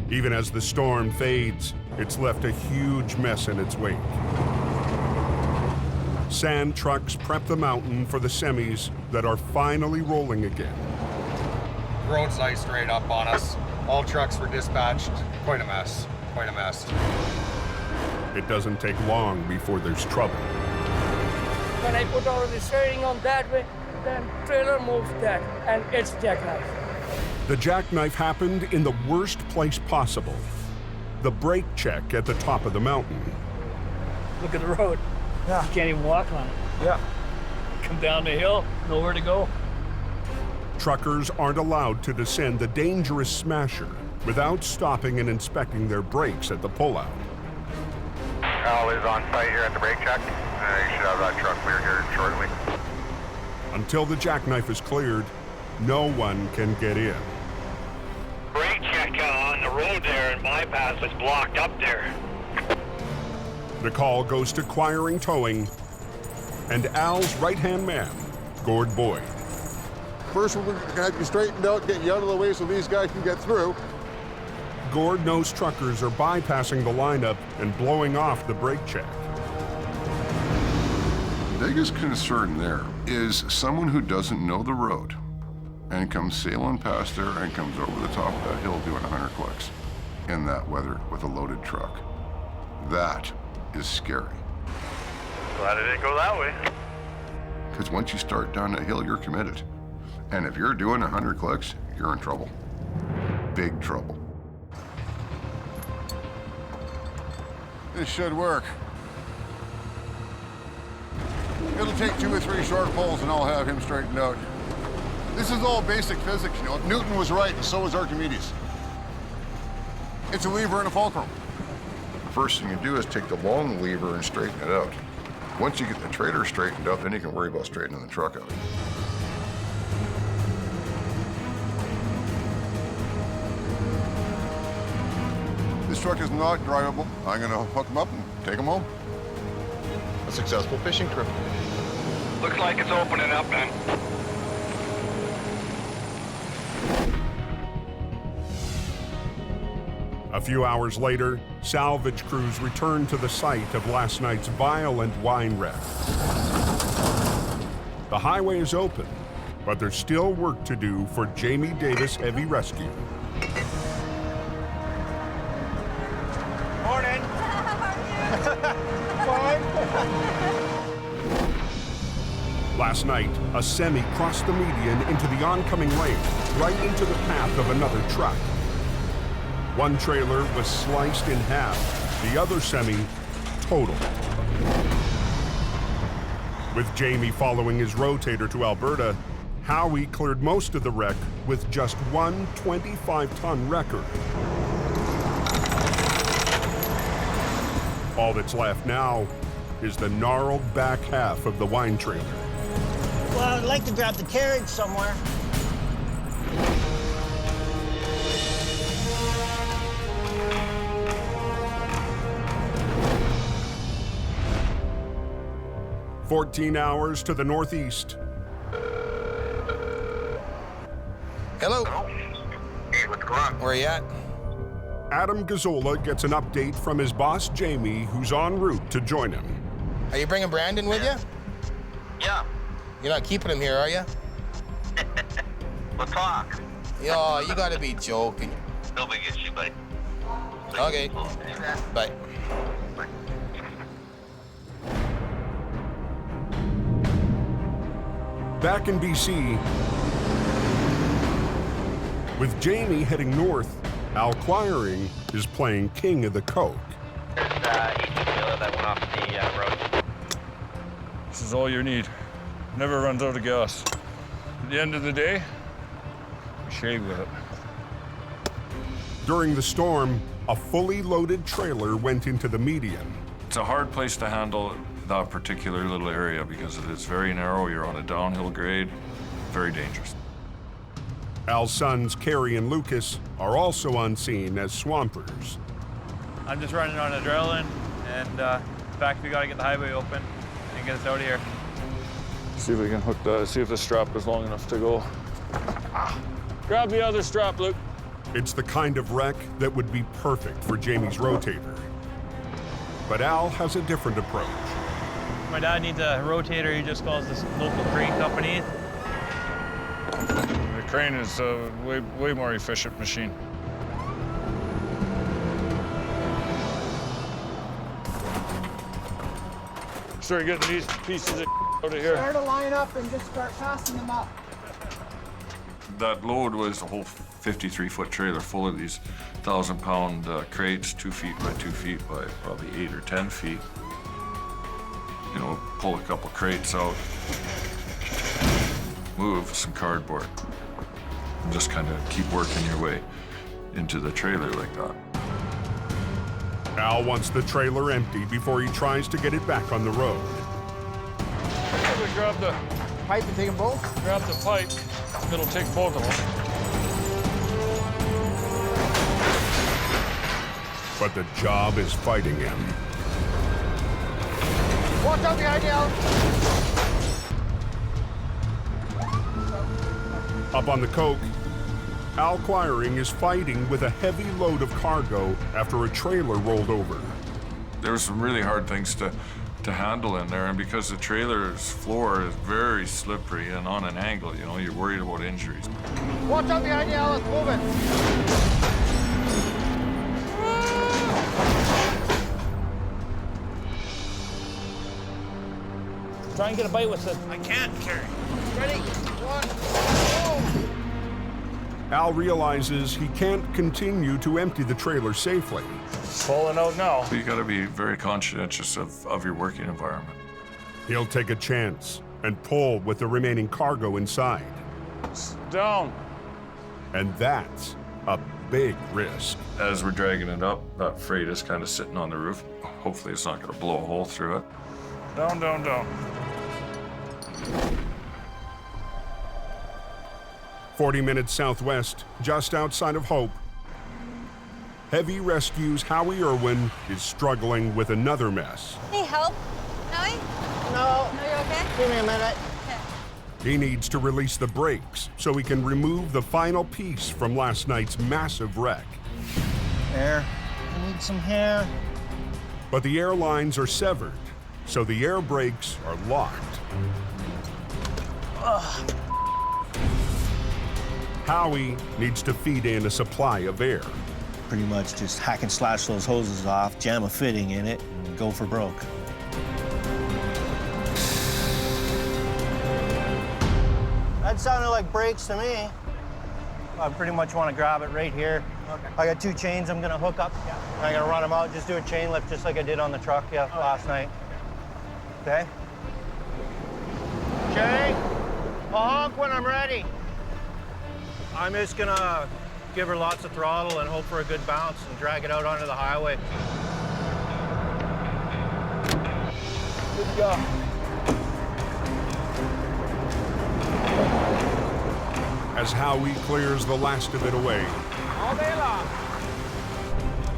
[SPEAKER 1] Even as the storm fades, it's left a huge mess in its wake. Sand trucks prep the mountain for the semis that are finally rolling again.
[SPEAKER 22] Road's iced right up on us. All trucks were dispatched. Quite a mess. Quite a mess.
[SPEAKER 1] It doesn't take long before there's trouble.
[SPEAKER 23] When I put all the steering on that way, then trailer moves that, and it's jackknife.
[SPEAKER 1] The jackknife happened in the worst place possible. The brake check at the top of the mountain.
[SPEAKER 23] Look at the road. Yeah. You can't even walk on it.
[SPEAKER 22] Yeah.
[SPEAKER 23] Come down the hill, nowhere to go.
[SPEAKER 1] Truckers aren't allowed to descend the dangerous smasher without stopping and inspecting their brakes at the pullout.
[SPEAKER 10] Al is on site here at the brake check. You should have that truck cleared here shortly.
[SPEAKER 1] Until the jackknife is cleared, no one can get in.
[SPEAKER 2] Brake check on the road there and bypass was blocked up there.
[SPEAKER 1] The call goes to Quiring Towing and Al's right-hand man, Gord Boyd.
[SPEAKER 25] First, we're going to have you straightened out, get you out of the way so these guys can get through.
[SPEAKER 1] Gord knows truckers are bypassing the lineup and blowing off the brake check.
[SPEAKER 26] The biggest concern there is someone who doesn't know the road and comes sailing past there and comes over the top of that hill doing 100 clicks in that weather with a loaded truck. That is scary.
[SPEAKER 10] Glad it didn't go that way.
[SPEAKER 26] Because once you start down that hill, you're committed. And if you're doing 100 clicks, you're in trouble. Big trouble.
[SPEAKER 25] This should work. It'll take 2 or 3 short pulls and I'll have him straightened out. This is all basic physics, you know. Newton was right and so was Archimedes. It's a lever and a fulcrum.
[SPEAKER 26] The first thing you do is take the long lever and straighten it out. Once you get the trailer straightened out, then you can worry about straightening the truck out.
[SPEAKER 25] This truck is not drivable. I'm gonna hook him up and take him home. A successful fishing trip.
[SPEAKER 10] Looks like it's opening up then.
[SPEAKER 1] A few hours later, salvage crews returned to the site of last night's violent wine wreck. The highway is open, but there's still work to do for Jamie Davis Heavy Rescue.
[SPEAKER 23] Morning.
[SPEAKER 1] Last night, a semi crossed the median into the oncoming lane, right into the path of another truck. One trailer was sliced in half, the other semi totaled. With Jamie following his Rotator to Alberta, Howie cleared most of the wreck with just one 25-ton wrecker. All that's left now is the gnarled back half of the wine trailer.
[SPEAKER 8] Well, I'd like to grab the carriage somewhere.
[SPEAKER 1] "14 hours to the northeast.
[SPEAKER 7] Hello. Hey, what's going on? Where you at?
[SPEAKER 1] Adam Gazzola gets an update from his boss, Jamie, who's en route to join him.
[SPEAKER 7] Are you bringing Brandon with you?
[SPEAKER 18] Yeah.
[SPEAKER 7] You're not keeping him here, are you?
[SPEAKER 18] We'll talk.
[SPEAKER 7] Yo, you gotta be joking.
[SPEAKER 18] No big issue, buddy.
[SPEAKER 7] Okay. Bye.
[SPEAKER 1] Back in BC, with Jamie heading north, Al Quiring is playing king of the Coke.
[SPEAKER 18] There's each dealer that went off the road.
[SPEAKER 5] This is all you need. Never runs out of gas. At the end of the day, we shave with it.
[SPEAKER 1] During the storm, a fully loaded trailer went into the median.
[SPEAKER 5] It's a hard place to handle that particular little area because it is very narrow. You're on a downhill grade, very dangerous.
[SPEAKER 1] Al's sons, Kerry and Lucas, are also on scene as swampers.
[SPEAKER 21] I'm just running on adrenaline, and in fact, we gotta get the highway open and get us out of here.
[SPEAKER 5] See if we can hook the, see if the strap is long enough to go. Grab the other strap, Luke.
[SPEAKER 1] It's the kind of wreck that would be perfect for Jamie's Rotator. But Al has a different approach.
[SPEAKER 21] My dad needs a rotator. He just calls this local crane company.
[SPEAKER 5] The crane is a way more efficient machine. Start getting these pieces of out of here.
[SPEAKER 15] Start a line up and just start passing them up.
[SPEAKER 5] That load was a whole 53-foot trailer full of these 1,000-pound crates, 2 feet by 2 feet by probably 8 or 10 feet. You know, pull a couple crates out, move some cardboard, and just kind of keep working your way into the trailer like that.
[SPEAKER 1] Al wants the trailer empty before he tries to get it back on the road.
[SPEAKER 5] Grab the
[SPEAKER 15] pipe and take them both?
[SPEAKER 5] Grab the pipe. It'll take both of them.
[SPEAKER 1] But the job is fighting him.
[SPEAKER 15] Watch out behind you, Al.
[SPEAKER 1] Up on the Coke, Al Quiring is fighting with a heavy load of cargo after a trailer rolled over.
[SPEAKER 5] There were some really hard things to handle in there, and because the trailer's floor is very slippery and on an angle, you know, you're worried about injuries.
[SPEAKER 15] Watch out behind you, Al. It's moving. Try and get a bite with it. I can't, Kerry. Ready? 1, go!
[SPEAKER 1] Al realizes he can't continue to empty the trailer safely.
[SPEAKER 5] It's falling out now. You gotta be very conscientious of your working environment.
[SPEAKER 1] He'll take a chance and pull with the remaining cargo inside.
[SPEAKER 5] It's down.
[SPEAKER 1] And that's a big risk.
[SPEAKER 5] As we're dragging it up, that freight is kind of sitting on the roof. Hopefully it's not gonna blow a hole through it. Down, down, down.
[SPEAKER 1] 40 minutes southwest, just outside of Hope, Heavy Rescue's Howie Irwin is struggling with another mess.
[SPEAKER 12] Hey, help? Howie?
[SPEAKER 8] No.
[SPEAKER 12] No, you're okay?
[SPEAKER 8] Give me a minute.
[SPEAKER 12] Okay.
[SPEAKER 1] He needs to release the brakes so he can remove the final piece from last night's massive wreck.
[SPEAKER 8] Air. I need some hair.
[SPEAKER 1] But the air lines are severed, so the air brakes are locked.
[SPEAKER 8] Ugh.
[SPEAKER 1] Howie needs to feed in a supply of air.
[SPEAKER 8] Pretty much just hack and slash those hoses off, jam a fitting in it, and go for broke. That sounded like brakes to me. I pretty much want to grab it right here. Okay. I got 2 chains I'm gonna hook up. Yeah. I'm gonna run them out, just do a chain lift just like I did on the truck last night. Okay? Chain. I'll honk when I'm ready. I'm just gonna give her lots of throttle and hope for a good bounce and drag it out onto the highway.
[SPEAKER 23] Good job.
[SPEAKER 1] As Howie clears the last of it away,
[SPEAKER 23] All day long.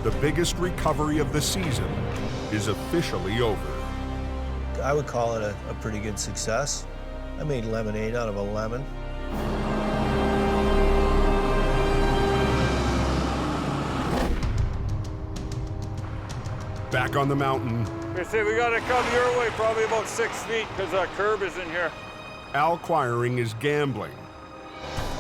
[SPEAKER 1] the biggest recovery of the season is officially over.
[SPEAKER 4] I would call it a pretty good success. I made lemonade out of a lemon.
[SPEAKER 1] Back on the mountain,
[SPEAKER 22] They say we gotta come your way, probably about 6 feet, because that curb is in here.
[SPEAKER 1] Al Quiring is gambling,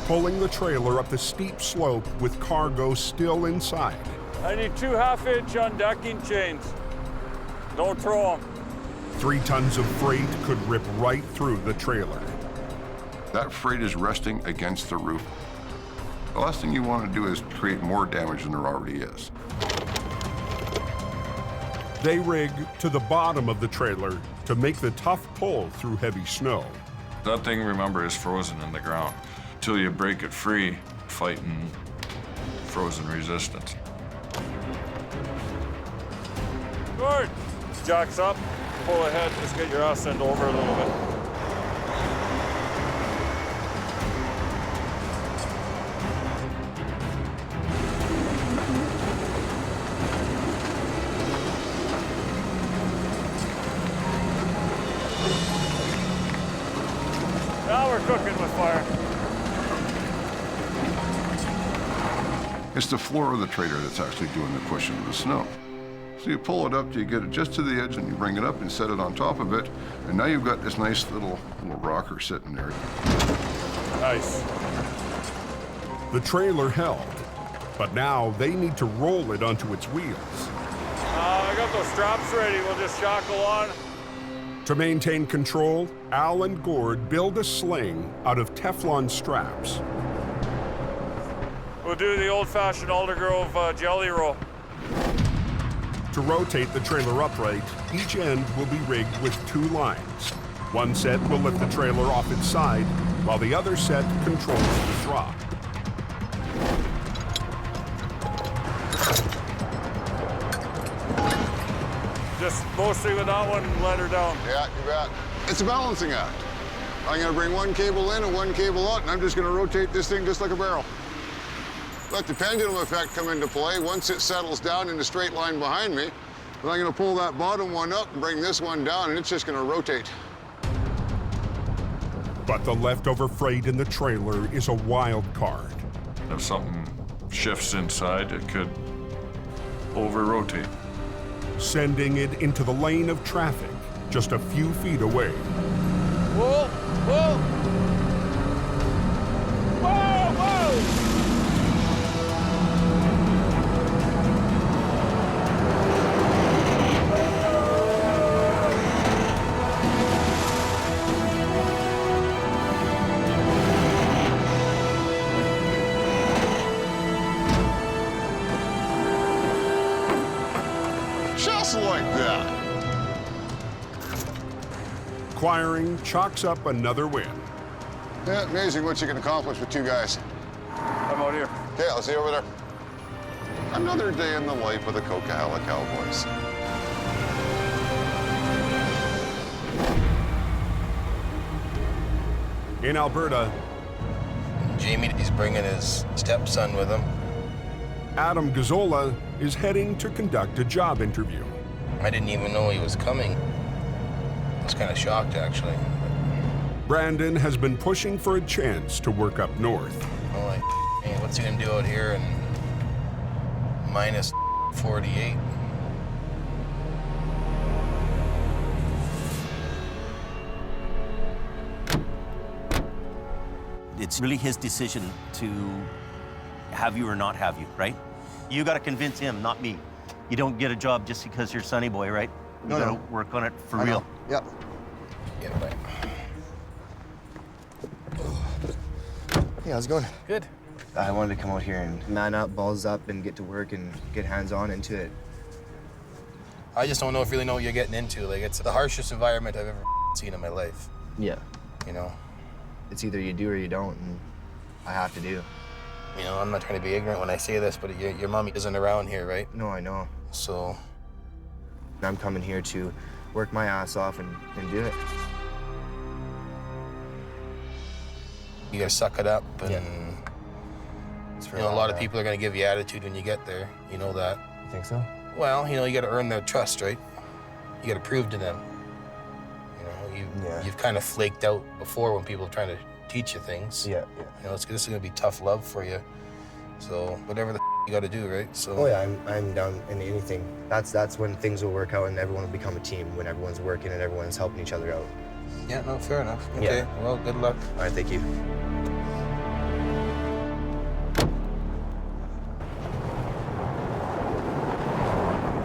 [SPEAKER 1] pulling the trailer up the steep slope with cargo still inside.
[SPEAKER 22] I need 2 half-inch undecking chains. Don't throw them.
[SPEAKER 1] 3 tons of freight could rip right through the trailer.
[SPEAKER 26] That freight is resting against the roof. The last thing you want to do is create more damage than there already is.
[SPEAKER 1] They rig to the bottom of the trailer to make the tough pull through heavy snow.
[SPEAKER 5] That thing, remember, is frozen in the ground. Till you break it free, fighting frozen resistance. Good. Jacks up, pull ahead, just get your ass end over a little bit. Now we're cooking with fire.
[SPEAKER 26] It's the floor of the trailer that's actually doing the pushing of the snow. So you pull it up till you get it just to the edge and you bring it up and set it on top of it. And now you've got this nice little rocker sitting there.
[SPEAKER 5] Nice.
[SPEAKER 1] The trailer held, but now they need to roll it onto its wheels.
[SPEAKER 22] I got those straps ready. We'll just shackle on.
[SPEAKER 1] To maintain control, Al and Gord build a sling out of Teflon straps.
[SPEAKER 22] We'll do the old-fashioned Aldergrove jelly roll.
[SPEAKER 1] To rotate the trailer upright, each end will be rigged with 2 lines. One set will lift the trailer off its side, while the other set controls the drop.
[SPEAKER 22] Just mostly with that one, let her down.
[SPEAKER 25] Yeah, you bet. It's a balancing act. I'm gonna bring one cable in and one cable out, and I'm just gonna rotate this thing just like a barrel. Let the pendulum effect come into play. Once it settles down in the straight line behind me, then I'm gonna pull that bottom one up and bring this one down, and it's just gonna rotate.
[SPEAKER 1] But the leftover freight in the trailer is a wild card.
[SPEAKER 5] If something shifts inside, it could over-rotate.
[SPEAKER 1] Sending it into the lane of traffic just a few feet away.
[SPEAKER 22] Whoa, whoa! Whoa, whoa!
[SPEAKER 25] Just like that.
[SPEAKER 1] Quiring chalks up another win.
[SPEAKER 25] Yeah, amazing what you can accomplish with 2 guys.
[SPEAKER 5] I'm out here.
[SPEAKER 25] Okay, I'll see you over there. Another day in the life of the Coquihalla Cowboys.
[SPEAKER 1] In Alberta,
[SPEAKER 7] Jamie, he's bringing his stepson with him.
[SPEAKER 1] Adam Gazzola is heading to conduct a job interview.
[SPEAKER 7] I didn't even know he was coming. I was kind of shocked, actually.
[SPEAKER 1] Brandon has been pushing for a chance to work up north.
[SPEAKER 7] I'm like, man, what's he gonna do out here in minus 48?
[SPEAKER 9] It's really his decision to have you or not have you, right? You got to convince him, not me. You don't get a job just because you're Sonny Boy, right? You
[SPEAKER 11] No,
[SPEAKER 9] got to
[SPEAKER 11] no.
[SPEAKER 9] work on it for
[SPEAKER 11] I know.
[SPEAKER 9] real.
[SPEAKER 11] Yep.
[SPEAKER 7] Yeah, bye.
[SPEAKER 11] Hey, how's it going?
[SPEAKER 7] Good.
[SPEAKER 11] I wanted to come out here and man up, balls up, and get to work and get hands-on into it.
[SPEAKER 7] I just don't really know what you're getting into. Like, it's the harshest environment I've ever seen in my life.
[SPEAKER 11] Yeah.
[SPEAKER 7] You know?
[SPEAKER 11] It's either you do or you don't, and I have to do.
[SPEAKER 7] You know, I'm not trying to be ignorant when I say this, but your mommy isn't around here, right?
[SPEAKER 11] No, I know.
[SPEAKER 7] So
[SPEAKER 11] I'm coming here to work my ass off and do it.
[SPEAKER 7] you gotta suck it up, and you know, a lot of people are gonna give you attitude when you get there. You know that.
[SPEAKER 11] You think so?
[SPEAKER 7] Well, you know, you gotta earn their trust, right? You gotta prove to them. You know, you've kind of flaked out before when people are trying to teach you things.
[SPEAKER 11] Yeah.
[SPEAKER 7] You know, this is gonna be tough love for you. So whatever the you gotta do, right? So.
[SPEAKER 11] Oh yeah, I'm down in anything. That's when things will work out and everyone will become a team, when everyone's working and everyone's helping each other out.
[SPEAKER 7] Yeah, no, fair enough. Okay, well, good luck.
[SPEAKER 11] All right, thank you.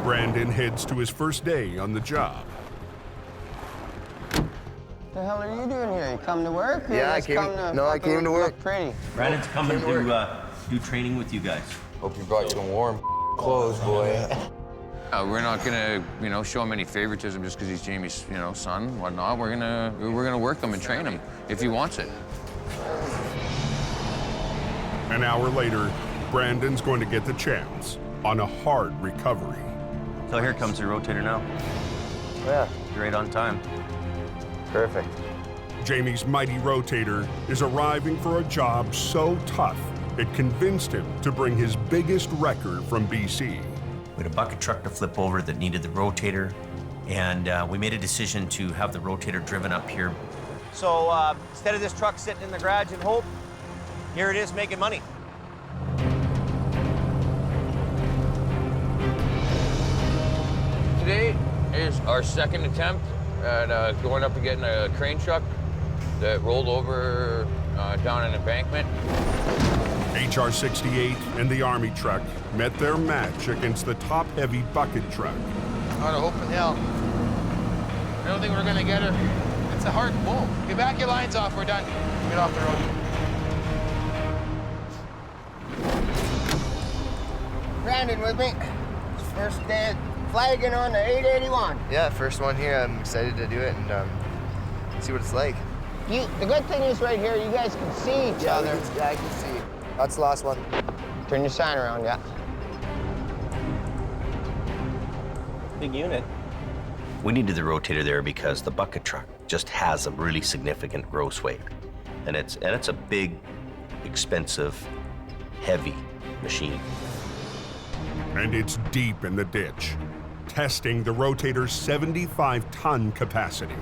[SPEAKER 1] Brandon heads to his first day on the job.
[SPEAKER 13] The hell are you doing here? You come to work? Or
[SPEAKER 11] Yeah,
[SPEAKER 13] I came
[SPEAKER 11] to work.
[SPEAKER 13] Pretty.
[SPEAKER 16] Brandon's coming to do training with you guys.
[SPEAKER 7] Hope you brought some warm clothes, boy.
[SPEAKER 3] We're not gonna, show him any favoritism just because he's Jamie's, son, whatnot. We're gonna work him and train him if he wants it.
[SPEAKER 1] An hour later, Brandon's going to get the chance on a hard recovery.
[SPEAKER 16] So here comes your rotator now.
[SPEAKER 11] Yeah.
[SPEAKER 16] You're right on time.
[SPEAKER 11] Perfect.
[SPEAKER 1] Jamie's mighty rotator is arriving for a job so tough, it convinced him to bring his biggest record from BC.
[SPEAKER 16] We had a bucket truck to flip over that needed the rotator, and we made a decision to have the rotator driven up here.
[SPEAKER 17] So instead of this truck sitting in the garage in Hope, here it is making money.
[SPEAKER 3] Today is our second attempt at going up and getting a crane truck that rolled over down an embankment.
[SPEAKER 1] HR 68 and the Army truck met their match against the top-heavy bucket truck.
[SPEAKER 7] Out of Hope and hell. I don't think we're gonna get her. It's a hard pull. Get back your lines off, we're done. Get off the road.
[SPEAKER 13] Brandon with me. First day flagging on the 881.
[SPEAKER 11] Yeah, first one here. I'm excited to do it and see what it's like.
[SPEAKER 13] The good thing is right here, you guys can see each other.
[SPEAKER 11] Yeah, I can see. That's the last one.
[SPEAKER 13] Turn your sign around, yeah.
[SPEAKER 16] Big unit. We needed the rotator there because the bucket truck just has a really significant gross weight. And it's a big, expensive, heavy machine.
[SPEAKER 1] And it's deep in the ditch, testing the rotator's 75-ton capacity.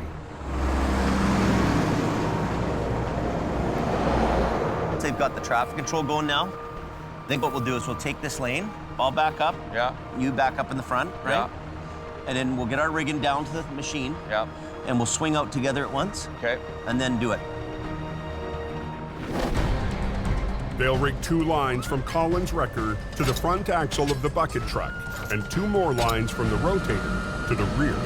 [SPEAKER 16] They've got the traffic control going now. I think what we'll do is we'll take this lane, I'll back up.
[SPEAKER 3] Yeah.
[SPEAKER 16] You back up in the front, right?
[SPEAKER 3] Yeah.
[SPEAKER 16] And then we'll get our rigging down to the machine.
[SPEAKER 3] Yeah.
[SPEAKER 16] And we'll swing out together at once.
[SPEAKER 3] Okay.
[SPEAKER 16] And then do it.
[SPEAKER 1] They'll rig 2 lines from Collins' wrecker to the front axle of the bucket truck, and 2 more lines from the rotator to the rear.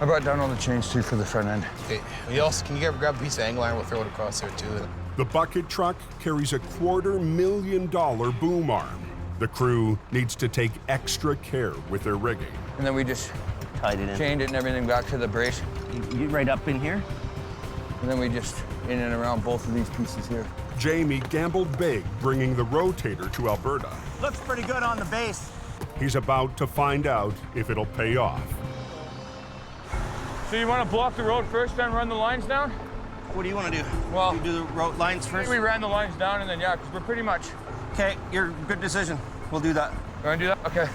[SPEAKER 22] I brought down all the chains too for the front end.
[SPEAKER 7] Okay. Can you grab a piece of angle iron? We'll throw it across there too.
[SPEAKER 1] The bucket truck carries a $250,000 boom arm. The crew needs to take extra care with their rigging.
[SPEAKER 3] And then we just
[SPEAKER 16] tied it in.
[SPEAKER 3] Chained it and everything back to the brace.
[SPEAKER 16] You right up in here?
[SPEAKER 3] And then we just in and around both of these pieces here.
[SPEAKER 1] Jamie gambled big bringing the rotator to Alberta.
[SPEAKER 17] Looks pretty good on the base.
[SPEAKER 1] He's about to find out if it'll pay off.
[SPEAKER 6] So you want to block the road first, then run the lines down?
[SPEAKER 17] What do you want to do?
[SPEAKER 6] Well,
[SPEAKER 17] you do the road lines first?
[SPEAKER 6] We ran the lines down and then, yeah, because we're pretty much...
[SPEAKER 17] Okay, good decision. We'll do that.
[SPEAKER 6] You want to do that? Okay.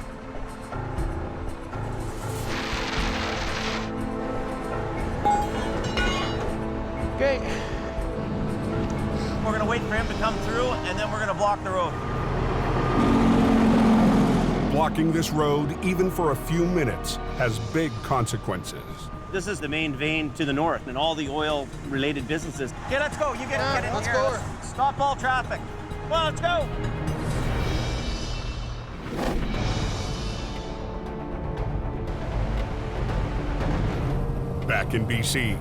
[SPEAKER 17] Okay. We're gonna wait for him to come through, and then we're gonna block the road.
[SPEAKER 1] Blocking this road, even for a few minutes, has big consequences.
[SPEAKER 17] This is the main vein to the north and all the oil-related businesses. Okay, let's go. You get in
[SPEAKER 7] let's
[SPEAKER 17] here.
[SPEAKER 7] go.
[SPEAKER 17] Stop all traffic. Well, let's go.
[SPEAKER 1] Back in BC.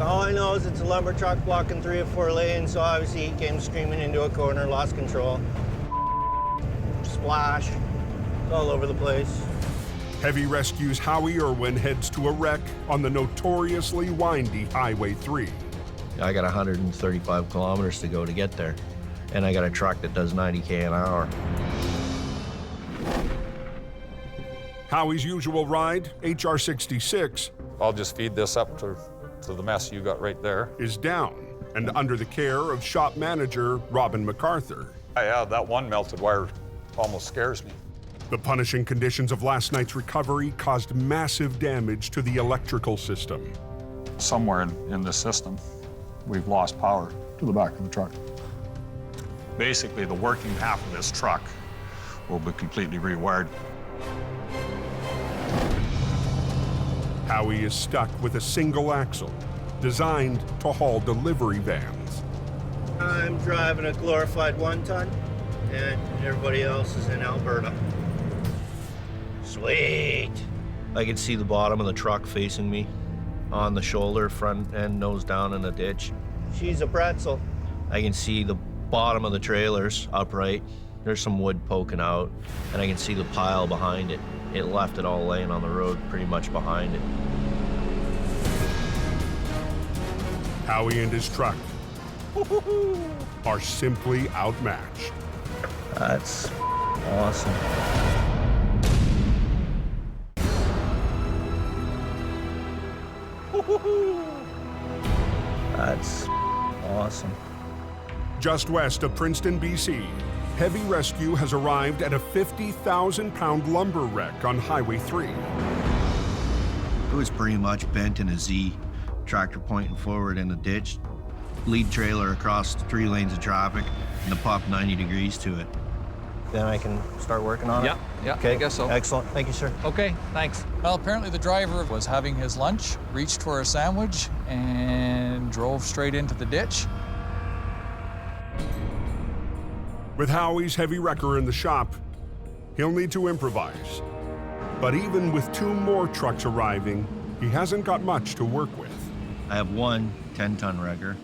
[SPEAKER 8] All I know is it's a lumber truck blocking 3 or 4 lanes, so obviously he came screaming into a corner, lost control. Splash. It's all over the place.
[SPEAKER 1] Heavy Rescue's Howie Irwin heads to a wreck on the notoriously windy Highway 3.
[SPEAKER 4] I got 135 kilometers to go to get there, and I got a truck that does 90K an hour.
[SPEAKER 1] Howie's usual ride, HR66,
[SPEAKER 2] I'll just feed this up to the mess you got right there.
[SPEAKER 1] is down and under the care of shop manager Robin MacArthur.
[SPEAKER 2] Yeah, that one melted wire almost scares me.
[SPEAKER 1] The punishing conditions of last night's recovery caused massive damage to the electrical system.
[SPEAKER 2] Somewhere in this system, we've lost power to the back of the truck. Basically, the working half of this truck will be completely rewired.
[SPEAKER 1] Howie is stuck with a single axle designed to haul delivery vans.
[SPEAKER 8] I'm driving a glorified 1-ton, and everybody else is in Alberta. Sweet.
[SPEAKER 4] I can see the bottom of the truck facing me on the shoulder, front end, nose down in a ditch.
[SPEAKER 8] She's a pretzel.
[SPEAKER 4] I can see the bottom of the trailers upright. There's some wood poking out, and I can see the pile behind it. It left it all laying on the road pretty much behind it.
[SPEAKER 1] Howie and his truck are simply outmatched.
[SPEAKER 4] That's awesome. That's awesome.
[SPEAKER 1] Just west of Princeton, BC, Heavy Rescue has arrived at a 50,000-pound lumber wreck on Highway 3.
[SPEAKER 4] It was pretty much bent in a Z, tractor pointing forward in the ditch, lead trailer across 3 lanes of traffic, and the pup 90 degrees to it. Then I can start working on it?
[SPEAKER 10] Yeah,
[SPEAKER 4] Okay,
[SPEAKER 10] I guess so.
[SPEAKER 4] Excellent. Thank you, sir.
[SPEAKER 10] Okay, thanks. Well, apparently the driver was having his lunch, reached for a sandwich, and drove straight into the ditch.
[SPEAKER 1] With Howie's heavy wrecker in the shop, he'll need to improvise. But even with 2 more trucks arriving, he hasn't got much to work with.
[SPEAKER 4] I have 1 10-ton wrecker,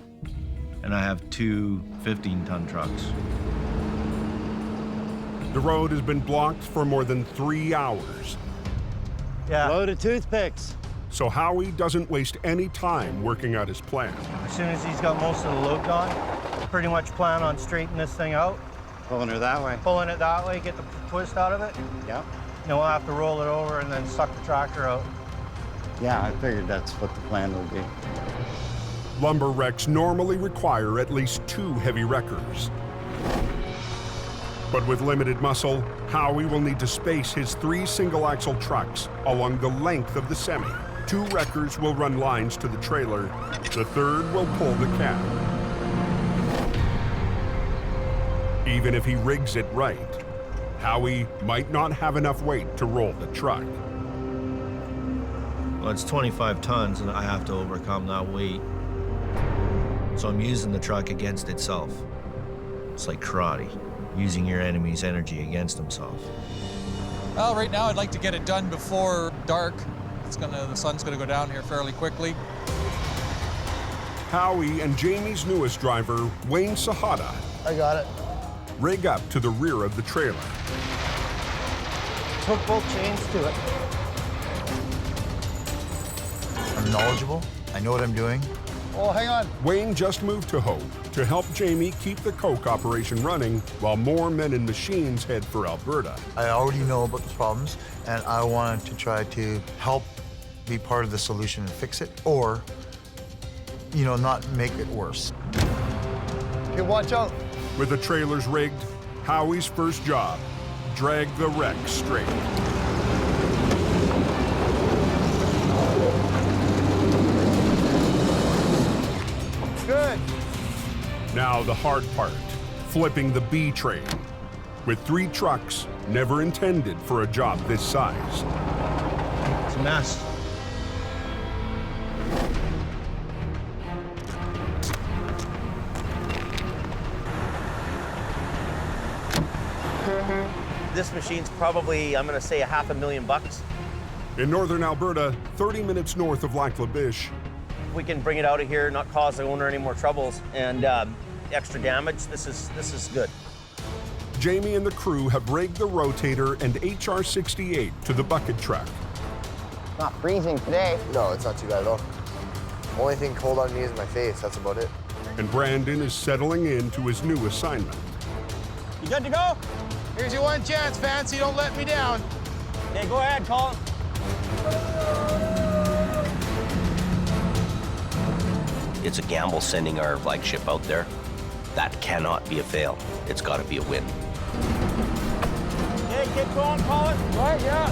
[SPEAKER 4] and I have 2 15-ton trucks.
[SPEAKER 1] The road has been blocked for more than 3 hours.
[SPEAKER 8] Yeah. Load of toothpicks.
[SPEAKER 1] So Howie doesn't waste any time working out his plan.
[SPEAKER 8] As soon as he's got most of the load gone, pretty much plan on straightening this thing out.
[SPEAKER 21] Pulling her that way.
[SPEAKER 8] Pulling it that way, get the twist out of it.
[SPEAKER 21] Yeah.
[SPEAKER 8] Then we'll have to roll it over and then suck the tractor out.
[SPEAKER 21] Yeah, I figured that's what the plan would be.
[SPEAKER 1] Lumber wrecks normally require at least 2 heavy wreckers. But with limited muscle, Howie will need to space his 3 single-axle trucks along the length of the semi. 2 wreckers will run lines to the trailer. The 3rd will pull the cab. Even if he rigs it right, Howie might not have enough weight to roll the truck.
[SPEAKER 4] Well, it's 25 tons, and I have to overcome that weight. So I'm using the truck against itself. It's like karate, using your enemy's energy against himself.
[SPEAKER 10] Well, right now I'd like to get it done before dark. The sun's gonna go down here fairly quickly.
[SPEAKER 1] Howie and Jamie's newest driver, Wayne Sahada,
[SPEAKER 7] I got it.
[SPEAKER 1] rig up to the rear of the trailer.
[SPEAKER 8] Hook both chains to it.
[SPEAKER 14] I'm knowledgeable. I know what I'm doing.
[SPEAKER 7] Oh, hang on.
[SPEAKER 1] Wayne just moved to Hope to help Jamie keep the coke operation running while more men and machines head for Alberta.
[SPEAKER 14] I already know about the problems, and I wanted to try to help be part of the solution and fix it, or, you know, not make it worse.
[SPEAKER 7] Okay, watch out.
[SPEAKER 1] With the trailers rigged, Howie's first job, drag the wreck straight.
[SPEAKER 7] Good.
[SPEAKER 1] Now the hard part, flipping the B train. With 3 trucks, never intended for a job this size.
[SPEAKER 8] It's a mess.
[SPEAKER 19] This machine's probably, I'm gonna say, $500,000.
[SPEAKER 1] In northern Alberta, 30 minutes north of Lac La Biche,
[SPEAKER 19] If we can bring it out of here, not cause the owner any more troubles and extra damage, this is good.
[SPEAKER 1] Jamie and the crew have rigged the Rotator and HR-68 to the bucket truck.
[SPEAKER 13] Not freezing today.
[SPEAKER 11] No, it's not too bad at all. Only thing cold on me is my face. That's about it.
[SPEAKER 1] And Brandon is settling into his new assignment.
[SPEAKER 6] You good to go?
[SPEAKER 7] Here's your one chance, Fancy. Don't let me down.
[SPEAKER 6] Okay, go ahead, Colin.
[SPEAKER 9] It's a gamble sending our flagship out there. That cannot be a fail. It's got to be a win.
[SPEAKER 6] Okay, keep going, Colin. Right, yeah.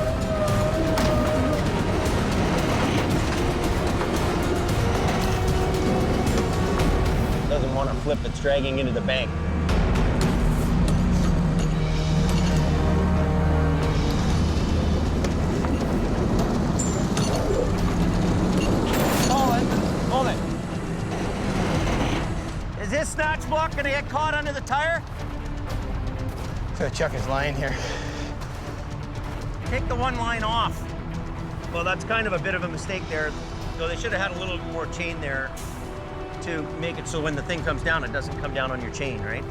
[SPEAKER 17] Doesn't want to flip, it's dragging into the bank.
[SPEAKER 6] Hold it. Is this snatch block gonna get caught under the tire?
[SPEAKER 7] So Chuck is lying here.
[SPEAKER 17] Take the one line off. Well, that's kind of a bit of a mistake there. So they should have had a little more chain there to make it so when the thing comes down, it doesn't come down on your chain, right?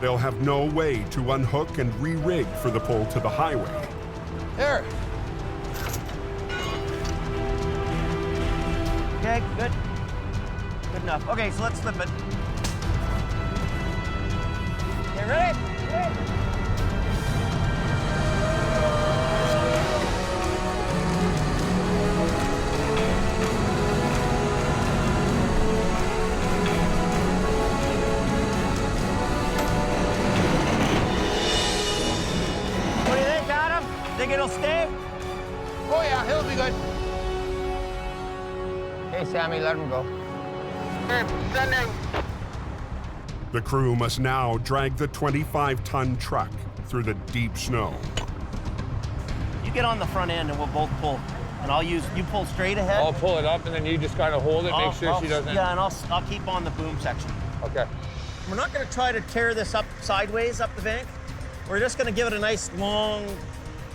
[SPEAKER 1] They'll have no way to unhook and re-rig for the pull to the highway.
[SPEAKER 7] There.
[SPEAKER 17] Okay, good. Good enough. Okay, so let's flip it.
[SPEAKER 6] You ready? Ready?
[SPEAKER 17] What do you think, Adam? Think it'll stay?
[SPEAKER 7] Oh, yeah, he'll be good.
[SPEAKER 13] Hey, Sammy, let him go.
[SPEAKER 7] Hey, sending.
[SPEAKER 1] The crew must now drag the 25-ton truck through the deep snow.
[SPEAKER 17] You get on the front end and we'll both pull. And you pull straight ahead.
[SPEAKER 6] I'll pull it up and then you just kind of hold it, make sure she doesn't.
[SPEAKER 17] Yeah, and I'll keep on the boom section.
[SPEAKER 6] Okay.
[SPEAKER 17] We're not gonna try to tear this up sideways up the bank. We're just gonna give it a nice long,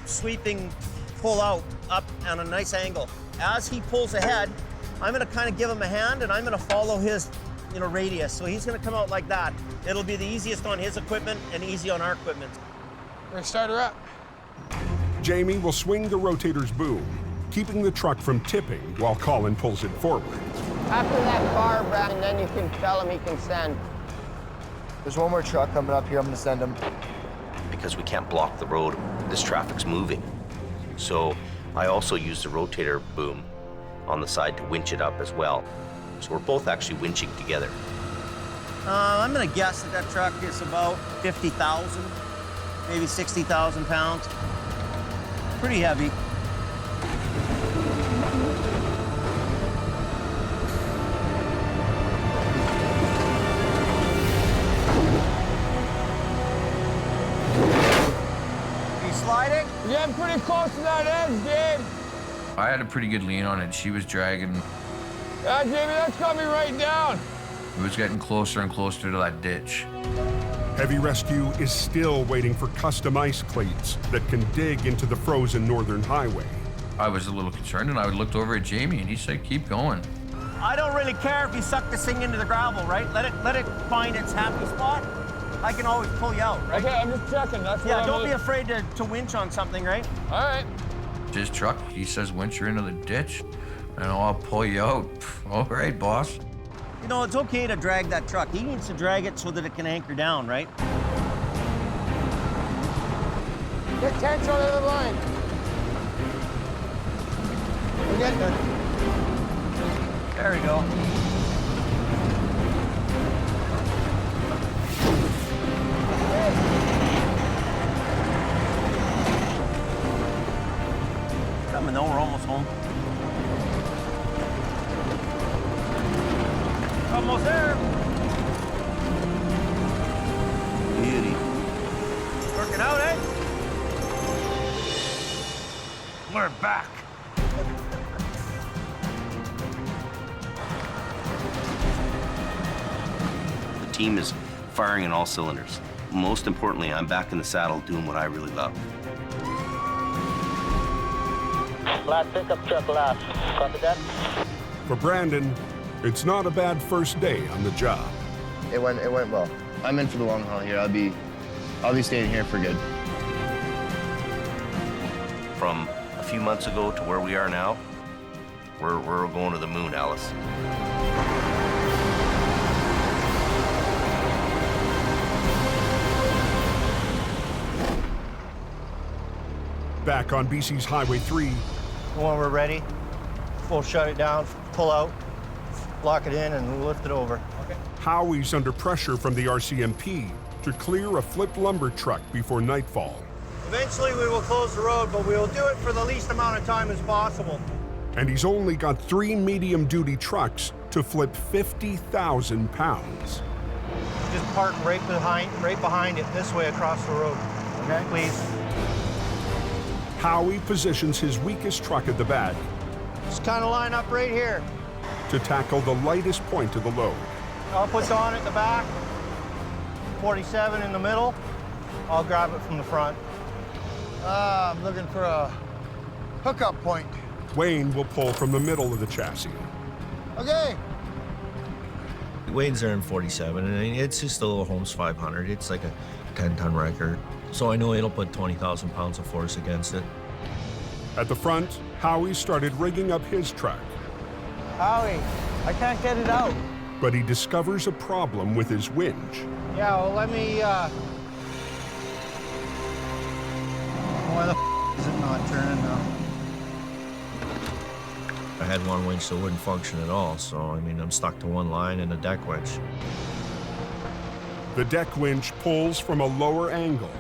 [SPEAKER 17] sweeping pull out up on a nice angle. As he pulls ahead, I'm gonna kind of give him a hand and I'm gonna follow his radius. So he's gonna come out like that. It'll be the easiest on his equipment and easy on our equipment.
[SPEAKER 7] We're gonna start her up.
[SPEAKER 1] Jamie will swing the Rotator's boom, keeping the truck from tipping while Colin pulls it forward.
[SPEAKER 13] After that bar, Brad, and then you can tell him he can send.
[SPEAKER 11] There's one more truck coming up here. I'm gonna send him.
[SPEAKER 9] Because we can't block the road, this traffic's moving. So I also use the Rotator boom on the side to winch it up as well. So we're both actually winching together.
[SPEAKER 17] I'm gonna guess that truck is about 50,000, maybe 60,000 pounds. Pretty heavy.
[SPEAKER 6] Are you sliding? Yeah, I'm pretty close to that edge, Dave.
[SPEAKER 3] I had a pretty good lean on it. She was dragging.
[SPEAKER 6] Yeah, Jamie, that's got me right down.
[SPEAKER 3] It was getting closer and closer to that ditch.
[SPEAKER 1] Heavy Rescue is still waiting for custom ice cleats that can dig into the frozen northern highway.
[SPEAKER 3] I was a little concerned, and I looked over at Jamie, and he said, "Keep going."
[SPEAKER 17] I don't really care if you suck this thing into the gravel, right? Let it find its happy spot. I can always pull you out, right?
[SPEAKER 6] Okay, I'm just checking. That's what
[SPEAKER 17] yeah, don't be afraid to winch on something, right?
[SPEAKER 6] All right.
[SPEAKER 3] His truck, he says, "Winch her into the ditch, and I'll pull you out." All right, boss.
[SPEAKER 17] You know, it's okay to drag that truck. He needs to drag it so that it can anchor down, right?
[SPEAKER 13] Get tension on the other line. We're getting there.
[SPEAKER 17] There we go. Coming though, we're almost home. Almost there. Beauty. Working out, eh? We're back.
[SPEAKER 9] The team is firing on all cylinders. Most importantly, I'm back in the saddle doing what I really love.
[SPEAKER 13] Last pickup truck last. Copy that?
[SPEAKER 1] For Brandon, it's not a bad first day on the job.
[SPEAKER 11] It went well. I'm in for the long haul here. I'll I'll be staying here for good.
[SPEAKER 16] From a few months ago to where we are now, we're going to the moon, Alice.
[SPEAKER 1] Back on BC's Highway 3.
[SPEAKER 8] When we're ready, we'll shut it down, pull out, lock it in, and we'll lift it over. Okay.
[SPEAKER 1] Howie's under pressure from the RCMP to clear a flipped lumber truck before nightfall.
[SPEAKER 8] Eventually, we will close the road, but we will do it for the least amount of time as possible.
[SPEAKER 1] And he's only got 3 medium-duty trucks to flip 50,000 pounds.
[SPEAKER 8] Just park right behind it, this way across the road. Okay, please.
[SPEAKER 1] Howie positions his weakest truck at the back.
[SPEAKER 8] Just kind of line up right here.
[SPEAKER 1] To tackle the lightest point of the load.
[SPEAKER 8] I'll put Don at the back, 47 in the middle. I'll grab it from the front.
[SPEAKER 14] I'm looking for a hookup point.
[SPEAKER 1] Wayne will pull from the middle of the chassis.
[SPEAKER 14] Okay.
[SPEAKER 4] Wayne's there in 47, and it's just a little Holmes 500. It's like a 10-ton record. So I know it'll put 20,000 pounds of force against it.
[SPEAKER 1] At the front, Howie started rigging up his truck.
[SPEAKER 8] Howie, I can't get it out.
[SPEAKER 1] But he discovers a problem with his winch.
[SPEAKER 8] Yeah, well, let me, Why the is it not turning now?
[SPEAKER 4] I had one winch that wouldn't function at all, so, I mean, I'm stuck to one line and a deck winch.
[SPEAKER 1] The deck winch pulls from a lower angle.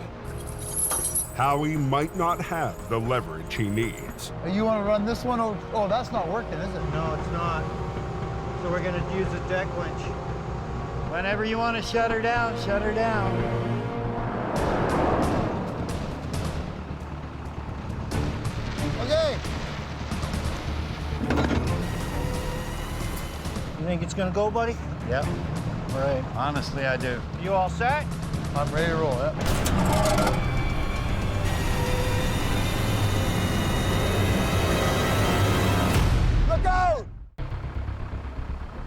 [SPEAKER 1] Howie might not have the leverage he needs.
[SPEAKER 14] You want to run this one? Oh, that's not working, is it?
[SPEAKER 8] No, it's not. So we're gonna use the deck winch. Whenever you want to shut her down, shut her down.
[SPEAKER 14] Okay.
[SPEAKER 8] You think it's gonna go, buddy?
[SPEAKER 14] Yep.
[SPEAKER 8] All right.
[SPEAKER 14] Honestly, I do.
[SPEAKER 8] You all set?
[SPEAKER 14] I'm ready to roll, yep. Look out!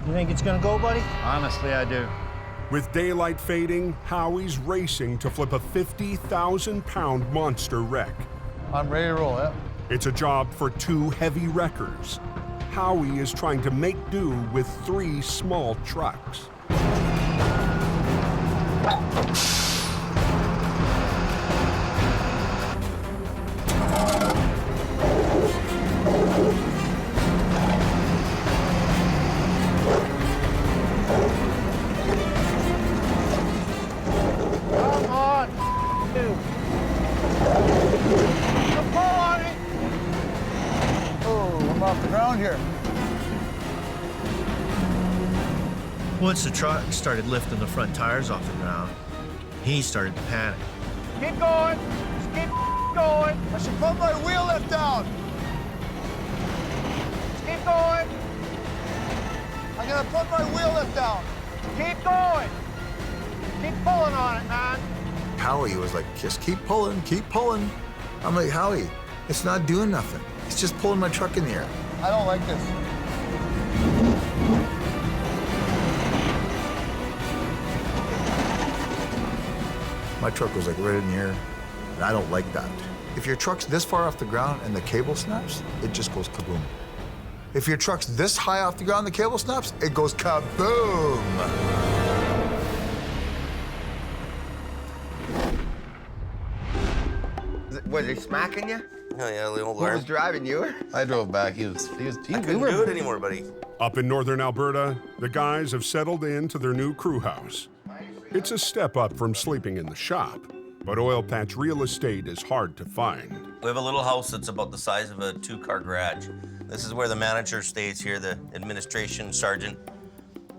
[SPEAKER 8] You think it's gonna go, buddy?
[SPEAKER 14] Honestly, I do.
[SPEAKER 1] With daylight fading, Howie's racing to flip a 50,000-pound monster wreck.
[SPEAKER 14] I'm ready to roll, yep.
[SPEAKER 1] It's a job for 2 heavy wreckers. Howie is trying to make do with 3 small trucks.
[SPEAKER 8] Come on, dude. Pull on it.
[SPEAKER 14] Oh, I'm off the ground here.
[SPEAKER 4] Once the truck started lifting the front tires off the ground, he started to panic.
[SPEAKER 8] Keep going. Just keep going.
[SPEAKER 14] I should put my wheel lift down.
[SPEAKER 8] Just keep going.
[SPEAKER 14] I'm gonna put my wheel lift down.
[SPEAKER 8] Keep going. Keep pulling on it, man.
[SPEAKER 14] Howie was like, just keep pulling, keep pulling. I'm like, Howie, it's not doing nothing. It's just pulling my truck in the air. I don't like this. My truck was like right in the air, and I don't like that. If your truck's this far off the ground and the cable snaps, it just goes kaboom. If your truck's this high off the ground and the cable snaps, it goes kaboom.
[SPEAKER 11] Was he smacking you?
[SPEAKER 16] Oh, yeah, the old
[SPEAKER 11] Who was driving, you?
[SPEAKER 22] I drove back. He
[SPEAKER 16] I couldn't do it anymore, buddy.
[SPEAKER 1] Up in northern Alberta, the guys have settled into their new crew house. It's a step up from sleeping in the shop, but oil patch real estate is hard to find.
[SPEAKER 16] We have a little house that's about the size of a 2-car garage. This is where the manager stays here, the administration sergeant.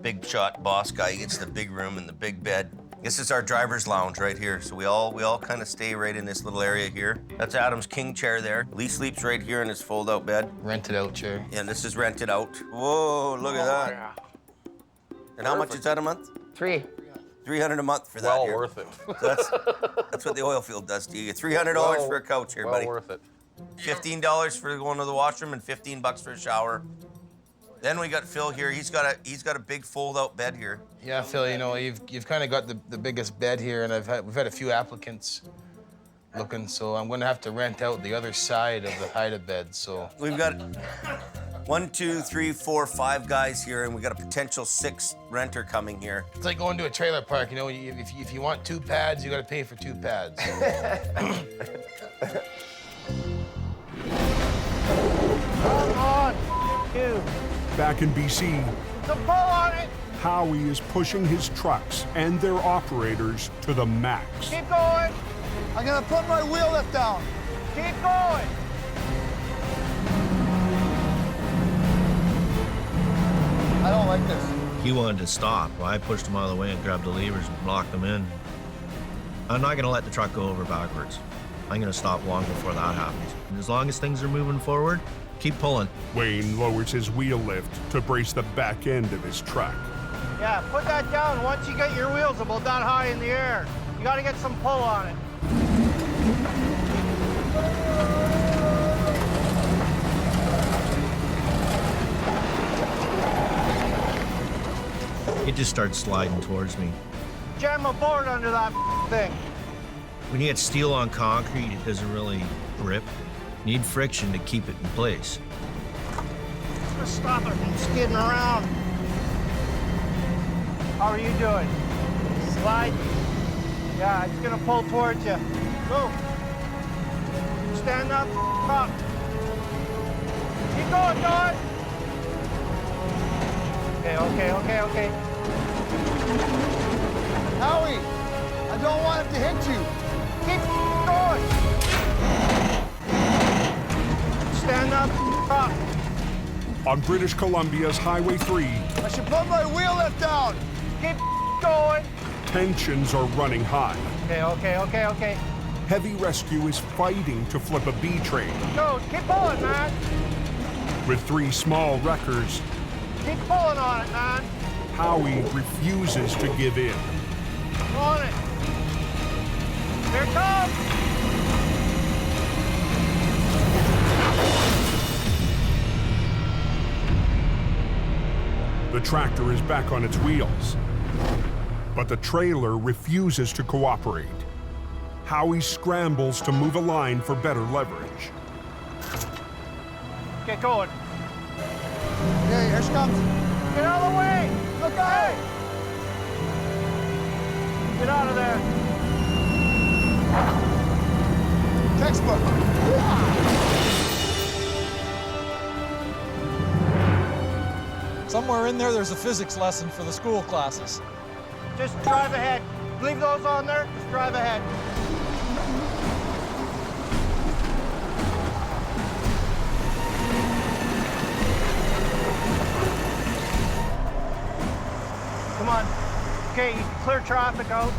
[SPEAKER 16] Big shot boss guy. He gets the big room and the big bed. This is our driver's lounge right here. So we all kind of stay right in this little area here. That's Adam's king chair there. Lee sleeps right here in his fold-out bed.
[SPEAKER 7] Rented out chair.
[SPEAKER 16] And this is rented out. Whoa, look at that.
[SPEAKER 7] Yeah.
[SPEAKER 16] And how much is that a month?
[SPEAKER 11] 3.
[SPEAKER 16] $300 a month for that
[SPEAKER 22] Well
[SPEAKER 16] here.
[SPEAKER 22] worth it.
[SPEAKER 16] So that's what the oil field does to you. You get $300 for a couch here, buddy.
[SPEAKER 22] Well worth it.
[SPEAKER 16] $15 for going to the washroom and $15 for a shower. Then we got Phil here. He's got a big fold-out bed here.
[SPEAKER 7] Yeah, Phil, you know, you've kind of got the biggest bed here, and we've had a few applicants looking, so I'm going to have to rent out the other side of the hide bed. So
[SPEAKER 16] We've got 1, 2, 3, 4, 5 guys here, and we got a potential 6th renter coming here.
[SPEAKER 7] it's like going to a trailer park. You know, if you want 2 pads, you got to pay for 2 pads.
[SPEAKER 8] Come on, you.
[SPEAKER 1] Back in BC,
[SPEAKER 8] The pull on it.
[SPEAKER 1] Howie is pushing his trucks and their operators to the max.
[SPEAKER 8] Keep going. I'm gonna put my wheel lift down. Keep going. I don't like this.
[SPEAKER 4] He wanted to stop. Well, I pushed him out of the way and grabbed the levers and blocked them in. I'm not gonna let the truck go over backwards. I'm gonna stop long before that happens. And as long as things are moving forward, keep pulling.
[SPEAKER 1] Wayne lowers his wheel lift to brace the back end of his truck.
[SPEAKER 8] Yeah, put that down once you get your wheels about that high in the air. You gotta get some pull on it.
[SPEAKER 4] It just starts sliding towards me.
[SPEAKER 8] Jam a board under that thing.
[SPEAKER 4] When you get steel on concrete, it doesn't really grip. You need friction to keep it in place.
[SPEAKER 8] Just stop it from skidding around. How are you doing? Slide. Yeah, it's gonna pull towards you. Go. Stand up. Keep going, Don. Okay. Howie, I don't want it to hit you. Keep going. Stand up.
[SPEAKER 1] On British Columbia's Highway 3,
[SPEAKER 8] I should put my wheel lift down. Keep going.
[SPEAKER 1] tensions are running high.
[SPEAKER 8] Okay.
[SPEAKER 1] Heavy Rescue is fighting to flip a B train.
[SPEAKER 8] Go, keep pulling, man.
[SPEAKER 1] With 3 small wreckers,
[SPEAKER 8] Keep pulling on it, man.
[SPEAKER 1] Howie refuses to give in.
[SPEAKER 8] On it. Here it comes.
[SPEAKER 1] The tractor is back on its wheels, but the trailer refuses to cooperate. Howie scrambles to move a line for better leverage.
[SPEAKER 8] Get going. Okay, here she comes. Get out of the way. Look out. Get out of there. Textbook.
[SPEAKER 10] Somewhere in there's a physics lesson for the school classes.
[SPEAKER 8] Just drive ahead. Leave those on there. Just drive ahead. Come on. Okay, you can clear traffic out.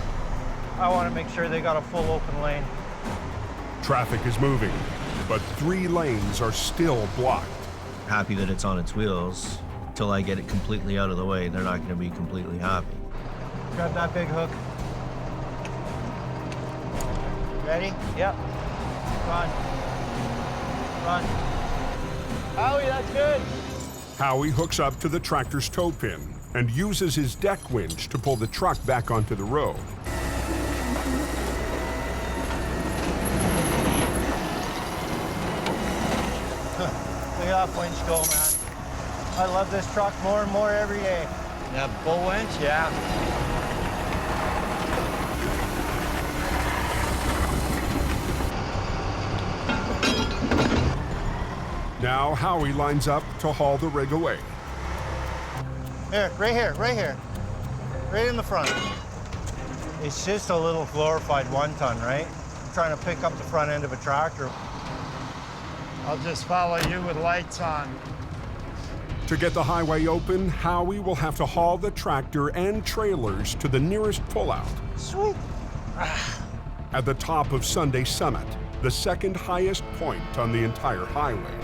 [SPEAKER 8] I want to make sure they got a full open lane.
[SPEAKER 1] Traffic is moving, but 3 lanes are still blocked.
[SPEAKER 4] Happy that it's on its wheels. Until I get it completely out of the way, they're not going to be completely happy.
[SPEAKER 8] Grab that big hook. Ready? Yep. Run. Howie, that's good.
[SPEAKER 1] Howie hooks up to the tractor's tow pin and uses his deck winch to pull the truck back onto the road.
[SPEAKER 8] Look at that winch go, man. I love this truck more and more every day.
[SPEAKER 17] Yeah, bull winch, yeah.
[SPEAKER 1] Now Howie lines up to haul the rig away.
[SPEAKER 8] Here, right here. Right in the front. It's just a little glorified 1-ton, right? I'm trying to pick up the front end of a tractor.
[SPEAKER 21] I'll just follow you with lights on.
[SPEAKER 1] To get the highway open, Howie will have to haul the tractor and trailers to the nearest pullout.
[SPEAKER 8] Sweet.
[SPEAKER 1] At the top of Sunday Summit, the second highest point on the entire highway.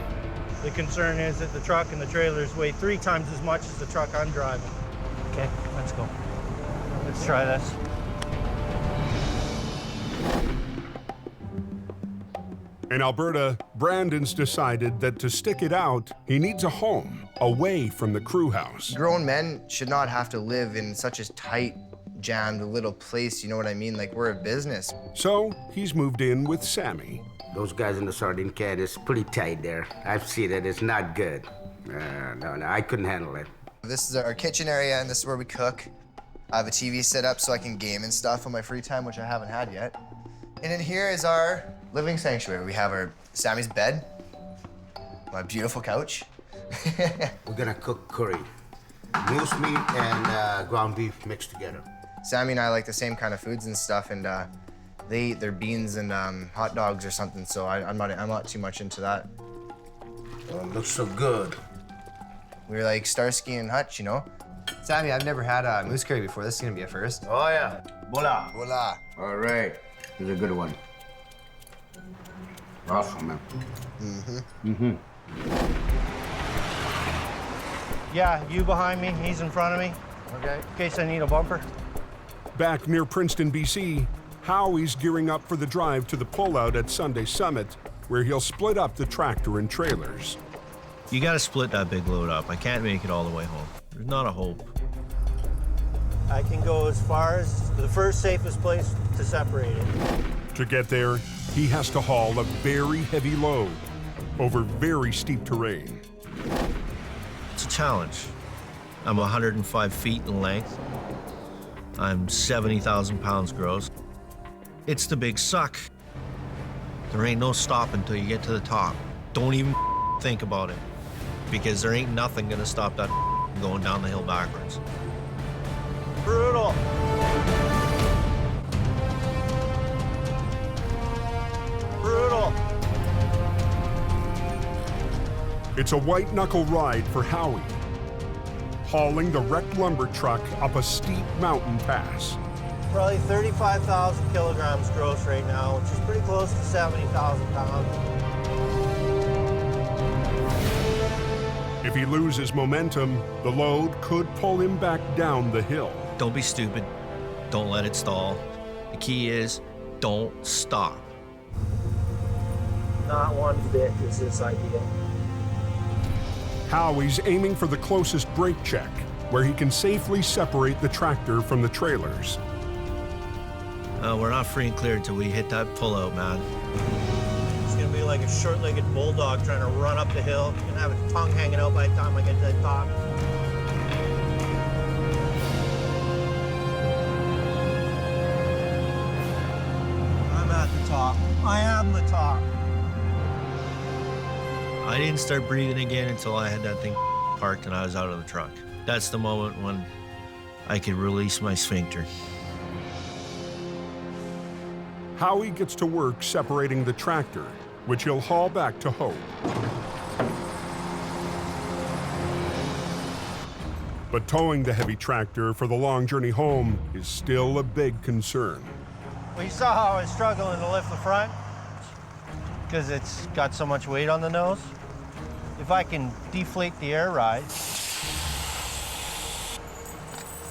[SPEAKER 8] The concern is that the truck and the trailers weigh 3 times as much as the truck I'm driving. Okay, let's go. Let's try this.
[SPEAKER 1] In Alberta, Brandon's decided that to stick it out, he needs a home away from the crew house.
[SPEAKER 11] Grown men should not have to live in such a tight, jammed little place, you know what I mean? Like, we're a business.
[SPEAKER 1] So he's moved in with Sammy.
[SPEAKER 12] Those guys in the sardine can is pretty tight there. I've seen it, it's not good. No, I couldn't handle it.
[SPEAKER 11] This is our kitchen area, and this is where we cook. I have a TV set up so I can game and stuff on my free time, which I haven't had yet. And in here is our living sanctuary. We have our Sammy's bed, my beautiful couch.
[SPEAKER 12] We're gonna cook curry. Moose meat and ground beef mixed together.
[SPEAKER 11] Sammy and I like the same kind of foods and stuff, and they eat their beans and hot dogs or something, so I'm not too much into that.
[SPEAKER 12] Oh, it looks so good.
[SPEAKER 11] We're like Starsky and Hutch, you know? Sammy, I've never had a moose curry before. This is gonna be a first.
[SPEAKER 12] Oh, yeah. Voila.
[SPEAKER 11] Voila.
[SPEAKER 12] All right. Here's a good one. Awesome, man.
[SPEAKER 8] Yeah, you behind me, he's in front of me. Okay. In case I need a bumper.
[SPEAKER 1] Back near Princeton, BC, Howie's gearing up for the drive to the pullout at Sunday Summit, where he'll split up the tractor and trailers.
[SPEAKER 4] You gotta split that big load up. I can't make it all the way home. There's not a hope.
[SPEAKER 8] I can go as far as the first safest place to separate it.
[SPEAKER 1] To get there, he has to haul a very heavy load over very steep terrain.
[SPEAKER 4] It's a challenge. I'm 105 feet in length. I'm 70,000 pounds gross. It's the big suck. There ain't no stopping until you get to the top. Don't even think about it, because there ain't nothing gonna stop that going down the hill backwards.
[SPEAKER 8] Brutal. Brutal.
[SPEAKER 1] It's a white-knuckle ride for Howie, hauling the wrecked lumber truck up a steep mountain pass.
[SPEAKER 8] Probably 35,000 kilograms gross right now, which is pretty close to 70,000 pounds.
[SPEAKER 1] If he loses momentum, the load could pull him back down the hill.
[SPEAKER 4] Don't be stupid. Don't let it stall. The key is, don't stop.
[SPEAKER 8] Not one bit is this idea.
[SPEAKER 1] Howie's aiming for the closest brake check, where he can safely separate the tractor from the trailers.
[SPEAKER 4] We're not free and clear until we hit that pullout, man.
[SPEAKER 8] It's gonna be like a short-legged bulldog trying to run up the hill. It's gonna have its tongue hanging out by the time I get to the top. I'm at the top. I am the top.
[SPEAKER 4] I didn't start breathing again until I had that thing parked and I was out of the truck. That's the moment when I could release my sphincter.
[SPEAKER 1] Howie gets to work separating the tractor, which he'll haul back to Hope. But towing the heavy tractor for the long journey home is still a big concern.
[SPEAKER 8] Well, you saw how I was struggling to lift the front because it's got so much weight on the nose. If I can deflate the air ride,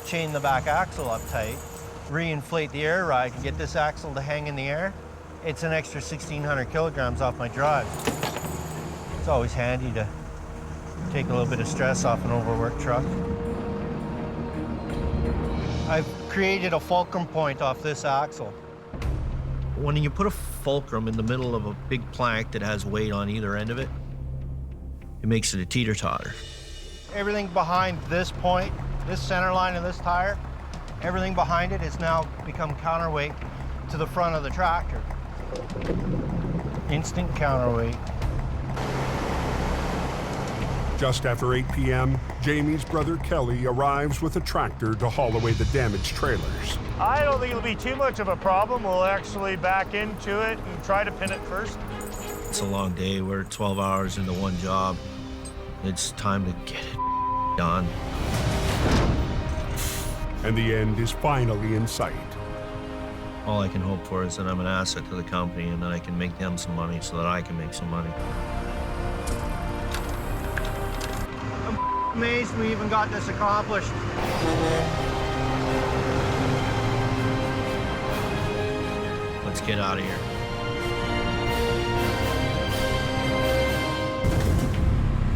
[SPEAKER 8] chain the back axle up tight, re-inflate the air ride and get this axle to hang in the air, it's an extra 1,600 kilograms off my drive. It's always handy to take a little bit of stress off an overworked truck. I've created a fulcrum point off this axle.
[SPEAKER 4] When you put a fulcrum in the middle of a big plank that has weight on either end of it, it makes it a teeter-totter.
[SPEAKER 8] Everything behind this point, this center line of this tire, everything behind it has now become counterweight to the front of the tractor. Instant counterweight.
[SPEAKER 1] Just after 8 p.m., Jamie's brother Kelly arrives with a tractor to haul away the damaged trailers.
[SPEAKER 15] I don't think it'll be too much of a problem. We'll actually back into it and try to pin it first.
[SPEAKER 4] It's a long day. We're 12 hours into one job. It's time to get it done.
[SPEAKER 1] And the end is finally in sight.
[SPEAKER 4] All I can hope for is that I'm an asset to the company and that I can make them some money so that I can make some money.
[SPEAKER 8] I'm amazed we even got this accomplished.
[SPEAKER 4] Let's get out of here.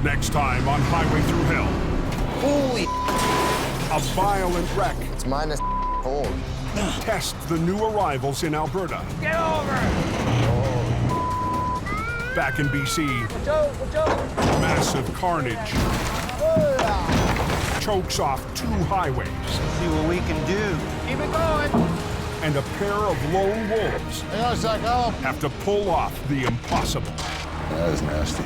[SPEAKER 1] Next time on Highway Through Hell.
[SPEAKER 11] Holy!
[SPEAKER 1] A violent wreck.
[SPEAKER 11] It's minus cold.
[SPEAKER 1] Tests the new arrivals in Alberta.
[SPEAKER 6] Get over!
[SPEAKER 1] Back in BC.
[SPEAKER 6] Watch out!
[SPEAKER 1] Massive carnage. Chokes off 2 highways.
[SPEAKER 8] See what we can do.
[SPEAKER 6] Keep it going!
[SPEAKER 1] And a pair of lone wolves
[SPEAKER 25] Hang on a sec, Al.
[SPEAKER 1] have to pull off the impossible.
[SPEAKER 25] That is nasty.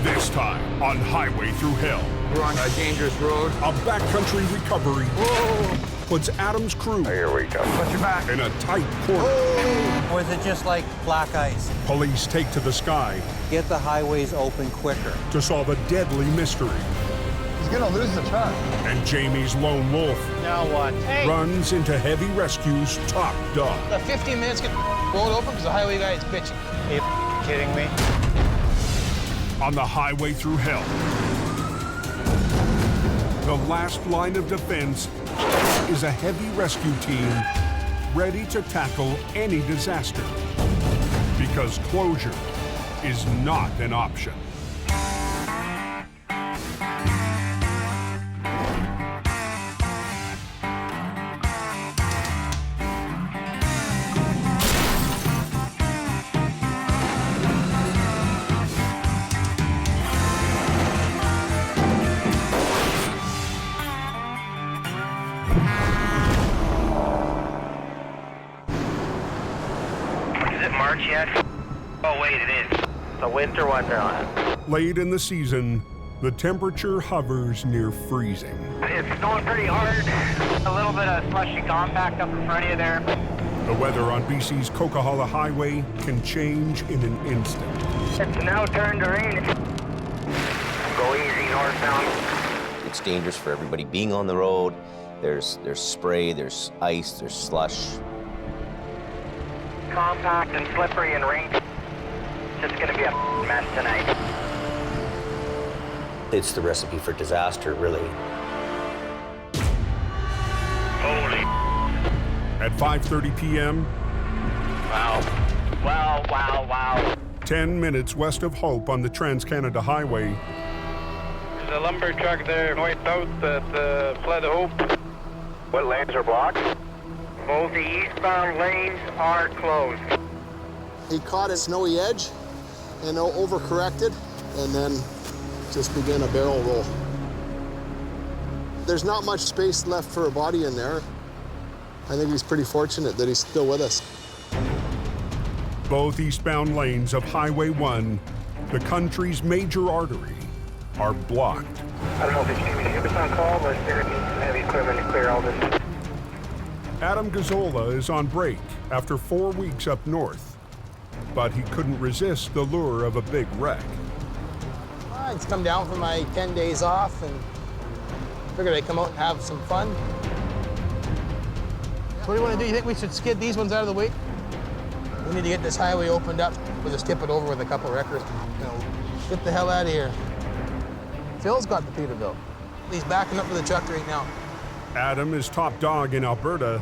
[SPEAKER 25] This time on Highway Through Hell.
[SPEAKER 22] We're on a dangerous road.
[SPEAKER 1] A backcountry recovery puts Adam's crew
[SPEAKER 22] Here we go.
[SPEAKER 1] Put your back in a tight corner.
[SPEAKER 8] Or is it just like black ice?
[SPEAKER 1] Police take to the sky
[SPEAKER 8] Get the highways open quicker.
[SPEAKER 1] to solve a deadly mystery.
[SPEAKER 21] He's gonna lose the truck.
[SPEAKER 1] And Jamie's lone wolf
[SPEAKER 7] Now what? Hey!
[SPEAKER 1] runs into Heavy Rescue's top dog.
[SPEAKER 7] The 15 minutes get rolled open because the highway guy is bitching.
[SPEAKER 8] Are you kidding me?
[SPEAKER 1] On the Highway Through Hell. The last line of defense is a heavy rescue team ready to tackle any disaster. Because closure is not an option.
[SPEAKER 5] Is it March yet? Oh, wait, it is. The winter wonderland.
[SPEAKER 1] Late in the season, the temperature hovers near freezing.
[SPEAKER 5] It's snowing pretty hard. A little bit of slushy compact up in front of you there.
[SPEAKER 1] The weather on BC's Coquihalla Highway can change in an instant.
[SPEAKER 5] It's now turned to rain. Go easy northbound.
[SPEAKER 9] It's dangerous for everybody being on the road. There's spray, there's ice, there's slush.
[SPEAKER 5] Compact and slippery and rain. It's gonna be a mess tonight.
[SPEAKER 9] It's the recipe for disaster, really.
[SPEAKER 5] Holy.
[SPEAKER 1] At 5:30 p.m.,
[SPEAKER 5] Wow. Wow, wow, wow.
[SPEAKER 1] 10 minutes west of Hope on the Trans-Canada Highway,
[SPEAKER 5] There's a lumber truck there north-south at the Flood of Hope. What lanes are blocked? Both the eastbound lanes are closed.
[SPEAKER 18] He caught a snowy edge and overcorrected and then just began a barrel roll. There's not much space left for a body in there. I think he's pretty fortunate that he's still with us.
[SPEAKER 1] both eastbound lanes of Highway 1, the country's major artery, are blocked.
[SPEAKER 5] I don't know if it's going to be on call, but they're going to need some heavy equipment to clear all this.
[SPEAKER 1] Adam Gazzola is on break after 4 weeks up north, but he couldn't resist the lure of a big wreck.
[SPEAKER 7] I just come down for my 10 days off and figured I'd come out and have some fun. So what do you want to do? You think we should skid these ones out of the way? We need to get this highway opened up. We'll just tip it over with a couple wreckers. You know, get the hell out of here. Phil's got the Peterbilt. He's backing up to the truck right now.
[SPEAKER 1] Adam is top dog in Alberta,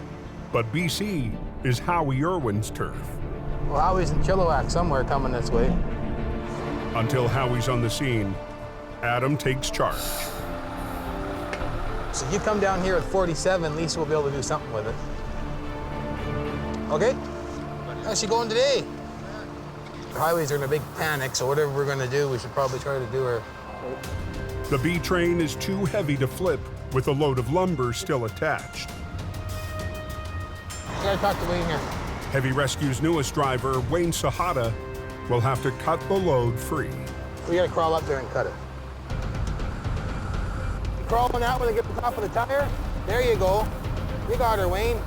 [SPEAKER 1] but BC is Howie Irwin's turf.
[SPEAKER 7] Well, Howie's in Chilliwack somewhere coming this way.
[SPEAKER 1] Until Howie's on the scene, Adam takes charge.
[SPEAKER 7] So if you come down here at 47, at least we'll be able to do something with it. Okay? How's she going today? The highways are in a big panic, so whatever we're going to do, we should probably try to do her.
[SPEAKER 1] The B train is too heavy to flip with a load of lumber still attached.
[SPEAKER 7] I gotta talk to Wayne here.
[SPEAKER 1] Heavy Rescue's newest driver, Wayne Sahata, will have to cut the load free.
[SPEAKER 7] We gotta crawl up there and cut it. You crawling out when I get the top of the tire? There you go. You got her, Wayne.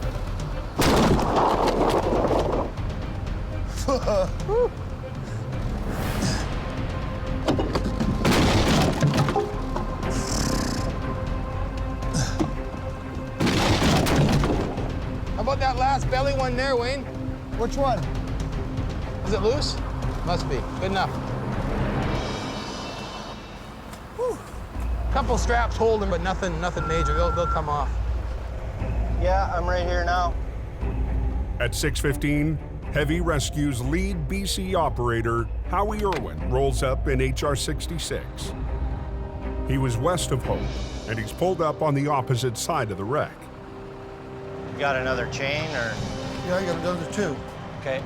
[SPEAKER 7] How about that last belly one there, Wayne?
[SPEAKER 11] Which one?
[SPEAKER 7] Is it loose? Must be. Good enough. Whew. Couple straps holding, but nothing major. They'll come off.
[SPEAKER 8] Yeah, I'm right here now.
[SPEAKER 1] At 6:15, Heavy Rescue's lead BC operator, Howie Irwin, rolls up in HR 66. He was west of Hope, and he's pulled up on the opposite side of the wreck.
[SPEAKER 8] You got another chain, or?
[SPEAKER 18] Yeah, I got another 2.
[SPEAKER 8] Okay.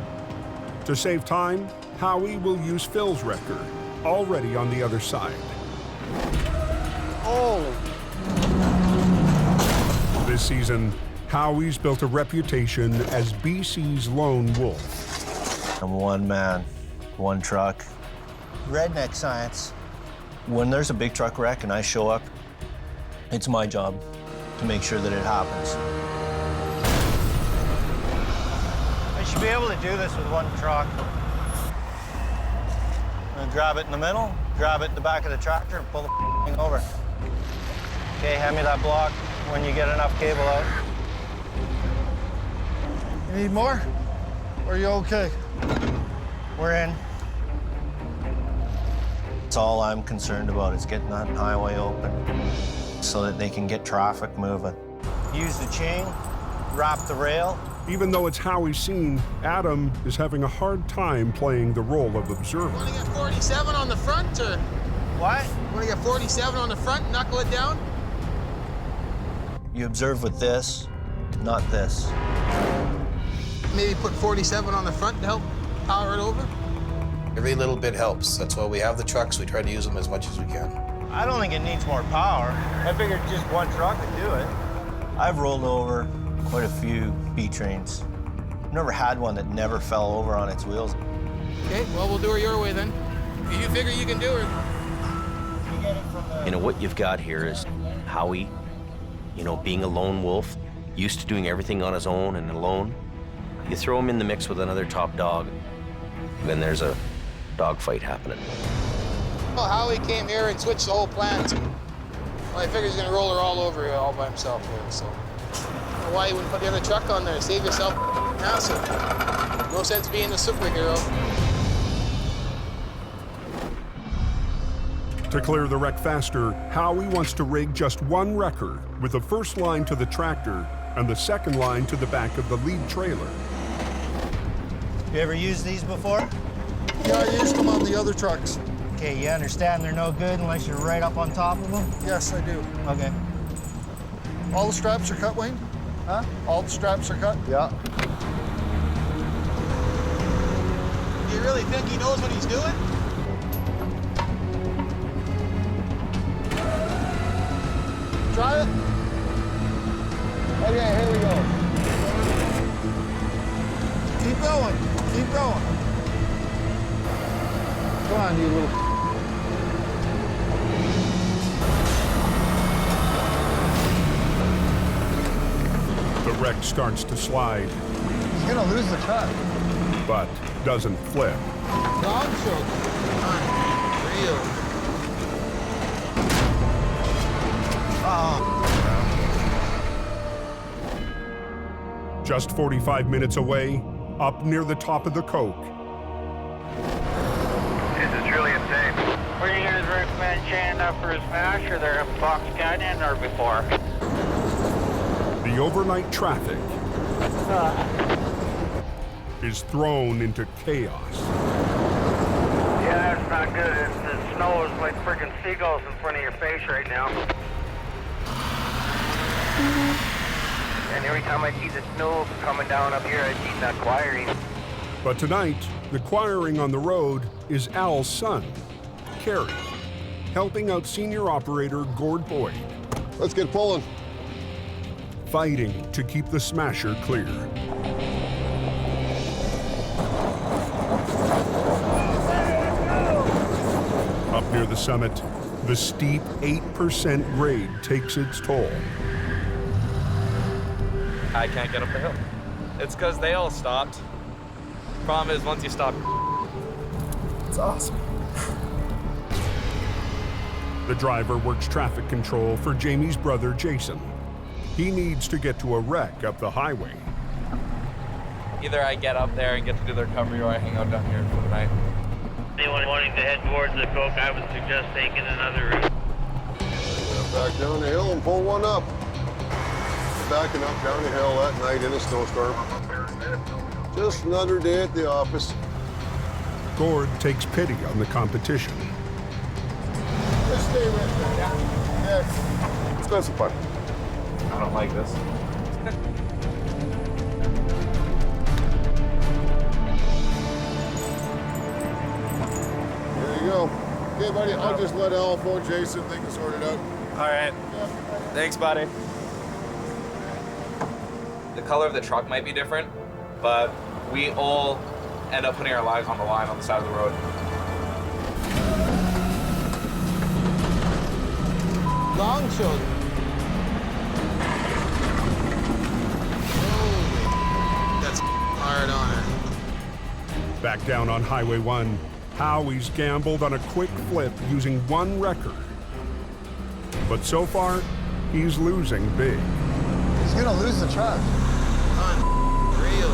[SPEAKER 1] To save time, Howie will use Phil's wrecker, already on the other side.
[SPEAKER 8] Holy.
[SPEAKER 1] This season, Howie's built a reputation as BC's lone wolf.
[SPEAKER 8] I'm one man, one truck. Redneck science. When there's a big truck wreck and I show up, it's my job to make sure that it happens. I should be able to do this with one truck. I'm gonna grab it in the middle, grab it in the back of the tractor, and pull the thing over. Okay, hand me that block when you get enough cable out.
[SPEAKER 18] You need more? Or are you okay?
[SPEAKER 8] We're in. It's all I'm concerned about is getting that highway open so that they can get traffic moving. Use the chain, wrap the rail.
[SPEAKER 1] Even though it's Howie's scene, Adam is having a hard time playing the role of observer.
[SPEAKER 7] Want to get 47 on the front, or?
[SPEAKER 8] What?
[SPEAKER 7] Want to get 47 on the front, knuckle it down?
[SPEAKER 8] You observe with this, not this.
[SPEAKER 7] Maybe put 47 on the front to help power it over? Every little bit helps. That's why we have the trucks. We try to use them as much as we can.
[SPEAKER 8] I don't think it needs more power. I figured just one truck would do it. I've rolled over quite a few B-trains. I've never had one that never fell over on its wheels.
[SPEAKER 7] Okay, well, we'll do her your way then. If you figure you can do her.
[SPEAKER 9] You know, what you've got here is Howie, you know, being a lone wolf, used to doing everything on his own and alone. You throw him in the mix with another top dog, then there's a dogfight happening.
[SPEAKER 7] Well, Howie came here and switched the whole plan. Well, I figured he's gonna roll her all over all by himself here, so. I don't know why you wouldn't put the other truck on there? Save yourself hassle. No sense being a superhero.
[SPEAKER 1] To clear the wreck faster, Howie wants to rig just one wrecker with the first line to the tractor and the second line to the back of the lead trailer.
[SPEAKER 8] You ever used these before?
[SPEAKER 18] Yeah, I used them on the other trucks.
[SPEAKER 8] Okay, you understand they're no good unless you're right up on top of them?
[SPEAKER 18] Yes, I do.
[SPEAKER 8] Okay.
[SPEAKER 18] All the straps are cut, Wayne?
[SPEAKER 8] Huh?
[SPEAKER 18] All the straps are cut?
[SPEAKER 8] Yeah.
[SPEAKER 7] Do you really think he knows what he's doing?
[SPEAKER 18] Try it. Okay, here we go. Keep going. Keep going. Come on, you little...
[SPEAKER 1] The wreck starts to slide,
[SPEAKER 18] He's gonna lose the cut.
[SPEAKER 1] but doesn't flip.
[SPEAKER 7] Dog choke. Real.
[SPEAKER 8] Oh.
[SPEAKER 1] Just 45 minutes away, up near the top of the Coke,
[SPEAKER 5] This is truly insane. Were you guys recommend chaining up for a smash, or they're in Fox Canyon, or before?
[SPEAKER 1] the overnight traffic is thrown into chaos.
[SPEAKER 5] Yeah, that's not good. The snow is like freaking seagulls in front of your face right now. And every time I see the snow coming down up here, I see that quiring.
[SPEAKER 1] But tonight, the quiring on the road is Al's son, Kerry, helping out senior operator Gord Boyd.
[SPEAKER 25] Let's get pulling.
[SPEAKER 1] Fighting to keep the smasher clear. Up near the summit, the steep 8% grade takes its toll.
[SPEAKER 2] I can't get up the hill. It's because they all stopped. Problem is, once you stop,
[SPEAKER 14] it's awesome.
[SPEAKER 1] The driver works traffic control for Jamie's brother, Jason. He needs to get to a wreck up the highway.
[SPEAKER 2] either I get up there and get to do the recovery or I hang out down here for the night.
[SPEAKER 5] Anyone wanting to head towards the Coke, I would suggest taking another route.
[SPEAKER 25] Back down the hill and pull one up. Backing up down the hill that night in a snowstorm. Just another day at the office.
[SPEAKER 1] Gord takes pity on the competition.
[SPEAKER 18] Just stay right there, yeah? Yes.
[SPEAKER 25] Let's go have some fun.
[SPEAKER 2] I don't like this.
[SPEAKER 25] There you go. Okay, buddy, I'll just let Al phone Jason, they can sort it out.
[SPEAKER 2] All right. Thanks, buddy. The color of the truck might be different, but we all end up putting our lives on the line on the side of the road.
[SPEAKER 6] Long shoulder.
[SPEAKER 7] That's hard on her.
[SPEAKER 1] Back down on Highway 1, Howie's gambled on a quick flip using one wrecker. But so far, he's losing big.
[SPEAKER 18] He's gonna lose the truck.
[SPEAKER 7] Unreal.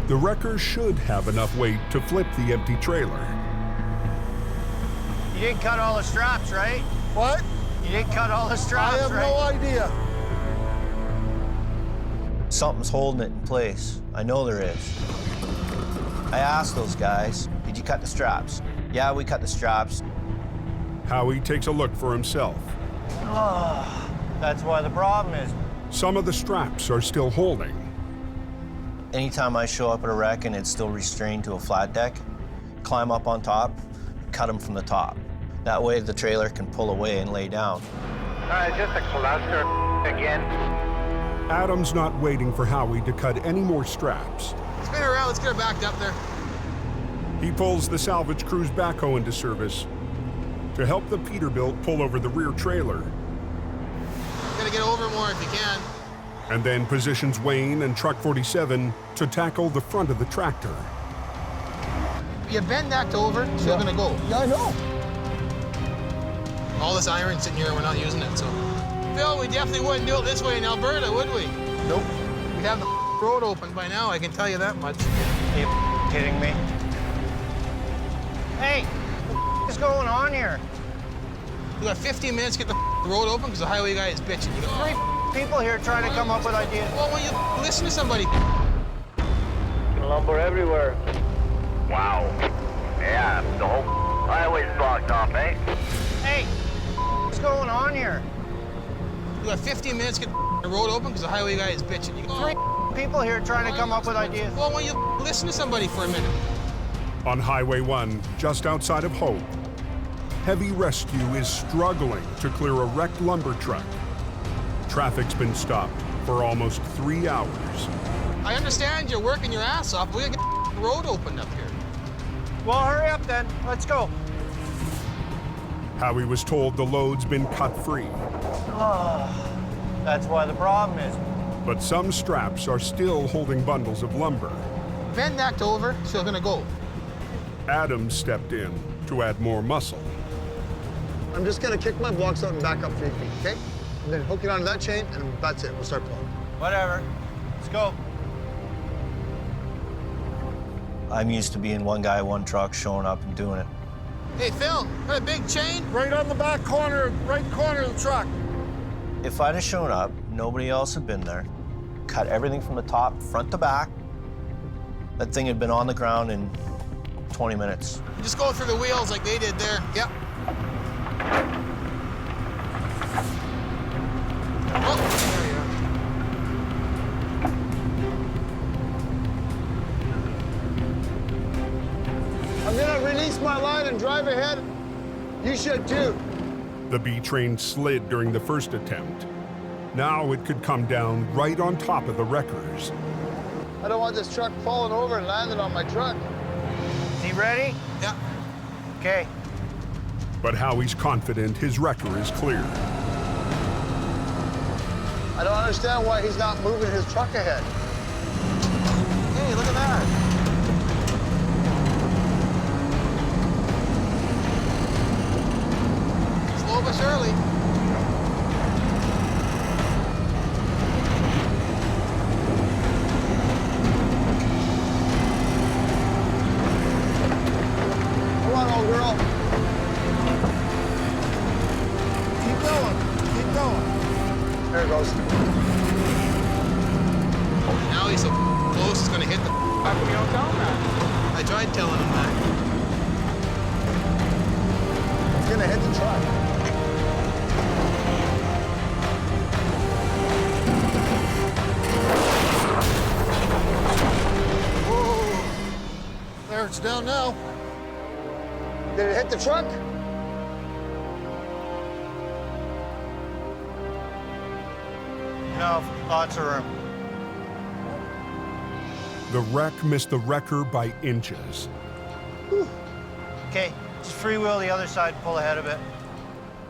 [SPEAKER 1] The wrecker should have enough weight to flip the empty trailer.
[SPEAKER 8] You didn't cut all the straps, right?
[SPEAKER 18] What?
[SPEAKER 8] You didn't cut all the straps,
[SPEAKER 18] I have
[SPEAKER 8] right?
[SPEAKER 18] no idea.
[SPEAKER 8] Something's holding it in place. I know there is. I asked those guys, did you cut the straps? Yeah, we cut the straps.
[SPEAKER 1] Howie takes a look for himself.
[SPEAKER 8] Oh, that's why the problem is.
[SPEAKER 1] Some of the straps are still holding.
[SPEAKER 8] Anytime I show up at a wreck and it's still restrained to a flat deck, climb up on top, cut them from the top. That way the trailer can pull away and lay down.
[SPEAKER 5] Just a cluster again.
[SPEAKER 1] Adam's not waiting for Howie to cut any more straps.
[SPEAKER 7] Spin around, let's get her backed up there.
[SPEAKER 1] He pulls the salvage crew's backhoe into service to help the Peterbilt pull over the rear trailer.
[SPEAKER 7] Gotta get over more if you can.
[SPEAKER 1] And then positions Wayne and Truck 47 to tackle the front of the tractor.
[SPEAKER 7] You bend that over, so you're gonna go.
[SPEAKER 18] Yeah, I know.
[SPEAKER 7] All this iron sitting here, we're not using it, so. Phil, we definitely wouldn't do it this way in Alberta, would we?
[SPEAKER 18] Nope.
[SPEAKER 7] We'd have the road open by now, I can tell you that much.
[SPEAKER 8] Are you kidding me? Hey, what is going on here?
[SPEAKER 7] We got 15 minutes to get the road open because the highway guy is bitching. You go,
[SPEAKER 8] Three people here trying to come up with ideas.
[SPEAKER 7] well, when you listen to somebody.
[SPEAKER 5] Lumber everywhere. Wow. Yeah, the whole highway's blocked off, eh?
[SPEAKER 8] Hey, what's going on here?
[SPEAKER 7] We got 15 minutes to get the road open because the highway guy is bitching. You go,
[SPEAKER 8] Three people here trying to come up with ideas.
[SPEAKER 7] well, when you listen to somebody for a minute.
[SPEAKER 1] On Highway 1, just outside of Hope, heavy rescue is struggling to clear a wrecked lumber truck. Traffic's been stopped for almost 3 hours.
[SPEAKER 7] I understand you're working your ass off, but we gotta get the road opened up here.
[SPEAKER 8] Well, hurry up then. Let's go.
[SPEAKER 1] Howie was told the load's been cut free.
[SPEAKER 8] Oh, that's why the problem is.
[SPEAKER 1] But some straps are still holding bundles of lumber.
[SPEAKER 7] Bend that over, so you're gonna go.
[SPEAKER 1] Adam stepped in to add more muscle.
[SPEAKER 18] I'm just gonna kick my blocks out and back up 3 feet, okay? And then hook it onto that chain, and that's it. We'll start pulling.
[SPEAKER 8] Whatever. Let's go. I'm used to being one guy, one truck, showing up and doing it.
[SPEAKER 7] Hey, Phil, got a big chain?
[SPEAKER 18] Right on the back corner, right corner of the truck.
[SPEAKER 8] If I'd have shown up, nobody else had been there, cut everything from the top, front to back, that thing had been on the ground in 20 minutes.
[SPEAKER 7] You just go through the wheels like they did there. Yep. Oh, there you are.
[SPEAKER 18] I'm gonna release my line and drive ahead. You should too.
[SPEAKER 1] The B train slid during the first attempt. Now it could come down right on top of the wreckers.
[SPEAKER 18] I don't want this truck falling over and landing on my truck.
[SPEAKER 8] Is he ready?
[SPEAKER 7] Yeah.
[SPEAKER 8] Okay.
[SPEAKER 1] But Howie's confident his wrecker is clear.
[SPEAKER 18] I don't understand why he's not moving his truck ahead.
[SPEAKER 7] Hey, look at that. Slow but surely.
[SPEAKER 18] Come on, old girl. Keep going. Keep going. There it goes.
[SPEAKER 7] Now he's so close, he's gonna hit the. How come you don't tell him that? I tried telling him that.
[SPEAKER 18] He's gonna hit the truck. Whoa. There, it's down now. Did it hit the truck?
[SPEAKER 8] No, lots of room.
[SPEAKER 1] The wreck missed the wrecker by inches.
[SPEAKER 8] Okay, just freewheel the other side, pull ahead a bit.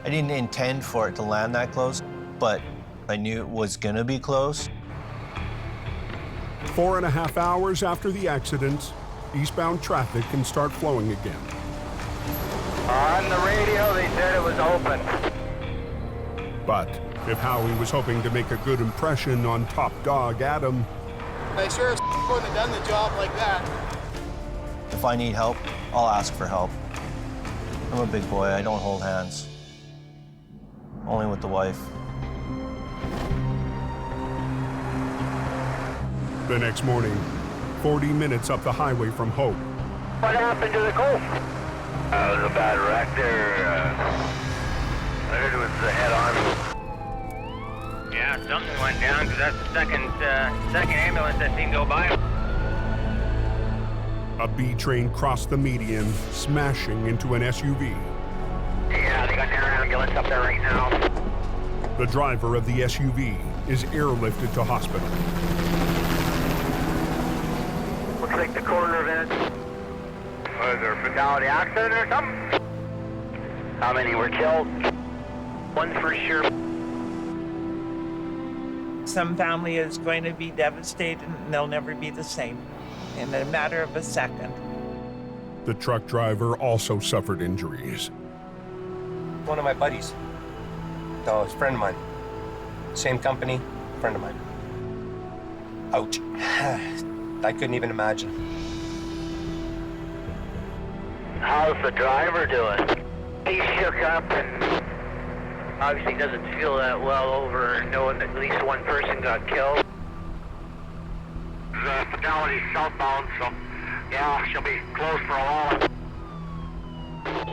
[SPEAKER 8] I didn't intend for it to land that close, but I knew it was gonna be close.
[SPEAKER 1] 4.5 hours after the accident, eastbound traffic can start flowing again.
[SPEAKER 5] On the radio, they said it was open.
[SPEAKER 1] But if Howie was hoping to make a good impression on top dog Adam,
[SPEAKER 7] I sure as wouldn't have done the job like that.
[SPEAKER 8] If I need help, I'll ask for help. I'm a big boy, I don't hold hands. Only with the wife.
[SPEAKER 1] the next morning, 40 minutes up the highway from Hope.
[SPEAKER 5] What happened to the Colt? It was a bad wreck there. I heard it was head-on. Yeah, something went down because that's the second ambulance I've seen go by.
[SPEAKER 1] A B train crossed the median, smashing into an SUV.
[SPEAKER 5] Yeah, they got their ambulance up there right now.
[SPEAKER 1] The driver of the SUV is airlifted to hospital.
[SPEAKER 5] Looks like the coroner event. Was there a fatality accident or something? How many were killed? One for sure.
[SPEAKER 3] Some family is going to be devastated and they'll never be the same in a matter of a second.
[SPEAKER 1] The truck driver also suffered injuries.
[SPEAKER 19] One of my buddies. No, it's a friend of mine. Same company, friend of mine. Ouch. I couldn't even imagine.
[SPEAKER 5] How's the driver doing? He shook up and obviously doesn't feel that well over knowing that at least one person got killed. The fatality southbound, so yeah, she'll be closed for a while.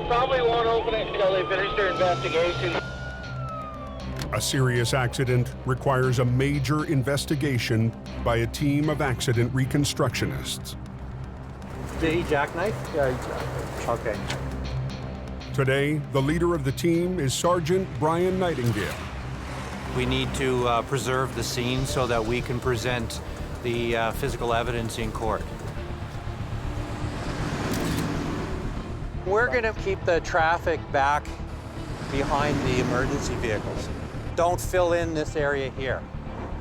[SPEAKER 5] Probably won't open it until they finish their investigation.
[SPEAKER 1] A serious accident requires a major investigation by a team of accident reconstructionists.
[SPEAKER 21] Did he jackknife? Yeah, he jackknifed. Okay.
[SPEAKER 1] Today, the leader of the team is Sergeant Brian Nightingale.
[SPEAKER 21] We need to preserve the scene so that we can present the physical evidence in court. We're going to keep the traffic back behind the emergency vehicles. Don't fill in this area here.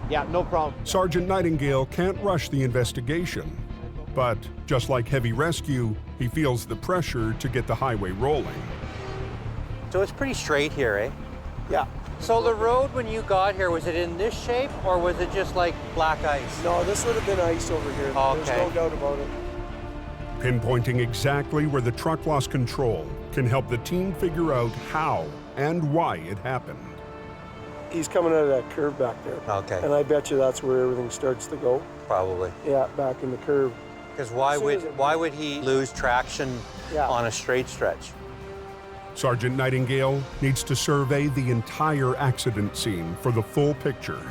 [SPEAKER 21] Yeah, no problem.
[SPEAKER 1] Sergeant Nightingale can't rush the investigation, but just like heavy rescue, he feels the pressure to get the highway rolling.
[SPEAKER 21] So it's pretty straight here, eh? Yeah. So the road, when you got here, was it in this shape or was it just like black ice?
[SPEAKER 20] No, this would have been ice over here.
[SPEAKER 21] Okay.
[SPEAKER 20] There's no doubt about it.
[SPEAKER 1] Pinpointing exactly where the truck lost control can help the team figure out how and why it happened.
[SPEAKER 20] He's coming out of that curve back there.
[SPEAKER 21] Okay.
[SPEAKER 20] And I bet you that's where everything starts to go.
[SPEAKER 21] Probably.
[SPEAKER 20] Yeah, back in the curve.
[SPEAKER 21] Because why would he lose traction on a straight stretch?
[SPEAKER 1] Sergeant Nightingale needs to survey the entire accident scene for the full picture.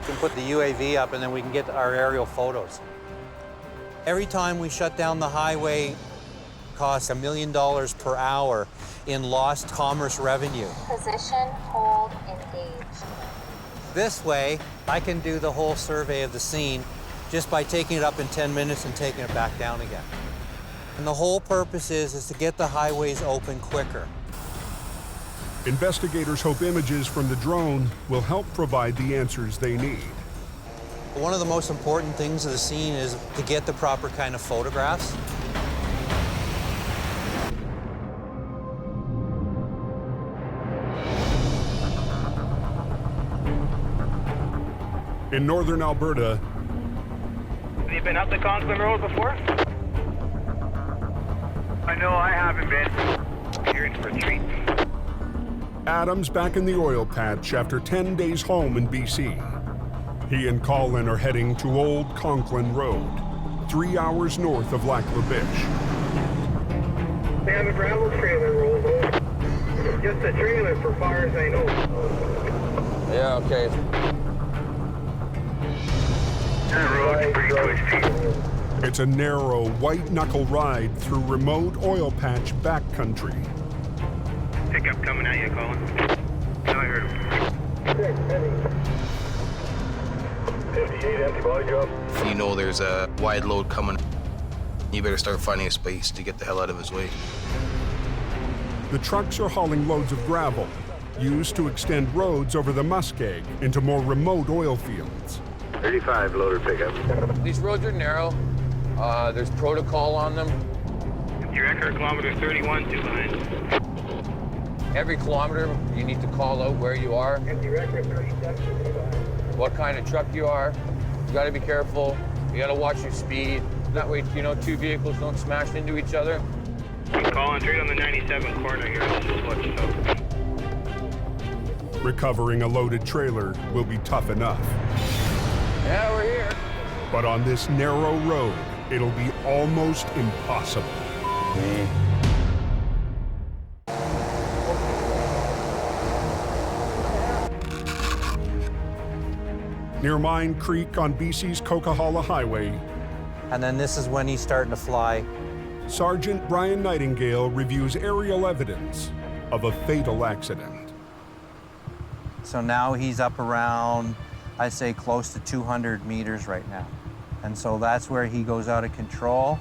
[SPEAKER 21] We can put the UAV up and then we can get our aerial photos. Every time we shut down the highway, costs $1 million per hour in lost commerce revenue.
[SPEAKER 23] Position, hold, engage.
[SPEAKER 21] This way, I can do the whole survey of the scene just by taking it up in 10 minutes and taking it back down again. And the whole purpose is to get the highways open quicker.
[SPEAKER 1] Investigators hope images from the drone will help provide the answers they need.
[SPEAKER 21] One of the most important things of the scene is to get the proper kind of photographs.
[SPEAKER 1] In northern Alberta,
[SPEAKER 5] Have you been up the Convoy Road before? I know I haven't been. You're in for a treat.
[SPEAKER 1] Adam's back in the oil patch after 10 days home in BC. He and Colin are heading to Old Conklin Road, 3 hours north of Lac La Biche.
[SPEAKER 5] They have a gravel trailer rolled over. Just a trailer for far as I know.
[SPEAKER 6] Yeah, okay.
[SPEAKER 5] That road's pretty twisty.
[SPEAKER 1] It's a narrow, white-knuckle ride through remote oil patch backcountry.
[SPEAKER 5] Pickup coming at you, Colin. No, I heard him. 58 empty body job.
[SPEAKER 7] If you know there's a wide load coming, you better start finding a space to get the hell out of his way.
[SPEAKER 1] The trucks are hauling loads of gravel, used to extend roads over the muskeg into more remote oil fields.
[SPEAKER 5] 35 loader pickup.
[SPEAKER 6] These roads are narrow. There's protocol on them.
[SPEAKER 5] Your record kilometer 31 too behind.
[SPEAKER 6] Every kilometer, you need to call out where you are,
[SPEAKER 5] Your record 37 behind.
[SPEAKER 6] what kind of truck you are. You got to be careful. You got to watch your speed. That way, you know, two vehicles don't smash into each other.
[SPEAKER 5] Colin's right on the 97 corner here. Just watch yourself.
[SPEAKER 1] Recovering a loaded trailer will be tough enough.
[SPEAKER 6] Yeah, we're here.
[SPEAKER 1] But on this narrow road, it'll be almost impossible. Near Mine Creek on BC's Coquihalla Highway,
[SPEAKER 21] And then this is when he's starting to fly.
[SPEAKER 1] Sergeant Brian Nightingale reviews aerial evidence of a fatal accident.
[SPEAKER 21] So now he's up around, I'd say, close to 200 meters right now. And so that's where he goes out of control,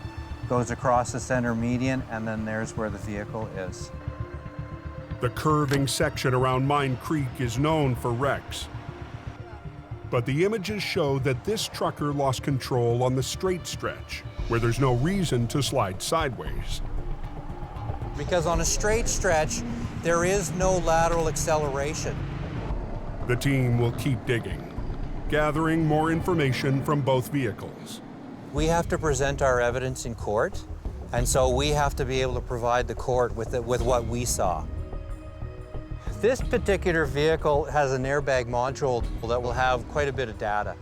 [SPEAKER 21] goes across the center median, and then there's where the vehicle is.
[SPEAKER 1] The curving section around Mine Creek is known for wrecks. But the images show that this trucker lost control on the straight stretch, where there's no reason to slide sideways.
[SPEAKER 21] Because on a straight stretch, there is no lateral acceleration.
[SPEAKER 1] The team will keep digging, gathering more information from both vehicles.
[SPEAKER 21] We have to present our evidence in court, and so we have to be able to provide the court with what we saw. This particular vehicle has an airbag module that will have quite a bit of data.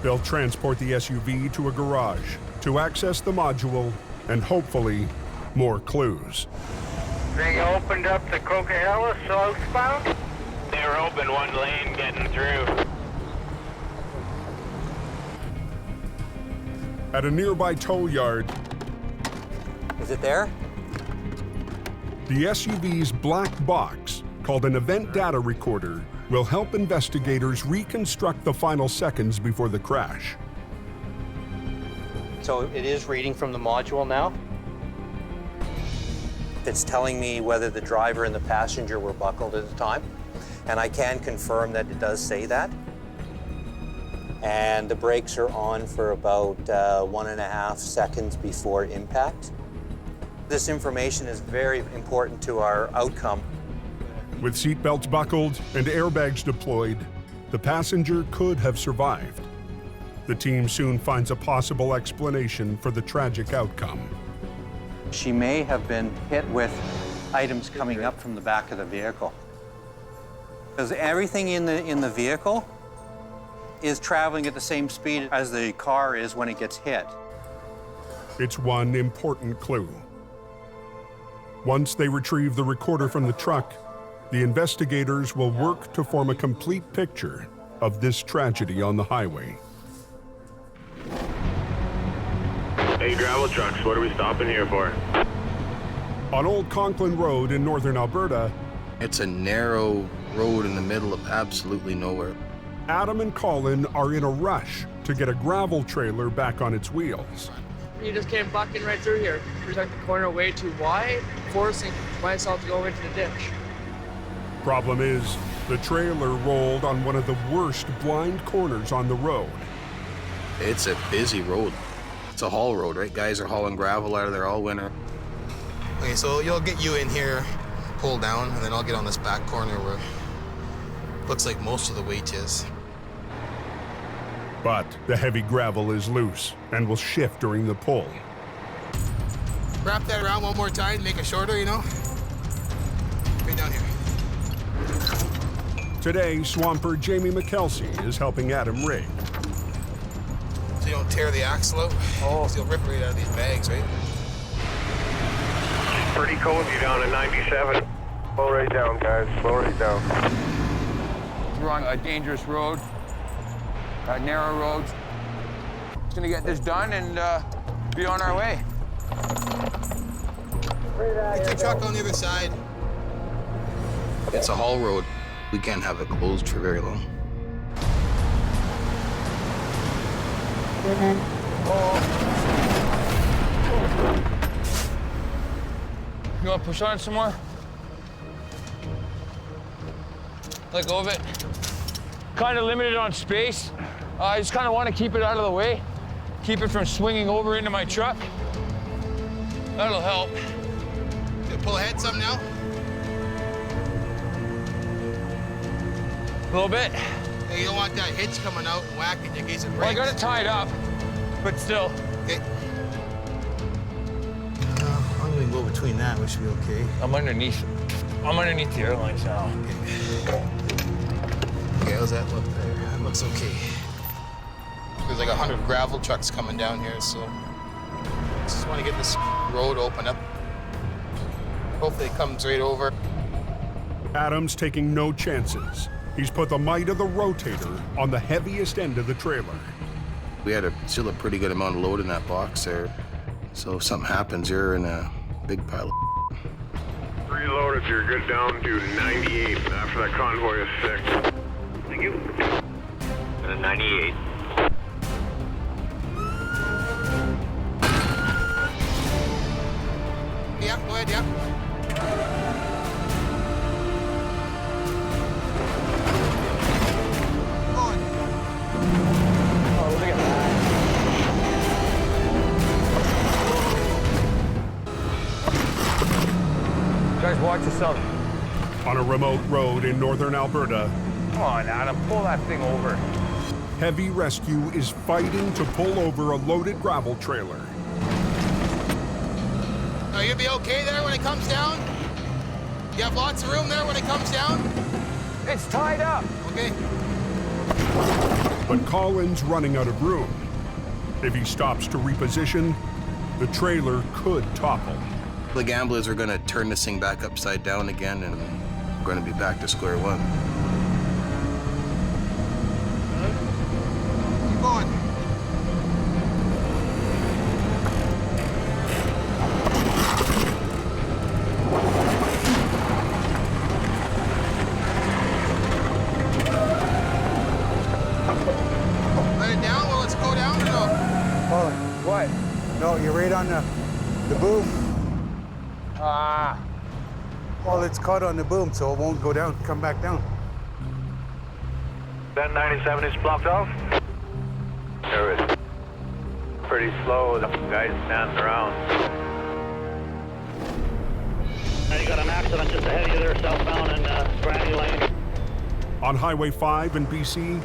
[SPEAKER 1] They'll transport the SUV to a garage to access the module and hopefully more clues.
[SPEAKER 5] They opened up the Coquihalla southbound? They were open one lane getting through.
[SPEAKER 1] At a nearby tow yard,
[SPEAKER 21] Is it there?
[SPEAKER 1] the SUV's black box, called an event data recorder, will help investigators reconstruct the final seconds before the crash.
[SPEAKER 21] So it is reading from the module now. It's telling me whether the driver and the passenger were buckled at the time, and I can confirm that it does say that. And the brakes are on for about 1.5 seconds before impact. This information is very important to our outcome.
[SPEAKER 1] With seatbelts buckled and airbags deployed, the passenger could have survived. The team soon finds a possible explanation for the tragic outcome.
[SPEAKER 21] She may have been hit with items coming up from the back of the vehicle. Because everything in the vehicle is traveling at the same speed as the car is when it gets hit.
[SPEAKER 1] It's one important clue. Once they retrieve the recorder from the truck, the investigators will work to form a complete picture of this tragedy on the highway.
[SPEAKER 5] Hey, gravel trucks, what are we stopping here for?
[SPEAKER 1] On Old Conklin Road in northern Alberta,
[SPEAKER 7] It's a narrow road in the middle of absolutely nowhere.
[SPEAKER 1] Adam and Colin are in a rush to get a gravel trailer back on its wheels.
[SPEAKER 10] You just came bucking right through here. We took the corner way too wide, forcing myself to go into the ditch.
[SPEAKER 1] Problem is, the trailer rolled on one of the worst blind corners on the road.
[SPEAKER 10] It's a busy road. It's a haul road, right? Guys are hauling gravel out of there all winter.
[SPEAKER 7] Okay, so you'll get you in here, pull down, and then I'll get on this back corner where looks like most of the weight is.
[SPEAKER 1] But the heavy gravel is loose and will shift during the pull.
[SPEAKER 7] Wrap that around one more time, make it shorter, you know? Right down here.
[SPEAKER 1] Today, swamper Jamie McKelsey is helping Adam rig.
[SPEAKER 7] So you don't tear the axle out? Oh. So you'll rip it right out of these bags, right?
[SPEAKER 5] Pretty cozy down at 97. Slow right down, guys. Slow right down.
[SPEAKER 6] We're on a dangerous road, narrow roads. Just gonna get this done and be on our way.
[SPEAKER 7] Get your truck on the other side.
[SPEAKER 10] It's a haul road. We can't have it closed for very long.
[SPEAKER 6] You want to push on some more? Let go of it. Kind of limited on space. I just kind of want to keep it out of the way. Keep it from swinging over into my truck. That'll help.
[SPEAKER 7] You pull ahead some now?
[SPEAKER 6] A little bit.
[SPEAKER 7] Hey, you don't want that hitch coming out and whacking you in case it breaks.
[SPEAKER 6] Well, I got it tied up, but still.
[SPEAKER 7] Okay. I'm gonna go between that, we should be okay.
[SPEAKER 6] I'm underneath the airlines now.
[SPEAKER 7] Okay, how's that look there? That looks okay. There's like 100 gravel trucks coming down here, so just want to get this road open up. Hopefully it comes right over.
[SPEAKER 1] Adam's taking no chances. He's put the might of the rotator on the heaviest end of the trailer.
[SPEAKER 10] We had still a pretty good amount of load in that box there. So if something happens, you're in a big pile of
[SPEAKER 5] Reload if you're good down to 98 after that convoy is fixed. Thank you. 98.
[SPEAKER 7] Yeah, go ahead, yeah.
[SPEAKER 6] Guys, watch yourself.
[SPEAKER 1] On a remote road in northern Alberta,
[SPEAKER 6] Come on, Adam, pull that thing over.
[SPEAKER 1] heavy rescue is fighting to pull over a loaded gravel trailer.
[SPEAKER 7] Are you gonna be okay there when it comes down? You have lots of room there when it comes down?
[SPEAKER 6] It's tied up.
[SPEAKER 7] Okay.
[SPEAKER 1] But Colin's running out of room. If he stops to reposition, the trailer could topple.
[SPEAKER 10] The gamblers are going to turn this thing back upside down again, and we're going to be back to square one.
[SPEAKER 7] Keep going. Let it down? Well, let's go down or no?
[SPEAKER 13] Oh, what? No, you're right on the boom.
[SPEAKER 6] Ah.
[SPEAKER 13] Well, it's caught on the boom, so it won't go down, come back down.
[SPEAKER 5] That 97 is blocked off. There it is. Pretty slow, the guys standing around.
[SPEAKER 16] You got an accident just ahead of you there, southbound in Granny Lane.
[SPEAKER 1] On Highway 5 in BC,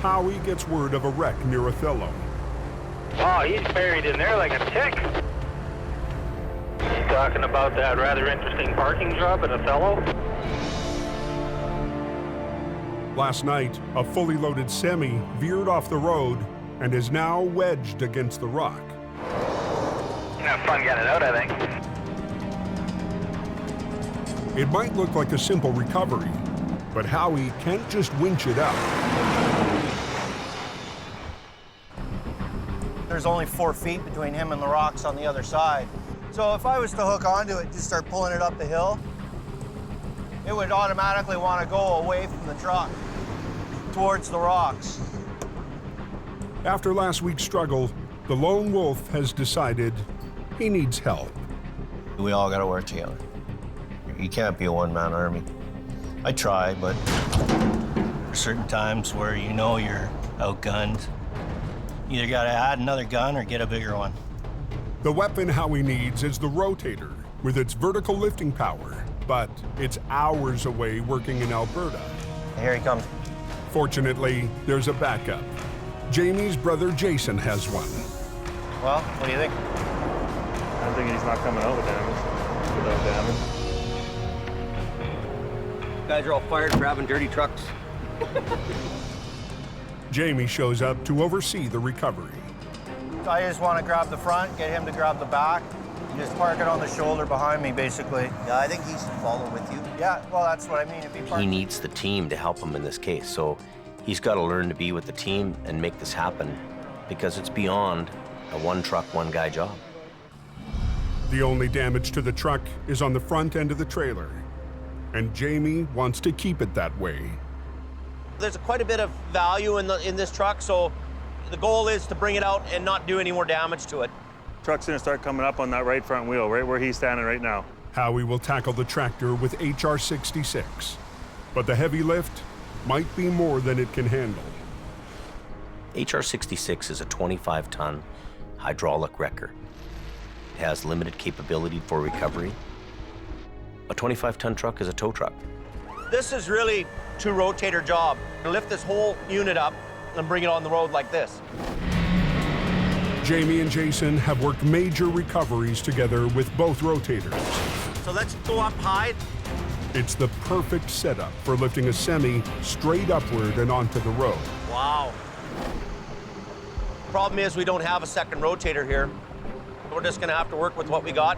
[SPEAKER 1] Howie gets word of a wreck near Othello.
[SPEAKER 5] Oh, he's buried in there like a tick. He's talking about that rather interesting parking job at Othello.
[SPEAKER 1] Last night, a fully loaded semi veered off the road and is now wedged against the rock.
[SPEAKER 5] Have fun getting it out, I think.
[SPEAKER 1] It might look like a simple recovery, but Howie can't just winch it out.
[SPEAKER 8] There's only 4 feet between him and the rocks on the other side. So if I was to hook onto it and just start pulling it up the hill, it would automatically want to go away from the truck towards the rocks.
[SPEAKER 1] After last week's struggle, the lone wolf has decided he needs help.
[SPEAKER 8] We all got to work together. You can't be a one-man army. I try, but there's certain times where you know you're outgunned. You either gotta add another gun or get a bigger one.
[SPEAKER 1] The weapon Howie needs is the Rotator, with its vertical lifting power, but it's hours away working in Alberta.
[SPEAKER 8] Here he comes.
[SPEAKER 1] Fortunately, there's a backup. Jamie's brother Jason has one.
[SPEAKER 8] Well, what do you think?
[SPEAKER 4] I think he's not coming out with damage, without damage.
[SPEAKER 19] You guys are all fired for having dirty trucks.
[SPEAKER 1] Jamie shows up to oversee the recovery.
[SPEAKER 8] I just want to grab the front, get him to grab the back, and just park it on the shoulder behind me, basically.
[SPEAKER 9] Yeah, I think he should follow with you.
[SPEAKER 8] Yeah, well, that's what I mean. If
[SPEAKER 9] He needs the team to help him in this case, so he's got to learn to be with the team and make this happen, because it's beyond a one truck, one guy job.
[SPEAKER 1] The only damage to the truck is on the front end of the trailer, and Jamie wants to keep it that way.
[SPEAKER 12] There's quite a bit of value in this truck, so the goal is to bring it out and not do any more damage to it.
[SPEAKER 4] Truck's gonna start coming up on that right front wheel, right where he's standing right now.
[SPEAKER 1] Howie will tackle the tractor with HR-66, but the heavy lift might be more than it can handle.
[SPEAKER 9] HR-66 is a 25-ton hydraulic wrecker. It has limited capability for recovery. A 25-ton truck is a tow truck.
[SPEAKER 12] This is really a two-rotator job. Lift this whole unit up and bring it on the road like this.
[SPEAKER 1] Jamie and Jason have worked major recoveries together with both rotators.
[SPEAKER 12] So let's go up high.
[SPEAKER 1] It's the perfect setup for lifting a semi straight upward and onto the road.
[SPEAKER 12] Wow. Problem is we don't have a second rotator here. We're just gonna have to work with what we got.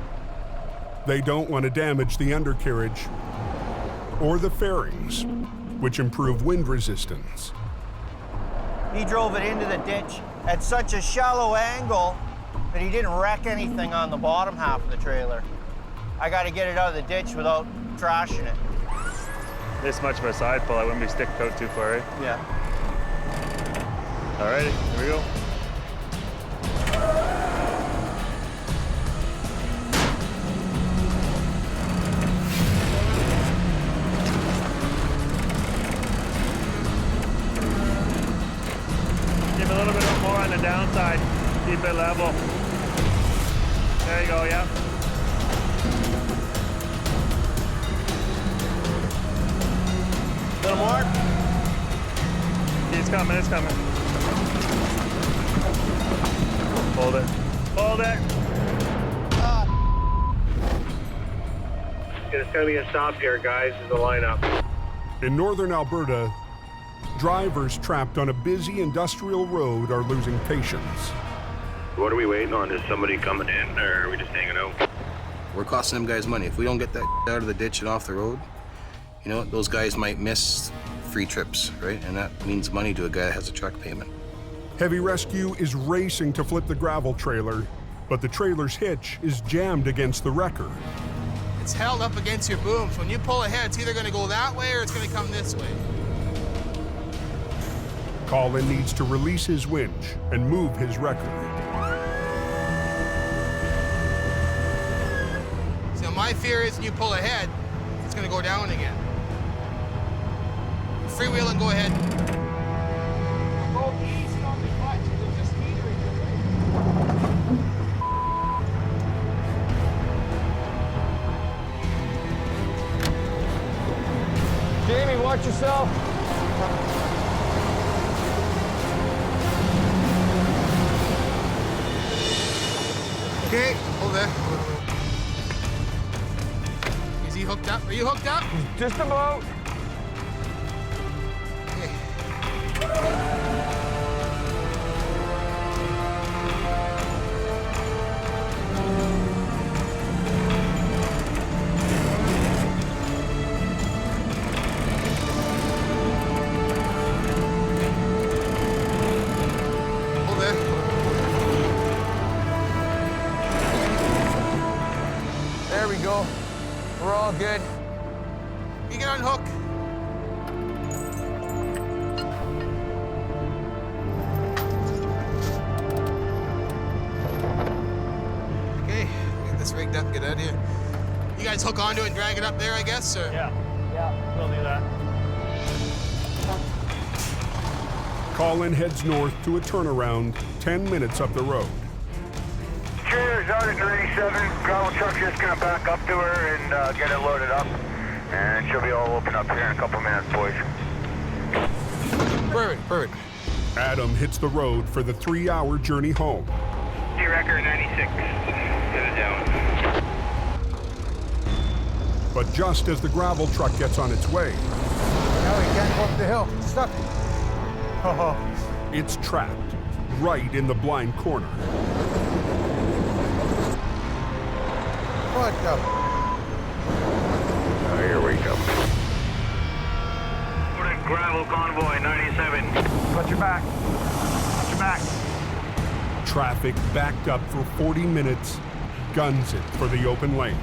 [SPEAKER 1] They don't want to damage the undercarriage or the fairings, which improve wind resistance.
[SPEAKER 8] He drove it into the ditch at such a shallow angle that he didn't wreck anything on the bottom half of the trailer. I got to get it out of the ditch without trashing it.
[SPEAKER 4] This much of a side pull, I wouldn't be sticking out too far, right?
[SPEAKER 8] Yeah.
[SPEAKER 4] All right, here we go. Give a little bit more on the downside. Keep it level. There you go, yeah.
[SPEAKER 12] Little more.
[SPEAKER 4] It's coming, it's coming. Hold it. Hold it. It's gonna be a stop here, guys, is the lineup.
[SPEAKER 1] In northern Alberta, drivers trapped on a busy industrial road are losing patience.
[SPEAKER 22] What are we waiting on? Is somebody coming in, or are we just hanging out?
[SPEAKER 10] We're costing them guys money. If we don't get that out of the ditch and off the road, you know, those guys might miss free trips, right? And that means money to a guy that has a truck payment.
[SPEAKER 1] Heavy Rescue is racing to flip the gravel trailer, but the trailer's hitch is jammed against the wrecker.
[SPEAKER 7] It's held up against your booms. When you pull ahead, it's either gonna go that way or it's gonna come this way.
[SPEAKER 1] Colin needs to release his winch and move his wrecker.
[SPEAKER 7] So my fear is when you pull ahead, it's gonna go down again. Freewheel and go ahead. Go easy on the clutch, there's just metering.
[SPEAKER 6] Jamie, watch yourself.
[SPEAKER 7] Okay, hold there. Is he hooked up? Are you hooked up?
[SPEAKER 6] Just about.
[SPEAKER 7] Hold there.
[SPEAKER 6] There we go. We're all good.
[SPEAKER 7] You can unhook. Okay, get this rigged up, get out of here. You guys hook onto it and drag it up there, I guess, or?
[SPEAKER 4] Yeah. Yeah, we'll do that.
[SPEAKER 1] Colin heads north to a turnaround 10 minutes up the road.
[SPEAKER 5] Trailer's out at 97. Gravel truck's just gonna back up to her and get it loaded up. And she'll be all open up here in a couple minutes, boys.
[SPEAKER 10] Perfect, perfect.
[SPEAKER 1] Adam hits the road for the 3-hour journey home.
[SPEAKER 5] D-Record 96. Get it down.
[SPEAKER 1] But just as the gravel truck gets on its way,
[SPEAKER 13] Now we can't go up the hill. It's stuck.
[SPEAKER 1] it's trapped right in the blind corner.
[SPEAKER 13] What the?
[SPEAKER 5] Here we come. Gravel Convoy 97.
[SPEAKER 4] Watch your back. Watch your back.
[SPEAKER 1] Traffic backed up for 40 minutes, guns it for the open lane.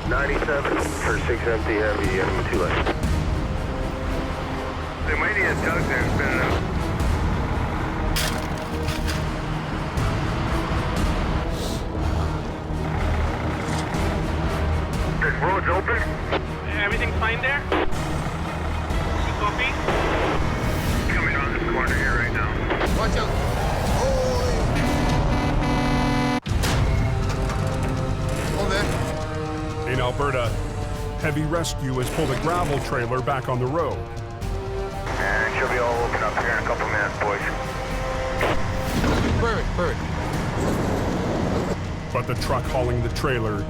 [SPEAKER 5] 97 for 6 empty heavy and 2 left. They might need a tug there and spin it out. This road's open. Everything's fine there? Copy? Coming on this corner here right now.
[SPEAKER 10] Watch out. Hold there.
[SPEAKER 1] In Alberta, heavy rescue has pulled a gravel trailer back on the road.
[SPEAKER 5] And she'll be all open up here in a couple minutes, boys.
[SPEAKER 10] Perfect, perfect.
[SPEAKER 1] But the truck hauling the trailer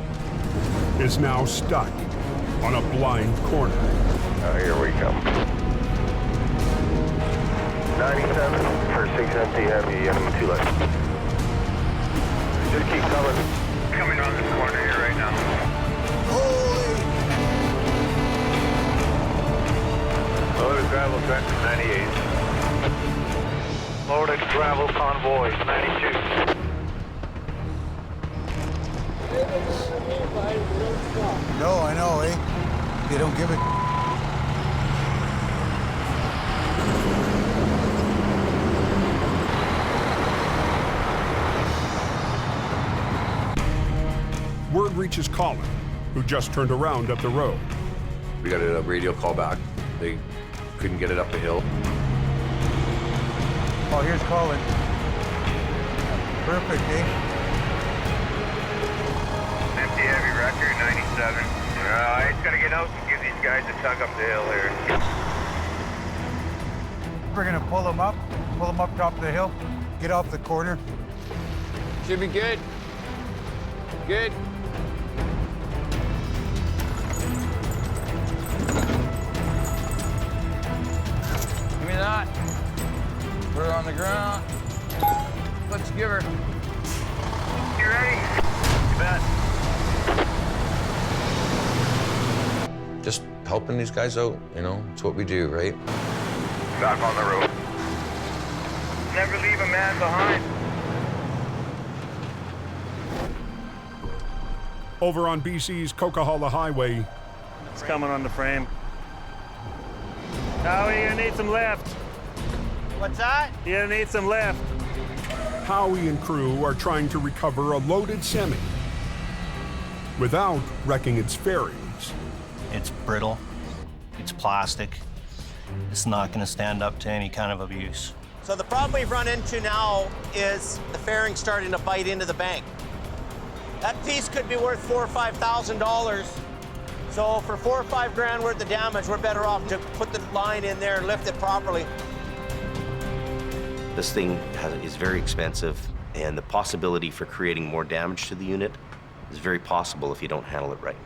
[SPEAKER 1] is now stuck on a blind corner.
[SPEAKER 5] Here we come. 97 for 6 empty heavy and 2 left. Just keep coming. Coming on this corner here right now. Loaded gravel truck 98. Loaded gravel convoy 92.
[SPEAKER 13] No, I know, eh? They don't give it.
[SPEAKER 1] Word reaches Colin, who just turned around up the road.
[SPEAKER 11] We got a radio call back. They couldn't get it up the hill.
[SPEAKER 13] Oh, here's Colin. Perfect, eh?
[SPEAKER 5] Empty heavy record 97. I just gotta get out and give these guys a tug up the hill here.
[SPEAKER 13] We're gonna pull them up top of the hill, get off the corner.
[SPEAKER 6] Should be good. Good. Give me that. Put her on the ground. Let's give her.
[SPEAKER 5] You ready? You bet.
[SPEAKER 11] Just helping these guys out, you know, it's what we do, right?
[SPEAKER 5] Back on the road. Never leave a man behind.
[SPEAKER 1] Over on BC's Coquihalla Highway,
[SPEAKER 4] It's coming on the frame. Howie, you're gonna need some lift.
[SPEAKER 12] What's that?
[SPEAKER 4] You're gonna need some lift.
[SPEAKER 1] Howie and crew are trying to recover a loaded semi without wrecking its fairings.
[SPEAKER 8] It's brittle, it's plastic, it's not gonna stand up to any kind of abuse.
[SPEAKER 12] So the problem we've run into now is the fairing starting to bite into the bank. That piece could be worth $4,000 or $5,000. So for $4 or $5 grand worth of damage, we're better off to put the line in there and lift it properly.
[SPEAKER 9] This thing is very expensive, and the possibility for creating more damage to the unit is very possible if you don't handle it right.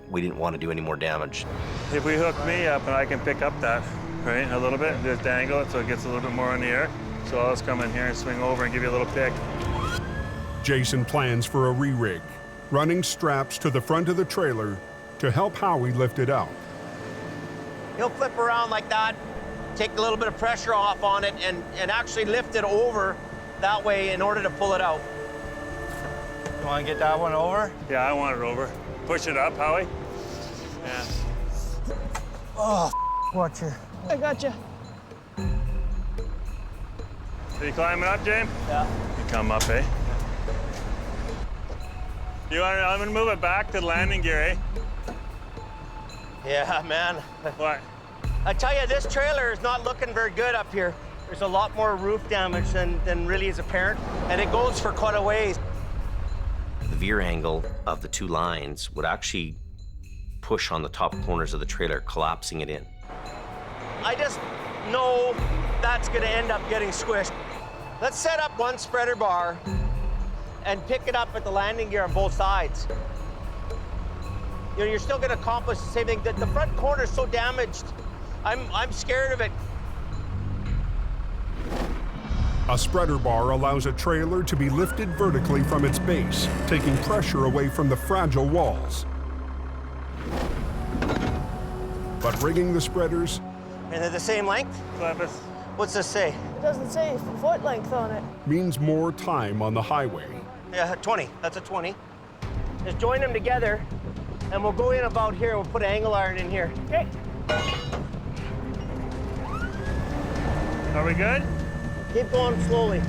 [SPEAKER 9] We didn't want to do any more damage.
[SPEAKER 4] If we hook me up and I can pick up that, right, a little bit, just dangle it so it gets a little bit more in the air. So I'll just come in here and swing over and give you a little pick.
[SPEAKER 1] Jason plans for a re-rig, running straps to the front of the trailer to help Howie lift it out.
[SPEAKER 12] He'll flip around like that, take a little bit of pressure off on it, and actually lift it over that way in order to pull it out.
[SPEAKER 8] You wanna get that one over?
[SPEAKER 4] Yeah, I want it over. Push it up, Howie. Yeah.
[SPEAKER 13] Oh, watch her.
[SPEAKER 14] I got you.
[SPEAKER 4] So you climbing up, James?
[SPEAKER 12] Yeah.
[SPEAKER 4] You come up, eh? I'm gonna move it back to the landing gear, eh?
[SPEAKER 12] Yeah, man.
[SPEAKER 4] What?
[SPEAKER 12] I tell you, this trailer is not looking very good up here. There's a lot more roof damage than really is apparent, and it goes for quite a ways.
[SPEAKER 9] The veer angle of the two lines would actually push on the top corners of the trailer, collapsing it in.
[SPEAKER 12] I just know that's gonna end up getting squished. Let's set up one spreader bar and pick it up at the landing gear on both sides. You know, you're still gonna accomplish the same thing. The front corner is so damaged. I'm scared of it.
[SPEAKER 1] A spreader bar allows a trailer to be lifted vertically from its base, taking pressure away from the fragile walls. But rigging the spreaders...
[SPEAKER 12] And they're the same length? What's this say?
[SPEAKER 14] It doesn't say foot length on it.
[SPEAKER 1] means more time on the highway.
[SPEAKER 12] Yeah, 20. That's a 20. Just join them together, and we'll go in about here. We'll put an angle iron in here. Okay.
[SPEAKER 4] Are we good?
[SPEAKER 12] Keep going slowly.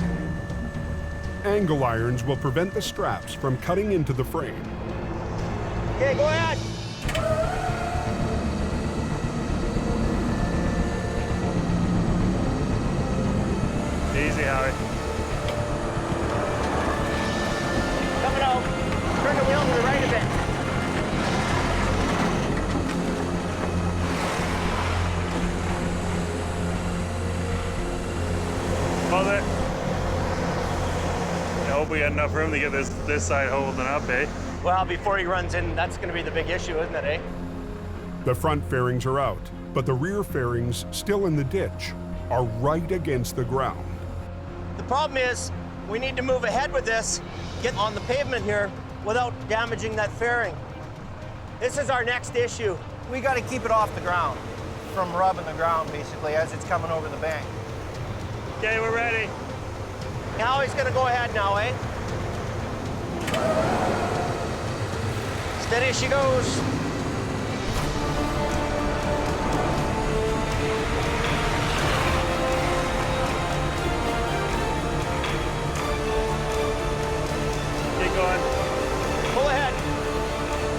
[SPEAKER 1] Angle irons will prevent the straps from cutting into the frame.
[SPEAKER 12] Okay, go ahead.
[SPEAKER 4] Easy, Howie.
[SPEAKER 12] Coming out. Turn the wheel to the right a bit.
[SPEAKER 4] Hold it. I hope we got enough room to get this side holding up, eh?
[SPEAKER 12] Well, before he runs in, that's going to be the big issue, isn't it, eh?
[SPEAKER 1] The front fairings are out, but the rear fairings, still in the ditch, are right against the ground.
[SPEAKER 12] The problem is, we need to move ahead with this, get on the pavement here without damaging that fairing. This is our next issue.
[SPEAKER 8] We got to keep it off the ground, from rubbing the ground, basically, as it's coming over the bank.
[SPEAKER 4] Okay, we're ready.
[SPEAKER 12] Now he's going to go ahead now, eh? Steady as she goes.
[SPEAKER 4] Keep going.
[SPEAKER 12] Pull ahead.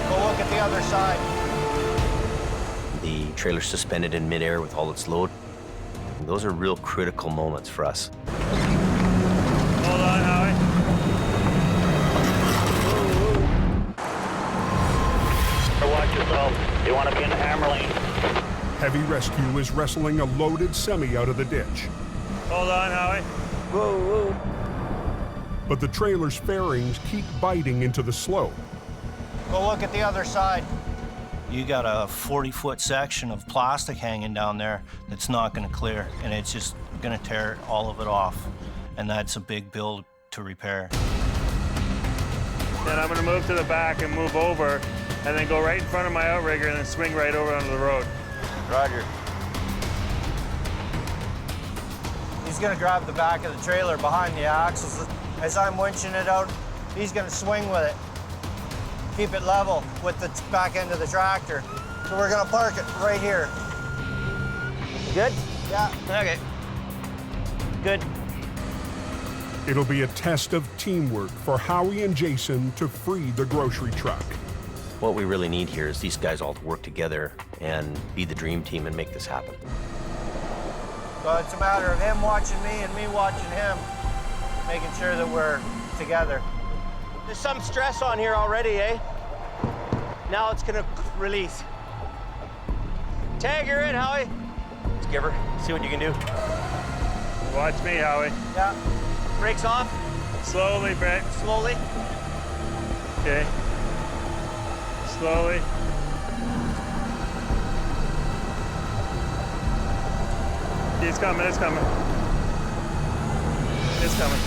[SPEAKER 8] Go look at the other side.
[SPEAKER 9] The trailer's suspended in midair with all its load. Those are real critical moments for us.
[SPEAKER 4] Hold on, Howie.
[SPEAKER 16] Watch yourself. You want to be in the hammer lane.
[SPEAKER 1] Heavy rescue is wrestling a loaded semi out of the ditch.
[SPEAKER 4] Hold on, Howie.
[SPEAKER 12] Whoa, whoa.
[SPEAKER 1] But the trailer's fairings keep biting into the slope.
[SPEAKER 8] Go look at the other side. You got a 40-foot section of plastic hanging down there that's not going to clear, and it's just going to tear all of it off. And that's a big bill to repair.
[SPEAKER 4] Then I'm going to move to the back and move over, and then go right in front of my outrigger and then swing right over onto the road.
[SPEAKER 8] Roger. He's going to grab the back of the trailer behind the axles. As I'm winching it out, he's going to swing with it. Keep it level with the back end of the tractor. So we're gonna park it right here.
[SPEAKER 12] Good?
[SPEAKER 8] Yeah.
[SPEAKER 12] Okay. Good.
[SPEAKER 1] It'll be a test of teamwork for Howie and Jason to free the grocery truck.
[SPEAKER 9] What we really need here is these guys all to work together and be the dream team and make this happen.
[SPEAKER 8] So it's a matter of him watching me and me watching him, making sure that we're together.
[SPEAKER 12] There's some stress on here already, eh? Now it's gonna release. Tag her in, Howie. Let's give her. See what you can do.
[SPEAKER 4] Watch me, Howie.
[SPEAKER 12] Yeah. Brakes off.
[SPEAKER 4] Slowly, Brett.
[SPEAKER 12] Slowly.
[SPEAKER 4] Okay. Slowly. It's coming, it's coming. It's coming.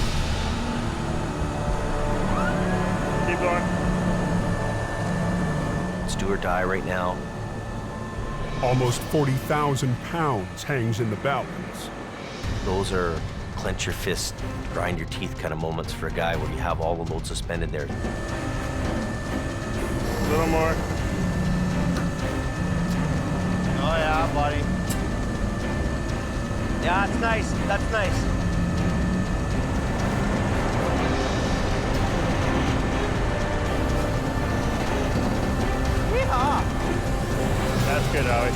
[SPEAKER 4] Keep going.
[SPEAKER 9] It's do or die right now.
[SPEAKER 1] Almost 40,000 pounds hangs in the balance.
[SPEAKER 9] Those are clench your fist, grind your teeth kind of moments for a guy when you have all the load suspended there.
[SPEAKER 4] A little more.
[SPEAKER 8] Oh yeah, buddy.
[SPEAKER 12] Yeah, that's nice. That's nice.
[SPEAKER 8] Yeehaw!
[SPEAKER 4] That's good, Howie.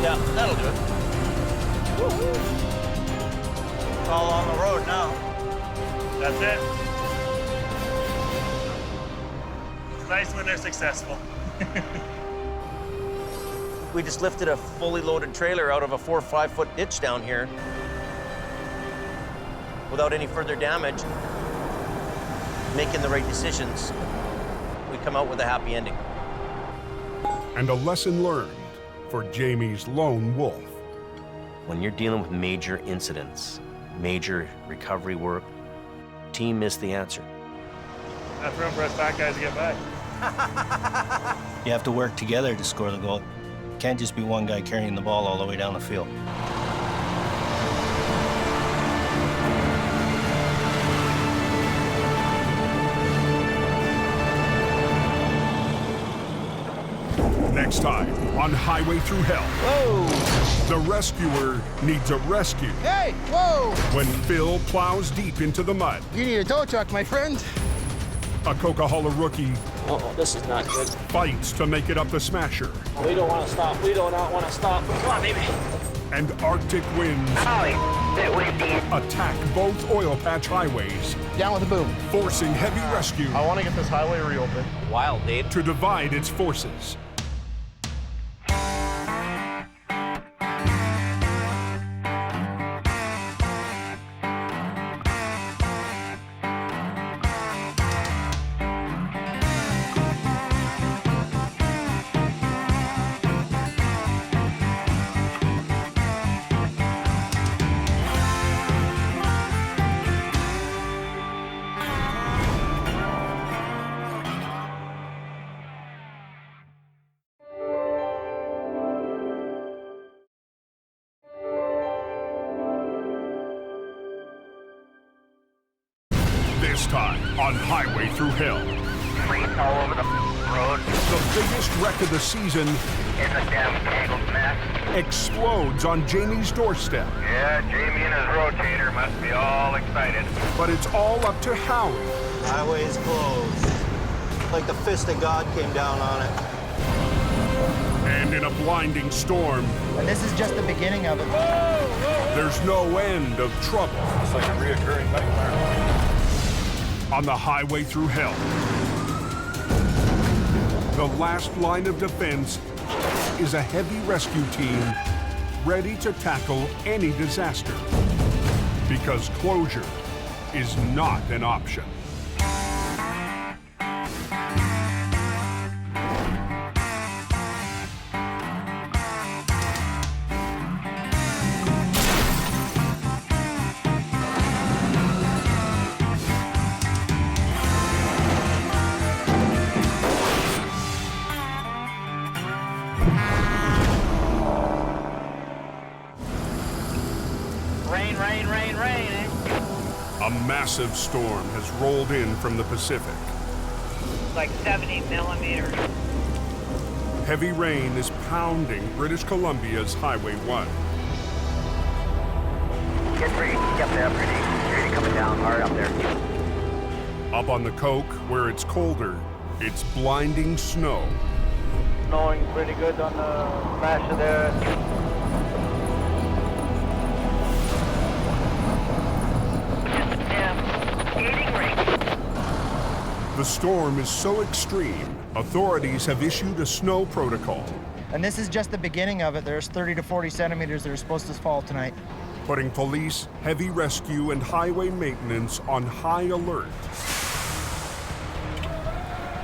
[SPEAKER 12] Yeah, that'll do it.
[SPEAKER 8] It's all on the road now.
[SPEAKER 4] That's it. It's nice when they're successful.
[SPEAKER 12] We just lifted a fully loaded trailer out of a 4 or 5 foot ditch down here without any further damage, making the right decisions. We come out with a happy ending.
[SPEAKER 1] And a lesson learned for Jamie's lone wolf.
[SPEAKER 9] When you're dealing with major incidents, major recovery work, team is the answer.
[SPEAKER 4] Enough room for us fat guys to get back.
[SPEAKER 8] You have to work together to score the goal. Can't just be one guy carrying the ball all the way down the field.
[SPEAKER 1] Next time on Highway Through Hell.
[SPEAKER 7] Whoa!
[SPEAKER 1] The rescuer needs a rescue.
[SPEAKER 7] Hey, whoa!
[SPEAKER 1] When Phil plows deep into the mud.
[SPEAKER 7] You need a tow truck, my friend.
[SPEAKER 1] A Coquihalla rookie
[SPEAKER 16] Uh-oh, this is not good.
[SPEAKER 1] fights to make it up the Smasher.
[SPEAKER 16] We don't want to stop. We do not want to stop. Come on, baby.
[SPEAKER 1] And Arctic winds attack both oil patch highways,
[SPEAKER 7] Down with the boom.
[SPEAKER 1] forcing heavy rescue
[SPEAKER 20] I want to get this highway reopened.
[SPEAKER 12] Wild, Dave.
[SPEAKER 1] to divide its forces. This time on Highway Through Hell.
[SPEAKER 5] All over the road.
[SPEAKER 1] The biggest wreck of the season
[SPEAKER 5] It's a damn tangled mess.
[SPEAKER 1] explodes on Jamie's doorstep.
[SPEAKER 5] Yeah, Jamie and his rotator must be all excited.
[SPEAKER 1] But it's all up to Howie.
[SPEAKER 8] Highway's closed. Like the fist of God came down on it.
[SPEAKER 1] And in a blinding storm,
[SPEAKER 7] And this is just the beginning of it.
[SPEAKER 1] there's no end of trouble.
[SPEAKER 20] It's like a reoccurring nightmare.
[SPEAKER 1] On the Highway Through Hell, the last line of defense is a heavy rescue team ready to tackle any disaster. Because closure is not an option.
[SPEAKER 16] Rain, rain, rain, rain, eh?
[SPEAKER 1] A massive storm has rolled in from the Pacific.
[SPEAKER 16] Like 70 millimeters.
[SPEAKER 1] Heavy rain is pounding British Columbia's Highway 1.
[SPEAKER 5] Get ready. Get there, pretty. You're really coming down hard up there.
[SPEAKER 1] Up on the Coke, where it's colder, it's blinding snow.
[SPEAKER 16] Snowing pretty good on the Smasher there.
[SPEAKER 1] The storm is so extreme, authorities have issued a snow protocol,
[SPEAKER 7] And this is just the beginning of it. There's 30 to 40 centimeters that are supposed to fall tonight.
[SPEAKER 1] putting police, heavy rescue, and highway maintenance on high alert.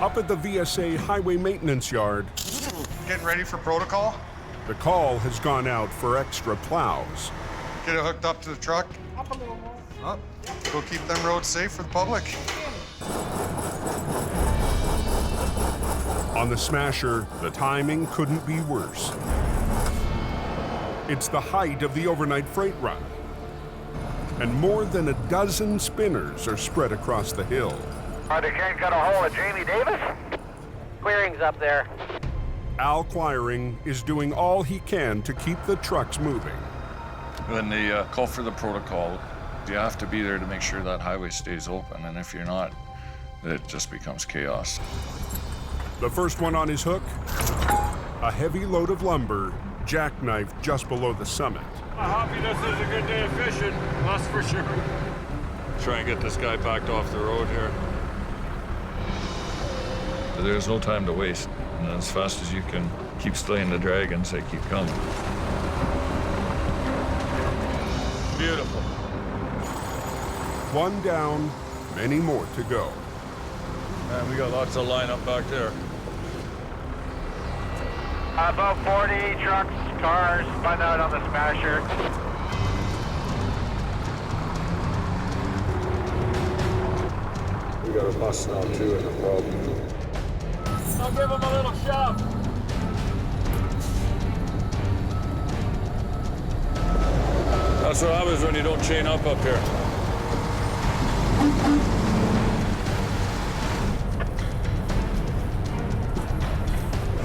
[SPEAKER 1] Up at the VSA Highway Maintenance Yard,
[SPEAKER 22] Getting ready for protocol?
[SPEAKER 1] the call has gone out for extra plows.
[SPEAKER 22] Get it hooked up to the truck. Up. Go keep them roads safe for the public.
[SPEAKER 1] On the Smasher, the timing couldn't be worse. It's the height of the overnight freight run, and more than a dozen spinners are spread across the hill.
[SPEAKER 5] They can't get a hold of Jamie Davis?
[SPEAKER 16] Clearing's up there.
[SPEAKER 1] Al Quiring is doing all he can to keep the trucks moving.
[SPEAKER 2] When they call for the protocol, you have to be there to make sure that highway stays open, and if you're not, it just becomes chaos.
[SPEAKER 1] The first one on his hook, A heavy load of lumber jackknifed just below the summit.
[SPEAKER 2] I'm happy this is a good day of fishing, that's for sure. Try and get this guy backed off the road here. There's no time to waste. And as fast as you can keep slaying the dragons, they keep coming. Beautiful.
[SPEAKER 1] One down, many more to go.
[SPEAKER 2] And we got lots of lineup back there.
[SPEAKER 5] About 40 trucks, cars spun out on the Smasher.
[SPEAKER 2] We got a bus now too in the problem.
[SPEAKER 5] I'll give him a little shove.
[SPEAKER 2] That's what happens when you don't chain up here.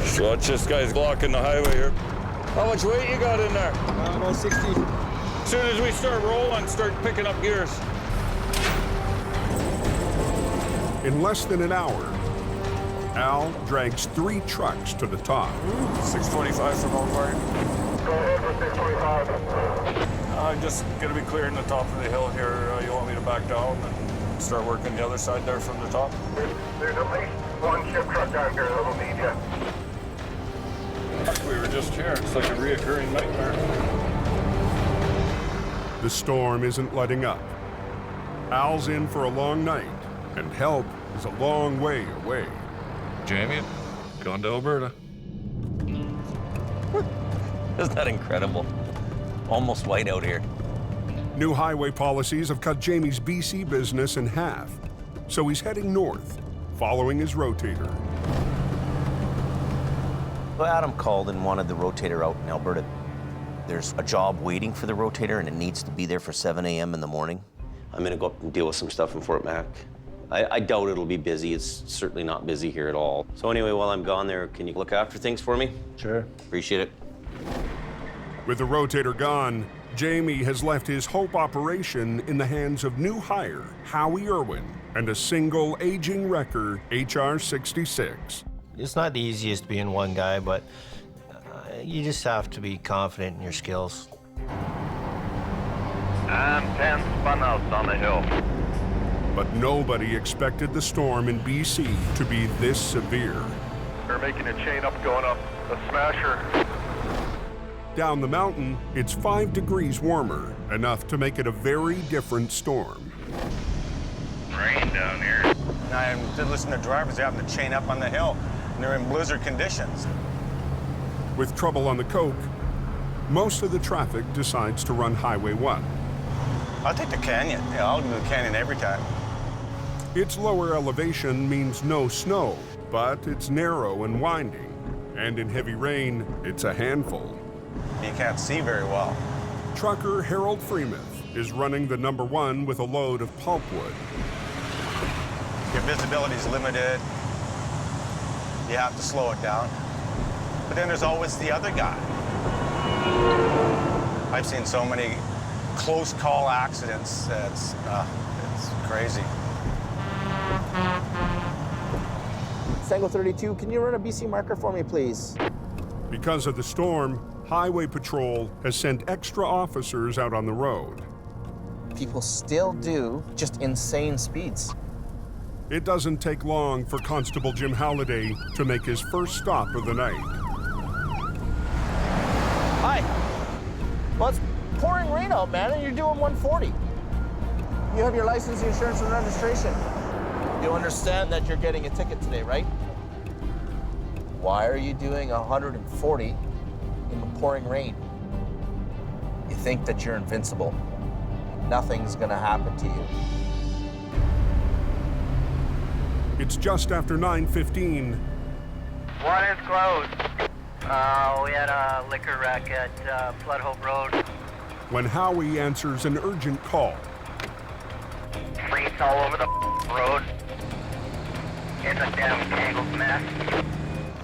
[SPEAKER 2] So watch this guy's blocking the highway here. How much weight you got in there?
[SPEAKER 20] About 60.
[SPEAKER 2] As soon as we start rolling, start picking up gears.
[SPEAKER 1] In less than an hour, Al drags 3 trucks to the top.
[SPEAKER 2] 625 from Convoy.
[SPEAKER 5] Go ahead for 625.
[SPEAKER 2] I'm just going to be clearing the top of the hill here. You want me to back down and start working the other side there from the top?
[SPEAKER 5] There's at least one ship truck down here that'll need you.
[SPEAKER 2] We were just here. It's like a reoccurring nightmare.
[SPEAKER 1] The storm isn't letting up. Al's in for a long night, and help is a long way away.
[SPEAKER 2] Jamie, gone to Alberta.
[SPEAKER 9] Isn't that incredible? Almost white out here.
[SPEAKER 1] New highway policies have cut Jamie's BC business in half, so he's heading north, following his Rotator.
[SPEAKER 9] Well, Adam called and wanted the Rotator out in Alberta. There's a job waiting for the Rotator, and it needs to be there for 7 a.m. in the morning. I'm gonna go up and deal with some stuff in Fort Mac. I doubt it'll be busy. It's certainly not busy here at all. So anyway, while I'm gone there, can you look after things for me?
[SPEAKER 20] Sure.
[SPEAKER 9] Appreciate it.
[SPEAKER 1] With the Rotator gone, Jamie has left his Hope operation in the hands of new hire, Howie Irwin, and a single aging wrecker, HR 66.
[SPEAKER 8] It's not the easiest being one guy, but you just have to be confident in your skills.
[SPEAKER 5] And 10 spun outs on the hill.
[SPEAKER 1] But nobody expected the storm in BC to be this severe.
[SPEAKER 5] They're making a chain up going up the Smasher.
[SPEAKER 1] Down the mountain, it's 5 degrees warmer, enough to make it a very different storm.
[SPEAKER 5] Rain down here.
[SPEAKER 15] I did listen to drivers having to chain up on the hill, and they're in blizzard conditions.
[SPEAKER 1] With trouble on the Coke, most of the traffic decides to run Highway 1.
[SPEAKER 15] I'll take the canyon. Yeah, I'll do the canyon every time.
[SPEAKER 1] Its lower elevation means no snow, but it's narrow and winding. And in heavy rain, it's a handful.
[SPEAKER 15] You can't see very well.
[SPEAKER 1] Trucker Harold Freemuth is running the number 1 with a load of pulpwood.
[SPEAKER 15] Your visibility's limited. You have to slow it down. But then there's always the other guy. I've seen so many close call accidents. It's crazy.
[SPEAKER 17] Tango 32, can you run a BC marker for me, please?
[SPEAKER 1] Because of the storm, Highway Patrol has sent extra officers out on the road.
[SPEAKER 17] People still do just insane speeds.
[SPEAKER 1] It doesn't take long for Constable Jim Halliday to make his first stop of the night.
[SPEAKER 17] Hi. Well, it's pouring rain out, man, and you're doing 140. You have your license, insurance, and registration. You understand that you're getting a ticket today, right? Why are you doing 140 in the pouring rain? You think that you're invincible. Nothing's gonna happen to you.
[SPEAKER 1] It's just after 9:15.
[SPEAKER 5] One is closed. We had a liquor wreck at Flood Hope Road.
[SPEAKER 1] When Howie answers an urgent call.
[SPEAKER 5] Freaks all over the road. It's a damn tangled mess.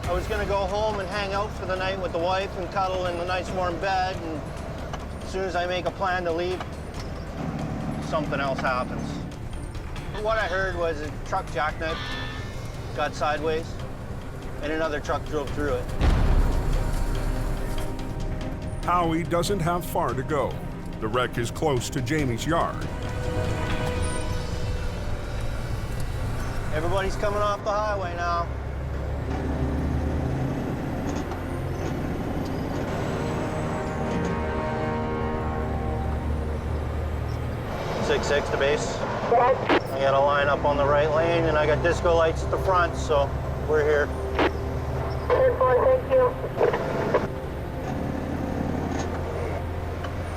[SPEAKER 8] I was gonna go home and hang out for the night with the wife and cuddle in a nice warm bed, and as soon as I make a plan to leave, something else happens. What I heard was a truck jackknifed, got sideways, and another truck drove through it.
[SPEAKER 1] Howie doesn't have far to go. The wreck is close to Jamie's yard.
[SPEAKER 8] Everybody's coming off the highway now. to base. I got a line up on the right lane, and I got disco lights at the front, so we're here.
[SPEAKER 3] 10-4, thank you.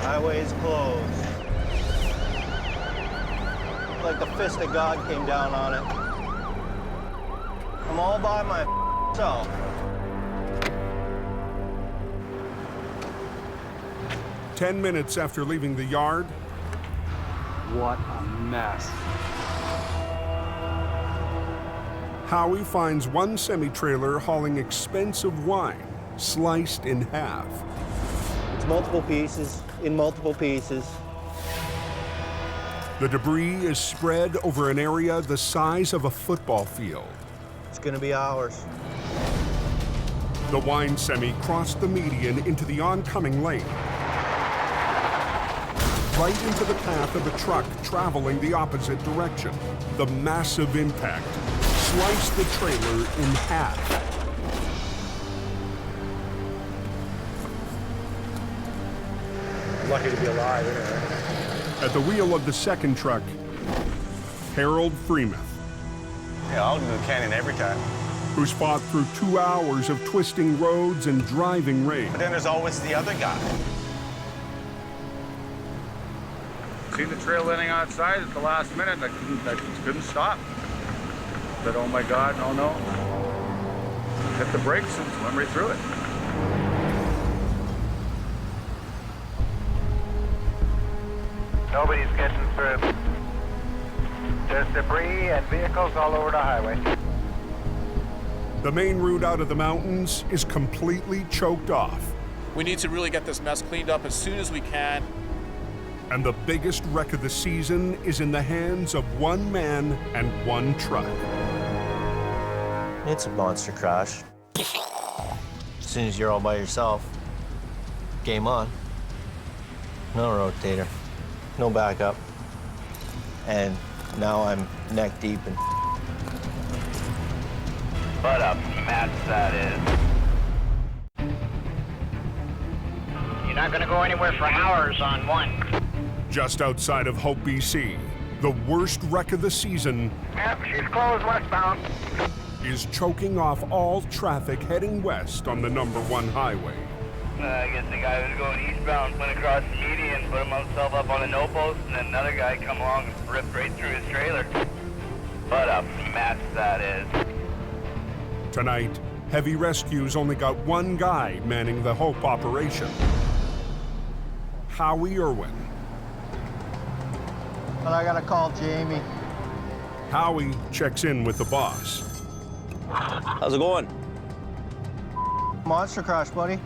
[SPEAKER 8] Highway is closed. Like the fist of God came down on it. I'm all by myself.
[SPEAKER 1] Ten minutes after leaving the yard.
[SPEAKER 18] What a mess.
[SPEAKER 1] Howie finds one semi-trailer hauling expensive wine, sliced in half.
[SPEAKER 8] It's multiple pieces, in multiple pieces.
[SPEAKER 1] The debris is spread over an area the size of a football field.
[SPEAKER 8] It's gonna be ours.
[SPEAKER 1] The wine semi crossed the median into the oncoming lane, right into the path of a truck traveling the opposite direction. The massive impact sliced the trailer in half.
[SPEAKER 20] I'm lucky to be alive anyway.
[SPEAKER 1] At the wheel of the second truck, Harold Freemuth.
[SPEAKER 15] Yeah, I'll do the canyon every time.
[SPEAKER 1] Who's fought through 2 hours of twisting roads and driving rain.
[SPEAKER 15] But then there's always the other guy.
[SPEAKER 20] Seen the trail ending outside at the last minute. I couldn't stop. Said, oh my God, oh no. Hit the brakes and went right through it.
[SPEAKER 5] Nobody's getting through. There's debris and vehicles all over the highway.
[SPEAKER 1] The main route out of the mountains is completely choked off.
[SPEAKER 23] We need to really get this mess cleaned up as soon as we can.
[SPEAKER 1] And the biggest wreck of the season is in the hands of one man and one truck.
[SPEAKER 8] It's a monster crash. As soon as you're all by yourself, game on. No rotator, no backup. And now I'm neck deep in.
[SPEAKER 5] What a mess that is. You're not gonna go anywhere for hours on one.
[SPEAKER 1] Just outside of Hope, BC, the worst wreck of the season.
[SPEAKER 5] Yep, she's closed westbound.
[SPEAKER 1] Is choking off all traffic heading west on the #1 highway.
[SPEAKER 5] I guess the guy was going eastbound, went across the median, put himself up on a no post, and then another guy come along and ripped right through his trailer. What a mess that is.
[SPEAKER 1] Tonight, heavy rescues only got one guy manning the Hope operation. Howie Irwin.
[SPEAKER 8] But I gotta call Jamie.
[SPEAKER 1] Howie checks in with the boss.
[SPEAKER 9] How's it going?
[SPEAKER 8] Monster crash, buddy.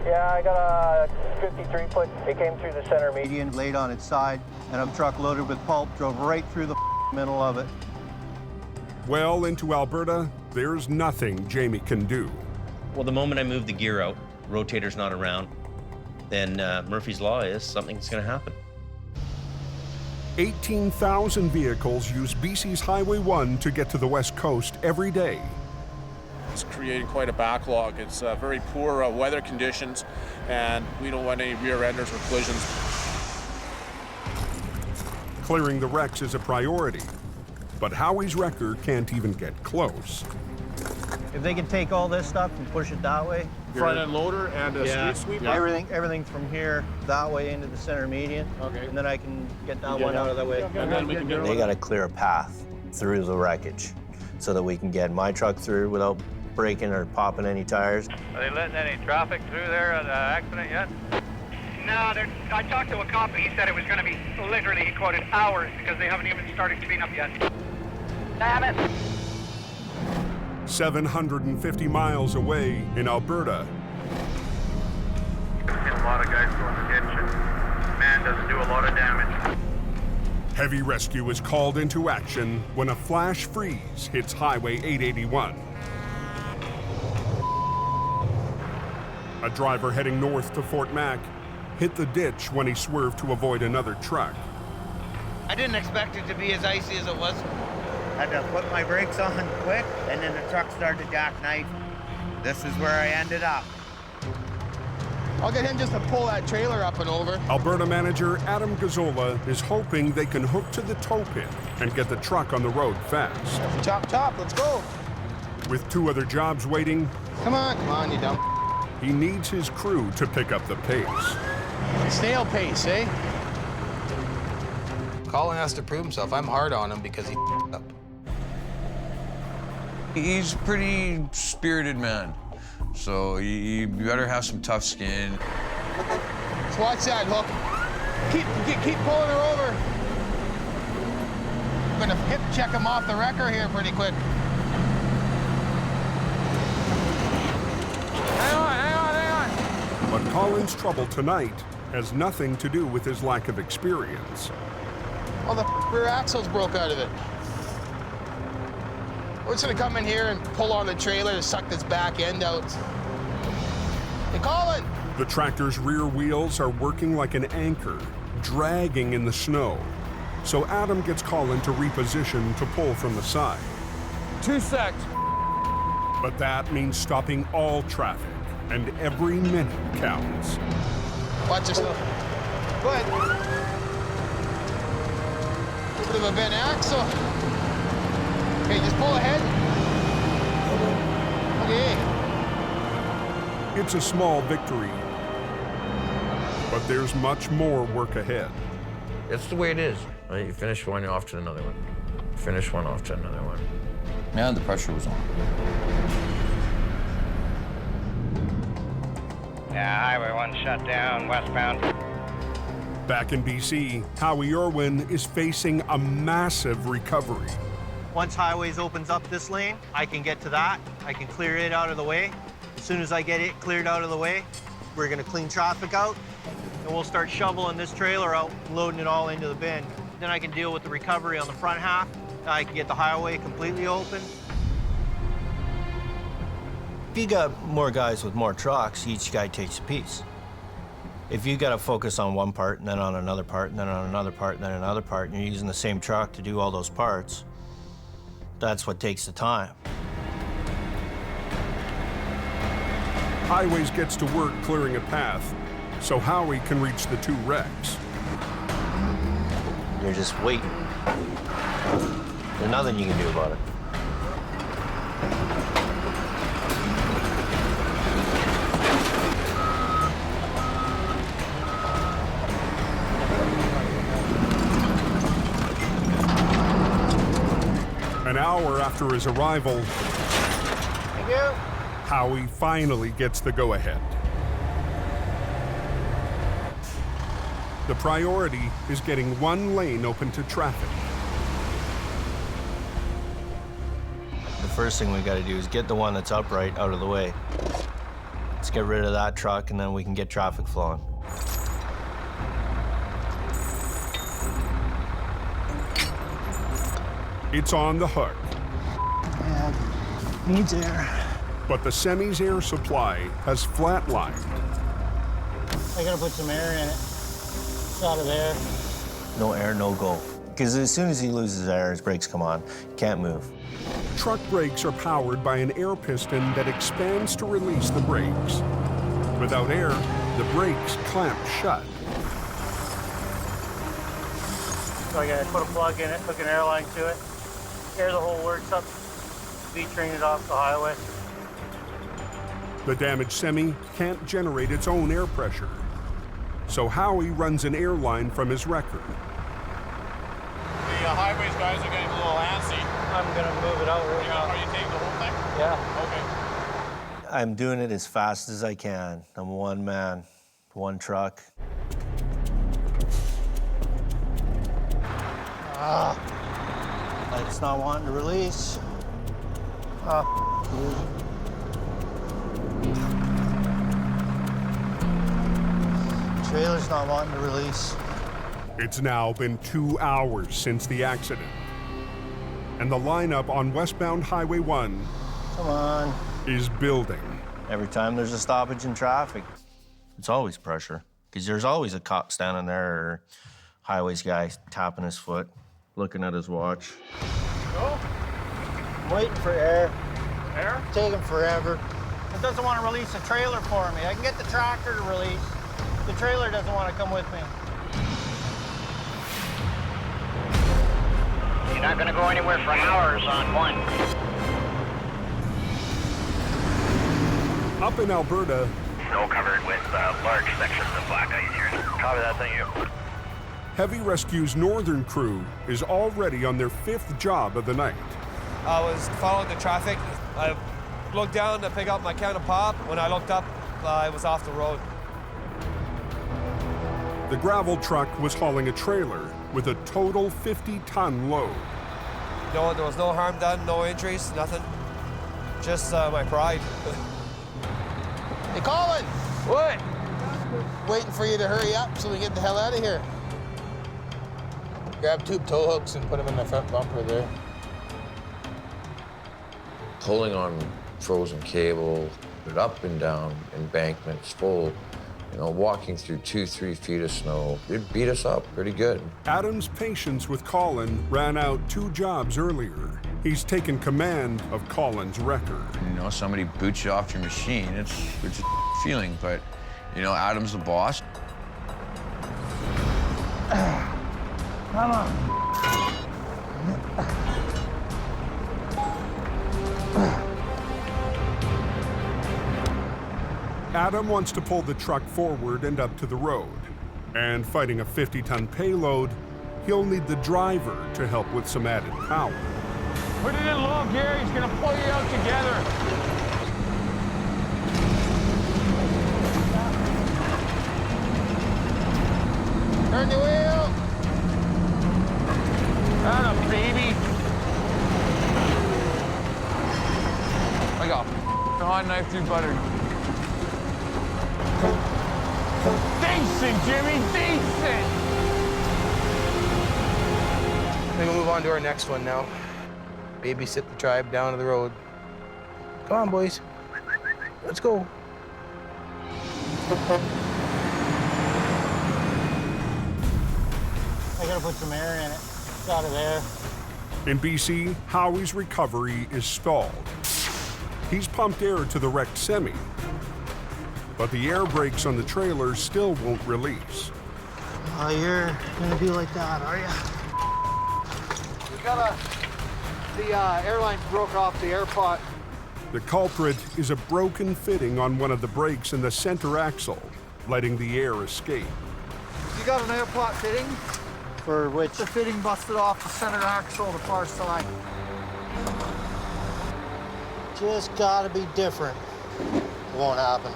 [SPEAKER 3] Yeah, I got a 53-foot.
[SPEAKER 8] It came through the center median, laid on its side, and a truck loaded with pulp drove right through the middle of it.
[SPEAKER 1] Well into Alberta, there's nothing Jamie can do.
[SPEAKER 9] Well, the moment I move the gear out, rotator's not around, then Murphy's Law is something's gonna happen.
[SPEAKER 1] 18,000 vehicles use BC's Highway 1 to get to the West Coast every day.
[SPEAKER 23] It's creating quite a backlog. It's very poor weather conditions, and we don't want any rear enders or collisions.
[SPEAKER 1] Clearing the wrecks is a priority, but Howie's wrecker can't even get close.
[SPEAKER 8] If they can take all this stuff and push it that way.
[SPEAKER 20] Front end loader and a street sweeper?
[SPEAKER 8] Everything from here that way into the center median. Okay. And then I can get that one out of the way.
[SPEAKER 20] And then we can get
[SPEAKER 8] They got to clear a path through the wreckage so that we can get my truck through without breaking or popping any tires.
[SPEAKER 5] Are they letting any traffic through there at the accident yet? No, I talked to a cop and he said it was going to be literally, he quoted, hours because they haven't even started cleanup yet. Damn it!
[SPEAKER 1] 750 miles away in Alberta.
[SPEAKER 5] A lot of guys go in the ditch and man doesn't do a lot of damage.
[SPEAKER 1] Heavy rescue is called into action when a flash freeze hits Highway 881. A driver heading north to Fort Mac hit the ditch when he swerved to avoid another truck.
[SPEAKER 12] I didn't expect it to be as icy as it was.
[SPEAKER 10] Had to put my brakes on quick, and then the truck started to jackknife. This is where I ended up.
[SPEAKER 7] I'll get him just to pull that trailer up and over.
[SPEAKER 1] Alberta manager Adam Gazzola is hoping they can hook to the tow pit and get the truck on the road fast.
[SPEAKER 7] Chop, let's go.
[SPEAKER 1] With 2 other jobs waiting,
[SPEAKER 7] Come on, you dumb.
[SPEAKER 1] he needs his crew to pick up the pace.
[SPEAKER 7] Snail pace, eh? Colin has to prove himself. I'm hard on him because he up.
[SPEAKER 6] He's a pretty spirited man, so you better have some tough skin.
[SPEAKER 7] Let's watch that hook. Keep pulling her over. I'm gonna hip check him off the wrecker here pretty quick. Hang on.
[SPEAKER 1] But Colin's trouble tonight has nothing to do with his lack of experience.
[SPEAKER 7] Oh, the rear axle's broke out of it. We're just gonna come in here and pull on the trailer to suck this back end out. Hey, Colin!
[SPEAKER 1] The tractor's rear wheels are working like an anchor, dragging in the snow. So Adam gets Colin to reposition to pull from the side.
[SPEAKER 6] 2 secs.
[SPEAKER 1] But that means stopping all traffic, and every minute counts.
[SPEAKER 7] Watch yourself. Go ahead. Bit of a bent axle. Okay, just pull ahead. Okay.
[SPEAKER 1] It's a small victory, but there's much more work ahead.
[SPEAKER 11] It's the way it is. Right? You finish one, you're off to another one. Finish one, off to another one.
[SPEAKER 2] Yeah, the pressure was on.
[SPEAKER 5] Yeah, Highway 1 shut down, westbound.
[SPEAKER 1] Back in BC, Howie Irwin is facing a massive recovery.
[SPEAKER 8] Once Highways opens up this lane, I can get to that. I can clear it out of the way. As soon as I get it cleared out of the way, we're gonna clean traffic out, and we'll start shoveling this trailer out, loading it all into the bin. Then I can deal with the recovery on the front half. I can get the highway completely open. If you got more guys with more trucks, each guy takes a piece. If you got to focus on one part, and then on another part, and then on another part, and then another part, and you're using the same truck to do all those parts, that's what takes the time.
[SPEAKER 1] Highways gets to work clearing a path, so Howie can reach the 2 wrecks.
[SPEAKER 8] You're just waiting. There's nothing you can do about it.
[SPEAKER 1] An hour after his arrival,
[SPEAKER 7] Thank you.
[SPEAKER 1] Howie finally gets the go-ahead. The priority is getting 1 lane open to traffic.
[SPEAKER 8] The first thing we got to do is get the one that's upright out of the way. Let's get rid of that truck, and then we can get traffic flowing.
[SPEAKER 1] It's on the hook.
[SPEAKER 13] Yeah, needs air.
[SPEAKER 1] But the semi's air supply has flatlined.
[SPEAKER 13] I gotta put some air in it. It's out of there.
[SPEAKER 8] No air, no go. Because as soon as he loses air, his brakes come on. He can't move.
[SPEAKER 1] Truck brakes are powered by an air piston that expands to release the brakes. Without air, the brakes clamp shut.
[SPEAKER 13] So I gotta put a plug in it, hook an airline to it, air the whole works up, V-train it off the highway.
[SPEAKER 1] The damaged semi can't generate its own air pressure. So Howie runs an airline from his wrecker.
[SPEAKER 23] The highways guys are getting a little antsy.
[SPEAKER 13] I'm gonna move it out right now.
[SPEAKER 23] Are you taking the whole thing?
[SPEAKER 13] Yeah.
[SPEAKER 23] Okay.
[SPEAKER 8] I'm doing it as fast as I can. I'm one man, one truck. It's not wanting to release. Trailer's not wanting to release.
[SPEAKER 1] It's now been 2 hours since the accident. And the lineup on westbound Highway 1
[SPEAKER 13] Come on.
[SPEAKER 1] is building.
[SPEAKER 8] Every time there's a stoppage in traffic, it's always pressure, because there's always a cop standing there or highways guy tapping his foot, looking at his watch.
[SPEAKER 13] Go.
[SPEAKER 8] I'm waiting for air.
[SPEAKER 13] Air?
[SPEAKER 8] It's taking forever. It doesn't want to release the trailer for me. I can get the tractor to release. The trailer doesn't want to come with me.
[SPEAKER 5] You're not going to go anywhere for hours on one.
[SPEAKER 1] Up in Alberta,
[SPEAKER 5] Snow covered with large sections of black ice here. Copy that, thank you.
[SPEAKER 1] Heavy Rescue's northern crew is already on their 5th job of the night.
[SPEAKER 14] I was following the traffic. I looked down to pick up my can of pop. When I looked up, I was off the road.
[SPEAKER 1] The gravel truck was hauling a trailer with a total 50-ton load.
[SPEAKER 14] No, there was no harm done, no injuries, nothing. Just my pride.
[SPEAKER 7] Hey, Colin!
[SPEAKER 6] What?
[SPEAKER 7] Waiting for you to hurry up so we get the hell out of here. Grab 2 tow hooks and put them in the front bumper there.
[SPEAKER 11] Pulling on frozen cable, up and down embankments full, you know, walking through 2-3 feet of snow. It beat us up pretty good.
[SPEAKER 1] Adam's patience with Colin ran out 2 jobs earlier. He's taken command of Colin's wrecker.
[SPEAKER 6] You know, somebody boots you off your machine. It's a feeling, but, you know, Adam's the boss.
[SPEAKER 13] Come on.
[SPEAKER 1] Adam wants to pull the truck forward and up to the road. And fighting a 50-ton payload, he'll need the driver to help with some added power.
[SPEAKER 6] Put it in low gear, he's gonna pull you out together.
[SPEAKER 7] Turn the wheel.
[SPEAKER 6] Atta baby. I got hot knife through butter. Decent, Jimmy, decent.
[SPEAKER 7] We're gonna move on to our next one now. Babysit the tribe down to the road. Come on, boys. Let's go.
[SPEAKER 8] I gotta put some air in it. It's out of there.
[SPEAKER 1] In BC, Howie's recovery is stalled. He's pumped air to the wrecked semi, but the air brakes on the trailer still won't release.
[SPEAKER 8] Oh, you're gonna be like that, are you?
[SPEAKER 13] We got the airline broke off the air pot.
[SPEAKER 1] The culprit is a broken fitting on one of the brakes in the center axle, letting the air escape.
[SPEAKER 13] You got an air pot fitting?
[SPEAKER 8] For which?
[SPEAKER 13] The fitting busted off the center axle, the far side.
[SPEAKER 8] Just gotta be different. It won't happen.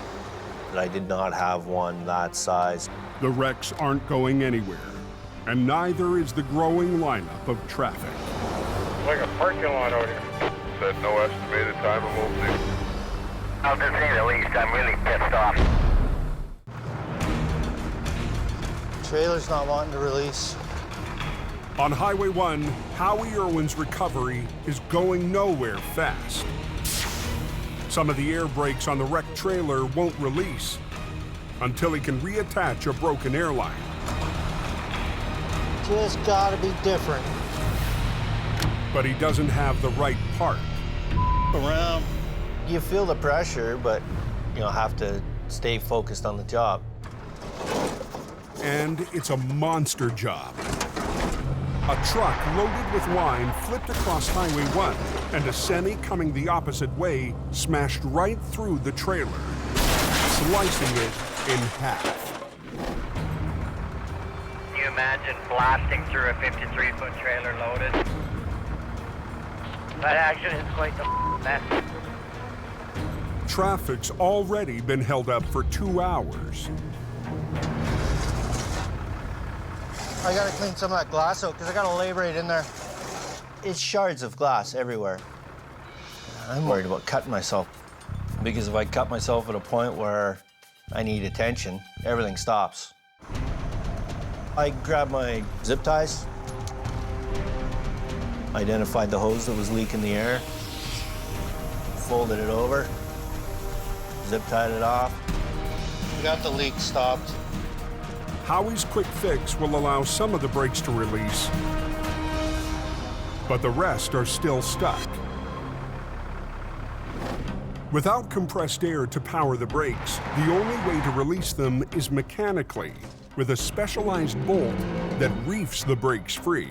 [SPEAKER 8] I did not have one that size.
[SPEAKER 1] The wrecks aren't going anywhere, and neither is the growing lineup of traffic.
[SPEAKER 20] Like a parking lot out here. Said no estimated time of opening.
[SPEAKER 5] I'll just say the least, I'm really pissed off.
[SPEAKER 8] Trailer's not wanting to release.
[SPEAKER 1] On Highway 1, Howie Irwin's recovery is going nowhere fast. Some of the air brakes on the wrecked trailer won't release until he can reattach a broken airline.
[SPEAKER 8] Just gotta be different.
[SPEAKER 1] But he doesn't have the right part.
[SPEAKER 8] Around. You feel the pressure, but you'll have to stay focused on the job.
[SPEAKER 1] And it's a monster job. A truck loaded with wine flipped across Highway 1, and a semi coming the opposite way smashed right through the trailer, slicing it in half.
[SPEAKER 5] Can you imagine blasting through a 53-foot trailer loaded? That action is quite the mess.
[SPEAKER 1] Traffic's already been held up for 2 hours.
[SPEAKER 8] I gotta clean some of that glass out because I gotta lay right in there. It's shards of glass everywhere. I'm worried about cutting myself because if I cut myself at a point where I need attention, everything stops. I grabbed my zip ties, identified the hose that was leaking the air, folded it over, zip tied it off. We got the leak stopped.
[SPEAKER 1] Howie's quick fix will allow some of the brakes to release, but the rest are still stuck. Without compressed air to power the brakes, the only way to release them is mechanically, with a specialized bolt that reefs the brakes free.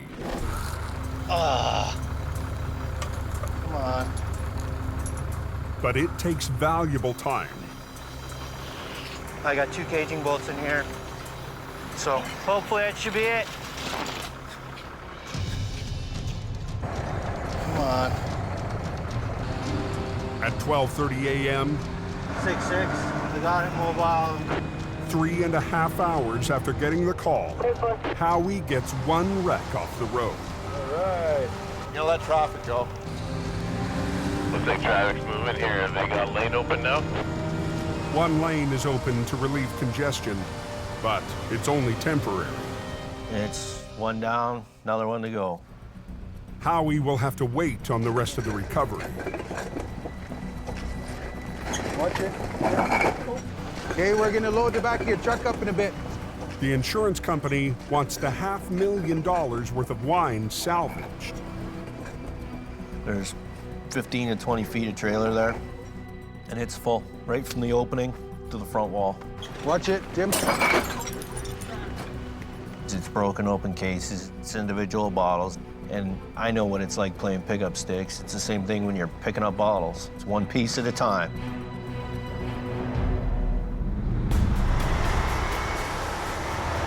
[SPEAKER 8] Come on.
[SPEAKER 1] But it takes valuable time.
[SPEAKER 8] I got 2 caging bolts in here, so hopefully that should be it. Come on.
[SPEAKER 1] At 12:30 a.m.,
[SPEAKER 8] 6-6, I got it mobile.
[SPEAKER 1] 3.5 hours after getting the call, Howie gets one wreck off the road.
[SPEAKER 15] All right. You let traffic go.
[SPEAKER 5] Looks like traffic's moving here. Have they got a lane open now?
[SPEAKER 1] One lane is open to relieve congestion, but it's only temporary.
[SPEAKER 8] It's one down, another one to go.
[SPEAKER 1] Howie will have to wait on the rest of the recovery.
[SPEAKER 15] Watch it. Okay, we're gonna load the back of your truck up in a bit.
[SPEAKER 1] The insurance company wants the $500,000 worth of wine salvaged.
[SPEAKER 8] There's 15 to 20 feet of trailer there, and it's full, right from the opening to the front wall.
[SPEAKER 15] Watch it, Jim.
[SPEAKER 8] It's broken open cases, it's individual bottles, and I know what it's like playing pickup sticks. It's the same thing when you're picking up bottles. It's one piece at a time.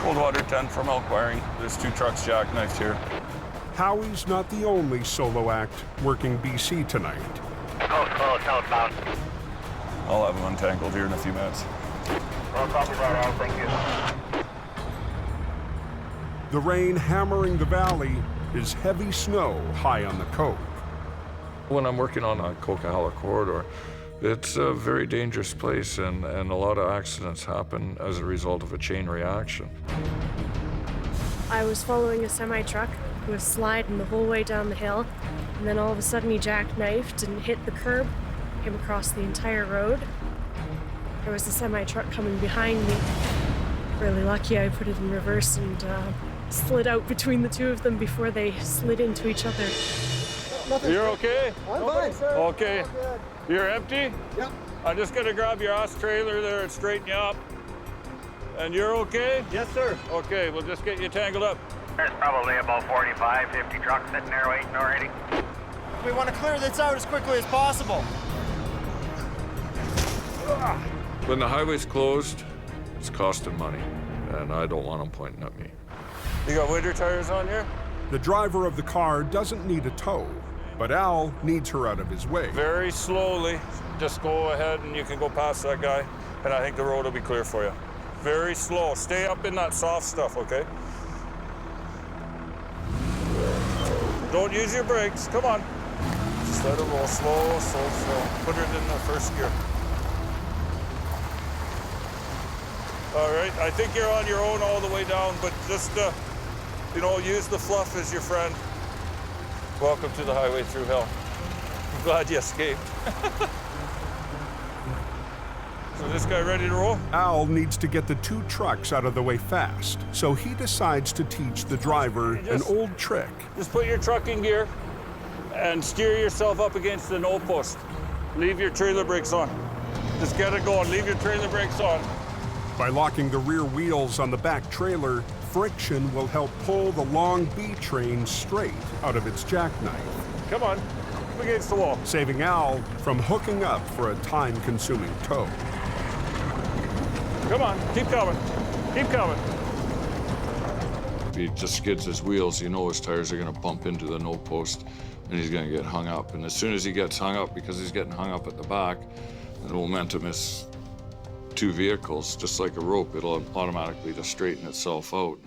[SPEAKER 2] Cold water 10 from elk wiring. There's 2 trucks jackknifed here.
[SPEAKER 1] Howie's not the only solo act working BC tonight.
[SPEAKER 5] Close, southbound.
[SPEAKER 2] I'll have them untangled here in a few minutes.
[SPEAKER 5] Well, copy that, Al. Thank you.
[SPEAKER 1] The rain hammering the valley is heavy snow high on the Cove.
[SPEAKER 2] When I'm working on a Coquihalla corridor, it's a very dangerous place, and a lot of accidents happen as a result of a chain reaction.
[SPEAKER 4] I was following a semi-truck who was sliding the whole way down the hill, and then all of a sudden he jackknifed and hit the curb, came across the entire road. There was a semi-truck coming behind me. Really lucky I put it in reverse and slid out between the two of them before they slid into each other.
[SPEAKER 2] You're okay?
[SPEAKER 15] I'm fine, sir.
[SPEAKER 2] Okay. You're empty?
[SPEAKER 15] Yep.
[SPEAKER 2] I'm just gonna grab your ass trailer there and straighten you up. And you're okay?
[SPEAKER 15] Yes, sir.
[SPEAKER 2] Okay, we'll just get you tangled up.
[SPEAKER 5] There's probably about 45, 50 trucks sitting there waiting already.
[SPEAKER 17] We want to clear this out as quickly as possible.
[SPEAKER 2] When the highway's closed, it's costing money, and I don't want them pointing at me. You got winter tires on here?
[SPEAKER 1] The driver of the car doesn't need a tow, but Al needs her out of his way.
[SPEAKER 2] Very slowly, just go ahead and you can go past that guy, and I think the road will be clear for you. Very slow. Stay up in that soft stuff, okay? Don't use your brakes. Come on. Just let it roll slow, slow, slow. Put it in the first gear. All right, I think you're on your own all the way down, but just, you know, use the fluff as your friend. Welcome to the highway through hell. I'm glad you escaped. So this guy ready to roll?
[SPEAKER 1] Al needs to get the 2 trucks out of the way fast, so he decides to teach the driver an old trick.
[SPEAKER 2] Just put your truck in gear and steer yourself up against the no post. Leave your trailer brakes on. Just get it going. Leave your trailer brakes on.
[SPEAKER 1] By locking the rear wheels on the back trailer, friction will help pull the long B train straight out of its jackknife.
[SPEAKER 2] Come on, up against the wall.
[SPEAKER 1] Saving Al from hooking up for a time-consuming tow.
[SPEAKER 2] Come on, keep coming. Keep coming. If he just skids his wheels, you know his tires are gonna bump into the no post and he's gonna get hung up. And as soon as he gets hung up, because he's getting hung up at the back, the momentum is 2 vehicles, just like a rope, it'll automatically just straighten itself out.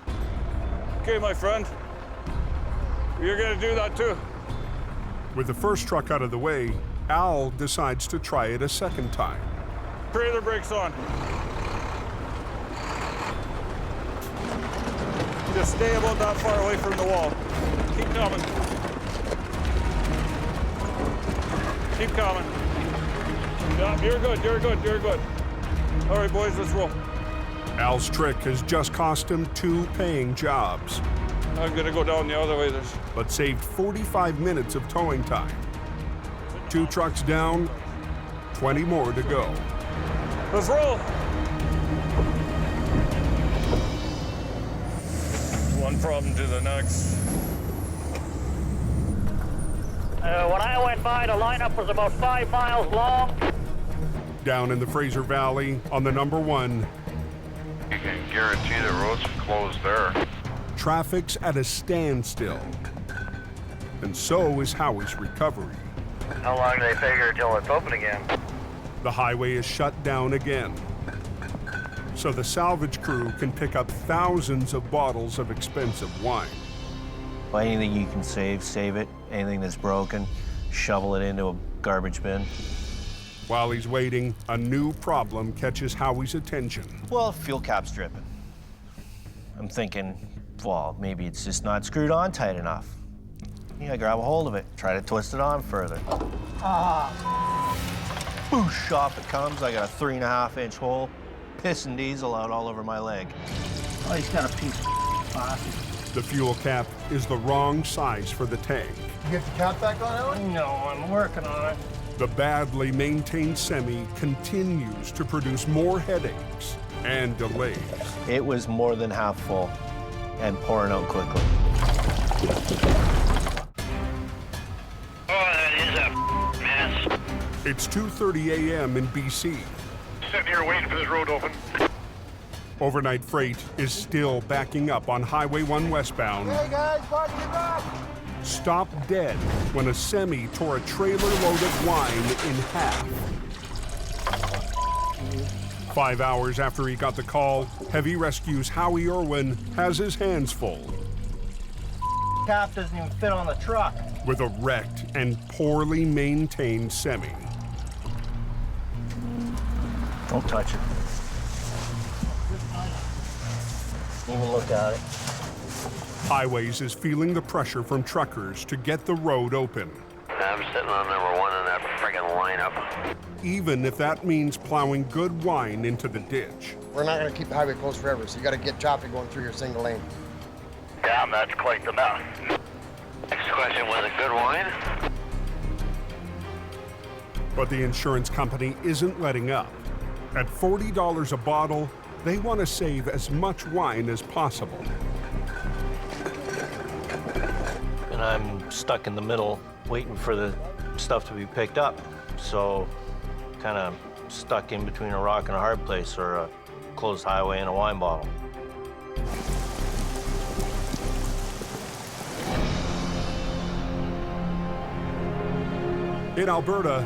[SPEAKER 2] Okay, my friend, you're gonna do that too.
[SPEAKER 1] With the first truck out of the way, Al decides to try it a second time.
[SPEAKER 2] Trailer brakes on. Just stay about that far away from the wall. Keep coming. Keep coming. Yeah, You're good, you're good, you're good. All right, boys, let's roll.
[SPEAKER 1] Al's trick has just cost him 2 paying jobs,
[SPEAKER 2] I'm gonna go down the other way.
[SPEAKER 1] but saved 45 minutes of towing time. 2 trucks down, 20 more to go.
[SPEAKER 2] Let's roll. One problem to the next.
[SPEAKER 16] When I went by, the lineup was about 5 miles long.
[SPEAKER 1] Down in the Fraser Valley on the number 1,
[SPEAKER 19] You can guarantee the road's closed there.
[SPEAKER 1] traffic's at a standstill. And so is Howie's recovery.
[SPEAKER 5] How long do they figure until it's open again?
[SPEAKER 1] The highway is shut down again, so the salvage crew can pick up thousands of bottles of expensive wine.
[SPEAKER 8] Well, anything you can save it. Anything that's broken, shovel it into a garbage bin.
[SPEAKER 1] While he's waiting, a new problem catches Howie's attention.
[SPEAKER 8] Well, fuel cap's dripping. I'm thinking, well, maybe it's just not screwed on tight enough. Yeah, grab a hold of it, try to twist it on further. Boosh, off it comes. I got a 3.5-inch hole, pissing diesel out all over my leg.
[SPEAKER 10] Oh, he's got a piece of plastic.
[SPEAKER 1] The fuel cap is the wrong size for the tank.
[SPEAKER 21] You get the cap back on, Alan?
[SPEAKER 10] No, I'm working on it.
[SPEAKER 1] The badly maintained semi continues to produce more headaches and delays.
[SPEAKER 8] It was more than half full and pouring out quickly.
[SPEAKER 5] Oh, that is a mess.
[SPEAKER 1] It's 2:30 a.m. in BC.
[SPEAKER 19] Sitting here waiting for this road to open.
[SPEAKER 1] Overnight freight is still backing up on Highway 1 westbound.
[SPEAKER 21] Hey guys, park in the back.
[SPEAKER 1] Stopped dead when a semi tore a trailer load of wine in half. 5 hours after he got the call, Heavy Rescue's Howie Irwin has his hands full
[SPEAKER 10] Cap doesn't even fit on the truck.
[SPEAKER 1] with a wrecked and poorly maintained semi.
[SPEAKER 8] Don't touch it. Even look at it.
[SPEAKER 1] Highways is feeling the pressure from truckers to get the road open,
[SPEAKER 5] I'm sitting on number 1 in that friggin' lineup.
[SPEAKER 1] even if that means plowing good wine into the ditch.
[SPEAKER 21] We're not going to keep the highway closed forever, so you got to get traffic going through your single lane.
[SPEAKER 5] Yeah, that's quite the mess. Next question, was it good wine?
[SPEAKER 1] But the insurance company isn't letting up. At $40 a bottle, they want to save as much wine as possible.
[SPEAKER 8] And I'm stuck in the middle waiting for the stuff to be picked up. So kind of stuck in between a rock and a hard place, or a closed highway and a wine bottle.
[SPEAKER 1] In Alberta,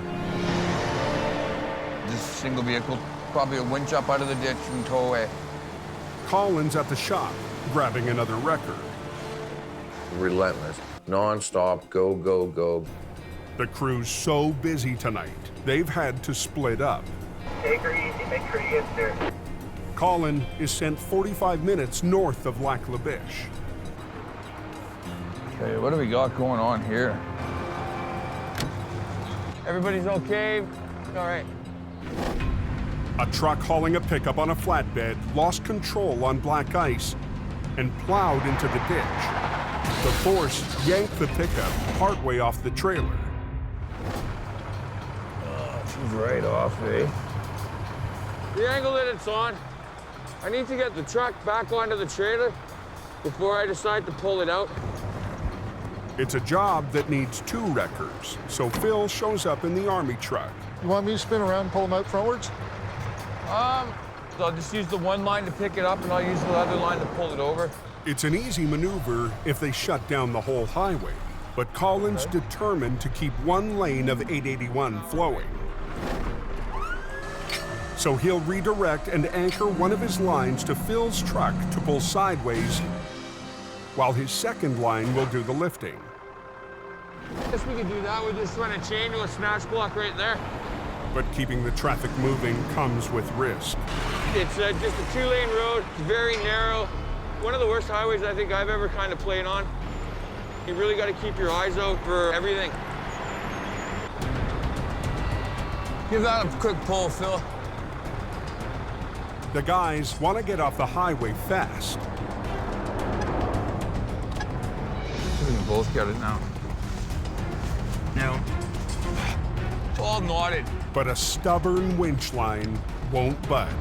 [SPEAKER 11] This single vehicle, probably a winch up out of the ditch and tow away.
[SPEAKER 1] Colin's at the shop, grabbing another record.
[SPEAKER 11] Relentless, non-stop, go, go, go.
[SPEAKER 1] The crew's so busy tonight, they've had to split up.
[SPEAKER 5] Take her easy, make sure you get there.
[SPEAKER 1] Colin is sent 45 minutes north of Lac La Biche.
[SPEAKER 11] Okay, what do we got going on here?
[SPEAKER 6] Everybody's okay? All right.
[SPEAKER 1] A truck hauling a pickup on a flatbed lost control on black ice and plowed into the ditch. The force yanked the pickup partway off the trailer.
[SPEAKER 11] She's right off, eh?
[SPEAKER 6] The angle that it's on, I need to get the truck back onto the trailer before I decide to pull it out.
[SPEAKER 1] It's a job that needs 2 wreckers, so Phil shows up in the army truck.
[SPEAKER 21] You want me to spin around and pull them out frontwards?
[SPEAKER 6] So I'll just use the one line to pick it up, and I'll use the other line to pull it over.
[SPEAKER 1] It's an easy maneuver if they shut down the whole highway, but Colin's determined to keep one lane of 881 flowing. So he'll redirect and anchor one of his lines to Phil's truck to pull sideways, while his second line will do the lifting.
[SPEAKER 6] Guess we could do that. We'll just run a chain to a snatch block right there.
[SPEAKER 1] But keeping the traffic moving comes with risk.
[SPEAKER 6] It's just a 2-lane road. It's very narrow. One of the worst highways I think I've ever kind of played on. You really got to keep your eyes out for everything. Give that a quick pull, Phil.
[SPEAKER 1] The guys want to get off the highway fast.
[SPEAKER 6] We can both get it now. No. It's all knotted.
[SPEAKER 1] But a stubborn winch line won't budge.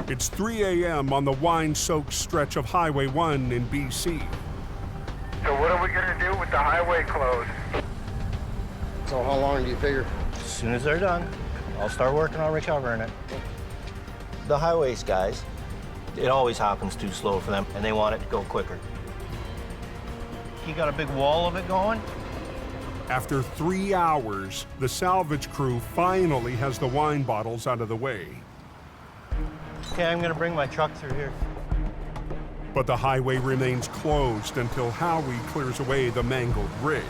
[SPEAKER 1] It's 3 a.m. on the wine-soaked stretch of Highway 1 in BC.
[SPEAKER 5] So what are we gonna do with the highway closed?
[SPEAKER 21] So how long do you figure?
[SPEAKER 8] As soon as they're done, I'll start working on recovering it. The highways guys, it always happens too slow for them, and they want it to go quicker. You got a big wall of it going?
[SPEAKER 1] After 3 hours, the salvage crew finally has the wine bottles out of the way.
[SPEAKER 8] Okay, I'm gonna bring my truck through here.
[SPEAKER 1] But the highway remains closed until Howie clears away the mangled rig.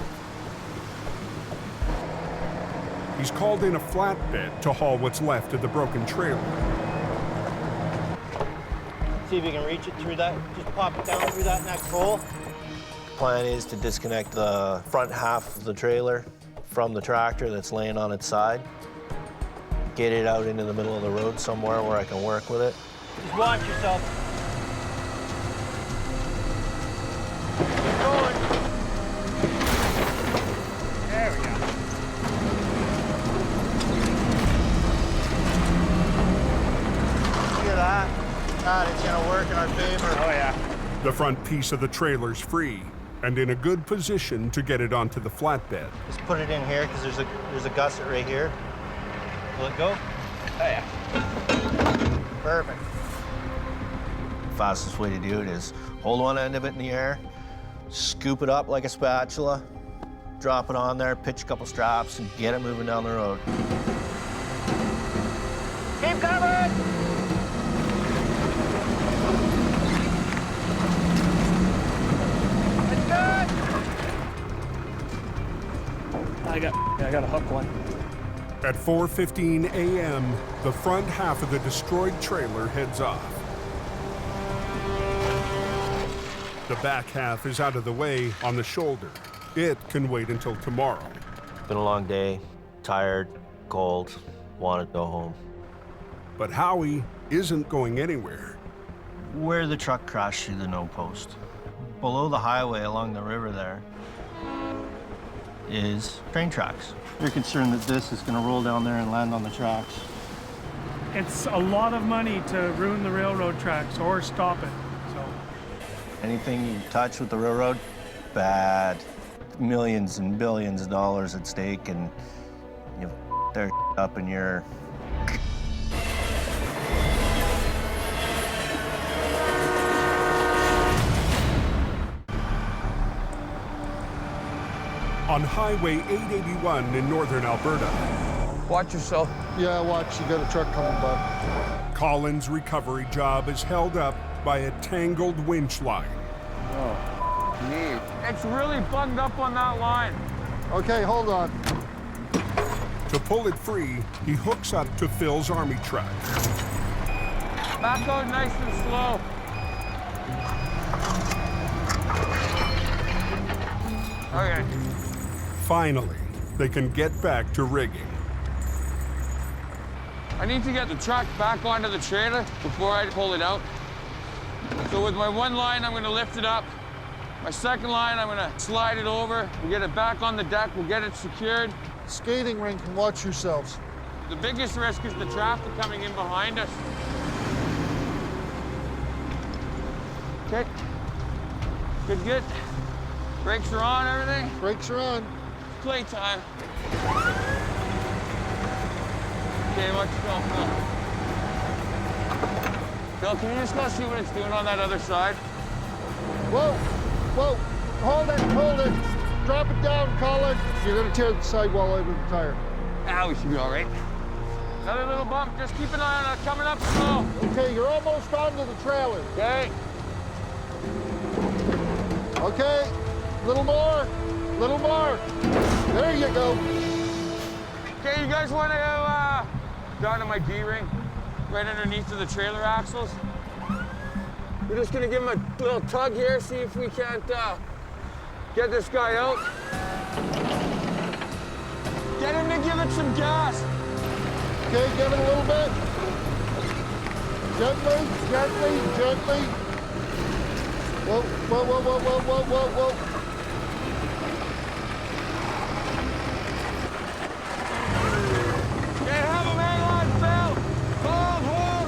[SPEAKER 1] He's called in a flatbed to haul what's left of the broken trailer.
[SPEAKER 8] See if you can reach it through that. Just pop it down through that next hole. Plan is to disconnect the front half of the trailer from the tractor that's laying on its side. Get it out into the middle of the road somewhere where I can work with it. Just watch yourself. Keep going. There we go. Look at that. God, it's gonna work in our favor. Oh yeah.
[SPEAKER 1] The front piece of the trailer's free and in a good position to get it onto the flatbed.
[SPEAKER 8] Just put it in here because there's a gusset right here. Will it go? Oh yeah. Perfect. Fastest way to do it is hold one end of it in the air, scoop it up like a spatula, drop it on there, pitch a couple straps, and get it moving down the road. Keep coming! It's good!
[SPEAKER 13] I got a hook one.
[SPEAKER 1] At 4:15 a.m., the front half of the destroyed trailer heads off. The back half is out of the way on the shoulder. It can wait until tomorrow.
[SPEAKER 8] Been a long day, tired, cold, want to go home.
[SPEAKER 1] But Howie isn't going anywhere.
[SPEAKER 8] Where the truck crashed through the no post, below the highway along the river there, is train tracks. They're concerned that this is going to roll down there and land on the tracks.
[SPEAKER 13] It's a lot of money to ruin the railroad tracks or stop it. So
[SPEAKER 8] anything you touch with the railroad, bad. Millions and billions of dollars at stake, and you their up in your.
[SPEAKER 1] On Highway 881 in northern Alberta.
[SPEAKER 6] Watch yourself.
[SPEAKER 21] Yeah, watch. You got a truck coming by.
[SPEAKER 1] Colin's recovery job is held up by a tangled winch line.
[SPEAKER 21] Oh, neat.
[SPEAKER 6] It's really bugged up on that line.
[SPEAKER 21] Okay, hold on.
[SPEAKER 1] To pull it free, he hooks up to Phil's army truck.
[SPEAKER 6] Back out nice and slow. Okay.
[SPEAKER 1] Finally, they can get back to rigging.
[SPEAKER 6] I need to get the truck back onto the trailer before I pull it out. So with my one line, I'm gonna lift it up. My second line, I'm gonna slide it over. We'll get it back on the deck, we'll get it secured.
[SPEAKER 21] Skating rink, and watch yourselves.
[SPEAKER 6] The biggest risk is the traffic coming in behind us. Okay. Good, good. Brakes are on, everything?
[SPEAKER 21] Brakes are on.
[SPEAKER 6] Playtime. Okay, watch Phil. Phil, can you just go see what it's doing on that other side?
[SPEAKER 21] Whoa, whoa, hold it. Drop it down, Colin. You're gonna tear the sidewall out of the tire.
[SPEAKER 6] Ah, we should be all right. Another little bump, just keep an eye on it, coming up slow.
[SPEAKER 21] Okay, you're almost onto the trailer.
[SPEAKER 6] Okay.
[SPEAKER 21] Okay, little more. There you go.
[SPEAKER 6] Okay, you guys want to go down to my D-ring, right underneath of the trailer axles? We're just gonna give him a little tug here, see if we can't Get this guy out. Get him to give it some gas.
[SPEAKER 21] Okay, give it a little bit. Gently, gently, gently. Whoa, whoa, whoa, whoa, whoa, whoa, whoa, whoa.
[SPEAKER 6] Can't have him hang on, Phil. Hold.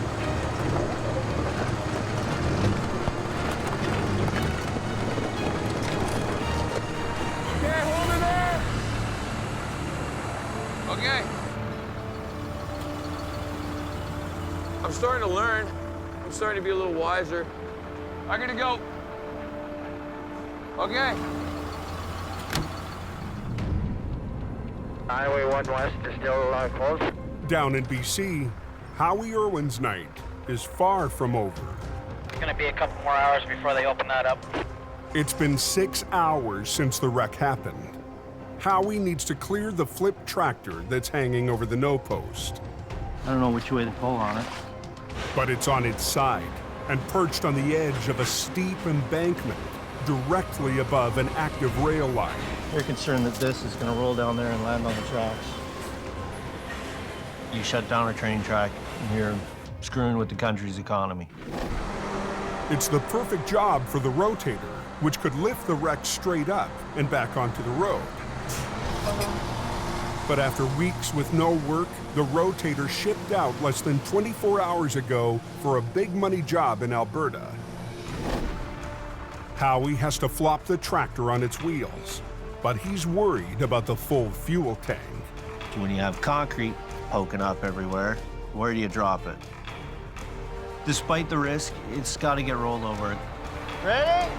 [SPEAKER 6] Can't hold it there. Okay. I'm starting to learn. I'm starting to be a little wiser. I'm gonna go. Okay.
[SPEAKER 5] Highway 1 West is still closed.
[SPEAKER 1] Down in BC, Howie Irwin's night is far from over.
[SPEAKER 16] It's going to be a couple more hours before they open that up.
[SPEAKER 1] It's been 6 hours since the wreck happened. Howie needs to clear the flipped tractor that's hanging over the no post.
[SPEAKER 13] I don't know which way to pull on it.
[SPEAKER 1] But it's on its side and perched on the edge of a steep embankment directly above an active rail line.
[SPEAKER 8] You're concerned that this is going to roll down there and land on the tracks. You shut down a train track and you're screwing with the country's economy.
[SPEAKER 1] It's the perfect job for the Rotator, which could lift the wreck straight up and back onto the road. But after weeks with no work, the Rotator shipped out less than 24 hours ago for a big money job in Alberta. Howie has to flop the tractor on its wheels, but he's worried about the full fuel tank.
[SPEAKER 8] When you have concrete poking up everywhere, where do you drop it? Despite the risk, it's got to get rolled over. Ready?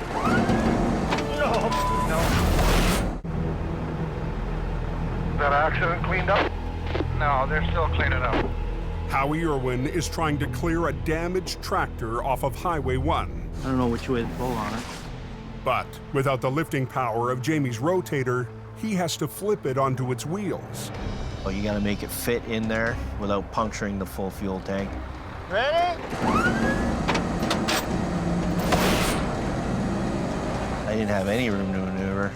[SPEAKER 8] No.
[SPEAKER 19] Is that accident cleaned up? No, they're still cleaning up.
[SPEAKER 1] Howie Irwin is trying to clear a damaged tractor off of Highway 1.
[SPEAKER 13] I don't know which way to pull on it.
[SPEAKER 1] But without the lifting power of Jamie's Rotator, he has to flip it onto its wheels.
[SPEAKER 8] Well, you got to make it fit in there without puncturing the full fuel tank.
[SPEAKER 12] Ready?
[SPEAKER 8] I didn't have any room to maneuver.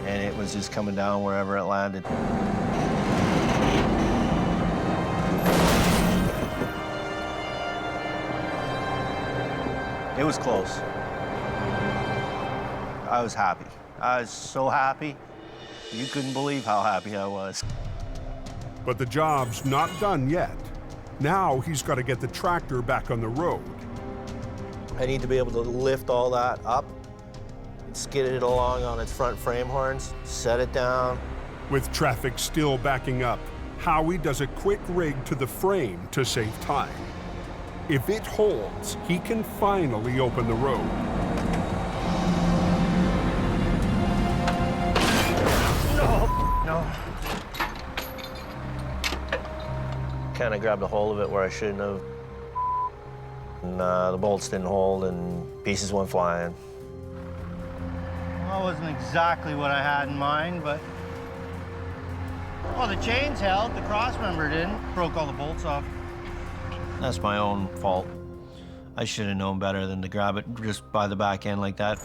[SPEAKER 8] And it was just coming down wherever it landed. It was close. I was happy. I was so happy. You couldn't believe how happy I was.
[SPEAKER 1] But the job's not done yet. Now he's got to get the tractor back on the road.
[SPEAKER 8] I need to be able to lift all that up, skid it along on its front frame horns, set it down.
[SPEAKER 1] With traffic still backing up, Howie does a quick rig to the frame to save time. If it holds, he can finally open the road.
[SPEAKER 8] No. Kind of grabbed a hold of it where I shouldn't have. And the bolts didn't hold and pieces went flying. Well, it wasn't exactly what I had in mind, but... Well, the chains held, the cross member didn't. Broke all the bolts off. That's my own fault. I should have known better than to grab it just by the back end like that.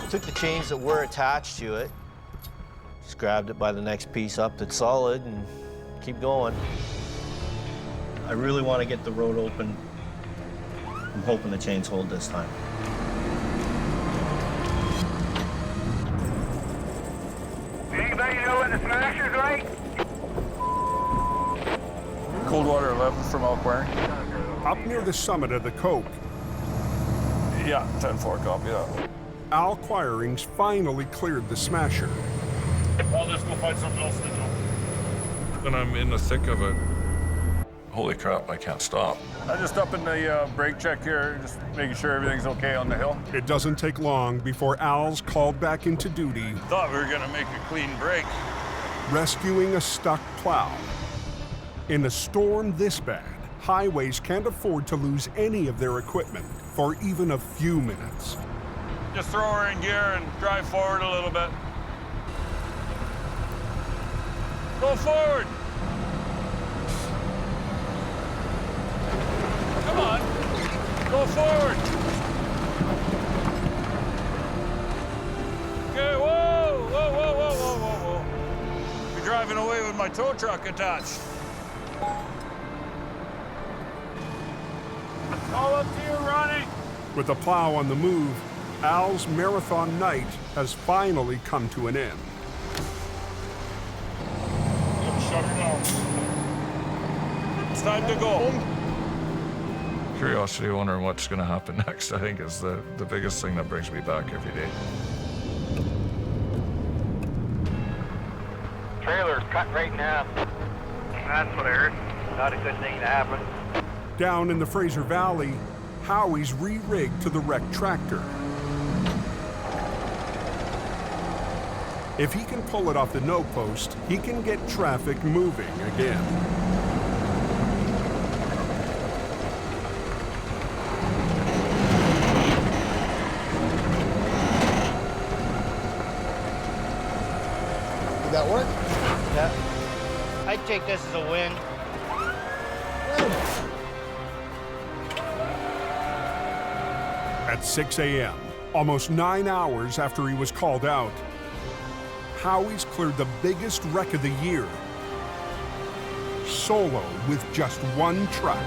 [SPEAKER 8] Took the chains that were attached to it, just grabbed it by the next piece up that's solid and keep going. I really want to get the road open. I'm hoping the chains hold this time.
[SPEAKER 5] Anybody know when the smasher's right?
[SPEAKER 20] Coldwater 11 from Elk
[SPEAKER 1] Up near the summit of the Coke,
[SPEAKER 20] Yeah, 10-4, copy that.
[SPEAKER 1] Al Quiring's finally cleared the smasher.
[SPEAKER 20] I'll just go find something else to do.
[SPEAKER 2] And I'm in the thick of it. Holy crap, I can't stop.
[SPEAKER 20] I'm just up in the brake check here, just making sure everything's okay on the hill.
[SPEAKER 1] It doesn't take long before Al's called back into duty,
[SPEAKER 20] Thought we were gonna make a clean break.
[SPEAKER 1] rescuing a stuck plow. In a storm this bad, highways can't afford to lose any of their equipment for even a few minutes.
[SPEAKER 20] Just throw her in gear and drive forward a little bit. Go forward!
[SPEAKER 2] tow truck attached.
[SPEAKER 20] All up to you, Ronnie.
[SPEAKER 1] With the plow on the move, Al's marathon night has finally come to an end.
[SPEAKER 20] Shut her down. It's time to go.
[SPEAKER 2] Curiosity, wondering what's going to happen next, I think, is the biggest thing that brings me back every day.
[SPEAKER 5] Trailer's cut right in half. That's what I heard. Not a good thing to happen.
[SPEAKER 1] Down in the Fraser Valley, Howie's re-rigged to the wrecked tractor. If he can pull it off the no post, he can get traffic moving again.
[SPEAKER 21] Did that work?
[SPEAKER 10] Yeah. I'd take this as a win.
[SPEAKER 1] At 6 a.m., almost 9 hours after he was called out, Howie's cleared the biggest wreck of the year, solo with just one truck.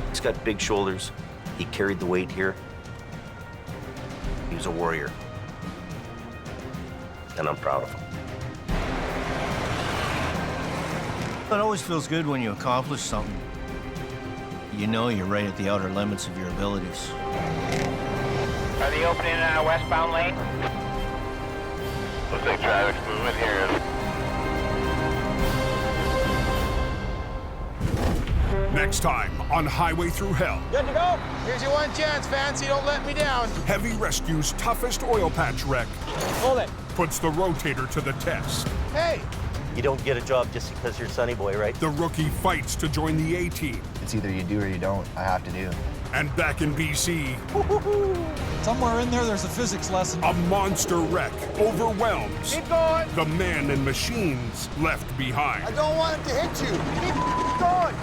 [SPEAKER 9] He's got big shoulders. He carried the weight here. He was a warrior. And I'm proud of him.
[SPEAKER 8] It always feels good when you accomplish something. You know you're right at the outer limits of your abilities.
[SPEAKER 5] Are they opening a westbound lane? Looks like traffic's moving here.
[SPEAKER 1] Next time on Highway Through Hell.
[SPEAKER 7] Good to go. Here's your one chance, Fancy. Don't let me down.
[SPEAKER 1] Heavy Rescue's toughest oil patch wreck
[SPEAKER 7] Hold it.
[SPEAKER 1] puts the Rotator to the test.
[SPEAKER 7] Hey.
[SPEAKER 9] You don't get a job just because you're Sonny Boy, right?
[SPEAKER 1] The rookie fights to join the A-team.
[SPEAKER 3] It's either you do or you don't. I have to do.
[SPEAKER 1] And back in BC,
[SPEAKER 18] somewhere in there, there's a physics lesson.
[SPEAKER 1] A monster wreck overwhelms
[SPEAKER 7] Keep going.
[SPEAKER 1] the man and machines left behind.
[SPEAKER 21] I don't want it to hit you.
[SPEAKER 7] Keep going.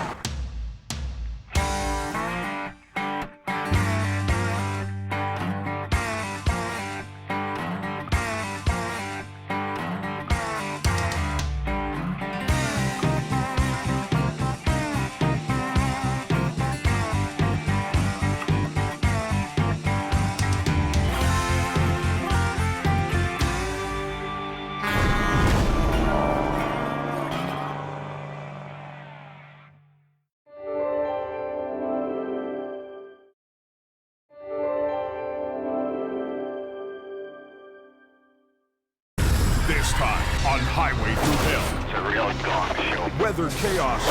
[SPEAKER 1] This time on Highway Through Hell.
[SPEAKER 5] It's a real gong show.
[SPEAKER 1] Weather chaos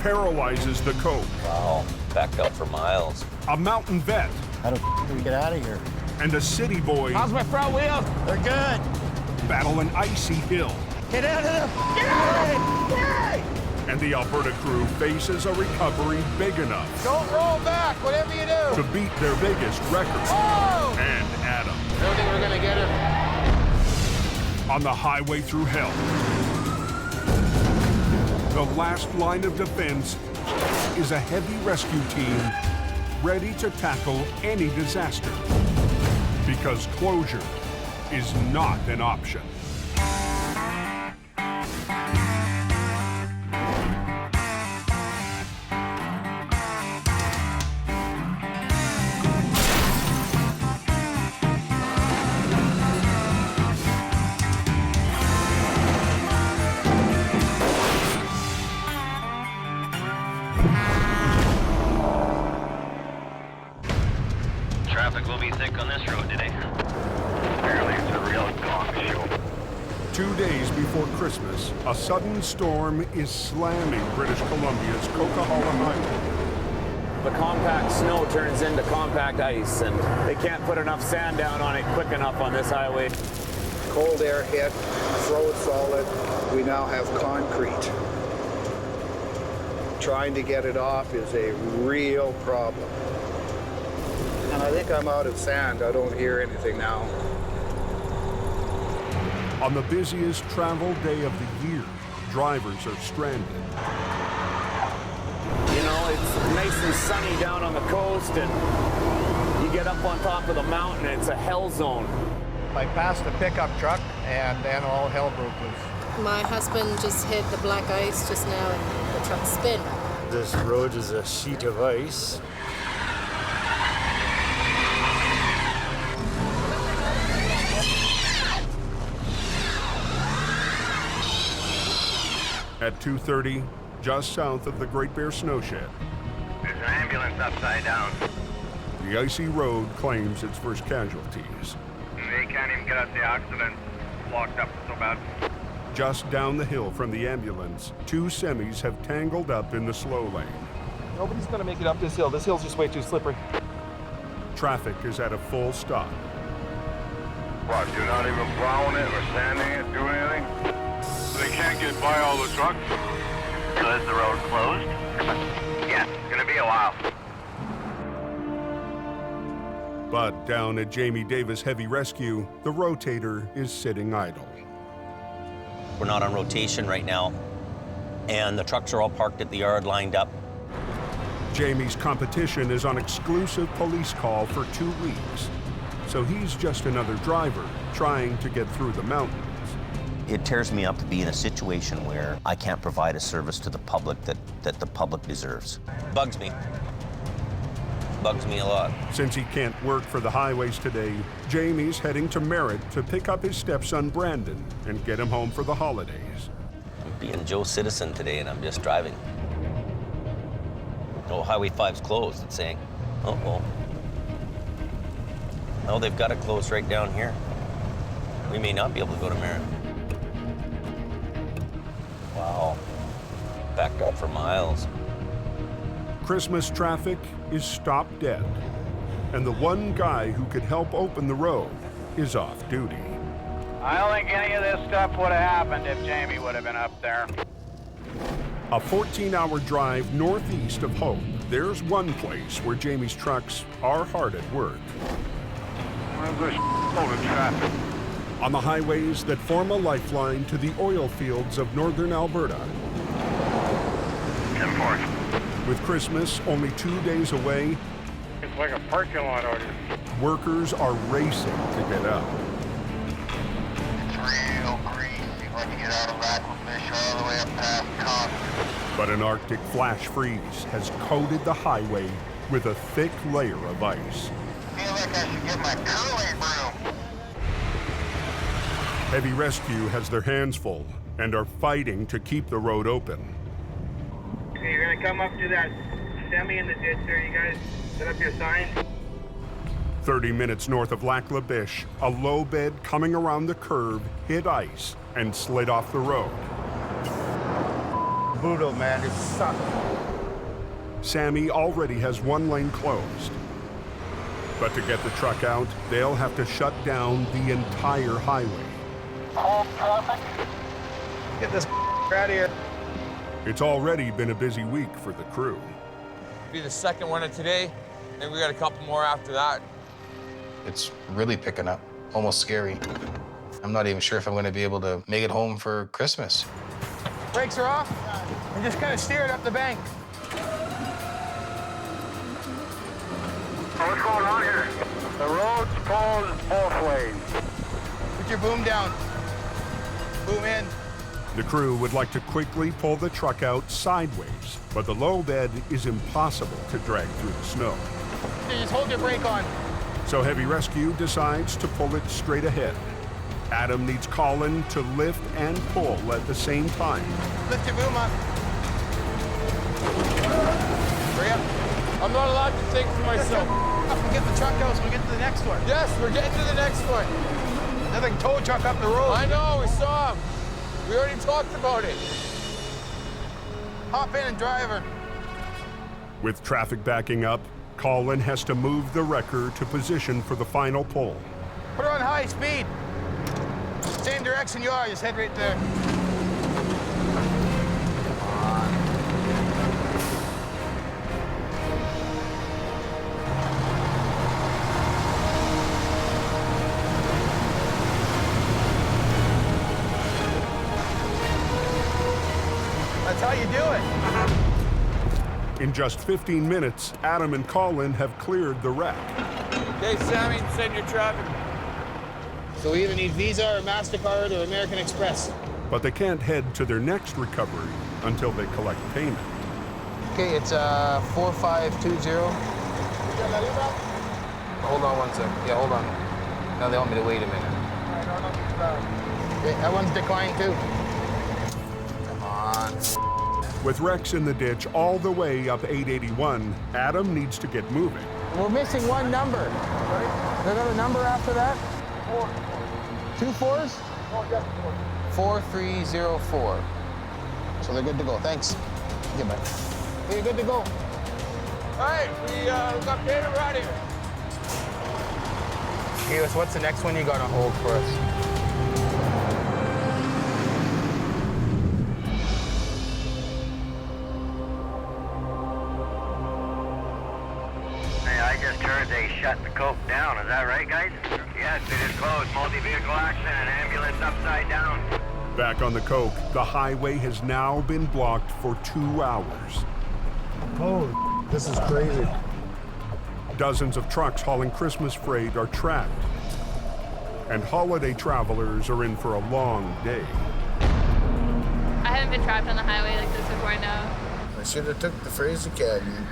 [SPEAKER 1] paralyzes the Cove.
[SPEAKER 9] Wow, backed up for miles.
[SPEAKER 1] A mountain vet.
[SPEAKER 21] How do we get out of here?
[SPEAKER 1] And a city boy.
[SPEAKER 7] How's my front wheel?
[SPEAKER 21] They're good.
[SPEAKER 1] Battle an icy hill.
[SPEAKER 7] Get out of the... Get out of it!
[SPEAKER 1] And the Alberta crew faces a recovery big enough
[SPEAKER 7] Don't roll back, whatever you do.
[SPEAKER 1] to beat their biggest record.
[SPEAKER 7] Oh!
[SPEAKER 1] And Adam.
[SPEAKER 7] I don't think we're gonna get him.
[SPEAKER 1] On the Highway Through Hell. The last line of defense is a heavy rescue team ready to tackle any disaster. Because closure is not an option.
[SPEAKER 5] Traffic will be thick on this road today. Apparently it's a real gong show.
[SPEAKER 1] 2 days before Christmas, a sudden storm is slamming British Columbia's Coquihalla Highway.
[SPEAKER 22] The compact snow turns into compact ice, and they can't put enough sand down on it quick enough on this highway.
[SPEAKER 24] Cold air hit, froze solid. We now have concrete. Trying to get it off is a real problem. And I think I'm out of sand. I don't hear anything now.
[SPEAKER 1] On the busiest travel day of the year, drivers are stranded.
[SPEAKER 22] You know, it's nice and sunny down on the coast, and you get up on top of the mountain, and it's a hell zone.
[SPEAKER 10] I passed a pickup truck,
[SPEAKER 24] and then all hell broke loose.
[SPEAKER 4] My husband just hit the black ice just now and the truck spin.
[SPEAKER 14] This road is a sheet of ice.
[SPEAKER 1] At 2:30, just south of the Great Bear Snow Shed,
[SPEAKER 5] There's an ambulance upside down.
[SPEAKER 1] the icy road claims its first casualties.
[SPEAKER 5] They can't even get out the accident. Blocked up so bad.
[SPEAKER 1] Just down the hill from the ambulance, two semis have tangled up in the slow lane.
[SPEAKER 15] Nobody's gonna make it up this hill. This hill's just way too slippery.
[SPEAKER 1] Traffic is at a full stop.
[SPEAKER 19] What, you're not even plowing it or sanding it, doing anything? They can't get by all the trucks?
[SPEAKER 5] So is the road closed? Yeah, it's gonna be a while.
[SPEAKER 1] But down at Jamie Davis Heavy Rescue, the Rotator is sitting idle.
[SPEAKER 9] We're not on rotation right now, and the trucks are all parked at the yard lined up.
[SPEAKER 1] Jamie's competition is on exclusive police call for 2 weeks, so he's just another driver trying to get through the mountains.
[SPEAKER 9] It tears me up to be in a situation where I can't provide a service to the public that the public deserves. Bugs me. Bugs me a lot.
[SPEAKER 1] Since he can't work for the highways today, Jamie's heading to Merritt to pick up his stepson Brandon and get him home for the holidays.
[SPEAKER 9] I'm being Joe Citizen today and I'm just driving. Oh, Highway 5's closed, it's saying. Uh-oh. Oh, they've got it closed right down here. We may not be able to go to Merritt. Wow. Backed up for miles.
[SPEAKER 1] Christmas traffic is stopped dead, and the one guy who could help open the road is off duty.
[SPEAKER 23] I don't think any of this stuff would have happened if Jamie would have been up there.
[SPEAKER 1] A 14-hour drive northeast of Hope, there's one place where Jamie's trucks are hard at work.
[SPEAKER 19] Where's this load of traffic?
[SPEAKER 1] On the highways that form a lifeline to the oil fields of northern Alberta. With Christmas only 2 days away,
[SPEAKER 19] It's like a parking lot out here.
[SPEAKER 1] workers are racing to get out.
[SPEAKER 10] It's real greasy when you get out of Aquafish all the way up past Convoy.
[SPEAKER 1] But an Arctic flash freeze has coated the highway with a thick layer of ice.
[SPEAKER 10] Feel like I should get my curling broom.
[SPEAKER 1] Heavy Rescue has their hands full and are fighting to keep the road open.
[SPEAKER 23] Okay, you're gonna come up to that semi in the ditch there. You guys set up your signs.
[SPEAKER 1] 30 minutes north of Lac La Biche, a low bed coming around the curve hit ice and slid off the road.
[SPEAKER 24] Brutal, man. It sucks.
[SPEAKER 1] Sammy already has one lane closed. But to get the truck out, they'll have to shut down the entire highway.
[SPEAKER 10] Hold traffic.
[SPEAKER 15] Get this out of here.
[SPEAKER 1] It's already been a busy week for the crew.
[SPEAKER 6] Be the second one of today, and we got a couple more after that.
[SPEAKER 7] It's really picking up, almost scary. I'm not even sure if I'm going to be able to make it home for Christmas.
[SPEAKER 17] Brakes are off. I'm just kind of steering up the bank.
[SPEAKER 19] What's going on here? The road's closed both ways.
[SPEAKER 7] Put your boom down. Boom in.
[SPEAKER 1] The crew would like to quickly pull the truck out sideways, but the low bed is impossible to drag through the snow.
[SPEAKER 17] Just hold your brake on.
[SPEAKER 1] So Heavy Rescue decides to pull it straight ahead. Adam needs Colin to lift and pull at the same time.
[SPEAKER 7] Lift your boom up. Hurry up.
[SPEAKER 6] I'm not allowed to think for myself.
[SPEAKER 7] Up and get the truck out so we get to the next one.
[SPEAKER 6] Yes, we're getting to the next one.
[SPEAKER 7] Nothing tow truck up the road.
[SPEAKER 6] I know, we saw him. We already talked about it.
[SPEAKER 7] Hop in and drive her.
[SPEAKER 1] With traffic backing up, Colin has to move the wrecker to position for the final pull.
[SPEAKER 7] Put her on high speed. Same direction you are, just head right there. That's how you do it.
[SPEAKER 1] In just 15 minutes, Adam and Colin have cleared the wreck.
[SPEAKER 6] Okay, Sammy, send your traffic.
[SPEAKER 7] So we either need Visa or MasterCard or American Express.
[SPEAKER 1] But they can't head to their next recovery until they collect payment.
[SPEAKER 7] Okay, it's 4520. Hold on one sec. Yeah, hold on. Now they want me to wait a minute. Okay, that one's declined too. Come on.
[SPEAKER 1] With Rex in the ditch all the way up 881, Adam needs to get moving.
[SPEAKER 17] We're missing one number. Is there another number after that? 2 4s?
[SPEAKER 7] Oh, yes, 4304. So they're good to go. Thanks. Get back. You're good to go.
[SPEAKER 6] All right, we got Peter out here.
[SPEAKER 7] Okay, so what's the next one you got on hold for us?
[SPEAKER 5] Hey, I just heard they shut the Coke down. Is that right, guys? Yes, it is closed. Multi-vehicle accident. Ambulance upside down.
[SPEAKER 1] Back on the Coke, the highway has now been blocked for 2 hours.
[SPEAKER 21] Oh, this is crazy.
[SPEAKER 1] Dozens of trucks hauling Christmas freight are trapped. And holiday travelers are in for a long day.
[SPEAKER 11] I haven't been trapped on the highway like this before, no.
[SPEAKER 24] I should have took the Fraser Canyon.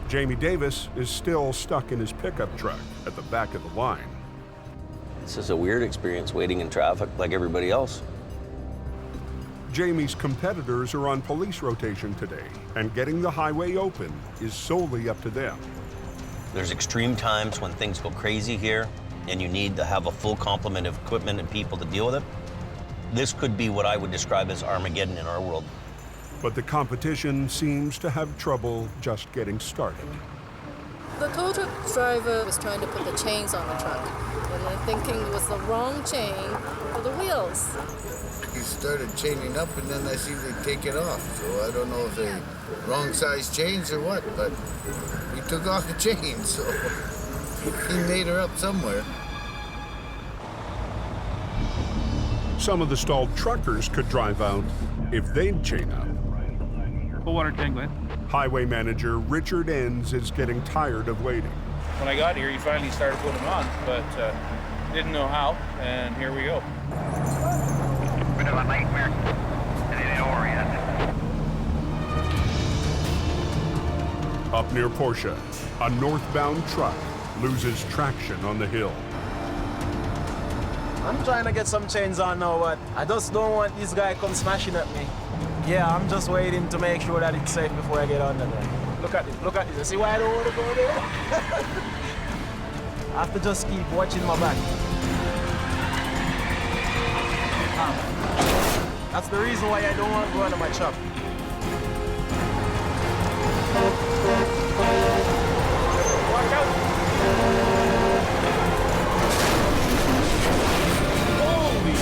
[SPEAKER 1] Jamie Davis is still stuck in his pickup truck at the back of the line.
[SPEAKER 9] This is a weird experience waiting in traffic like everybody else.
[SPEAKER 1] Jamie's competitors are on police rotation today, and getting the highway open is solely up to them.
[SPEAKER 9] There's extreme times when things go crazy here, and you need to have a full complement of equipment and people to deal with it. This could be what I would describe as Armageddon in our world.
[SPEAKER 1] But the competition seems to have trouble just getting started.
[SPEAKER 4] The tow truck driver was trying to put the chains on the truck, and I'm thinking it was the wrong chain for the wheels.
[SPEAKER 24] He started chaining up, and then I see they take it off. So I don't know if they wrong size chains or what, but he took off the chain, so he made her up somewhere.
[SPEAKER 1] Some of the stalled truckers could drive out if they'd chain up.
[SPEAKER 12] Full water tank, Glenn.
[SPEAKER 1] Highway manager Richard Enns is getting tired of waiting.
[SPEAKER 12] When I got here, he finally started putting them on, but didn't know how, and here we go.
[SPEAKER 5] Bit of a nightmare. And it oriented.
[SPEAKER 1] Up near Portia, a northbound truck loses traction on the hill.
[SPEAKER 13] I'm trying to get some chains on now, but I just don't want this guy come smashing at me. Yeah, I'm just waiting to make sure that it's safe before I get under there. Look at this, look at this. You see why I don't want to go there? I have to just keep watching my back. That's the reason why I don't want to go under my truck. Watch out! Holy!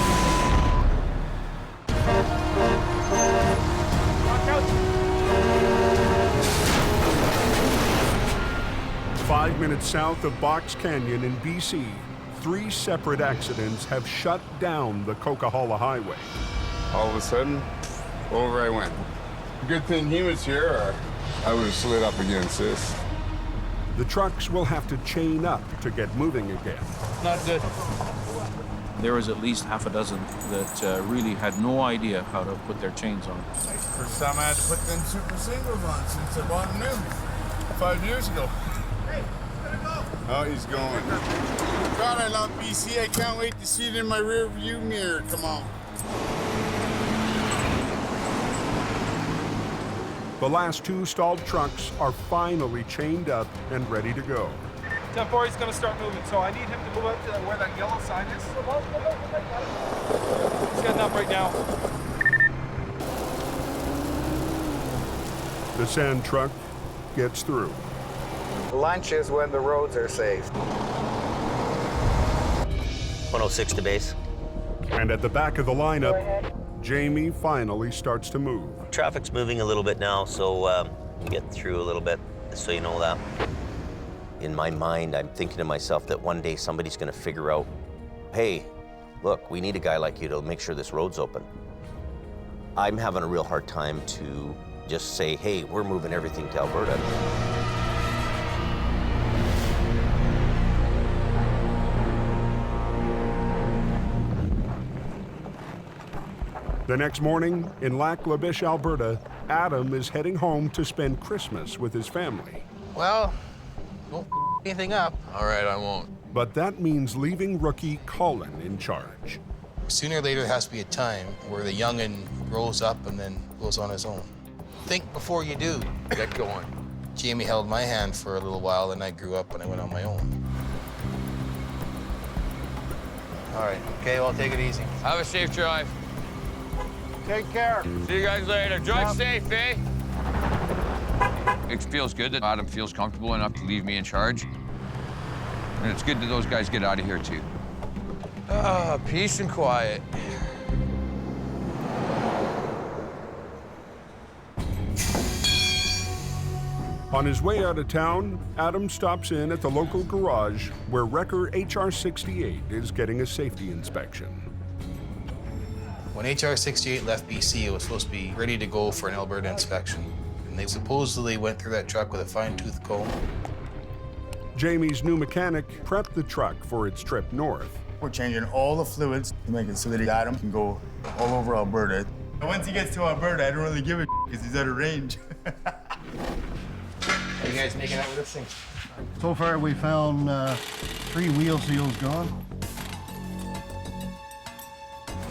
[SPEAKER 13] Watch out!
[SPEAKER 1] 5 minutes south of Box Canyon in BC, 3 separate accidents have shut down the Coquihalla Highway.
[SPEAKER 19] All of a sudden, over I went. Good thing he was here, or I would have slid up against this.
[SPEAKER 1] The trucks will have to chain up to get moving again.
[SPEAKER 12] Not good. There was at least half a dozen that really had no idea how to put their chains on.
[SPEAKER 24] First time I had to put them super singles on since I bought them new 5 years ago.
[SPEAKER 19] Hey, gotta go. Oh, he's going.
[SPEAKER 24] God, I love BC. I can't wait to see it in my rear view mirror. Come on.
[SPEAKER 1] The last 2 stalled trucks are finally chained up and ready to go.
[SPEAKER 15] 10-4, he's going to start moving, so I need him to move up to where that yellow sign is. He's getting up right now.
[SPEAKER 1] The sand truck gets through.
[SPEAKER 24] Lunch is when the roads are safe.
[SPEAKER 9] 106 to base.
[SPEAKER 1] And at the back of the lineup, Jamie finally starts to move.
[SPEAKER 9] Traffic's moving a little bit now, so you get through a little bit, so you know that. In my mind, I'm thinking to myself that one day somebody's going to figure out, hey, look, we need a guy like you to make sure this road's open. I'm having a real hard time to just say, hey, we're moving everything to Alberta.
[SPEAKER 1] The next morning, in Lac La Biche, Alberta, Adam is heading home to spend Christmas with his family.
[SPEAKER 7] Well, don't anything up. All right, I won't.
[SPEAKER 1] But that means leaving rookie Colin in charge.
[SPEAKER 7] Sooner or later, there has to be a time where the young'un grows up and then goes on his own. Think before you do. Get going. Jamie held my hand for a little while, and I grew up and I went on my own. All right, okay, well, take it easy.
[SPEAKER 6] Have a safe drive.
[SPEAKER 21] Take care.
[SPEAKER 6] See you guys later. Drive safe, eh? It feels good that Adam feels comfortable enough to leave me in charge. And it's good that those guys get out of here, too.
[SPEAKER 7] Peace and quiet.
[SPEAKER 1] On his way out of town, Adam stops in at the local garage where wrecker HR-68 is getting a safety inspection.
[SPEAKER 7] When HR-68 left BC, it was supposed to be ready to go for an Alberta inspection. And they supposedly went through that truck with a fine-tooth comb.
[SPEAKER 1] Jamie's new mechanic prepped the truck for its trip north.
[SPEAKER 2] We're changing all the fluids to make it so that Adam can go all over Alberta. And once he gets to Alberta, I don't really give a because he's out of range.
[SPEAKER 7] Are you guys making out with this thing?
[SPEAKER 21] So far, we found 3 wheel seals gone.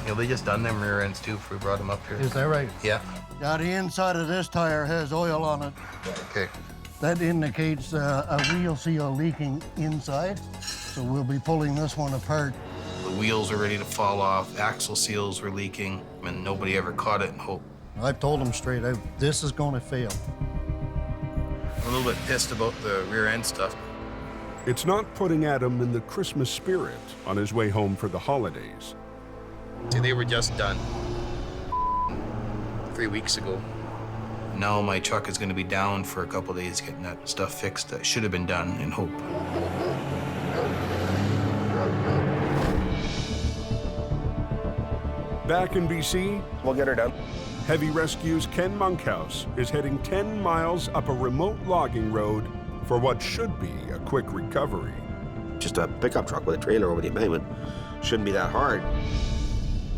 [SPEAKER 7] Yeah, they just done them rear ends too before we brought them up here.
[SPEAKER 21] Is that right?
[SPEAKER 7] Yeah.
[SPEAKER 21] Now, the inside of this tire has oil on it.
[SPEAKER 7] Okay.
[SPEAKER 21] That indicates a wheel seal leaking inside, so we'll be pulling this one apart.
[SPEAKER 7] The wheels are ready to fall off, axle seals were leaking, and nobody ever caught it and hope.
[SPEAKER 21] I've told them straight out, this is going to fail.
[SPEAKER 7] I'm a little bit pissed about the rear end stuff.
[SPEAKER 1] It's not putting Adam in the Christmas spirit on his way home for the holidays.
[SPEAKER 7] See, they were just done 3 weeks ago. Now my truck is going to be down for a couple days getting that stuff fixed that should have been done in Hope.
[SPEAKER 1] Back in BC,
[SPEAKER 3] we'll get her done.
[SPEAKER 1] Heavy Rescue's Ken Monkhouse is heading 10 miles up a remote logging road for what should be a quick recovery.
[SPEAKER 8] Just a pickup truck with a trailer over the embankment. Shouldn't be that hard.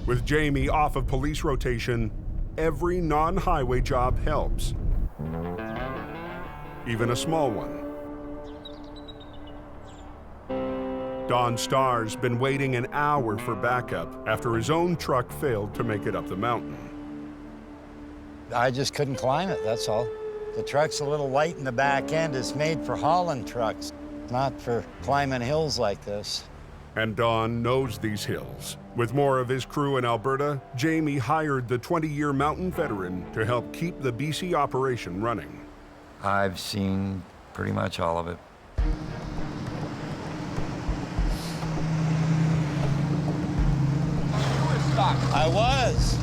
[SPEAKER 1] With Jamie off of police rotation, every non-highway job helps. Even a small one. Don Starr's been waiting an hour for backup after his own truck failed to make it up the mountain.
[SPEAKER 16] I just couldn't climb it, that's all. The truck's a little light in the back end. It's made for hauling trucks, not for climbing hills like this.
[SPEAKER 1] And Don knows these hills. With more of his crew in Alberta, Jamie hired the 20-year mountain veteran to help keep the BC operation running.
[SPEAKER 20] I've seen pretty much all of it.
[SPEAKER 16] I was.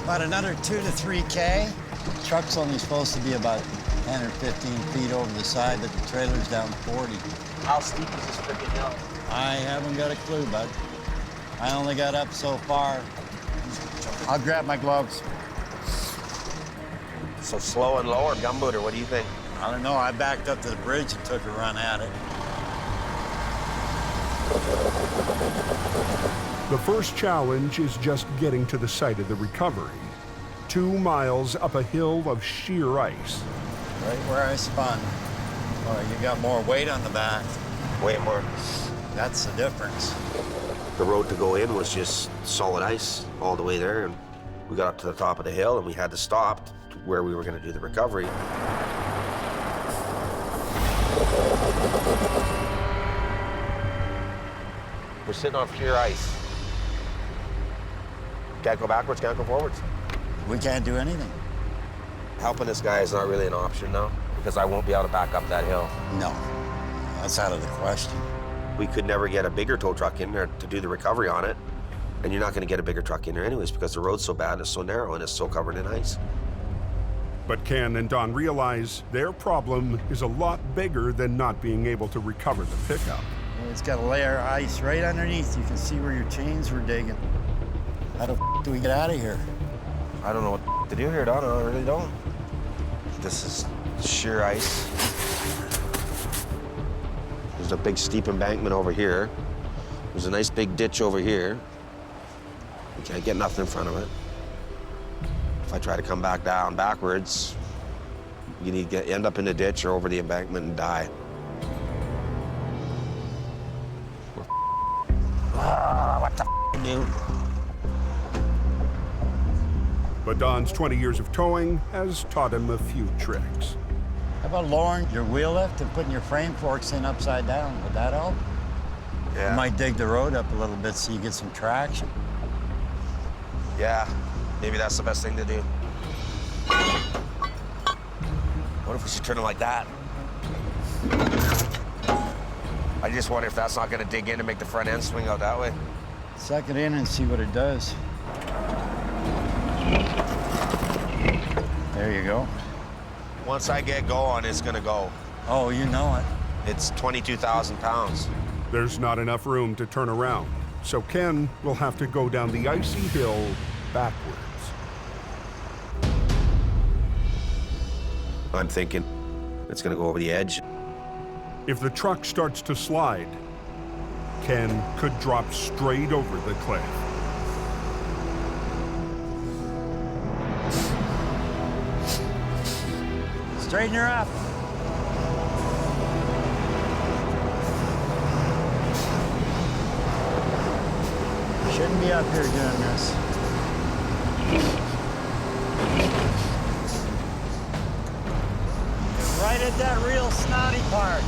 [SPEAKER 16] About another 2 to 3K. The truck's only supposed to be about 10 or 15 feet over the side, but the trailer's down 40.
[SPEAKER 17] How steep is this freaking hill?
[SPEAKER 16] I haven't got a clue, bud. I only got up so far.
[SPEAKER 21] I'll grab my gloves.
[SPEAKER 8] So slow and low or gumboot, or what do you think?
[SPEAKER 16] I don't know. I backed up to the bridge and took a run at it.
[SPEAKER 1] The first challenge is just getting to the site of the recovery. 2 miles up a hill of sheer ice.
[SPEAKER 16] Right where I spun. Oh, you got more weight on the back.
[SPEAKER 8] Way more.
[SPEAKER 16] That's the difference.
[SPEAKER 8] The road to go in was just solid ice all the way there, and we got up to the top of the hill and we had to stop to where we were going to do the recovery. We're sitting on sheer ice. Can't go backwards, can't go forwards.
[SPEAKER 16] We can't do anything.
[SPEAKER 8] Helping this guy is not really an option now, because I won't be able to back up that hill.
[SPEAKER 16] No, that's out of the question.
[SPEAKER 8] We could never get a bigger tow truck in there to do the recovery on it, and you're not going to get a bigger truck in there anyways because the road's so bad and it's so narrow and it's so covered in ice.
[SPEAKER 1] But Ken and Don realize their problem is a lot bigger than not being able to recover the pickup.
[SPEAKER 16] It's got a layer of ice right underneath. You can see where your chains were digging. How the f do we get out of here?
[SPEAKER 8] I don't know what to do here, Don. I really don't. This is sheer ice. There's a big steep embankment over here. There's a nice big ditch over here. You can't get nothing in front of it. If I try to come back down backwards, you need to end up in the ditch or over the embankment and die. What the dude?
[SPEAKER 1] But Don's 20 years of towing has taught him a few tricks.
[SPEAKER 16] How about lowering your wheel lift and putting your frame forks in upside down? Would that help?
[SPEAKER 8] Yeah.
[SPEAKER 16] You might dig the road up a little bit so you get some traction.
[SPEAKER 8] Yeah, maybe that's the best thing to do. What if we should turn it like that? I just wonder if that's not gonna dig in and make the front end swing out that way.
[SPEAKER 16] Suck it in and see what it does. There you go.
[SPEAKER 8] Once I get going, it's gonna go.
[SPEAKER 16] Oh, you know it.
[SPEAKER 8] It's 22,000 pounds.
[SPEAKER 1] There's not enough room to turn around, so Ken will have to go down the icy hill backwards.
[SPEAKER 8] I'm thinking it's gonna go over the edge.
[SPEAKER 1] If the truck starts to slide, Ken could drop straight over the cliff.
[SPEAKER 16] Straighten her up. Shouldn't be up here doing this. Right at that real snotty part.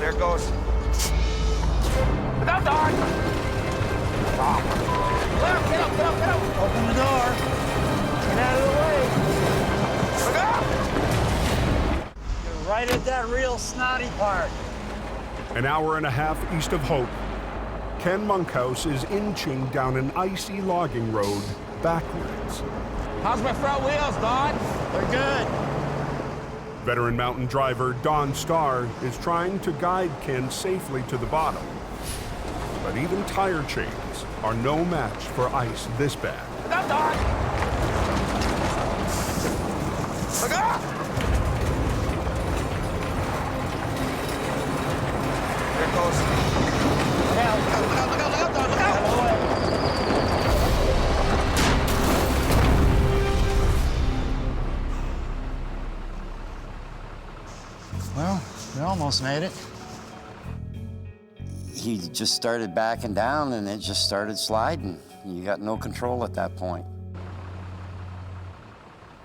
[SPEAKER 8] There it goes. Look out, Don!
[SPEAKER 16] Get up, get up, get up! Open the door. Get out of the way.
[SPEAKER 8] Look out!
[SPEAKER 16] You're right at that real snotty part.
[SPEAKER 1] An hour and a half east of Hope, Ken Monkhouse is inching down an icy logging road backwards.
[SPEAKER 17] How's my front wheels, Don?
[SPEAKER 16] They're good.
[SPEAKER 1] Veteran mountain driver Don Starr is trying to guide Ken safely to the bottom. But even tire chains are no match for ice this bad.
[SPEAKER 8] Look out, Don! Look out! There it goes.
[SPEAKER 16] Look out, look out, look out, look out, look out, Don, look out! Well, we almost made it. He just started backing down and it just started sliding. You got no control at that point.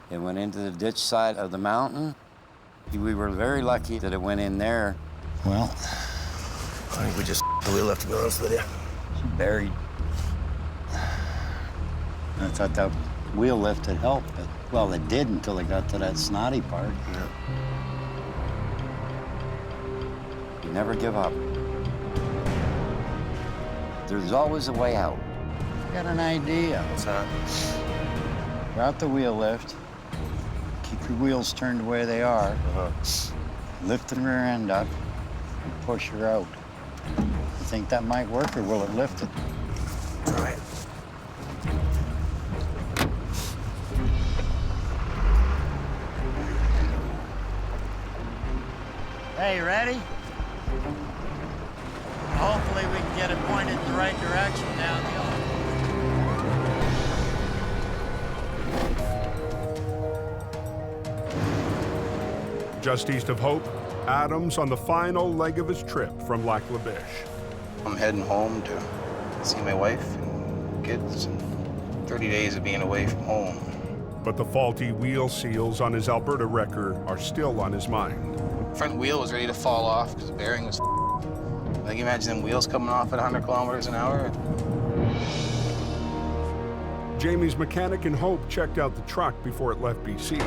[SPEAKER 16] It went into the ditch side of the mountain. We were very lucky that it went in there. Well,
[SPEAKER 8] I think we just the wheel left, to be honest with you.
[SPEAKER 16] she buried. I thought that wheel lift had helped, but, well, it did until it got to that snotty part.
[SPEAKER 8] Yeah.
[SPEAKER 16] You never give up. There's always a way out. I got an idea.
[SPEAKER 8] What's that?
[SPEAKER 16] Route the wheel lift. Keep your wheels turned the way they are. Lift the rear end up and push her out. You think that might work, or will it lift it?
[SPEAKER 8] All right.
[SPEAKER 16] Hey, you ready? Hopefully we can get it pointed in the right direction down the hill.
[SPEAKER 1] Just east of Hope, Adam's on the final leg of his trip from Lac La Biche.
[SPEAKER 7] I'm heading home to see my wife and kids, and 30 days of being away from home.
[SPEAKER 1] But the faulty wheel seals on his Alberta wrecker are still on his mind.
[SPEAKER 7] Front wheel was ready to fall off because the bearing was like, imagine them wheels coming off at 100 kilometers an hour.
[SPEAKER 1] Jamie's mechanic in Hope checked out the truck before it left BC.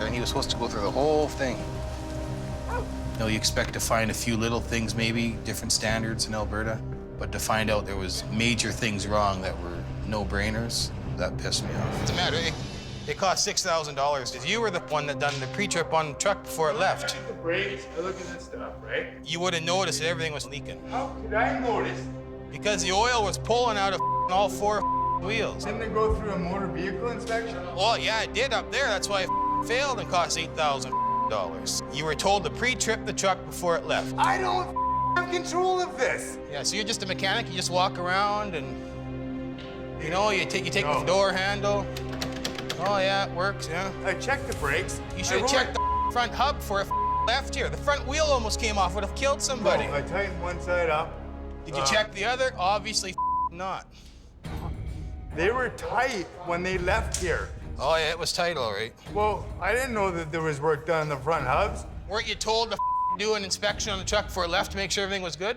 [SPEAKER 7] And he was supposed to go through the whole thing. You know, you expect to find a few little things, maybe different standards in Alberta, but to find out there was major things wrong that were no-brainers, that pissed me off. What's the matter? It cost $6,000. You were the one that done the pre-trip on the truck before it left.
[SPEAKER 19] The brakes, I look at this stuff, right?
[SPEAKER 7] You would have noticed that everything was leaking.
[SPEAKER 19] How could I notice?
[SPEAKER 7] Because the oil was pulling out of all four wheels.
[SPEAKER 2] Didn't it go through a motor vehicle inspection?
[SPEAKER 7] Well, yeah, it did up there. That's why it failed and cost $8,000. You were told to pre-trip the truck before it left.
[SPEAKER 2] I don't have control of this.
[SPEAKER 7] Yeah, so you're just a mechanic. You just walk around and, you know, you take the door handle. Oh yeah, it works. Yeah.
[SPEAKER 2] I checked the brakes.
[SPEAKER 7] You should have checked the front hub before it left here. The front wheel almost came off. Would have killed somebody.
[SPEAKER 2] No, I tightened one side up.
[SPEAKER 7] Did you check the other? Obviously not.
[SPEAKER 2] They were tight when they left here.
[SPEAKER 7] Oh yeah, it was tight, all right.
[SPEAKER 2] Well, I didn't know that there was work done on the front hubs.
[SPEAKER 7] Weren't you told to do an inspection on the truck before it left to make sure everything was good?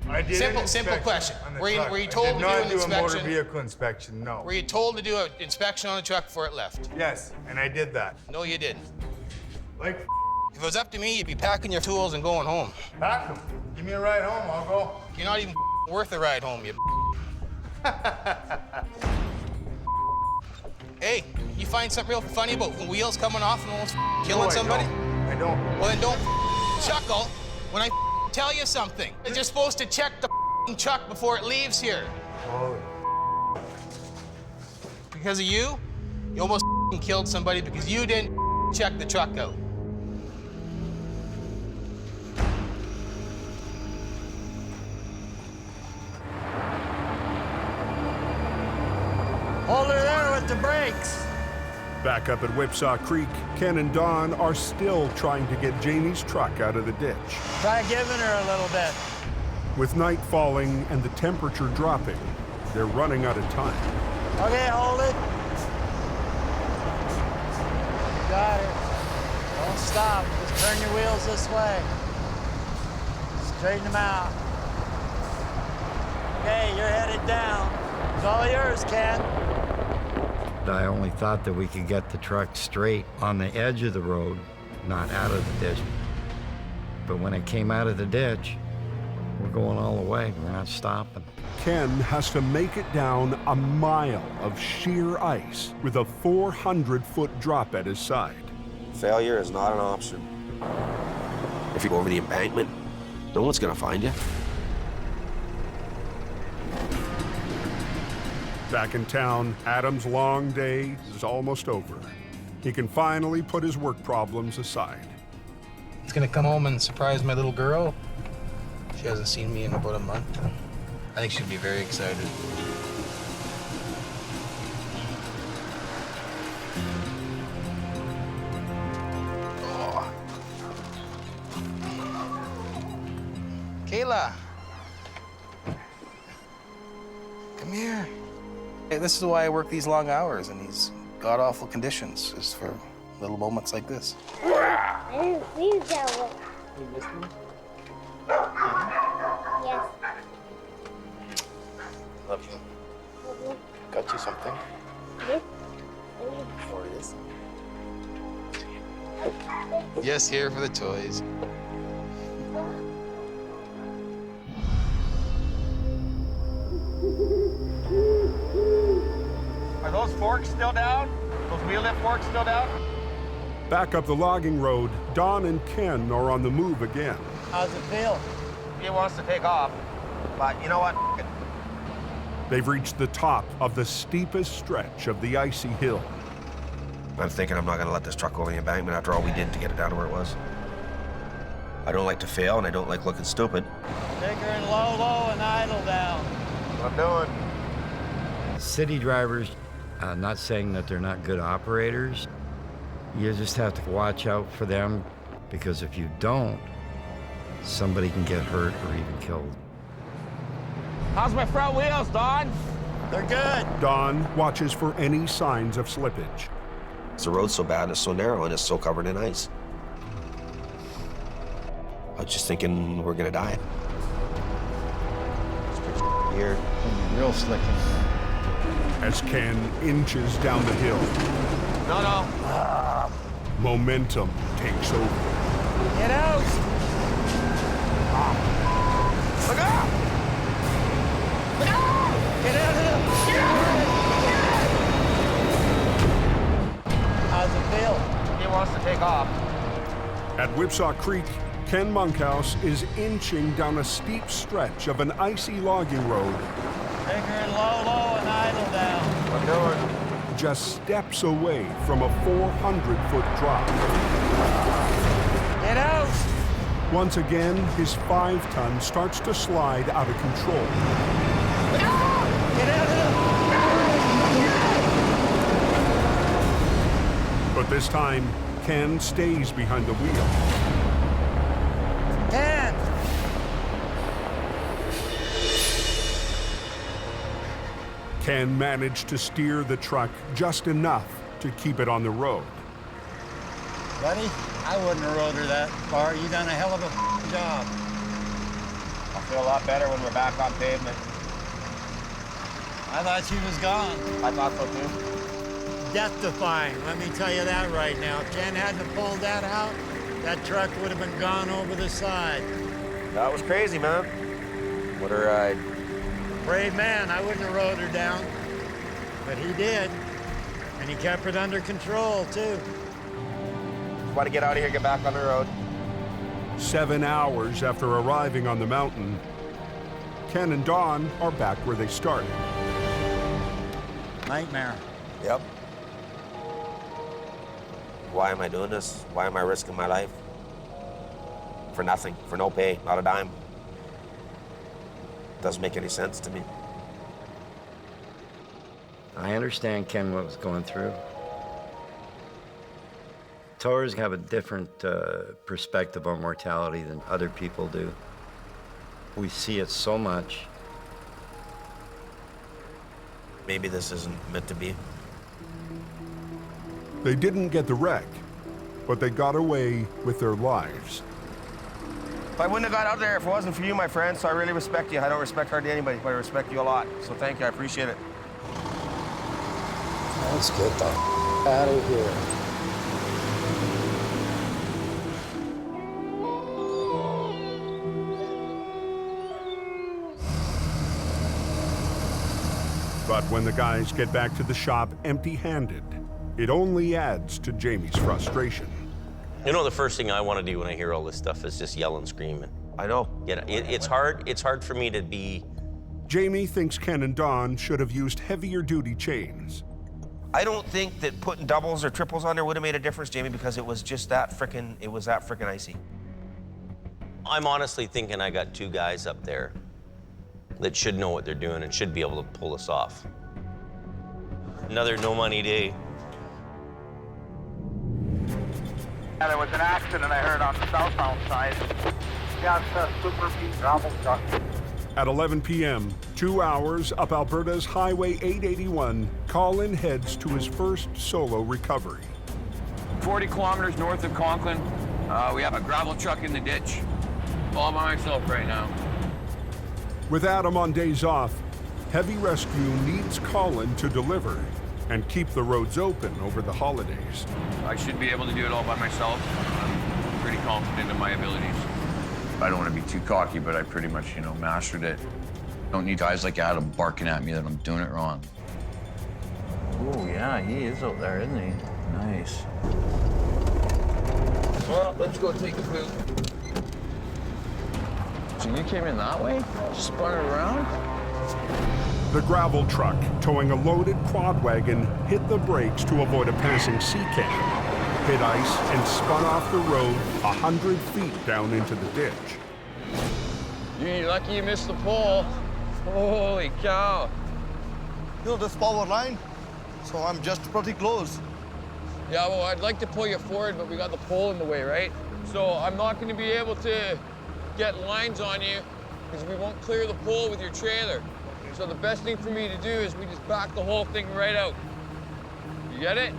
[SPEAKER 2] I did.
[SPEAKER 7] Simple question. Were you told to do an inspection?
[SPEAKER 2] A motor vehicle inspection, no.
[SPEAKER 7] Were you told to do an inspection on the truck before it left?
[SPEAKER 2] Yes, and I did that.
[SPEAKER 7] No, you didn't.
[SPEAKER 2] Like,
[SPEAKER 7] if it was up to me, you'd be packing your tools and going home.
[SPEAKER 2] Pack them. Give me a ride home, I'll go.
[SPEAKER 7] You're not even worth a ride home, you. Hey, you find something real funny about wheels coming off and almost killing somebody?
[SPEAKER 2] I don't.
[SPEAKER 7] Well, then don't chuckle when I tell you something. You're supposed to check the truck before it leaves here.
[SPEAKER 2] Oh.
[SPEAKER 7] Because of you almost killed somebody because you didn't check the truck out.
[SPEAKER 16] Hold her there with the brakes.
[SPEAKER 1] Back up at Whipsaw Creek, Ken and Don are still trying to get Jamie's truck out of the ditch.
[SPEAKER 16] Try giving her a little bit.
[SPEAKER 1] With night falling and the temperature dropping, they're running out of time.
[SPEAKER 16] Okay, hold it. Got it. Don't stop. Just turn your wheels this way. Straighten them out. Okay, you're headed down. It's all yours, Ken.
[SPEAKER 20] I only thought that we could get the truck straight on the edge of the road, not out of the ditch. But when it came out of the ditch, we're going all the way. We're not stopping.
[SPEAKER 1] Ken has to make it down a mile of sheer ice with a 400-foot drop at his side.
[SPEAKER 8] Failure is not an option. If you go over the embankment, no one's gonna find you.
[SPEAKER 1] Back in town, Adam's long day is almost over. He can finally put his work problems aside.
[SPEAKER 7] He's gonna come home and surprise my little girl. She hasn't seen me in about a month. I think she'd be very excited. Oh. Kayla. Come here. Hey, this is why I work these long hours in these god-awful conditions, is for little moments like this.
[SPEAKER 14] I didn't see that one.
[SPEAKER 7] You missed me?
[SPEAKER 14] Yes.
[SPEAKER 7] Love you. Got you something?
[SPEAKER 14] Yes.
[SPEAKER 7] What it is? Yes, here for the toys.
[SPEAKER 15] Are those forks still down? Those wheel lift forks still down?
[SPEAKER 1] Back up the logging road, Don and Ken are on the move again.
[SPEAKER 16] How's it feel?
[SPEAKER 15] He wants to take off, but you know what?
[SPEAKER 1] They've reached the top of the steepest stretch of the icy hill.
[SPEAKER 8] I'm thinking I'm not gonna let this truck go over the embankment after all we did to get it down to where it was. I don't like to fail, and I don't like looking stupid.
[SPEAKER 16] Take her in low, low, and idle down.
[SPEAKER 2] What I'm doing.
[SPEAKER 20] City drivers, not saying that they're not good operators. You just have to watch out for them, because if you don't, somebody can get hurt or even killed.
[SPEAKER 15] How's my front wheels, Don?
[SPEAKER 16] They're good.
[SPEAKER 1] Don watches for any signs of slippage.
[SPEAKER 8] The road's so bad, and it's so narrow, and it's so covered in ice. I was just thinking we're gonna die. It's pretty weird.
[SPEAKER 16] Real slick.
[SPEAKER 1] As Ken inches down the hill,
[SPEAKER 15] No.
[SPEAKER 1] momentum takes over.
[SPEAKER 16] Get out!
[SPEAKER 15] Look out!
[SPEAKER 16] Get out of here! How's it feel?
[SPEAKER 15] He wants to take off.
[SPEAKER 1] At Whipsaw Creek, Ken Monkhouse is inching down a steep stretch of an icy logging road.
[SPEAKER 16] Take her in low, low, and idle down.
[SPEAKER 2] What I'm doing.
[SPEAKER 1] just steps away from a 400-foot drop.
[SPEAKER 17] Get out!
[SPEAKER 1] Once again, his 5-ton starts to slide out of control.
[SPEAKER 17] Get out of
[SPEAKER 1] But this time, Ken stays behind the wheel.
[SPEAKER 17] Ken!
[SPEAKER 1] Ken managed to steer the truck just enough to keep it on the road.
[SPEAKER 16] Buddy, I wouldn't have rode her that far. You done a hell of a job.
[SPEAKER 3] I feel a lot better when we're back on pavement.
[SPEAKER 16] I thought she was gone.
[SPEAKER 3] I thought so too.
[SPEAKER 16] Death-defying, let me tell you that right now. If Ken hadn't have pulled that out, that truck would have been gone over the side.
[SPEAKER 3] That was crazy, man. What a ride.
[SPEAKER 16] Brave man, I wouldn't have rode her down. But he did. And he kept it under control, too.
[SPEAKER 3] Want to get out of here, get back on the road.
[SPEAKER 1] 7 hours after arriving on the mountain, Ken and Dawn are back where they started.
[SPEAKER 16] Nightmare.
[SPEAKER 8] Yep. Why am I doing this? Why am I risking my life? For nothing, for no pay, not a dime. Doesn't make any sense to me.
[SPEAKER 20] I understand, Ken, what was going through. Towers have a different perspective on mortality than other people do. We see it so much.
[SPEAKER 8] Maybe this isn't meant to be.
[SPEAKER 1] They didn't get the wreck, but they got away with their lives.
[SPEAKER 3] I wouldn't have got out there if it wasn't for you, my friend, so I really respect you. I don't respect hardly anybody, but I respect you a lot. So thank you, I appreciate it.
[SPEAKER 16] Let's get the out of here.
[SPEAKER 1] But when the guys get back to the shop empty-handed, it only adds to Jamie's frustration.
[SPEAKER 9] You know, the first thing I want to do when I hear all this stuff is just yell and scream.
[SPEAKER 8] I know.
[SPEAKER 9] It's hard for me to be...
[SPEAKER 1] Jamie thinks Ken and Dawn should have used heavier-duty chains.
[SPEAKER 8] I don't think that putting doubles or triples on there would have made a difference, Jamie, because it was just that frickin' icy.
[SPEAKER 9] I'm honestly thinking I got 2 guys up there that should know what they're doing and should be able to pull us off. Another no-money day.
[SPEAKER 5] Yeah, there was an accident I heard on the southbound side. Yeah, it's a super beat gravel truck.
[SPEAKER 1] At 11 p.m., 2 hours up Alberta's Highway 881, Colin heads to his first solo recovery.
[SPEAKER 6] 40 kilometers north of Conklin. We have a gravel truck in the ditch. All by myself right now.
[SPEAKER 1] With Adam on days off, Heavy Rescue needs Colin to deliver and keep the roads open over the holidays.
[SPEAKER 6] I should be able to do it all by myself. I'm pretty confident in my abilities.
[SPEAKER 12] I don't want to be too cocky, but I pretty much, mastered it. Don't need guys like Adam barking at me that I'm doing it wrong. Oh, yeah, he is out there, isn't he? Nice.
[SPEAKER 6] Well, let's go take a poop.
[SPEAKER 12] So you came in that way? Just spun it around?
[SPEAKER 1] The gravel truck, towing a loaded quad wagon, hit the brakes to avoid a passing sea can, hit ice, and spun off the road 100 feet down into the ditch.
[SPEAKER 6] You're lucky you missed the pole. Holy cow.
[SPEAKER 17] this forward line, so I'm just pretty close.
[SPEAKER 6] Yeah, well, I'd like to pull you forward, but we got the pole in the way, right? So I'm not going to be able to get lines on you because we won't clear the pole with your trailer. So the best thing for me to do is we just back the whole thing right out. You get it?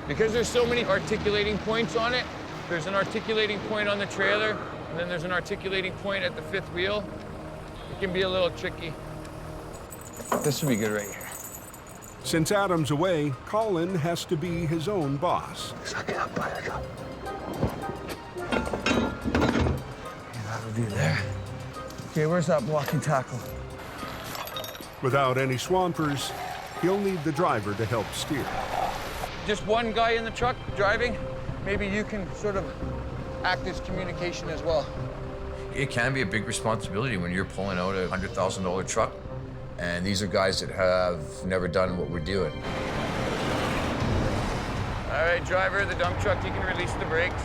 [SPEAKER 6] Because there's so many articulating points on it, there's an articulating point on the trailer, and then there's an articulating point at the fifth wheel. It can be a little tricky.
[SPEAKER 12] This would be good right here.
[SPEAKER 1] Since Adam's away, Colin has to be his own boss.
[SPEAKER 12] Suck it up, buttercup. That'll do there. Okay, where's that blocking tackle?
[SPEAKER 1] Without any swampers, he'll need the driver to help steer.
[SPEAKER 6] Just one guy in the truck driving, maybe you can sort of act as communication as well.
[SPEAKER 12] It can be a big responsibility when you're pulling out a $100,000 truck And these are guys that have never done what we're doing.
[SPEAKER 6] All right, driver, the dump truck, you can release the brakes.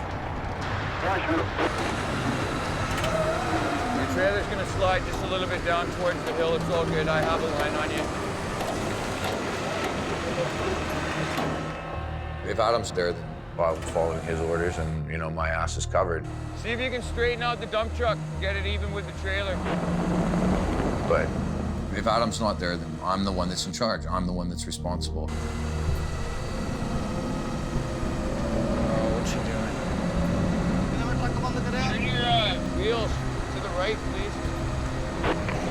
[SPEAKER 6] Your trailer's gonna slide just a little bit down towards the hill. It's all good. I have a line on you.
[SPEAKER 12] If Adam's there, then I'm following his orders and, you know, my ass is covered.
[SPEAKER 6] See if you can straighten out the dump truck, get it even with the trailer.
[SPEAKER 12] But if Adam's not there, then I'm the one that's in charge. I'm the one that's responsible.
[SPEAKER 6] Oh, what's she doing? Turn your wheels to the right, please.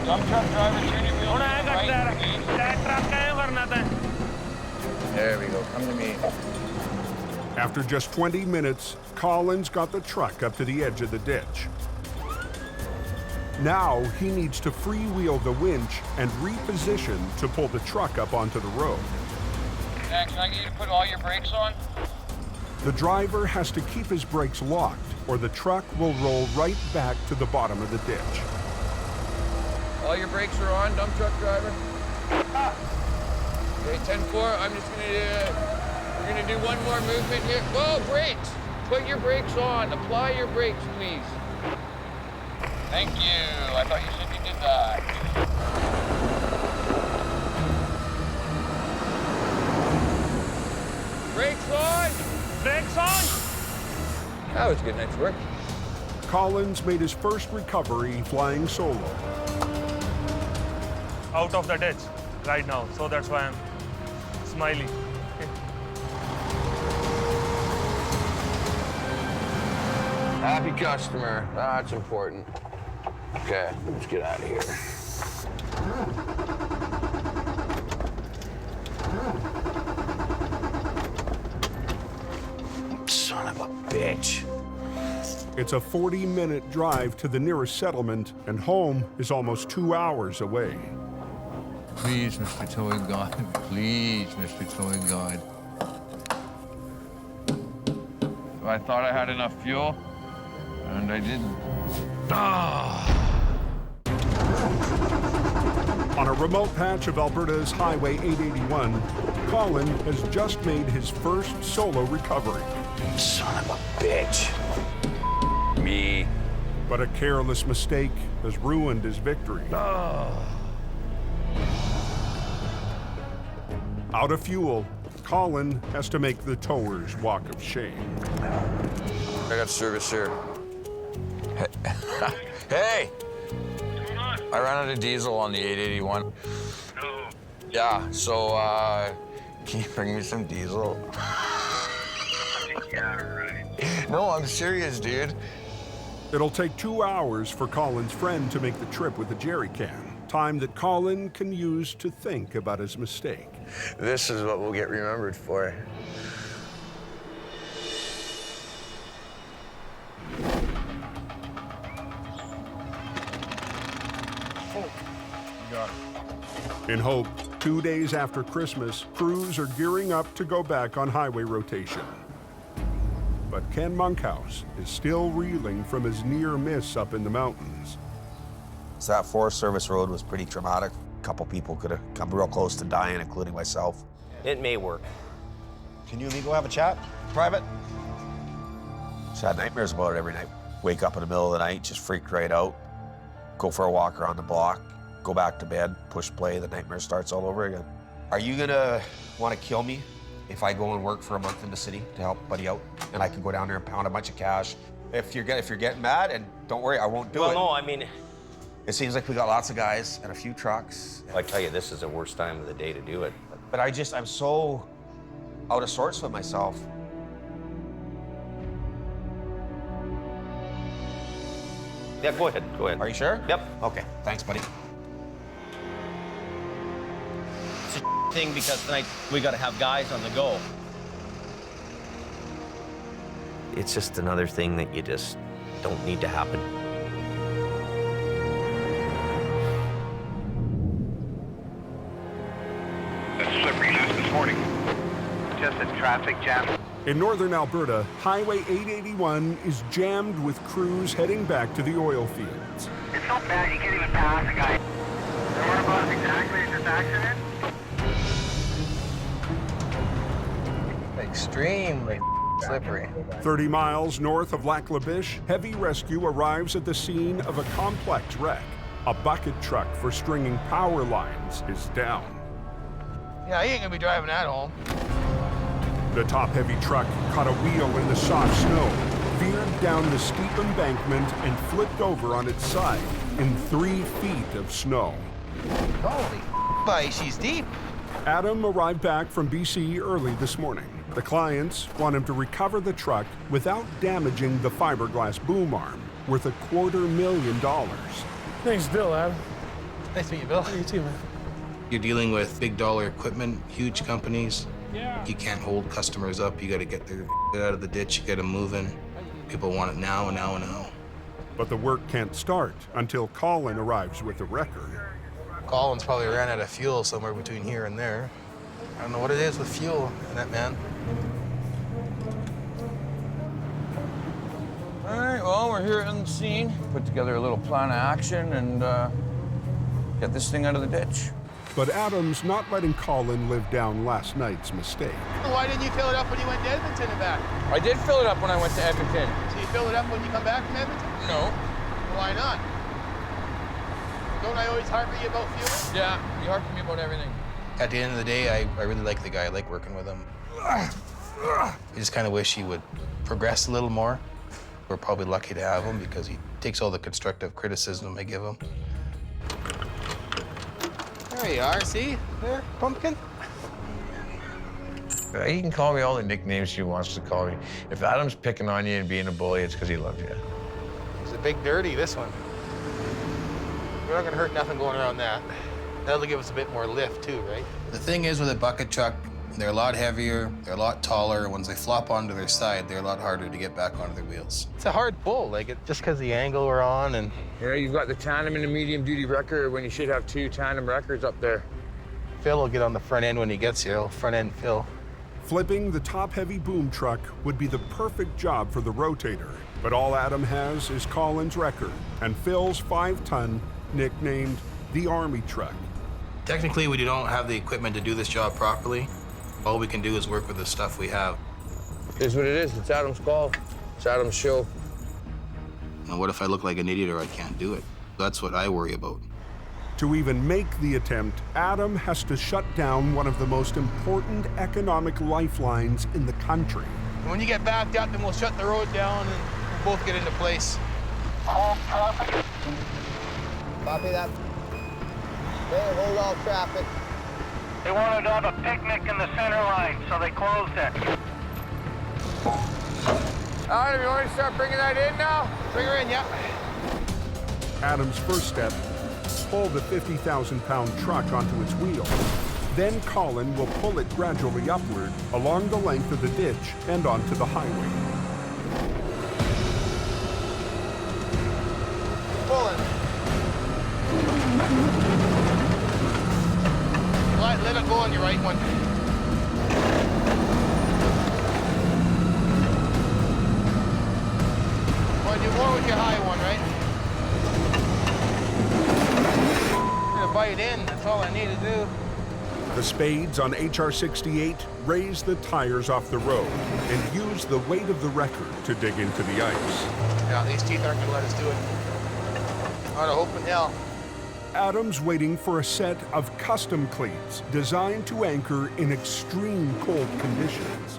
[SPEAKER 6] Dump truck driver, turn your wheels to the right, please.
[SPEAKER 12] There we go. Come to me.
[SPEAKER 1] After just 20 minutes, Collins got the truck up to the edge of the ditch. Now he needs to freewheel the winch and reposition to pull the truck up onto the road.
[SPEAKER 6] Can I get you to put all your brakes on?
[SPEAKER 1] The driver has to keep his brakes locked or the truck will roll right back to the bottom of the ditch.
[SPEAKER 6] All your brakes are on, dump truck driver. Okay, 10-4, I'm just we're gonna do one more movement here. Whoa, brakes! Put your brakes on, apply your brakes, please. Thank you, I thought you said you did that. Brakes on! Brakes on! That was a good night's work.
[SPEAKER 1] Collins made his first recovery flying solo.
[SPEAKER 10] Out of the ditch right now, so that's why I'm smiling.
[SPEAKER 12] Happy customer. That's important. Okay, let's get out of here. Son of a bitch.
[SPEAKER 1] It's a 40-minute drive to the nearest settlement, and home is almost 2 hours away.
[SPEAKER 12] Please, Mr. Towing God. Please, Mr. Towing God.
[SPEAKER 6] I thought I had enough fuel, and I didn't.
[SPEAKER 1] On a remote patch of Alberta's Highway 881, Colin has just made his first solo recovery.
[SPEAKER 12] Son of a bitch. Me.
[SPEAKER 1] But a careless mistake has ruined his victory. Out of fuel, Colin has to make the tower's walk of shame.
[SPEAKER 12] I got service here. Hey! I ran out of diesel on the 881. No. Yeah, so, can you bring me some diesel?
[SPEAKER 19] Yeah, right.
[SPEAKER 12] No, I'm serious, dude.
[SPEAKER 1] It'll take 2 hours for Colin's friend to make the trip with a jerry can, time that Colin can use to think about his mistake.
[SPEAKER 12] This is what we'll get remembered for.
[SPEAKER 1] In Hope, 2 days after Christmas, crews are gearing up to go back on highway rotation. But Ken Monkhouse is still reeling from his near miss up in the mountains.
[SPEAKER 8] So that Forest Service road was pretty traumatic. A couple people could have come real close to dying, including myself.
[SPEAKER 3] It may work. Can you and me go have a chat? Private?
[SPEAKER 8] Just had nightmares about it every night. Wake up in the middle of the night, just freak right out. Go for a walk around the block, go back to bed, push play, the nightmare starts all over again. Are you gonna want to kill me if I go and work for a month in the city to help buddy out? And I can go down there and pound a bunch of cash. If you're getting mad, and don't worry, I won't do it.
[SPEAKER 3] Well, no, I mean...
[SPEAKER 8] It seems like we got lots of guys and a few trucks.
[SPEAKER 9] I tell you, this is the worst time of the day to do it.
[SPEAKER 8] But I'm so out of sorts with myself.
[SPEAKER 9] Yeah, go ahead, go ahead.
[SPEAKER 8] Are you sure?
[SPEAKER 9] Yep.
[SPEAKER 8] Okay, thanks, buddy.
[SPEAKER 3] It's a thing because tonight we got to have guys on the go.
[SPEAKER 9] It's just another thing that you just don't need to happen.
[SPEAKER 19] That's slippery loose this morning. Just a traffic jam.
[SPEAKER 1] In northern Alberta, Highway 881 is jammed with crews heading back to the oil fields.
[SPEAKER 5] It's so bad you can't even pass a guy. Whereabouts exactly is this accident?
[SPEAKER 17] Extremely slippery.
[SPEAKER 1] 30 miles north of Lac La Biche, heavy rescue arrives at the scene of a complex wreck. A bucket truck for stringing power lines is down.
[SPEAKER 7] Yeah, he ain't gonna be driving that home.
[SPEAKER 1] The top-heavy truck caught a wheel in the soft snow, veered down the steep embankment, and flipped over on its side in 3 feet of snow.
[SPEAKER 7] Holy buddy, she's deep.
[SPEAKER 1] Adam arrived back from BC early this morning. The clients want him to recover the truck without damaging the fiberglass boom arm, worth $250,000.
[SPEAKER 11] Thanks, Bill, Adam.
[SPEAKER 7] Nice to meet you, Bill.
[SPEAKER 11] You too, man.
[SPEAKER 18] You're dealing with big dollar equipment, huge companies.
[SPEAKER 11] Yeah.
[SPEAKER 18] You can't hold customers up. You got to get their out of the ditch. You got to move in. People want it now and now and now.
[SPEAKER 1] But the work can't start until Colin arrives with a record.
[SPEAKER 7] Colin's probably ran out of fuel somewhere between here and there. I don't know what it is with fuel in that man.
[SPEAKER 12] All right, well, we're here on the scene. Put together a little plan of action and get this thing out of the ditch.
[SPEAKER 1] But Adam's not letting Colin live down last night's mistake.
[SPEAKER 7] Why didn't you fill it up when you went to Edmonton and back?
[SPEAKER 12] I did fill it up when I went to Edmonton.
[SPEAKER 7] So you fill it up when you come back from Edmonton?
[SPEAKER 12] No.
[SPEAKER 7] Why not? Don't I always harp you about fuel?
[SPEAKER 12] Yeah, you harp me about everything.
[SPEAKER 7] At the end of the day, I really like the guy. I like working with him. I just kind of wish he would progress a little more. We're probably lucky to have him because he takes all the constructive criticism I give him. There you are, see? There, pumpkin.
[SPEAKER 12] He can call me all the nicknames he wants to call me. If Adam's picking on you and being a bully, it's because he loves you.
[SPEAKER 7] He's a big dirty, this one. We're not gonna hurt nothing going around that. That'll give us a bit more lift too, right? The thing is with a bucket truck, they're a lot heavier, they're a lot taller. Once they flop onto their side, they're a lot harder to get back onto their wheels. It's a hard pull, like just because the angle we're on and...
[SPEAKER 12] Yeah, you've got the tandem and the medium-duty wrecker when you should have 2 tandem wreckers up there.
[SPEAKER 7] Phil will get on the front end when he gets here, front end Phil.
[SPEAKER 1] Flipping the top-heavy boom truck would be the perfect job for the Rotator, but all Adam has is Colin's record and Phil's 5-ton, nicknamed the Army truck.
[SPEAKER 7] Technically, we don't have the equipment to do this job properly. All we can do is work with the stuff we have.
[SPEAKER 12] It is what it is. It's Adam's call. It's Adam's show.
[SPEAKER 7] And what if I look like an idiot or I can't do it? That's what I worry about.
[SPEAKER 1] To even make the attempt, Adam has to shut down one of the most important economic lifelines in the country.
[SPEAKER 7] And when you get backed up, then we'll shut the road down and we'll both get into place.
[SPEAKER 17] Copy that. Okay, hold all traffic.
[SPEAKER 5] They wanted to have a picnic in the center line, so they closed it.
[SPEAKER 12] Adam, you want me to start bringing that in now?
[SPEAKER 7] Bring her in, yeah.
[SPEAKER 1] Adam's first step, pull the 50,000-pound truck onto its wheel. Then Colin will pull it gradually upward along the length of the ditch and onto the highway.
[SPEAKER 7] Pulling. Let it go on your right one. Want to do more with your high one, right? I'm gonna bite in, that's all I need to do.
[SPEAKER 1] The spades on HR-68 raise the tires off the road and use the weight of the wrecker to dig into the ice.
[SPEAKER 7] Yeah, these teeth aren't gonna let us do it. Not a hope in hell.
[SPEAKER 1] Adam's waiting for a set of custom cleats designed to anchor in extreme cold conditions.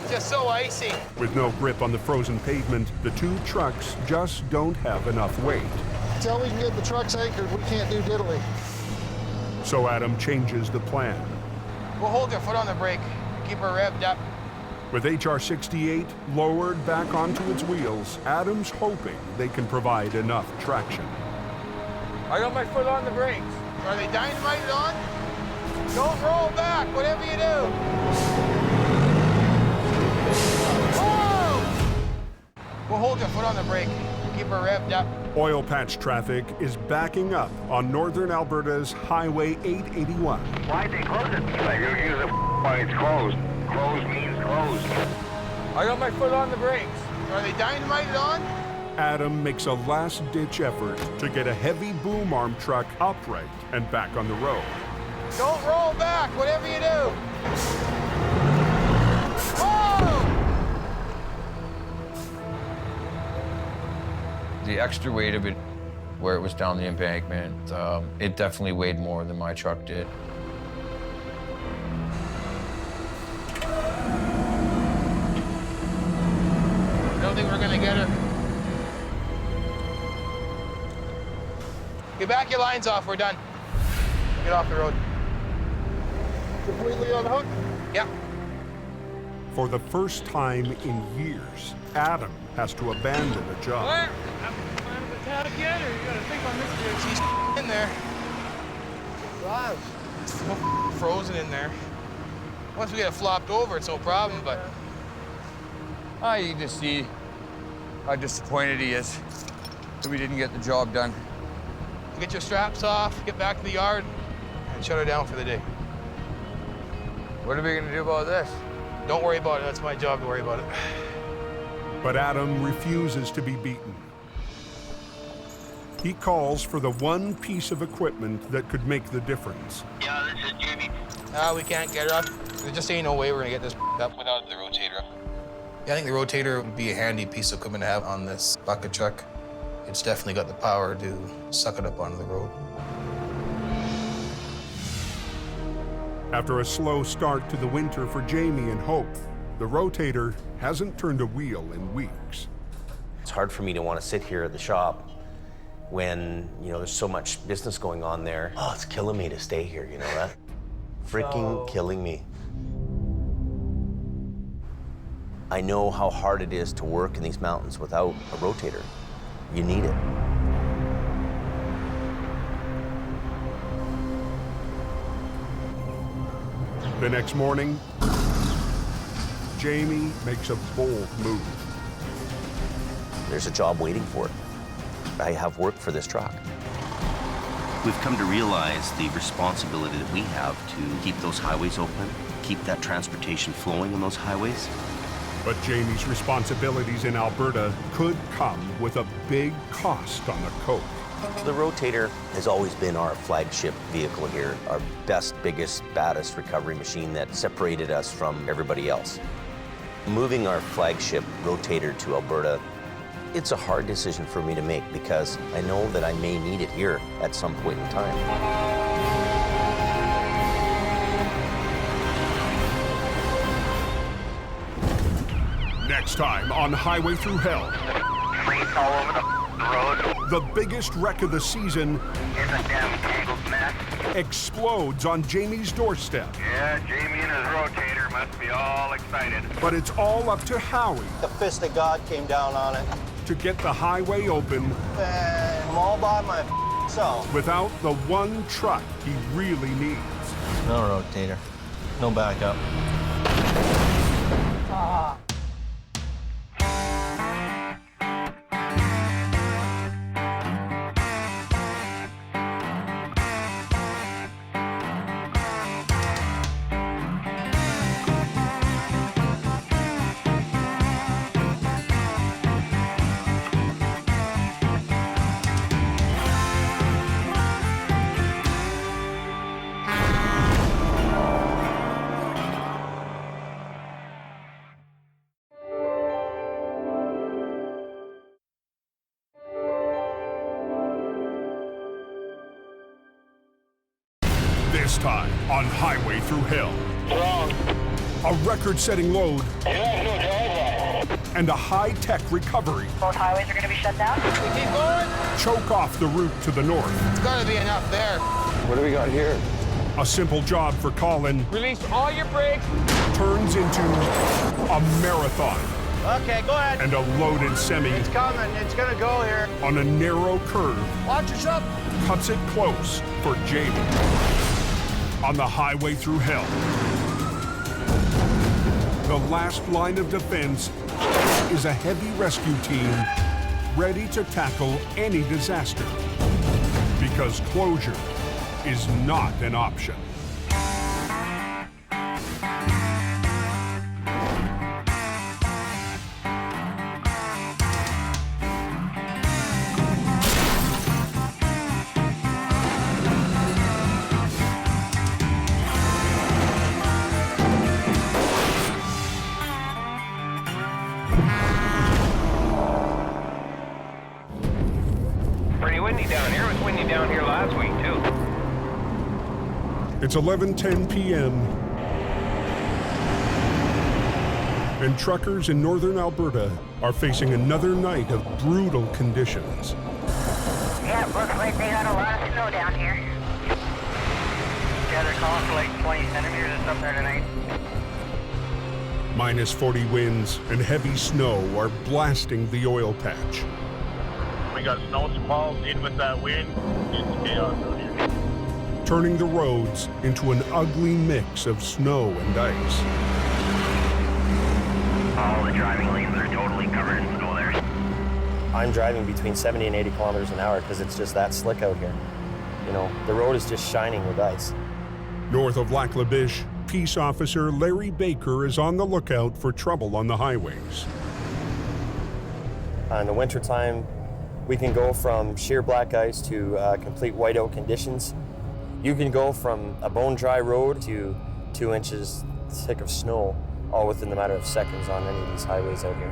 [SPEAKER 7] It's just so icy.
[SPEAKER 1] With no grip on the frozen pavement, the 2 trucks just don't have enough weight.
[SPEAKER 21] Until we can get the trucks anchored, we can't do diddly.
[SPEAKER 1] So Adam changes the plan.
[SPEAKER 7] We'll hold your foot on the brake, keep her revved up.
[SPEAKER 1] With HR-68 lowered back onto its wheels, Adam's hoping they can provide enough traction.
[SPEAKER 12] I got my foot on the brakes.
[SPEAKER 7] Are they dynamited on? Don't roll back, whatever you do. Whoa! We'll hold your foot on the brake, keep her revved up.
[SPEAKER 1] Oil patch traffic is backing up on northern Alberta's Highway 881.
[SPEAKER 5] Why'd they close it? Like, you use it when it's closed. Closed means closed.
[SPEAKER 12] I got my foot on the brakes.
[SPEAKER 7] Are they dynamited on?
[SPEAKER 1] Adam makes a last-ditch effort to get a heavy boom arm truck upright and back on the road.
[SPEAKER 7] Don't roll back, whatever you do. Whoa!
[SPEAKER 12] The extra weight of it, where it was down the embankment, it definitely weighed more than my truck did.
[SPEAKER 7] I don't think we're gonna get her. Get back your lines off, we're done. Get off the road.
[SPEAKER 21] Completely unhooked?
[SPEAKER 7] Yeah.
[SPEAKER 1] For the first time in years, Adam has to abandon a job.
[SPEAKER 10] Where? Am the tab yet, or you gotta think on this dude?
[SPEAKER 7] He's in there. Wow. It's frozen in there. Once we get it flopped over, it's no problem, but...
[SPEAKER 6] You just see how disappointed he is that we didn't get the job done.
[SPEAKER 7] Get your straps off, get back to the yard, and shut her down for the day.
[SPEAKER 6] What are we gonna do about this?
[SPEAKER 7] Don't worry about it, that's my job to worry about it.
[SPEAKER 1] But Adam refuses to be beaten. He calls for the one piece of equipment that could make the difference.
[SPEAKER 5] Yeah, this is Jimmy.
[SPEAKER 7] We can't get her up. There just ain't no way we're gonna get this up without the rotator. Yeah, I think the rotator would be a handy piece of equipment to have on this bucket truck. It's definitely got the power to suck it up onto the road.
[SPEAKER 1] After a slow start to the winter for Jamie and Hope, the Rotator hasn't turned a wheel in weeks.
[SPEAKER 9] It's hard for me to want to sit here at the shop when, there's so much business going on there. Oh, it's killing me to stay here, you know that? Freaking killing me. I know how hard it is to work in these mountains without a rotator. You need it.
[SPEAKER 1] The next morning, Jamie makes a bold move.
[SPEAKER 9] There's a job waiting for it. I have work for this truck. We've come to realize the responsibility that we have to keep those highways open, keep that transportation flowing on those highways.
[SPEAKER 1] But Jamie's responsibilities in Alberta could come with a big cost on the Coke.
[SPEAKER 9] The Rotator has always been our flagship vehicle here, our best, biggest, baddest recovery machine that separated us from everybody else. Moving our flagship Rotator to Alberta, it's a hard decision for me to make because I know that I may need it here at some point in time.
[SPEAKER 1] Next time on Highway Through Hell.
[SPEAKER 5] Fleets all over the road.
[SPEAKER 1] The biggest wreck of the season
[SPEAKER 5] It's a damn tangled mess.
[SPEAKER 1] explodes on Jamie's doorstep.
[SPEAKER 19] Yeah, Jamie and his rotator must be all excited.
[SPEAKER 1] But it's all up to Howie
[SPEAKER 17] The fist of God came down on it.
[SPEAKER 1] to get the highway open
[SPEAKER 17] I'm all by myself.
[SPEAKER 1] without the one truck he really needs.
[SPEAKER 17] No rotator. No backup.
[SPEAKER 1] This time on Highway Through Hell. A record-setting load and a high-tech recovery
[SPEAKER 4] Both highways are going to be shut down.
[SPEAKER 7] We keep going.
[SPEAKER 1] choke off the route to the north.
[SPEAKER 7] It's gotta be enough there.
[SPEAKER 12] What do we got here?
[SPEAKER 1] A simple job for Colin
[SPEAKER 6] Release all your brakes.
[SPEAKER 1] turns into a marathon
[SPEAKER 17] Okay, go ahead.
[SPEAKER 1] and a loaded semi
[SPEAKER 17] It's coming. It's gonna go here.
[SPEAKER 1] on a narrow curve
[SPEAKER 17] Watch yourself.
[SPEAKER 1] cuts it close for Jamie. On the Highway Through Hell, the last line of defense is a heavy rescue team ready to tackle any disaster because closure is not an option. It's 11:10 p.m. and truckers in northern Alberta are facing another night of brutal conditions.
[SPEAKER 5] Yeah, looks like they got a lot of snow down here. Yeah, they're calling for like 20 centimeters or something there tonight.
[SPEAKER 1] Minus 40 winds and heavy snow are blasting the oil patch.
[SPEAKER 19] We got snow squalls in with that wind. It's chaos out here.
[SPEAKER 1] Turning the roads into an ugly mix of snow and ice.
[SPEAKER 5] All the driving lanes are totally covered in snow there.
[SPEAKER 4] I'm driving between 70 and 80 kilometers an hour because it's just that slick out here. You know, the road is just shining with ice.
[SPEAKER 1] North of Lac La Biche, Peace Officer Larry Baker is on the lookout for trouble on the highways.
[SPEAKER 4] In the wintertime, we can go from sheer black ice to complete whiteout conditions. You can go from a bone-dry road to 2 inches thick of snow, all within the matter of seconds on any of these highways out here.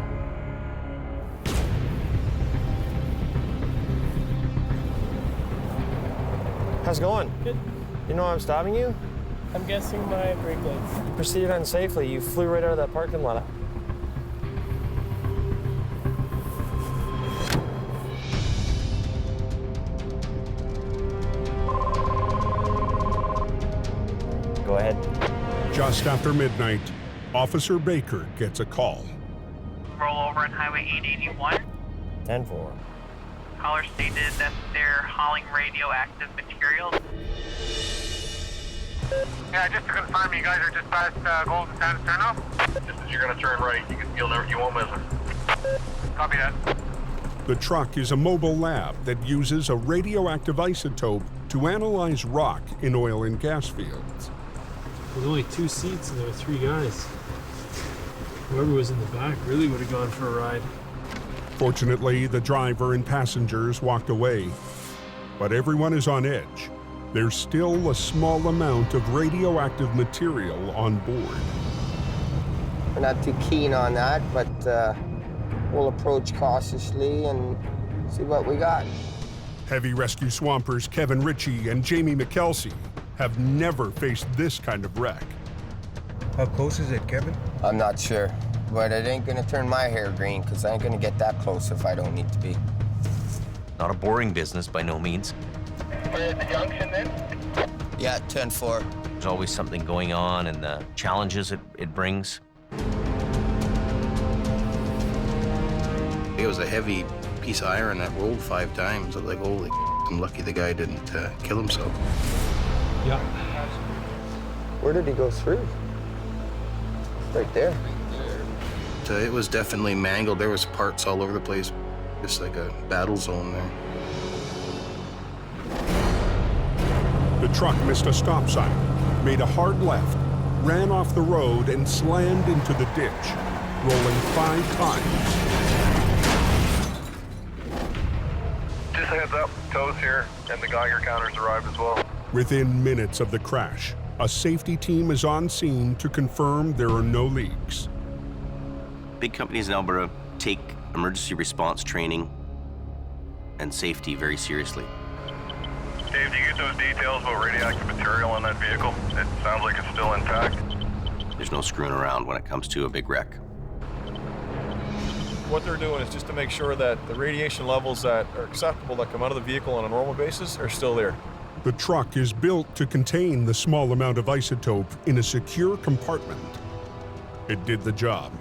[SPEAKER 4] How's it going?
[SPEAKER 11] Good.
[SPEAKER 4] You know I'm stopping you?
[SPEAKER 11] I'm guessing my brake lights.
[SPEAKER 4] You proceeded unsafely. You flew right out of that parking lot. Go ahead.
[SPEAKER 1] Just after midnight, Officer Baker gets a call.
[SPEAKER 13] Rollover on Highway 881.
[SPEAKER 4] 10-4.
[SPEAKER 13] Caller stated that they're hauling radioactive materials.
[SPEAKER 19] Yeah, just to confirm, you guys are just past Golden Sands turnoff? Just as you're going to turn right, you won't miss it. Copy that.
[SPEAKER 1] The truck is a mobile lab that uses a radioactive isotope to analyze rock in oil and gas fields.
[SPEAKER 11] There's only 2 seats and there were 3 guys. Whoever was in the back really would have gone for a ride.
[SPEAKER 1] Fortunately, the driver and passengers walked away, but everyone is on edge. There's still a small amount of radioactive material on board.
[SPEAKER 3] We're not too keen on that, but we'll approach cautiously and see what we got.
[SPEAKER 1] Heavy rescue swampers Kevin Ritchie and Jamie McKelsey have never faced this kind of wreck.
[SPEAKER 3] How close is it, Kevin? I'm not sure, but it ain't gonna turn my hair green because I ain't gonna get that close if I don't need to be.
[SPEAKER 9] Not a boring business by no means.
[SPEAKER 19] We're at the junction then?
[SPEAKER 3] Yeah, 10-4.
[SPEAKER 9] There's always something going on and the challenges it brings.
[SPEAKER 18] It was a heavy piece of iron that rolled 5 times. I was like, holy, I'm lucky the guy didn't kill himself.
[SPEAKER 11] Yeah.
[SPEAKER 3] Where did he go through? Right there.
[SPEAKER 18] So it was definitely mangled. There was parts all over the place, just like a battle zone there.
[SPEAKER 1] The truck missed a stop sign, made a hard left, ran off the road and slammed into the ditch, rolling 5 times.
[SPEAKER 19] Just heads up, tows here, and the Geiger counters arrived as well.
[SPEAKER 1] Within minutes of the crash, a safety team is on scene to confirm there are no leaks.
[SPEAKER 9] Big companies in Alberta take emergency response training and safety very seriously.
[SPEAKER 19] Dave, do you get those details about radioactive material on that vehicle? It sounds like it's still intact.
[SPEAKER 9] There's no screwing around when it comes to a big wreck.
[SPEAKER 22] What they're doing is just to make sure that the radiation levels that are acceptable that come out of the vehicle on a normal basis are still there.
[SPEAKER 1] The truck is built to contain the small amount of isotope in a secure compartment. It did the job.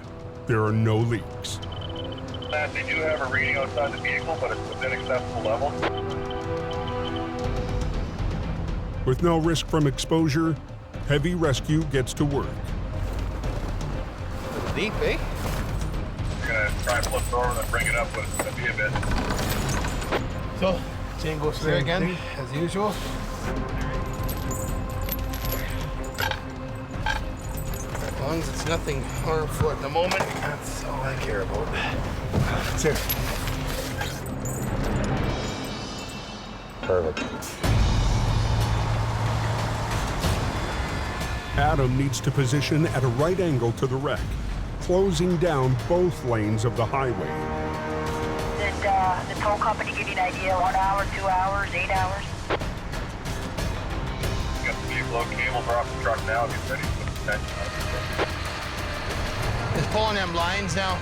[SPEAKER 1] There are no leaks.
[SPEAKER 19] They do have a reading outside the vehicle, but it's within acceptable level.
[SPEAKER 1] With no risk from exposure, heavy rescue gets to work.
[SPEAKER 22] Deep, eh?
[SPEAKER 19] We're gonna try and flip it over and then bring it up, but it's gonna be a bit.
[SPEAKER 22] So, chain goes through again, as usual. As long as it's nothing harmful at the moment, that's all I care about. That's it.
[SPEAKER 4] Perfect.
[SPEAKER 1] Adam needs to position at a right angle to the wreck, closing down both lanes of the highway.
[SPEAKER 5] Did the tow company give you an idea? 1 hour, 2 hours, 8 hours?
[SPEAKER 19] Got the vehicle Load cable, drop the truck now, get ready to put the tension on.
[SPEAKER 7] It's pulling them lines now.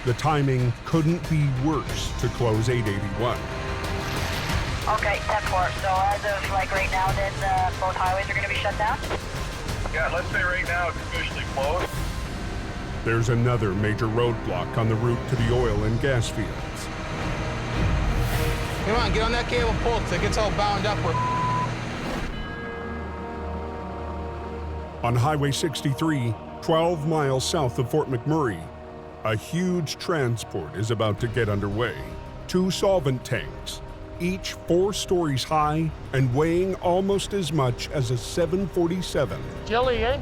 [SPEAKER 1] The timing couldn't be worse to close 881.
[SPEAKER 13] Okay, 10-4. So as of like right now, then both highways are going to be shut down?
[SPEAKER 19] Yeah, let's say right now it's officially closed.
[SPEAKER 1] There's another major roadblock on the route to the oil and gas fields.
[SPEAKER 7] Come on, get on that cable pull till it gets all bound up.
[SPEAKER 1] On Highway 63, 12 miles south of Fort McMurray, a huge transport is about to get underway. 2 solvent tanks, each 4 stories high and weighing almost as much as a 747.
[SPEAKER 17] Jelly, eh?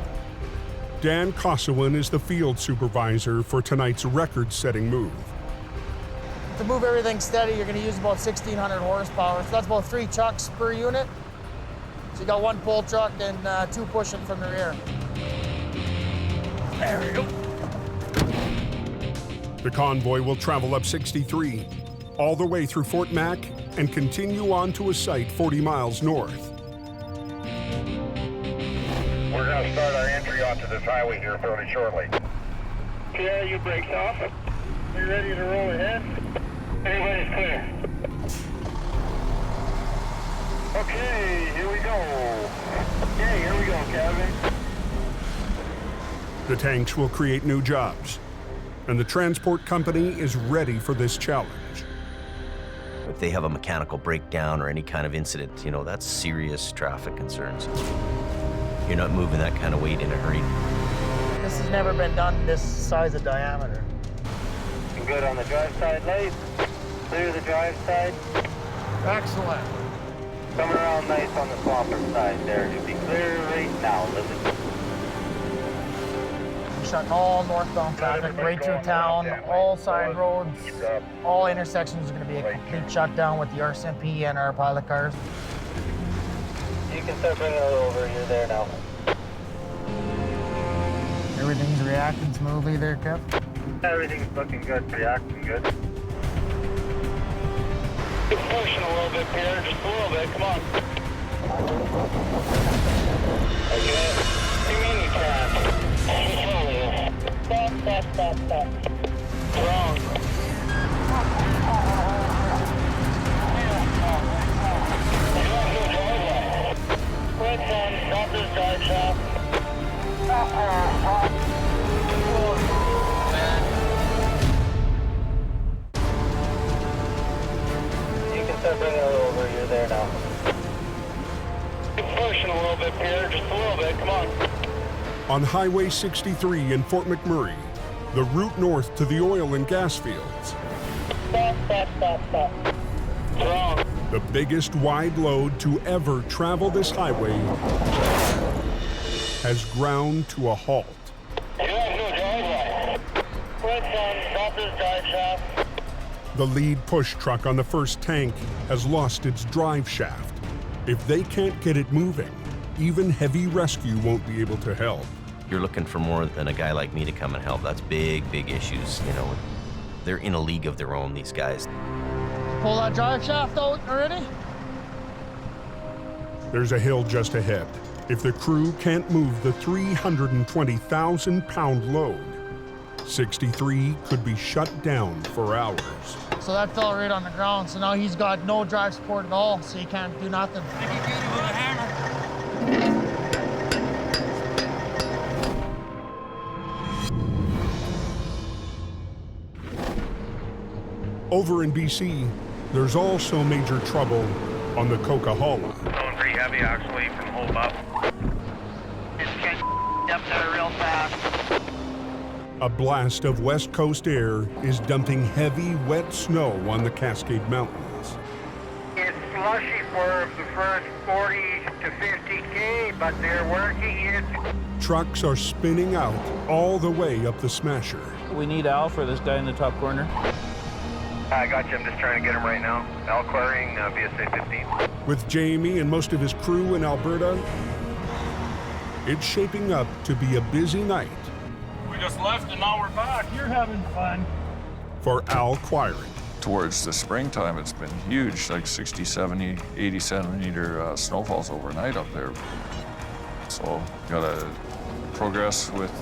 [SPEAKER 1] Dan Kosowin is the field supervisor for tonight's record-setting move.
[SPEAKER 17] To move everything steady, you're going to use about 1,600 horsepower. So that's about 3 trucks per unit. So you got 1 pull truck and 2 pushing from the rear. There we go.
[SPEAKER 1] The convoy will travel up 63, all the way through Fort Mac and continue on to a site 40 miles north.
[SPEAKER 19] We're going to start our entry onto this highway here fairly shortly. Yeah, you brakes off. We ready to roll ahead? Everybody's clear. Okay, here we go. Okay, here we go, Kevin.
[SPEAKER 1] The tanks will create new jobs, and the transport company is ready for this challenge.
[SPEAKER 9] If they have a mechanical breakdown or any kind of incident, you know, that's serious traffic concerns. You're not moving that kind of weight in a hurry.
[SPEAKER 17] This has never been done this size of diameter.
[SPEAKER 19] Good on the drive side light. Clear the drive side.
[SPEAKER 17] Excellent.
[SPEAKER 19] Coming around nice on the swamper side there. You'll be clear right now, Lizzie.
[SPEAKER 17] Shutting all northbound traffic right through town, all side roads, all intersections are going to be a complete shutdown with the RCMP and our pilot cars.
[SPEAKER 19] You can start bringing it over. You're there now.
[SPEAKER 17] Everything's reacting smoothly there, Kev?
[SPEAKER 19] Everything's looking good, reacting good. Keep pushing a little bit, Peter, just a little bit, come on. Okay, you mean you can't? Stop. Wrong. Quick down, stop this drive shaft. You can start bringing it over, you're there now. Keep pushing a little bit, Peter, just a little bit, come on.
[SPEAKER 1] On Highway 63 in Fort McMurray, the route north to the oil and gas fields.
[SPEAKER 19] Stop. Wrong.
[SPEAKER 1] The biggest wide load to ever travel this highway has ground to a halt.
[SPEAKER 19] You guys do a driveway. Quick down, stop this drive shaft.
[SPEAKER 1] The lead push truck on the first tank has lost its drive shaft. If they can't get it moving, even heavy rescue won't be able to help.
[SPEAKER 9] You're looking for more than a guy like me to come and help. That's big issues, you know. They're in a league of their own, these guys.
[SPEAKER 17] Pull that drive shaft out already?
[SPEAKER 1] There's a hill just ahead. If the crew can't move the 320,000-pound load, 63 could be shut down for hours.
[SPEAKER 17] So that fell right on the ground, so now he's got no drive support at all, so he can't do nothing.
[SPEAKER 1] Over in BC, there's also major trouble on the Coquihalla.
[SPEAKER 13] Going pretty heavy, actually, from hold up. It's getting up there real fast.
[SPEAKER 1] A blast of West Coast air is dumping heavy, wet snow on the Cascade Mountains.
[SPEAKER 19] It's slushy for the first 40 to 50K, but they're working it.
[SPEAKER 1] Trucks are spinning out all the way up the Smasher.
[SPEAKER 10] We need Al for this guy in the top corner.
[SPEAKER 19] I got you. I'm just trying to get him right now. Al clearing BSA 15.
[SPEAKER 1] With Jamie and most of his crew in Alberta, it's shaping up to be a busy night.
[SPEAKER 10] We just left and now we're back. You're having fun.
[SPEAKER 1] For Al Quiring.
[SPEAKER 14] Towards the springtime, it's been huge, like 60, 70, 80 centimeter snowfalls overnight up there. So gotta progress with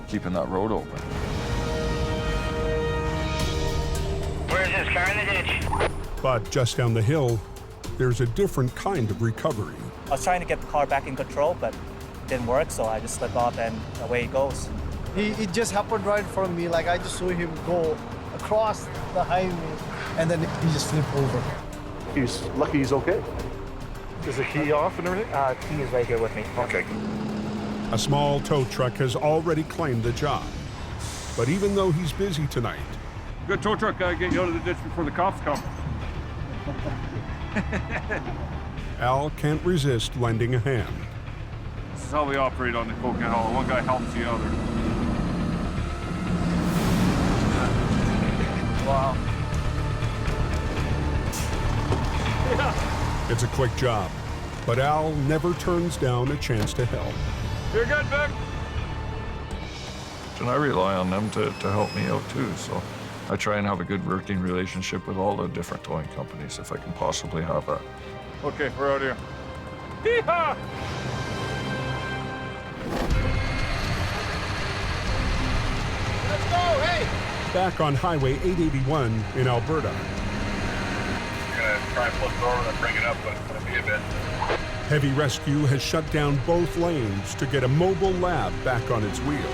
[SPEAKER 14] keeping that road open.
[SPEAKER 5] Where's this car in the ditch?
[SPEAKER 1] But just down the hill, there's a different kind of recovery.
[SPEAKER 2] I was trying to get the car back in control, but it didn't work, so I just slipped off and away it goes.
[SPEAKER 15] He just happened right in front of me, like I just saw him go across the highway, and then he just flipped over.
[SPEAKER 23] He's lucky he's okay. Is the key off and everything?
[SPEAKER 2] Key is right here with me.
[SPEAKER 23] Okay.
[SPEAKER 1] A small tow truck has already claimed the job. But even though he's busy tonight,
[SPEAKER 14] Good tow truck guy, get you out of the ditch before the cops come.
[SPEAKER 1] Al can't resist lending a hand.
[SPEAKER 14] This is how we operate on the Coquihalla. One guy helps the other.
[SPEAKER 2] Wow.
[SPEAKER 1] It's a quick job, but Al never turns down a chance to help.
[SPEAKER 14] You're good, Vic. And I rely on them to help me out too, so I try and have a good working relationship with all the different towing companies if I can possibly have that. Okay, we're out here. Hee-haw!
[SPEAKER 7] Let's go, hey!
[SPEAKER 1] Back on Highway 881 in Alberta.
[SPEAKER 19] Gonna try and flip it over and bring it up, but it's gonna be a bit.
[SPEAKER 1] Heavy rescue has shut down both lanes to get a mobile lab back on its wheels.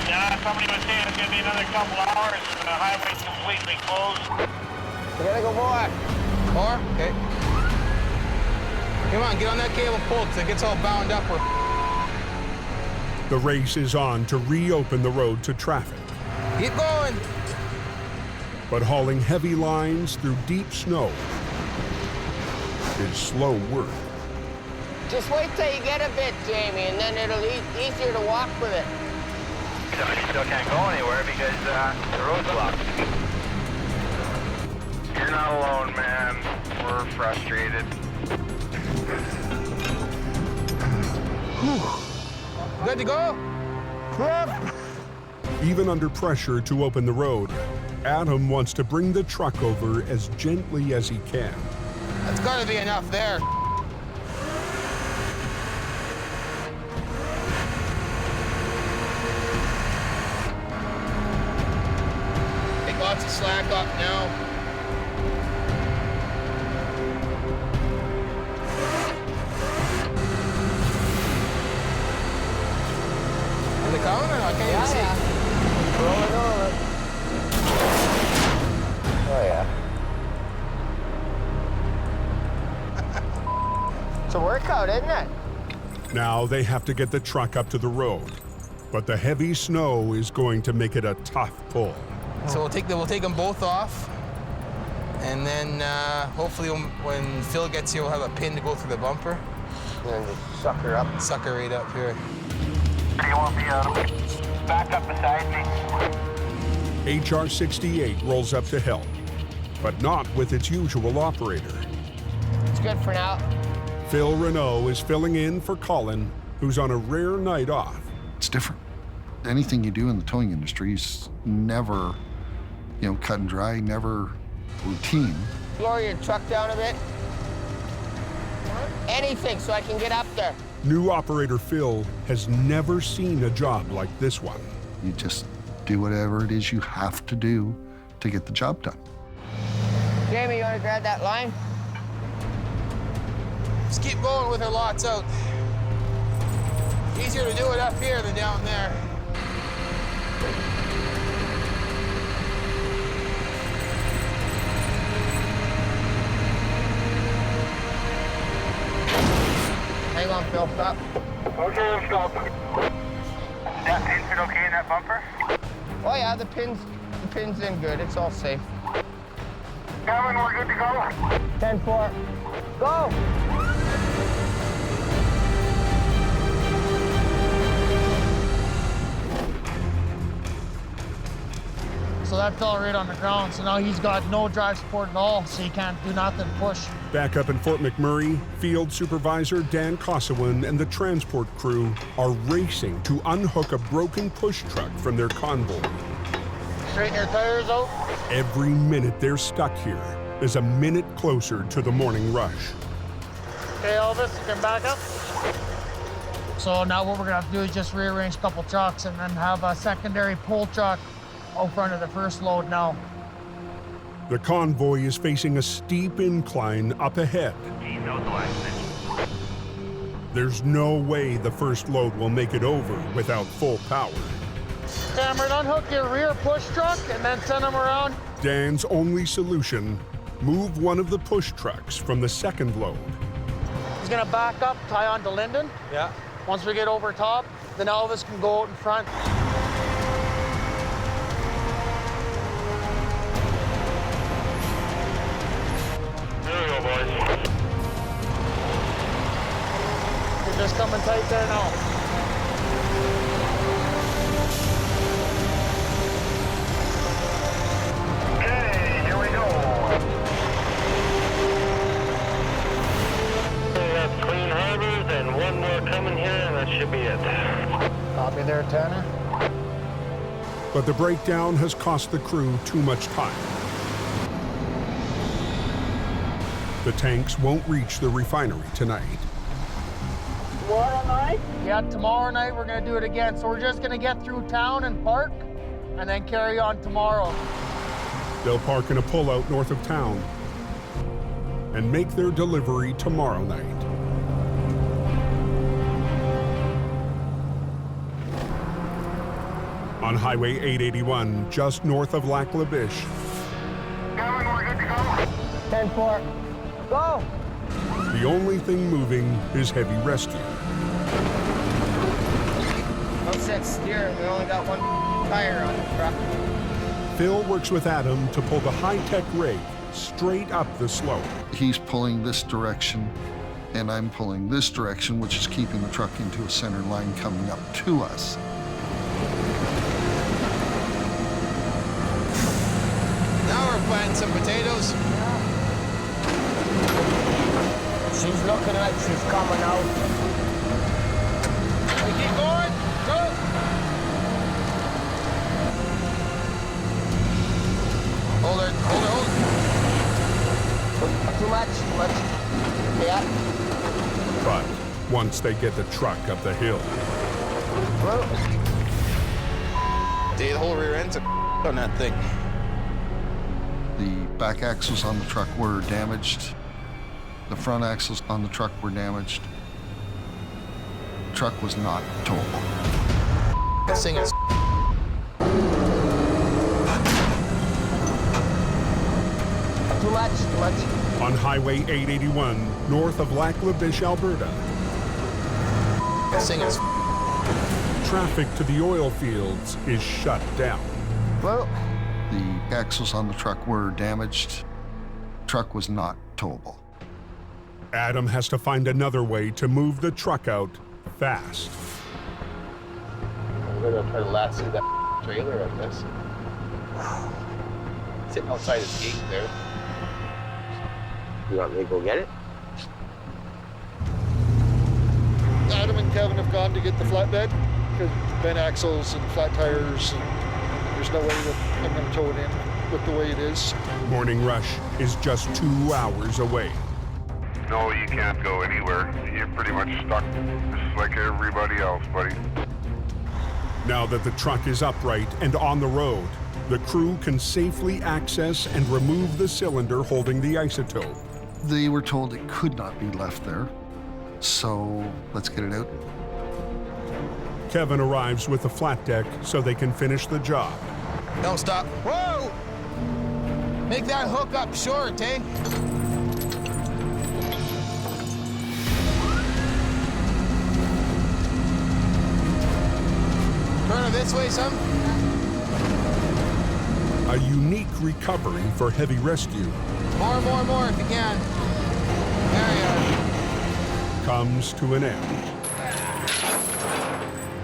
[SPEAKER 19] Yeah, somebody was saying it's gonna be another couple hours and the highway's completely closed.
[SPEAKER 3] We gotta go more.
[SPEAKER 7] More? Okay. Come on, get on that cable pull, because it gets all bound up.
[SPEAKER 1] The race is on to reopen the road to traffic.
[SPEAKER 7] Keep going.
[SPEAKER 1] But hauling heavy lines through deep snow is slow work.
[SPEAKER 3] Just wait till you get a bit, Jamie, and then it'll be easier to walk with it.
[SPEAKER 5] You still can't go anywhere because the road's blocked. You're not alone, man. We're frustrated.
[SPEAKER 7] Good to go?
[SPEAKER 1] Even under pressure to open the road, Adam wants to bring the truck over as gently as he can.
[SPEAKER 7] That's got to be enough there. Take lots of slack off now. Are they coming or not? I can't even see.
[SPEAKER 3] Rolling over. Oh, yeah. It's a workout, isn't it?
[SPEAKER 1] Now they have to get the truck up to the road, but the heavy snow is going to make it a tough pull.
[SPEAKER 7] So we'll take them both off, and then hopefully when Phil gets here, we'll have a pin to go through the bumper.
[SPEAKER 3] And just suck her up.
[SPEAKER 7] Suck her right up here.
[SPEAKER 5] You won't be back up beside me.
[SPEAKER 1] HR 68 rolls up to help, but not with its usual operator.
[SPEAKER 3] It's good for now.
[SPEAKER 1] Phil Renault is filling in for Colin, who's on a rare night off.
[SPEAKER 21] It's different. Anything you do in the towing industry is never, cut and dry, never routine.
[SPEAKER 3] Lower your truck down a bit. Anything so I can get up there.
[SPEAKER 1] New operator Phil has never seen a job like this one.
[SPEAKER 21] You just do whatever it is you have to do to get the job done.
[SPEAKER 3] Jamie, you want to grab that line?
[SPEAKER 7] Just keep going with her lots out. Easier to do it up here than down there.
[SPEAKER 3] Hang on, Phil, stop.
[SPEAKER 19] Okay, let's go.
[SPEAKER 5] That pin fit okay in that bumper?
[SPEAKER 3] Oh yeah, the pin's in good. It's all safe.
[SPEAKER 19] Kevin, we're good to go.
[SPEAKER 3] 10-4. Go!
[SPEAKER 24] So that fell right on the ground, so now he's got no drive support at all, so he can't do nothing, push.
[SPEAKER 1] Back up in Fort McMurray, Field Supervisor Dan Kossawan and the transport crew are racing to unhook a broken push truck from their convoy.
[SPEAKER 24] Straighten your tires out.
[SPEAKER 1] Every minute they're stuck here is a minute closer to the morning rush.
[SPEAKER 24] Okay, Elvis, you can back up. So now what we're gonna have to do is just rearrange a couple trucks and then have a secondary pull truck out front of the first load now.
[SPEAKER 1] The convoy is facing a steep incline up ahead. There's no way the first load will make it over without full power.
[SPEAKER 24] Cameron, unhook your rear push truck and then send them around.
[SPEAKER 1] Dan's only solution, move one of the push trucks from the second load.
[SPEAKER 24] He's gonna back up, tie on to Linden.
[SPEAKER 8] Yeah.
[SPEAKER 24] Once we get over top, then Elvis can go out in front.
[SPEAKER 19] There we go, boys.
[SPEAKER 24] You're just coming tight there now.
[SPEAKER 19] Okay, here we go. We have clean harbors and one more coming here, and that should be it.
[SPEAKER 24] Copy there, Tanner.
[SPEAKER 1] But the breakdown has cost the crew too much time. The tanks won't reach the refinery tonight.
[SPEAKER 24] Tomorrow night? Yeah, tomorrow night we're gonna do it again. So we're just gonna get through town and park, and then carry on tomorrow.
[SPEAKER 1] They'll park in a pullout north of town and make their delivery tomorrow night. On Highway 881, just north of Lac La Biche,
[SPEAKER 19] Kevin, we're good to go.
[SPEAKER 3] 10-4. Go!
[SPEAKER 1] the only thing moving is heavy rescue.
[SPEAKER 3] No set steering. We only got one tire on the truck.
[SPEAKER 1] Phil works with Adam to pull the high-tech rig straight up the slope.
[SPEAKER 21] He's pulling this direction, and I'm pulling this direction, which is keeping the truck into a center line coming up to us.
[SPEAKER 7] Now we're planting some potatoes.
[SPEAKER 3] She's looking like she's coming out.
[SPEAKER 24] We keep going. Go.
[SPEAKER 7] Hold her, hold her, hold her.
[SPEAKER 3] Too much, too much. Yeah.
[SPEAKER 1] But once they get the truck up the hill,
[SPEAKER 7] The whole rear end's on that thing.
[SPEAKER 21] The back axles on the truck were damaged. The front axles on the truck were damaged. The truck was not towable.
[SPEAKER 7] That thing is
[SPEAKER 3] Too much, too much.
[SPEAKER 1] on Highway 881, north of Lac La Biche, Alberta,
[SPEAKER 7] that thing is
[SPEAKER 1] traffic to the oil fields is shut down.
[SPEAKER 21] Well, the axles on the truck were damaged. The truck was not towable.
[SPEAKER 1] Adam has to find another way to move the truck out fast.
[SPEAKER 22] We're gonna try to lasso that trailer, I guess. Sitting outside his gate there.
[SPEAKER 3] You want me to go get it?
[SPEAKER 21] Adam and Kevin have gone to get the flatbed because bent axles and flat tires, and there's no way that I'm going to tow it in with the way it is.
[SPEAKER 1] Morning rush is just 2 hours away.
[SPEAKER 19] No, you can't go anywhere. You're pretty much stuck just like everybody else, buddy.
[SPEAKER 1] Now that the truck is upright and on the road, the crew can safely access and remove the cylinder holding the isotope.
[SPEAKER 21] They were told it could not be left there, so let's get it out.
[SPEAKER 1] Kevin arrives with the flat deck so they can finish the job.
[SPEAKER 7] Don't stop. Whoa! Make that hook up short, eh? Turn her this way, son.
[SPEAKER 1] A unique recovery for heavy rescue
[SPEAKER 7] More if you can. There you are.
[SPEAKER 1] comes to an end.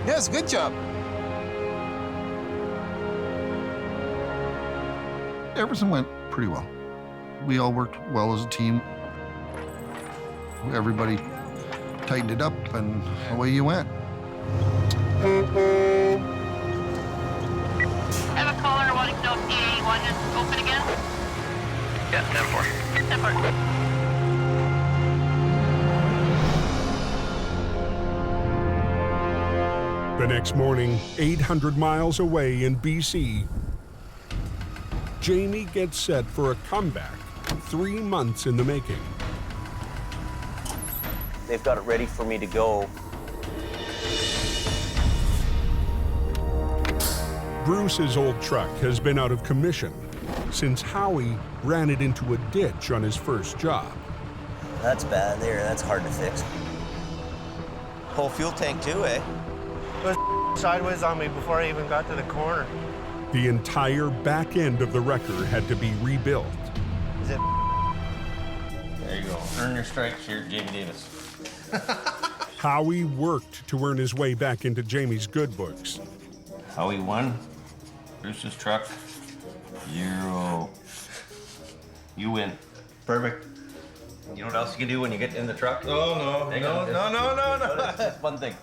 [SPEAKER 7] Yes, good job.
[SPEAKER 21] Everything went pretty well. We all worked well as a team. Everybody tightened it up, and away you went.
[SPEAKER 13] I have a caller wanting to know if DA1 is open again.
[SPEAKER 5] Yeah, 10-4.
[SPEAKER 13] 10-4.
[SPEAKER 1] The next morning, 800 miles away in BC, Jamie gets set for a comeback 3 months in the making.
[SPEAKER 9] They've got it ready for me to go.
[SPEAKER 1] Bruce's old truck has been out of commission since Howie ran it into a ditch on his first job.
[SPEAKER 9] That's bad there. That's hard to fix. Whole fuel tank too, eh?
[SPEAKER 17] It was sideways on me before I even got to the corner.
[SPEAKER 1] The entire back end of the wrecker had to be rebuilt.
[SPEAKER 17] Is it?
[SPEAKER 9] There you go. Earn your stripes here, Jamie Davis.
[SPEAKER 1] Howie worked to earn his way back into Jamie's good books.
[SPEAKER 9] Howie won. Bruce's truck. 0. You win. Perfect. You know what else you can do when you get in the truck?
[SPEAKER 17] Oh, no.
[SPEAKER 9] Hang
[SPEAKER 17] No,
[SPEAKER 9] on,
[SPEAKER 17] no, no, no, no.
[SPEAKER 9] Just one thing.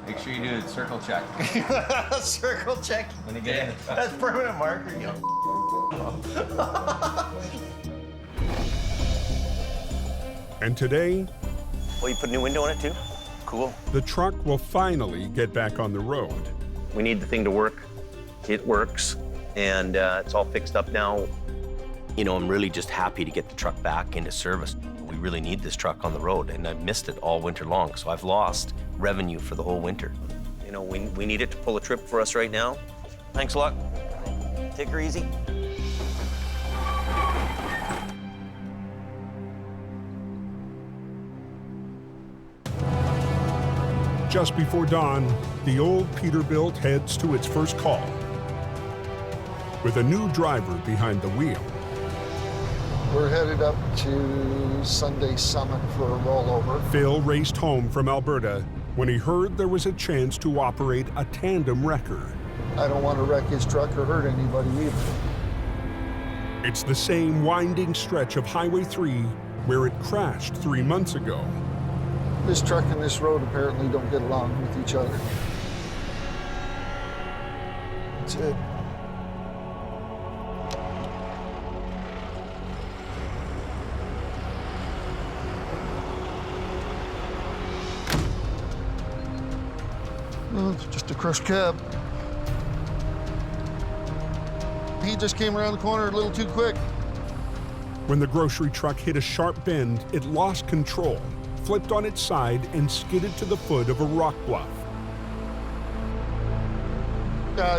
[SPEAKER 9] Make sure you do a circle check.
[SPEAKER 17] Circle check.
[SPEAKER 9] When you get in the truck.
[SPEAKER 17] That's permanent marker, you know.
[SPEAKER 1] And today,
[SPEAKER 9] Well, you put a new window on it too? Cool.
[SPEAKER 1] the truck will finally get back on the road.
[SPEAKER 9] We need the thing to work. It works, and it's all fixed up now. You know, I'm really just happy to get the truck back into service. We really need this truck on the road, and I've missed it all winter long, so I've lost revenue for the whole winter. You know, we need it to pull a trip for us right now. Thanks a lot. Take her easy.
[SPEAKER 1] Just before dawn, the old Peterbilt heads to its first call with a new driver behind the wheel.
[SPEAKER 21] We're headed up to Sunday Summit for a rollover.
[SPEAKER 1] Phil raced home from Alberta when he heard there was a chance to operate a tandem wrecker.
[SPEAKER 21] I don't want to wreck his truck or hurt anybody either.
[SPEAKER 1] It's the same winding stretch of Highway 3 where it crashed 3 months ago.
[SPEAKER 21] This truck and this road apparently don't get along with each other. That's it. Well, it's just a crushed cab. He just came around the corner a little too quick.
[SPEAKER 1] When the grocery truck hit a sharp bend, it lost control, flipped on its side, and skidded to the foot of a rock bluff.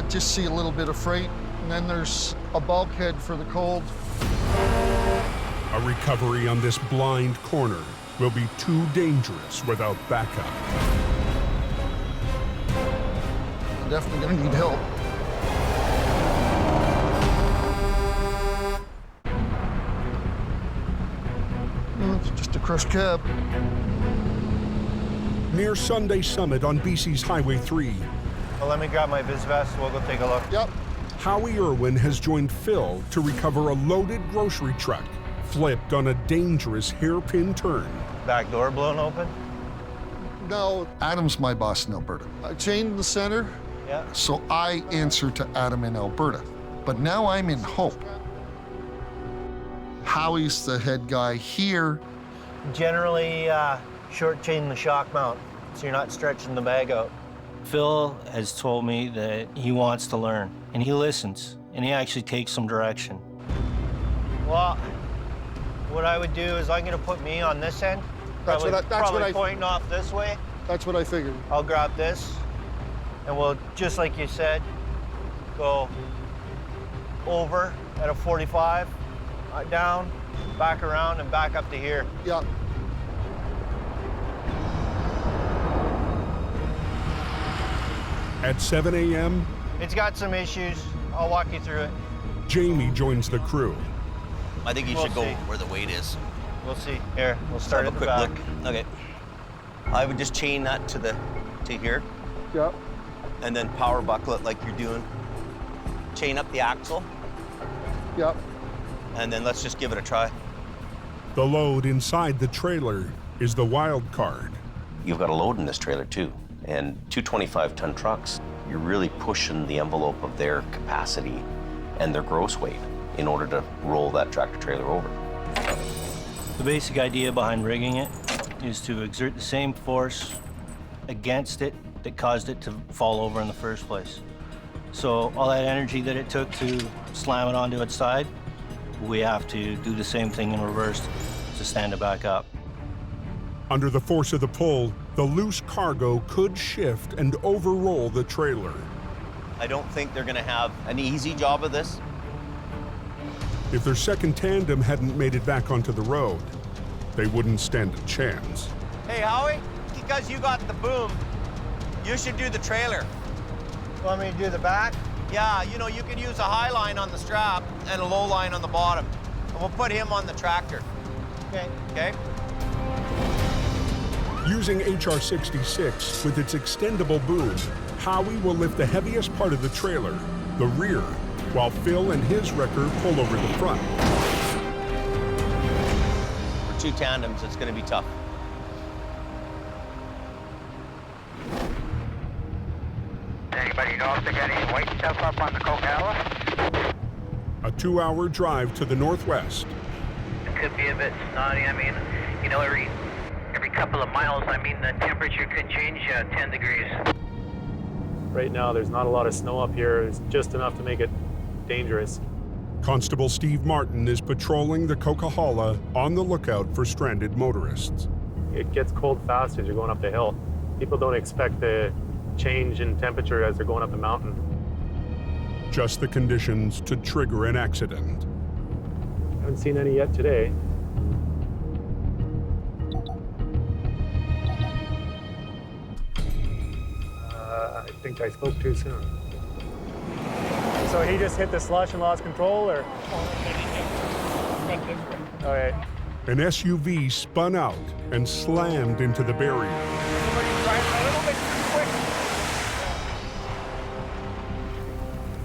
[SPEAKER 21] Just see a little bit of freight, and then there's a bulkhead for the cold.
[SPEAKER 1] A recovery on this blind corner will be too dangerous without backup.
[SPEAKER 21] I'm definitely gonna need help. Well, it's just a crushed cab.
[SPEAKER 1] Near Sunday Summit on BC's Highway 3,
[SPEAKER 17] Well, let me grab my vis vest. We'll go take a look.
[SPEAKER 21] Yep.
[SPEAKER 1] Howie Irwin has joined Phil to recover a loaded grocery truck flipped on a dangerous hairpin turn.
[SPEAKER 17] Back door blown open?
[SPEAKER 21] No, Adam's my boss in Alberta. I chained the center,
[SPEAKER 17] Yeah.
[SPEAKER 21] so I answer to Adam in Alberta. But now I'm in Hope. Howie's the head guy here.
[SPEAKER 17] Generally, short chain the shock mount, so you're not stretching the bag out.
[SPEAKER 8] Phil has told me that he wants to learn, and he listens, and he actually takes some direction.
[SPEAKER 17] Well, what I would do is I'm gonna put me on this end.
[SPEAKER 21] That's
[SPEAKER 17] Probably
[SPEAKER 21] what I
[SPEAKER 17] pointing off this way.
[SPEAKER 21] That's what I figured.
[SPEAKER 17] I'll grab this, and we'll, just like you said, go over at a 45, down, back around, and back up to here.
[SPEAKER 21] Yeah.
[SPEAKER 1] At 7 a.m.,
[SPEAKER 17] It's got some issues. I'll walk you through it.
[SPEAKER 1] Jamie joins the crew.
[SPEAKER 9] I think you
[SPEAKER 17] We'll
[SPEAKER 9] should go
[SPEAKER 17] see.
[SPEAKER 9] where the weight is.
[SPEAKER 17] We'll see. Here, we'll start
[SPEAKER 9] Have
[SPEAKER 17] at
[SPEAKER 9] a
[SPEAKER 17] the
[SPEAKER 9] quick
[SPEAKER 17] back.
[SPEAKER 9] look. Okay. I would just chain that to here,
[SPEAKER 21] Yep.
[SPEAKER 9] and then power buckle it like you're doing. Chain up the axle,
[SPEAKER 21] Yep.
[SPEAKER 9] and then let's just give it a try.
[SPEAKER 1] The load inside the trailer is the wild card.
[SPEAKER 9] You've got a load in this trailer too, and 225-ton trucks, you're really pushing the envelope of their capacity and their gross weight in order to roll that tractor trailer over.
[SPEAKER 8] The basic idea behind rigging it is to exert the same force against it that caused it to fall over in the first place. So all that energy that it took to slam it onto its side, we have to do the same thing in reverse to stand it back up.
[SPEAKER 1] Under the force of the pull, the loose cargo could shift and overroll the trailer.
[SPEAKER 6] I don't think they're going to have an easy job of this.
[SPEAKER 1] If their second tandem hadn't made it back onto the road, they wouldn't stand a chance.
[SPEAKER 6] Hey, Howie, because you got the boom, you should do the trailer.
[SPEAKER 3] Want me to do the back?
[SPEAKER 6] Yeah, you know, you can use a high line on the strap and a low line on the bottom. And we'll put him on the tractor.
[SPEAKER 3] Okay.
[SPEAKER 6] Okay?
[SPEAKER 1] Using HR-66 with its extendable boom, Howie will lift the heaviest part of the trailer, the rear, while Phil and his wrecker pull over the front.
[SPEAKER 6] For two tandems, it's going to be tough.
[SPEAKER 19] Anybody know if they got any white stuff up on the Coquihalla?
[SPEAKER 1] A 2-hour drive to the northwest.
[SPEAKER 5] It could be a bit snotty. I mean, you know, every couple of miles, I mean, the temperature could change 10 degrees.
[SPEAKER 11] Right now, there's not a lot of snow up here. It's just enough to make it dangerous.
[SPEAKER 1] Constable Steve Martin is patrolling the Coquihalla on the lookout for stranded motorists.
[SPEAKER 11] It gets cold fast as you're going up the hill. People don't expect the change in temperature as they're going up the mountain.
[SPEAKER 1] Just the conditions to trigger an accident.
[SPEAKER 11] Haven't seen any yet today. I think I spoke too soon. So he just hit the slush and lost control, or? All right.
[SPEAKER 1] An SUV spun out and slammed into the barrier.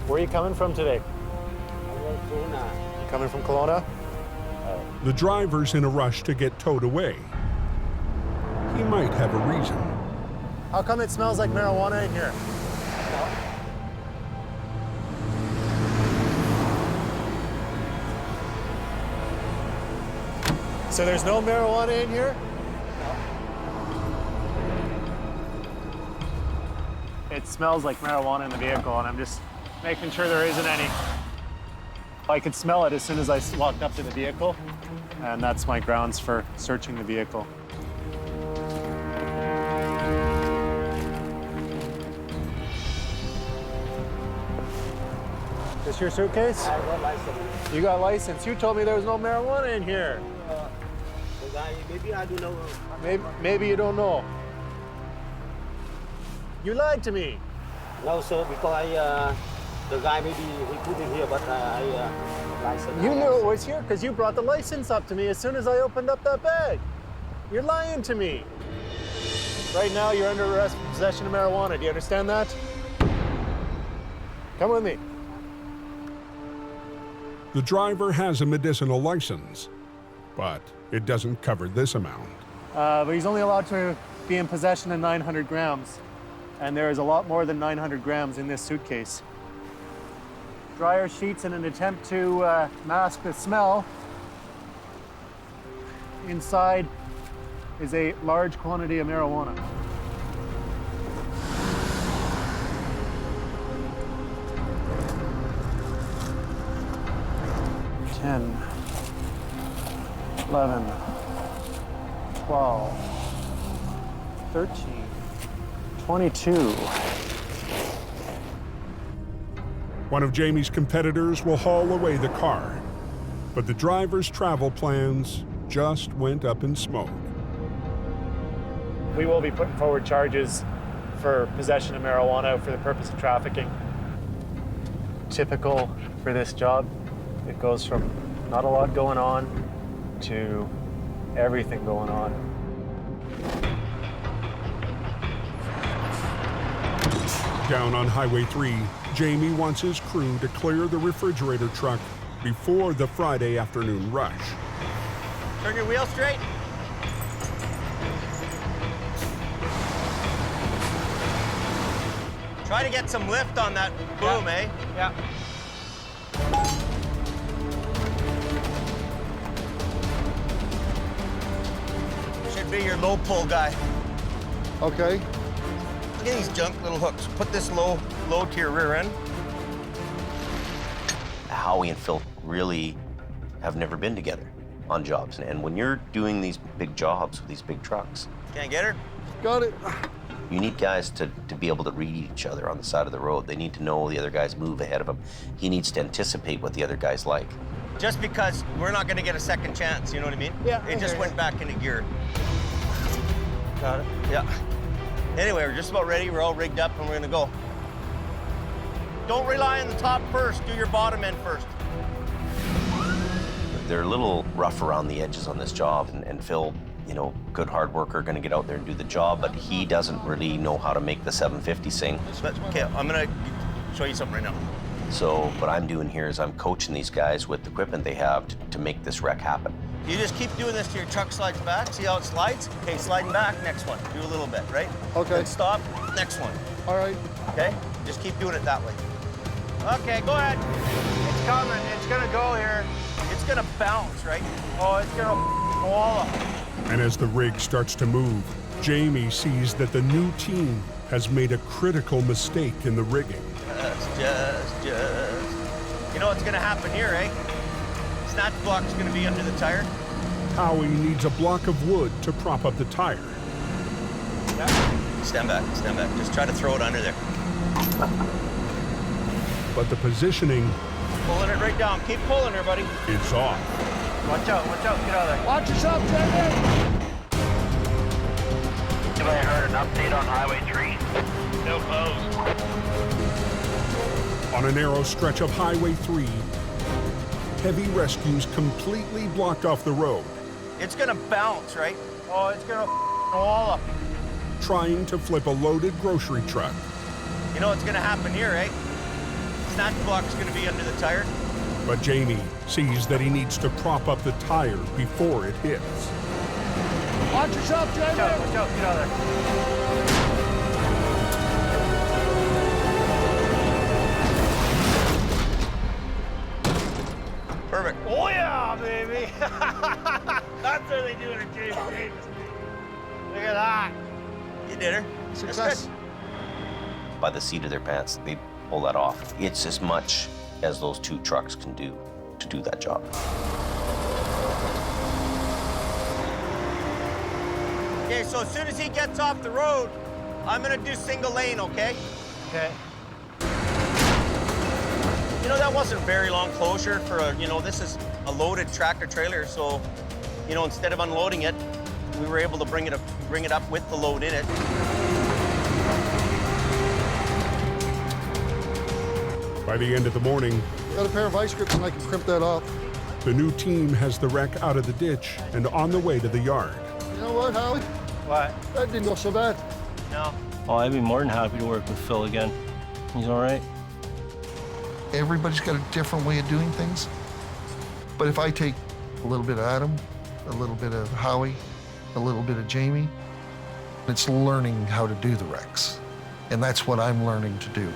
[SPEAKER 11] Where are you coming from today? Coming from Kelowna?
[SPEAKER 1] The driver's in a rush to get towed away. He might have a reason.
[SPEAKER 11] How come it smells like marijuana in here? So there's no marijuana in here? It smells like marijuana in the vehicle, and I'm just making sure there isn't any. I could smell it as soon as I walked up to the vehicle, and that's my grounds for searching the vehicle. This your suitcase?
[SPEAKER 3] I got license.
[SPEAKER 11] You got license. You told me there was no marijuana in here.
[SPEAKER 3] Maybe I don't know.
[SPEAKER 11] Maybe you don't know. You lied to me.
[SPEAKER 3] No, sir, because the guy maybe he put it here, but license.
[SPEAKER 11] You knew it was here because you brought the license up to me as soon as I opened up that bag. You're lying to me. Right now, you're under arrest for possession of marijuana. Do you understand that? Come with me.
[SPEAKER 1] The driver has a medicinal license, but it doesn't cover this amount.
[SPEAKER 11] But he's only allowed to be in possession of 900 grams. And there is a lot more than 900 grams in this suitcase. Dryer sheets in an attempt to mask the smell. Inside is a large quantity of marijuana. $10, $11, $12, $13, $22.
[SPEAKER 1] One of Jamie's competitors will haul away the car, but the driver's travel plans just went up in smoke.
[SPEAKER 11] We will be putting forward charges for possession of marijuana for the purpose of trafficking. Typical for this job. It goes from not a lot going on to everything going on.
[SPEAKER 1] Down on Highway 3, Jamie wants his crew to clear the refrigerator truck before the Friday afternoon rush.
[SPEAKER 6] Turn your wheel straight. Try to get some lift on that boom, eh?
[SPEAKER 3] Yeah.
[SPEAKER 6] Should be your low pull guy.
[SPEAKER 21] Okay.
[SPEAKER 17] Look at these junk little hooks. Put this low to your rear end.
[SPEAKER 9] Howie and Phil really have never been together on jobs. And when you're doing these big jobs with these big trucks,
[SPEAKER 17] Can't get her?
[SPEAKER 15] Got it.
[SPEAKER 9] you need guys to be able to read each other on the side of the road. They need to know the other guy's move ahead of him. He needs to anticipate what the other guy's like.
[SPEAKER 17] Just because we're not gonna get a second chance, you know what I mean?
[SPEAKER 15] Yeah.
[SPEAKER 17] It just went back into gear.
[SPEAKER 2] Got it.
[SPEAKER 17] Yeah. Anyway, we're just about ready. We're all rigged up and we're gonna go. Don't rely on the top first. Do your bottom end first.
[SPEAKER 9] They're a little rough around the edges on this job, and Phil, you know, good hard worker, gonna get out there and do the job, but he doesn't really know how to make the 750 sing.
[SPEAKER 17] Okay, I'm gonna show you something right now.
[SPEAKER 9] So what I'm doing here is I'm coaching these guys with the equipment they have to make this wreck happen.
[SPEAKER 17] You just keep doing this till your truck slides back. See how it slides? Okay, sliding back, next one. Do a little bit, right?
[SPEAKER 15] Okay.
[SPEAKER 17] Then stop, next one.
[SPEAKER 15] All right.
[SPEAKER 17] Okay? Just keep doing it that way. Okay, go ahead. It's coming, it's gonna go here. It's gonna bounce, right? Oh, it's gonna wall up.
[SPEAKER 1] And as the rig starts to move, Jamie sees that the new team has made a critical mistake in the rigging.
[SPEAKER 17] Just. You know what's gonna happen here, eh? Snatch block's gonna be under the tire.
[SPEAKER 1] Howie needs a block of wood to prop up the tire.
[SPEAKER 17] Stand back. Just try to throw it under there.
[SPEAKER 1] But the positioning
[SPEAKER 17] Pulling it right down. Keep pulling her, buddy.
[SPEAKER 1] is off.
[SPEAKER 17] Watch out, get out of there.
[SPEAKER 15] Watch yourself, Jamie.
[SPEAKER 19] Anybody heard an update on Highway 3? No closed.
[SPEAKER 1] On a narrow stretch of Highway 3, heavy rescues completely blocked off the road,
[SPEAKER 17] It's gonna bounce, right? Oh, it's gonna wall up.
[SPEAKER 1] trying to flip a loaded grocery truck.
[SPEAKER 17] You know what's gonna happen here, eh? Snatch block's gonna be under the tire.
[SPEAKER 1] But Jamie sees that he needs to prop up the tire before it hits.
[SPEAKER 15] Watch yourself, Jamie.
[SPEAKER 17] Watch out, get out of there. Perfect.
[SPEAKER 6] Oh yeah, baby. That's what they do in a James Davis. Look at that.
[SPEAKER 17] You did her.
[SPEAKER 15] Success.
[SPEAKER 9] By the seat of their pants, they pull that off. It's as much as those two trucks can do to do that job.
[SPEAKER 17] Okay, so as soon as he gets off the road, I'm gonna do single lane, okay?
[SPEAKER 6] Okay.
[SPEAKER 17] You know, that wasn't very long closure for a, this is a loaded tractor trailer, so, instead of unloading it, we were able to bring it up with the load in it.
[SPEAKER 1] By the end of the morning,
[SPEAKER 15] Got a pair of ice grips and I can crimp that off.
[SPEAKER 1] the new team has the wreck out of the ditch and on the way to the yard.
[SPEAKER 15] You know what, Howie?
[SPEAKER 17] What?
[SPEAKER 15] That didn't go so bad.
[SPEAKER 17] No.
[SPEAKER 8] Oh, I'd be more than happy to work with Phil again. He's all right.
[SPEAKER 21] Everybody's got a different way of doing things. But if I take a little bit of Adam, a little bit of Howie, a little bit of Jamie, it's learning how to do the wrecks. And that's what I'm learning to do.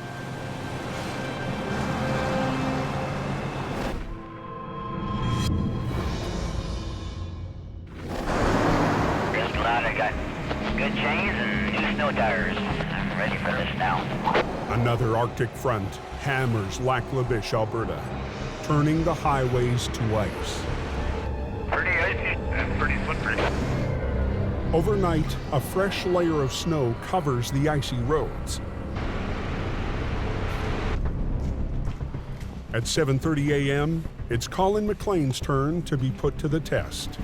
[SPEAKER 19] Just glad I got good chains and new snow tires. I'm ready for this now.
[SPEAKER 1] Another Arctic front hammers Lac La Biche, Alberta, turning the highways to ice.
[SPEAKER 19] Pretty icy and pretty slippery.
[SPEAKER 1] Overnight, a fresh layer of snow covers the icy roads. At 7:30 a.m., it's Colin McLean's turn to be put to the test.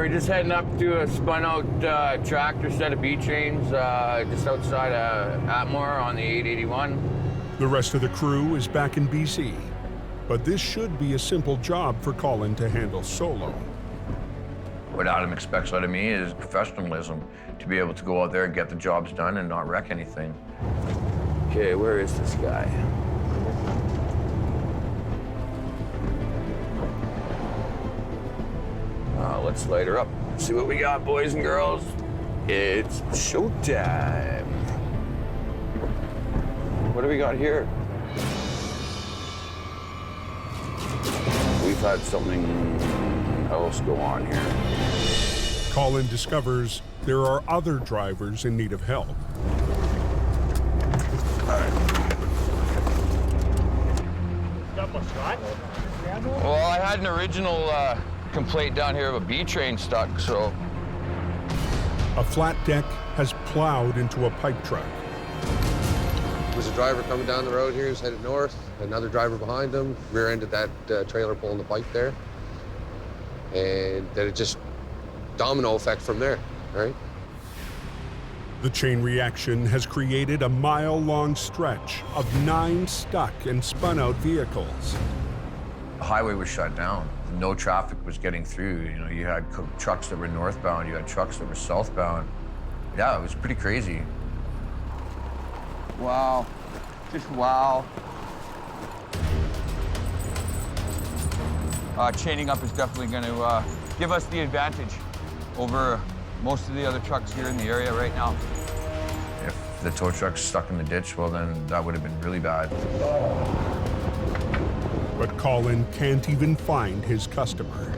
[SPEAKER 12] We're just heading up to a spun-out tractor set of B-trains just outside of Atmore on the 881.
[SPEAKER 1] The rest of the crew is back in BC, but this should be a simple job for Colin to handle solo.
[SPEAKER 16] What Adam expects out of me is professionalism, to be able to go out there and get the jobs done and not wreck anything.
[SPEAKER 12] Okay, where is this guy? Let's light her up. See what we got, boys and girls. It's showtime. What do we got here? We we've had something else go on here.
[SPEAKER 1] Colin discovers there are other drivers in need of help.
[SPEAKER 12] Well, I had an original complaint down here of a B train stuck, so.
[SPEAKER 1] A flat deck has plowed into a pipe truck.
[SPEAKER 4] There was a driver coming down the road here who's headed north, another driver behind him, rear-ended that trailer pulling the pipe there. And then it just domino effect from there, right?
[SPEAKER 1] The chain reaction has created a mile-long stretch of 9 stuck and spun-out vehicles.
[SPEAKER 16] The highway was shut down. No traffic was getting through. You know, you had trucks that were northbound, you had trucks that were southbound. Yeah, it was pretty crazy.
[SPEAKER 12] Wow. Just wow. Chaining up is definitely going to give us the advantage over most of the other trucks here in the area right now.
[SPEAKER 16] If the tow truck's stuck in the ditch, well then that would have been really bad.
[SPEAKER 1] But Colin can't even find his customer.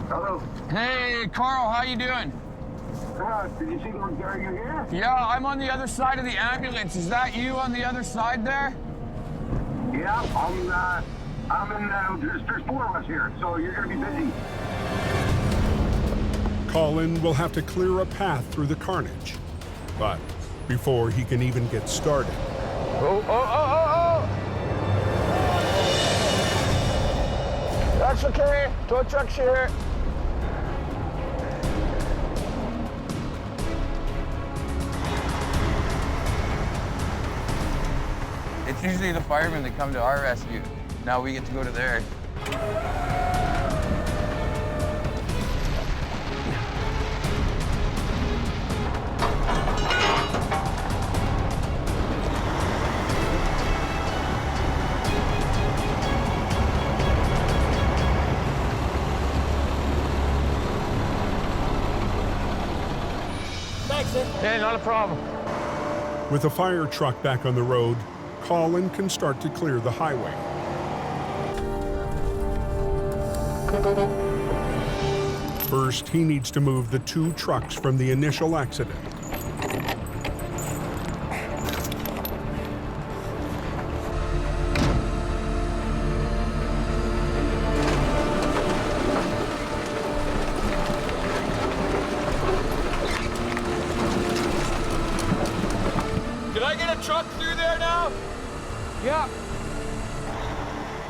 [SPEAKER 19] Hello.
[SPEAKER 12] Hey, Carl, how you doing?
[SPEAKER 19] Did you see are you here?
[SPEAKER 12] Yeah, I'm on the other side of the ambulance. Is that you on the other side there?
[SPEAKER 19] Yeah, there's 4 of us here, so you're gonna be busy.
[SPEAKER 1] Colin will have to clear a path through the carnage. But before he can even get started,
[SPEAKER 12] Oh! That's okay. Tow truck's here. It's usually the firemen that come to our rescue. Now we get to go to theirs.
[SPEAKER 19] Hey, not a problem.
[SPEAKER 1] with a fire truck back on the road, Colin can start to clear the highway. First, he needs to move the 2 trucks from the initial accident.
[SPEAKER 12] Can I get a truck through there now? Yeah.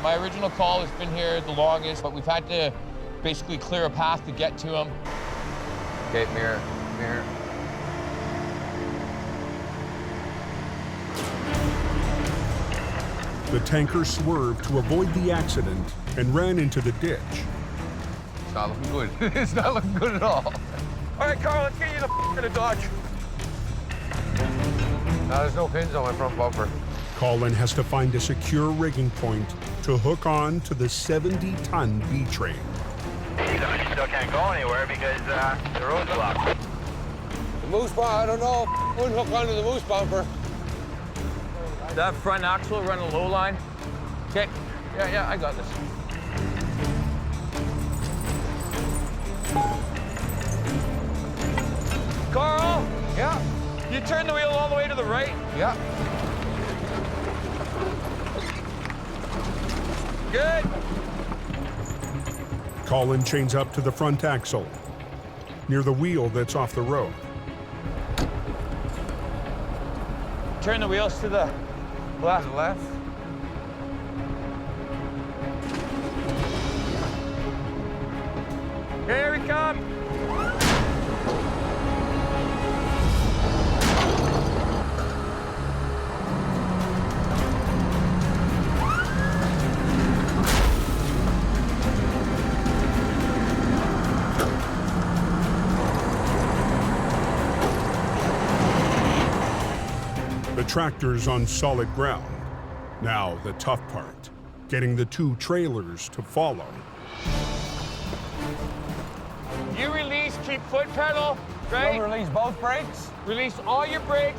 [SPEAKER 12] My original call has been here the longest, but we've had to basically clear a path to get to him. Okay, mirror.
[SPEAKER 1] The tanker swerved to avoid the accident and ran into the ditch.
[SPEAKER 12] It's not looking good. It's not looking good at all. All right, Carl, let's get you the Dodge.
[SPEAKER 4] There's no pins on my front bumper.
[SPEAKER 1] Colin has to find a secure rigging point to hook on to the 70-ton B train.
[SPEAKER 5] You still can't go anywhere because the road's blocked.
[SPEAKER 4] The moose bumper, I don't know. Wouldn't hook onto the moose bumper.
[SPEAKER 12] That front axle running low line. Okay. Yeah, I got this. Carl! Yeah? You turn the wheel all the way to the right? Yeah. Good.
[SPEAKER 1] Colin chains up to the front axle, near the wheel that's off the road.
[SPEAKER 12] Turn the wheels to the left. Here we come.
[SPEAKER 1] The tractor's on solid ground. Now the tough part, getting the 2 trailers to follow.
[SPEAKER 12] You release, keep foot pedal, right?
[SPEAKER 4] Don't release both brakes?
[SPEAKER 12] Release all your brakes.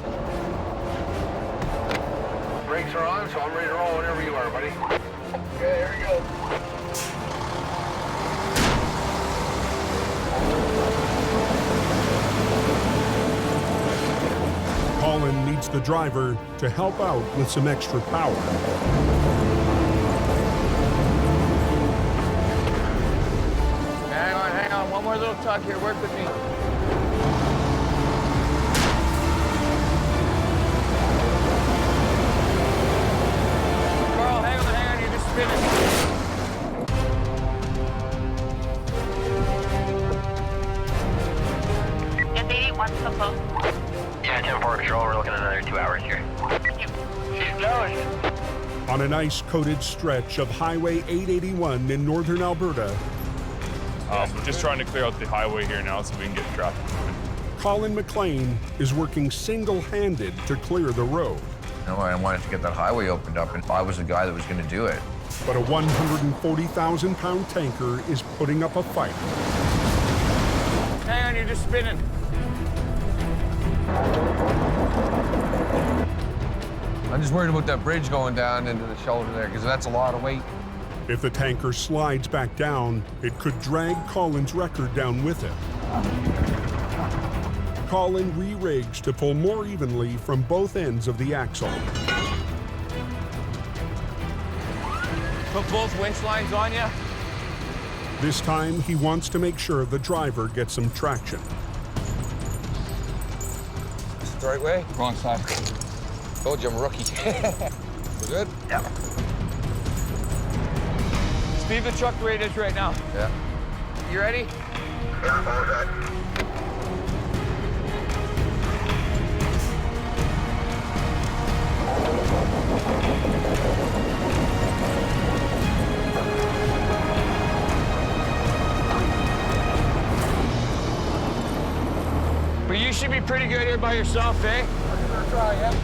[SPEAKER 19] Brakes are on, so I'm ready to roll whenever you are, buddy. Okay, here we go.
[SPEAKER 1] the driver to help out with some extra power.
[SPEAKER 12] Hang on. One more little tug here. Work with me. Carl, hang on. You're just spinning.
[SPEAKER 13] So close.
[SPEAKER 5] Yeah, 10-4 control. We're looking at another 2 hours here. She's going.
[SPEAKER 1] On an ice-coated stretch of Highway 881 in northern Alberta,
[SPEAKER 10] just trying to clear out the highway here now so we can get traffic moving.
[SPEAKER 1] Colin McLean is working single-handed to clear the road.
[SPEAKER 16] You know, I wanted to get that highway opened up, and I was the guy that was going to do it.
[SPEAKER 1] But a 140,000-pound tanker is putting up a fight.
[SPEAKER 12] Hang on, you're just spinning.
[SPEAKER 4] I'm just worried about that bridge going down into the shoulder there, because that's a lot of weight.
[SPEAKER 1] If the tanker slides back down, it could drag Colin's record down with it. Colin re-rigs to pull more evenly from both ends of the axle.
[SPEAKER 12] Put both winch lines on you.
[SPEAKER 1] This time, he wants to make sure the driver gets some traction.
[SPEAKER 4] Is it the right way?
[SPEAKER 12] Wrong side.
[SPEAKER 4] Told you I'm a rookie. We're good?
[SPEAKER 12] Yeah. Speed the truck the way it is right now.
[SPEAKER 4] Yeah.
[SPEAKER 12] You ready?
[SPEAKER 19] Yeah, all good.
[SPEAKER 12] But you should be pretty good here by yourself, eh? I'm gonna try, yeah.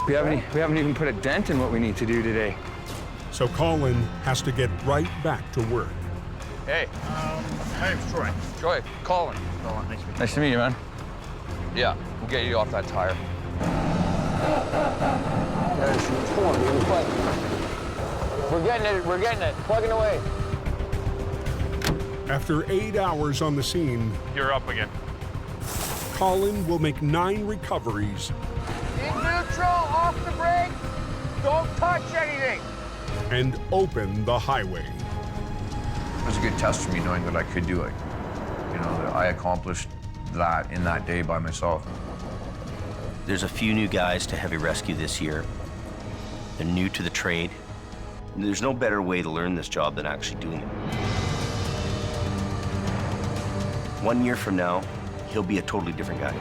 [SPEAKER 18] We haven't even put a dent in what we need to do today.
[SPEAKER 1] So Colin has to get right back to work.
[SPEAKER 12] Hey. My name's Troy. Troy, Colin.
[SPEAKER 18] Nice to meet you, man.
[SPEAKER 12] Yeah, we'll get you off that tire. We're getting it. Plugging away.
[SPEAKER 1] After 8 hours on the scene,
[SPEAKER 10] You're up again.
[SPEAKER 1] Colin will make 9 recoveries
[SPEAKER 12] In neutral, off the brake. Don't touch anything.
[SPEAKER 1] and open the highway.
[SPEAKER 16] It was a good test for me knowing that I could do it. You know, that I accomplished that in that day by myself.
[SPEAKER 9] There's a few new guys to heavy rescue this year. They're new to the trade. There's no better way to learn this job than actually doing it. 1 year from now, he'll be a totally different guy.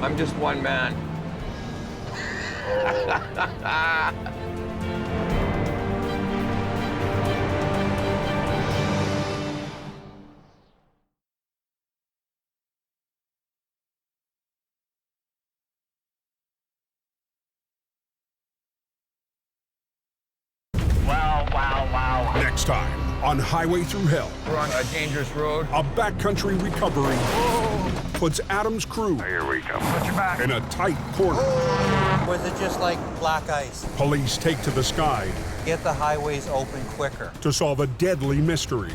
[SPEAKER 12] I'm just one man.
[SPEAKER 19] Wow.
[SPEAKER 1] Next time on Highway Through Hell,
[SPEAKER 12] We're on a dangerous road.
[SPEAKER 1] a backcountry recovery puts Adam's crew
[SPEAKER 19] Here we come. Put your back.
[SPEAKER 1] in a tight corner.
[SPEAKER 20] Was it just like black ice?
[SPEAKER 1] Police take to the sky
[SPEAKER 20] Get the highways open quicker.
[SPEAKER 1] to solve a deadly mystery.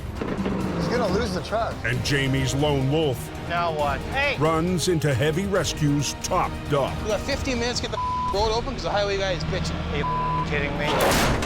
[SPEAKER 15] He's gonna lose the truck.
[SPEAKER 1] And Jamie's lone wolf
[SPEAKER 6] Now what? Hey!
[SPEAKER 1] runs into heavy rescues topped up.
[SPEAKER 7] We got 15 minutes to get the road open because the highway guy is bitching.
[SPEAKER 6] Are you kidding me?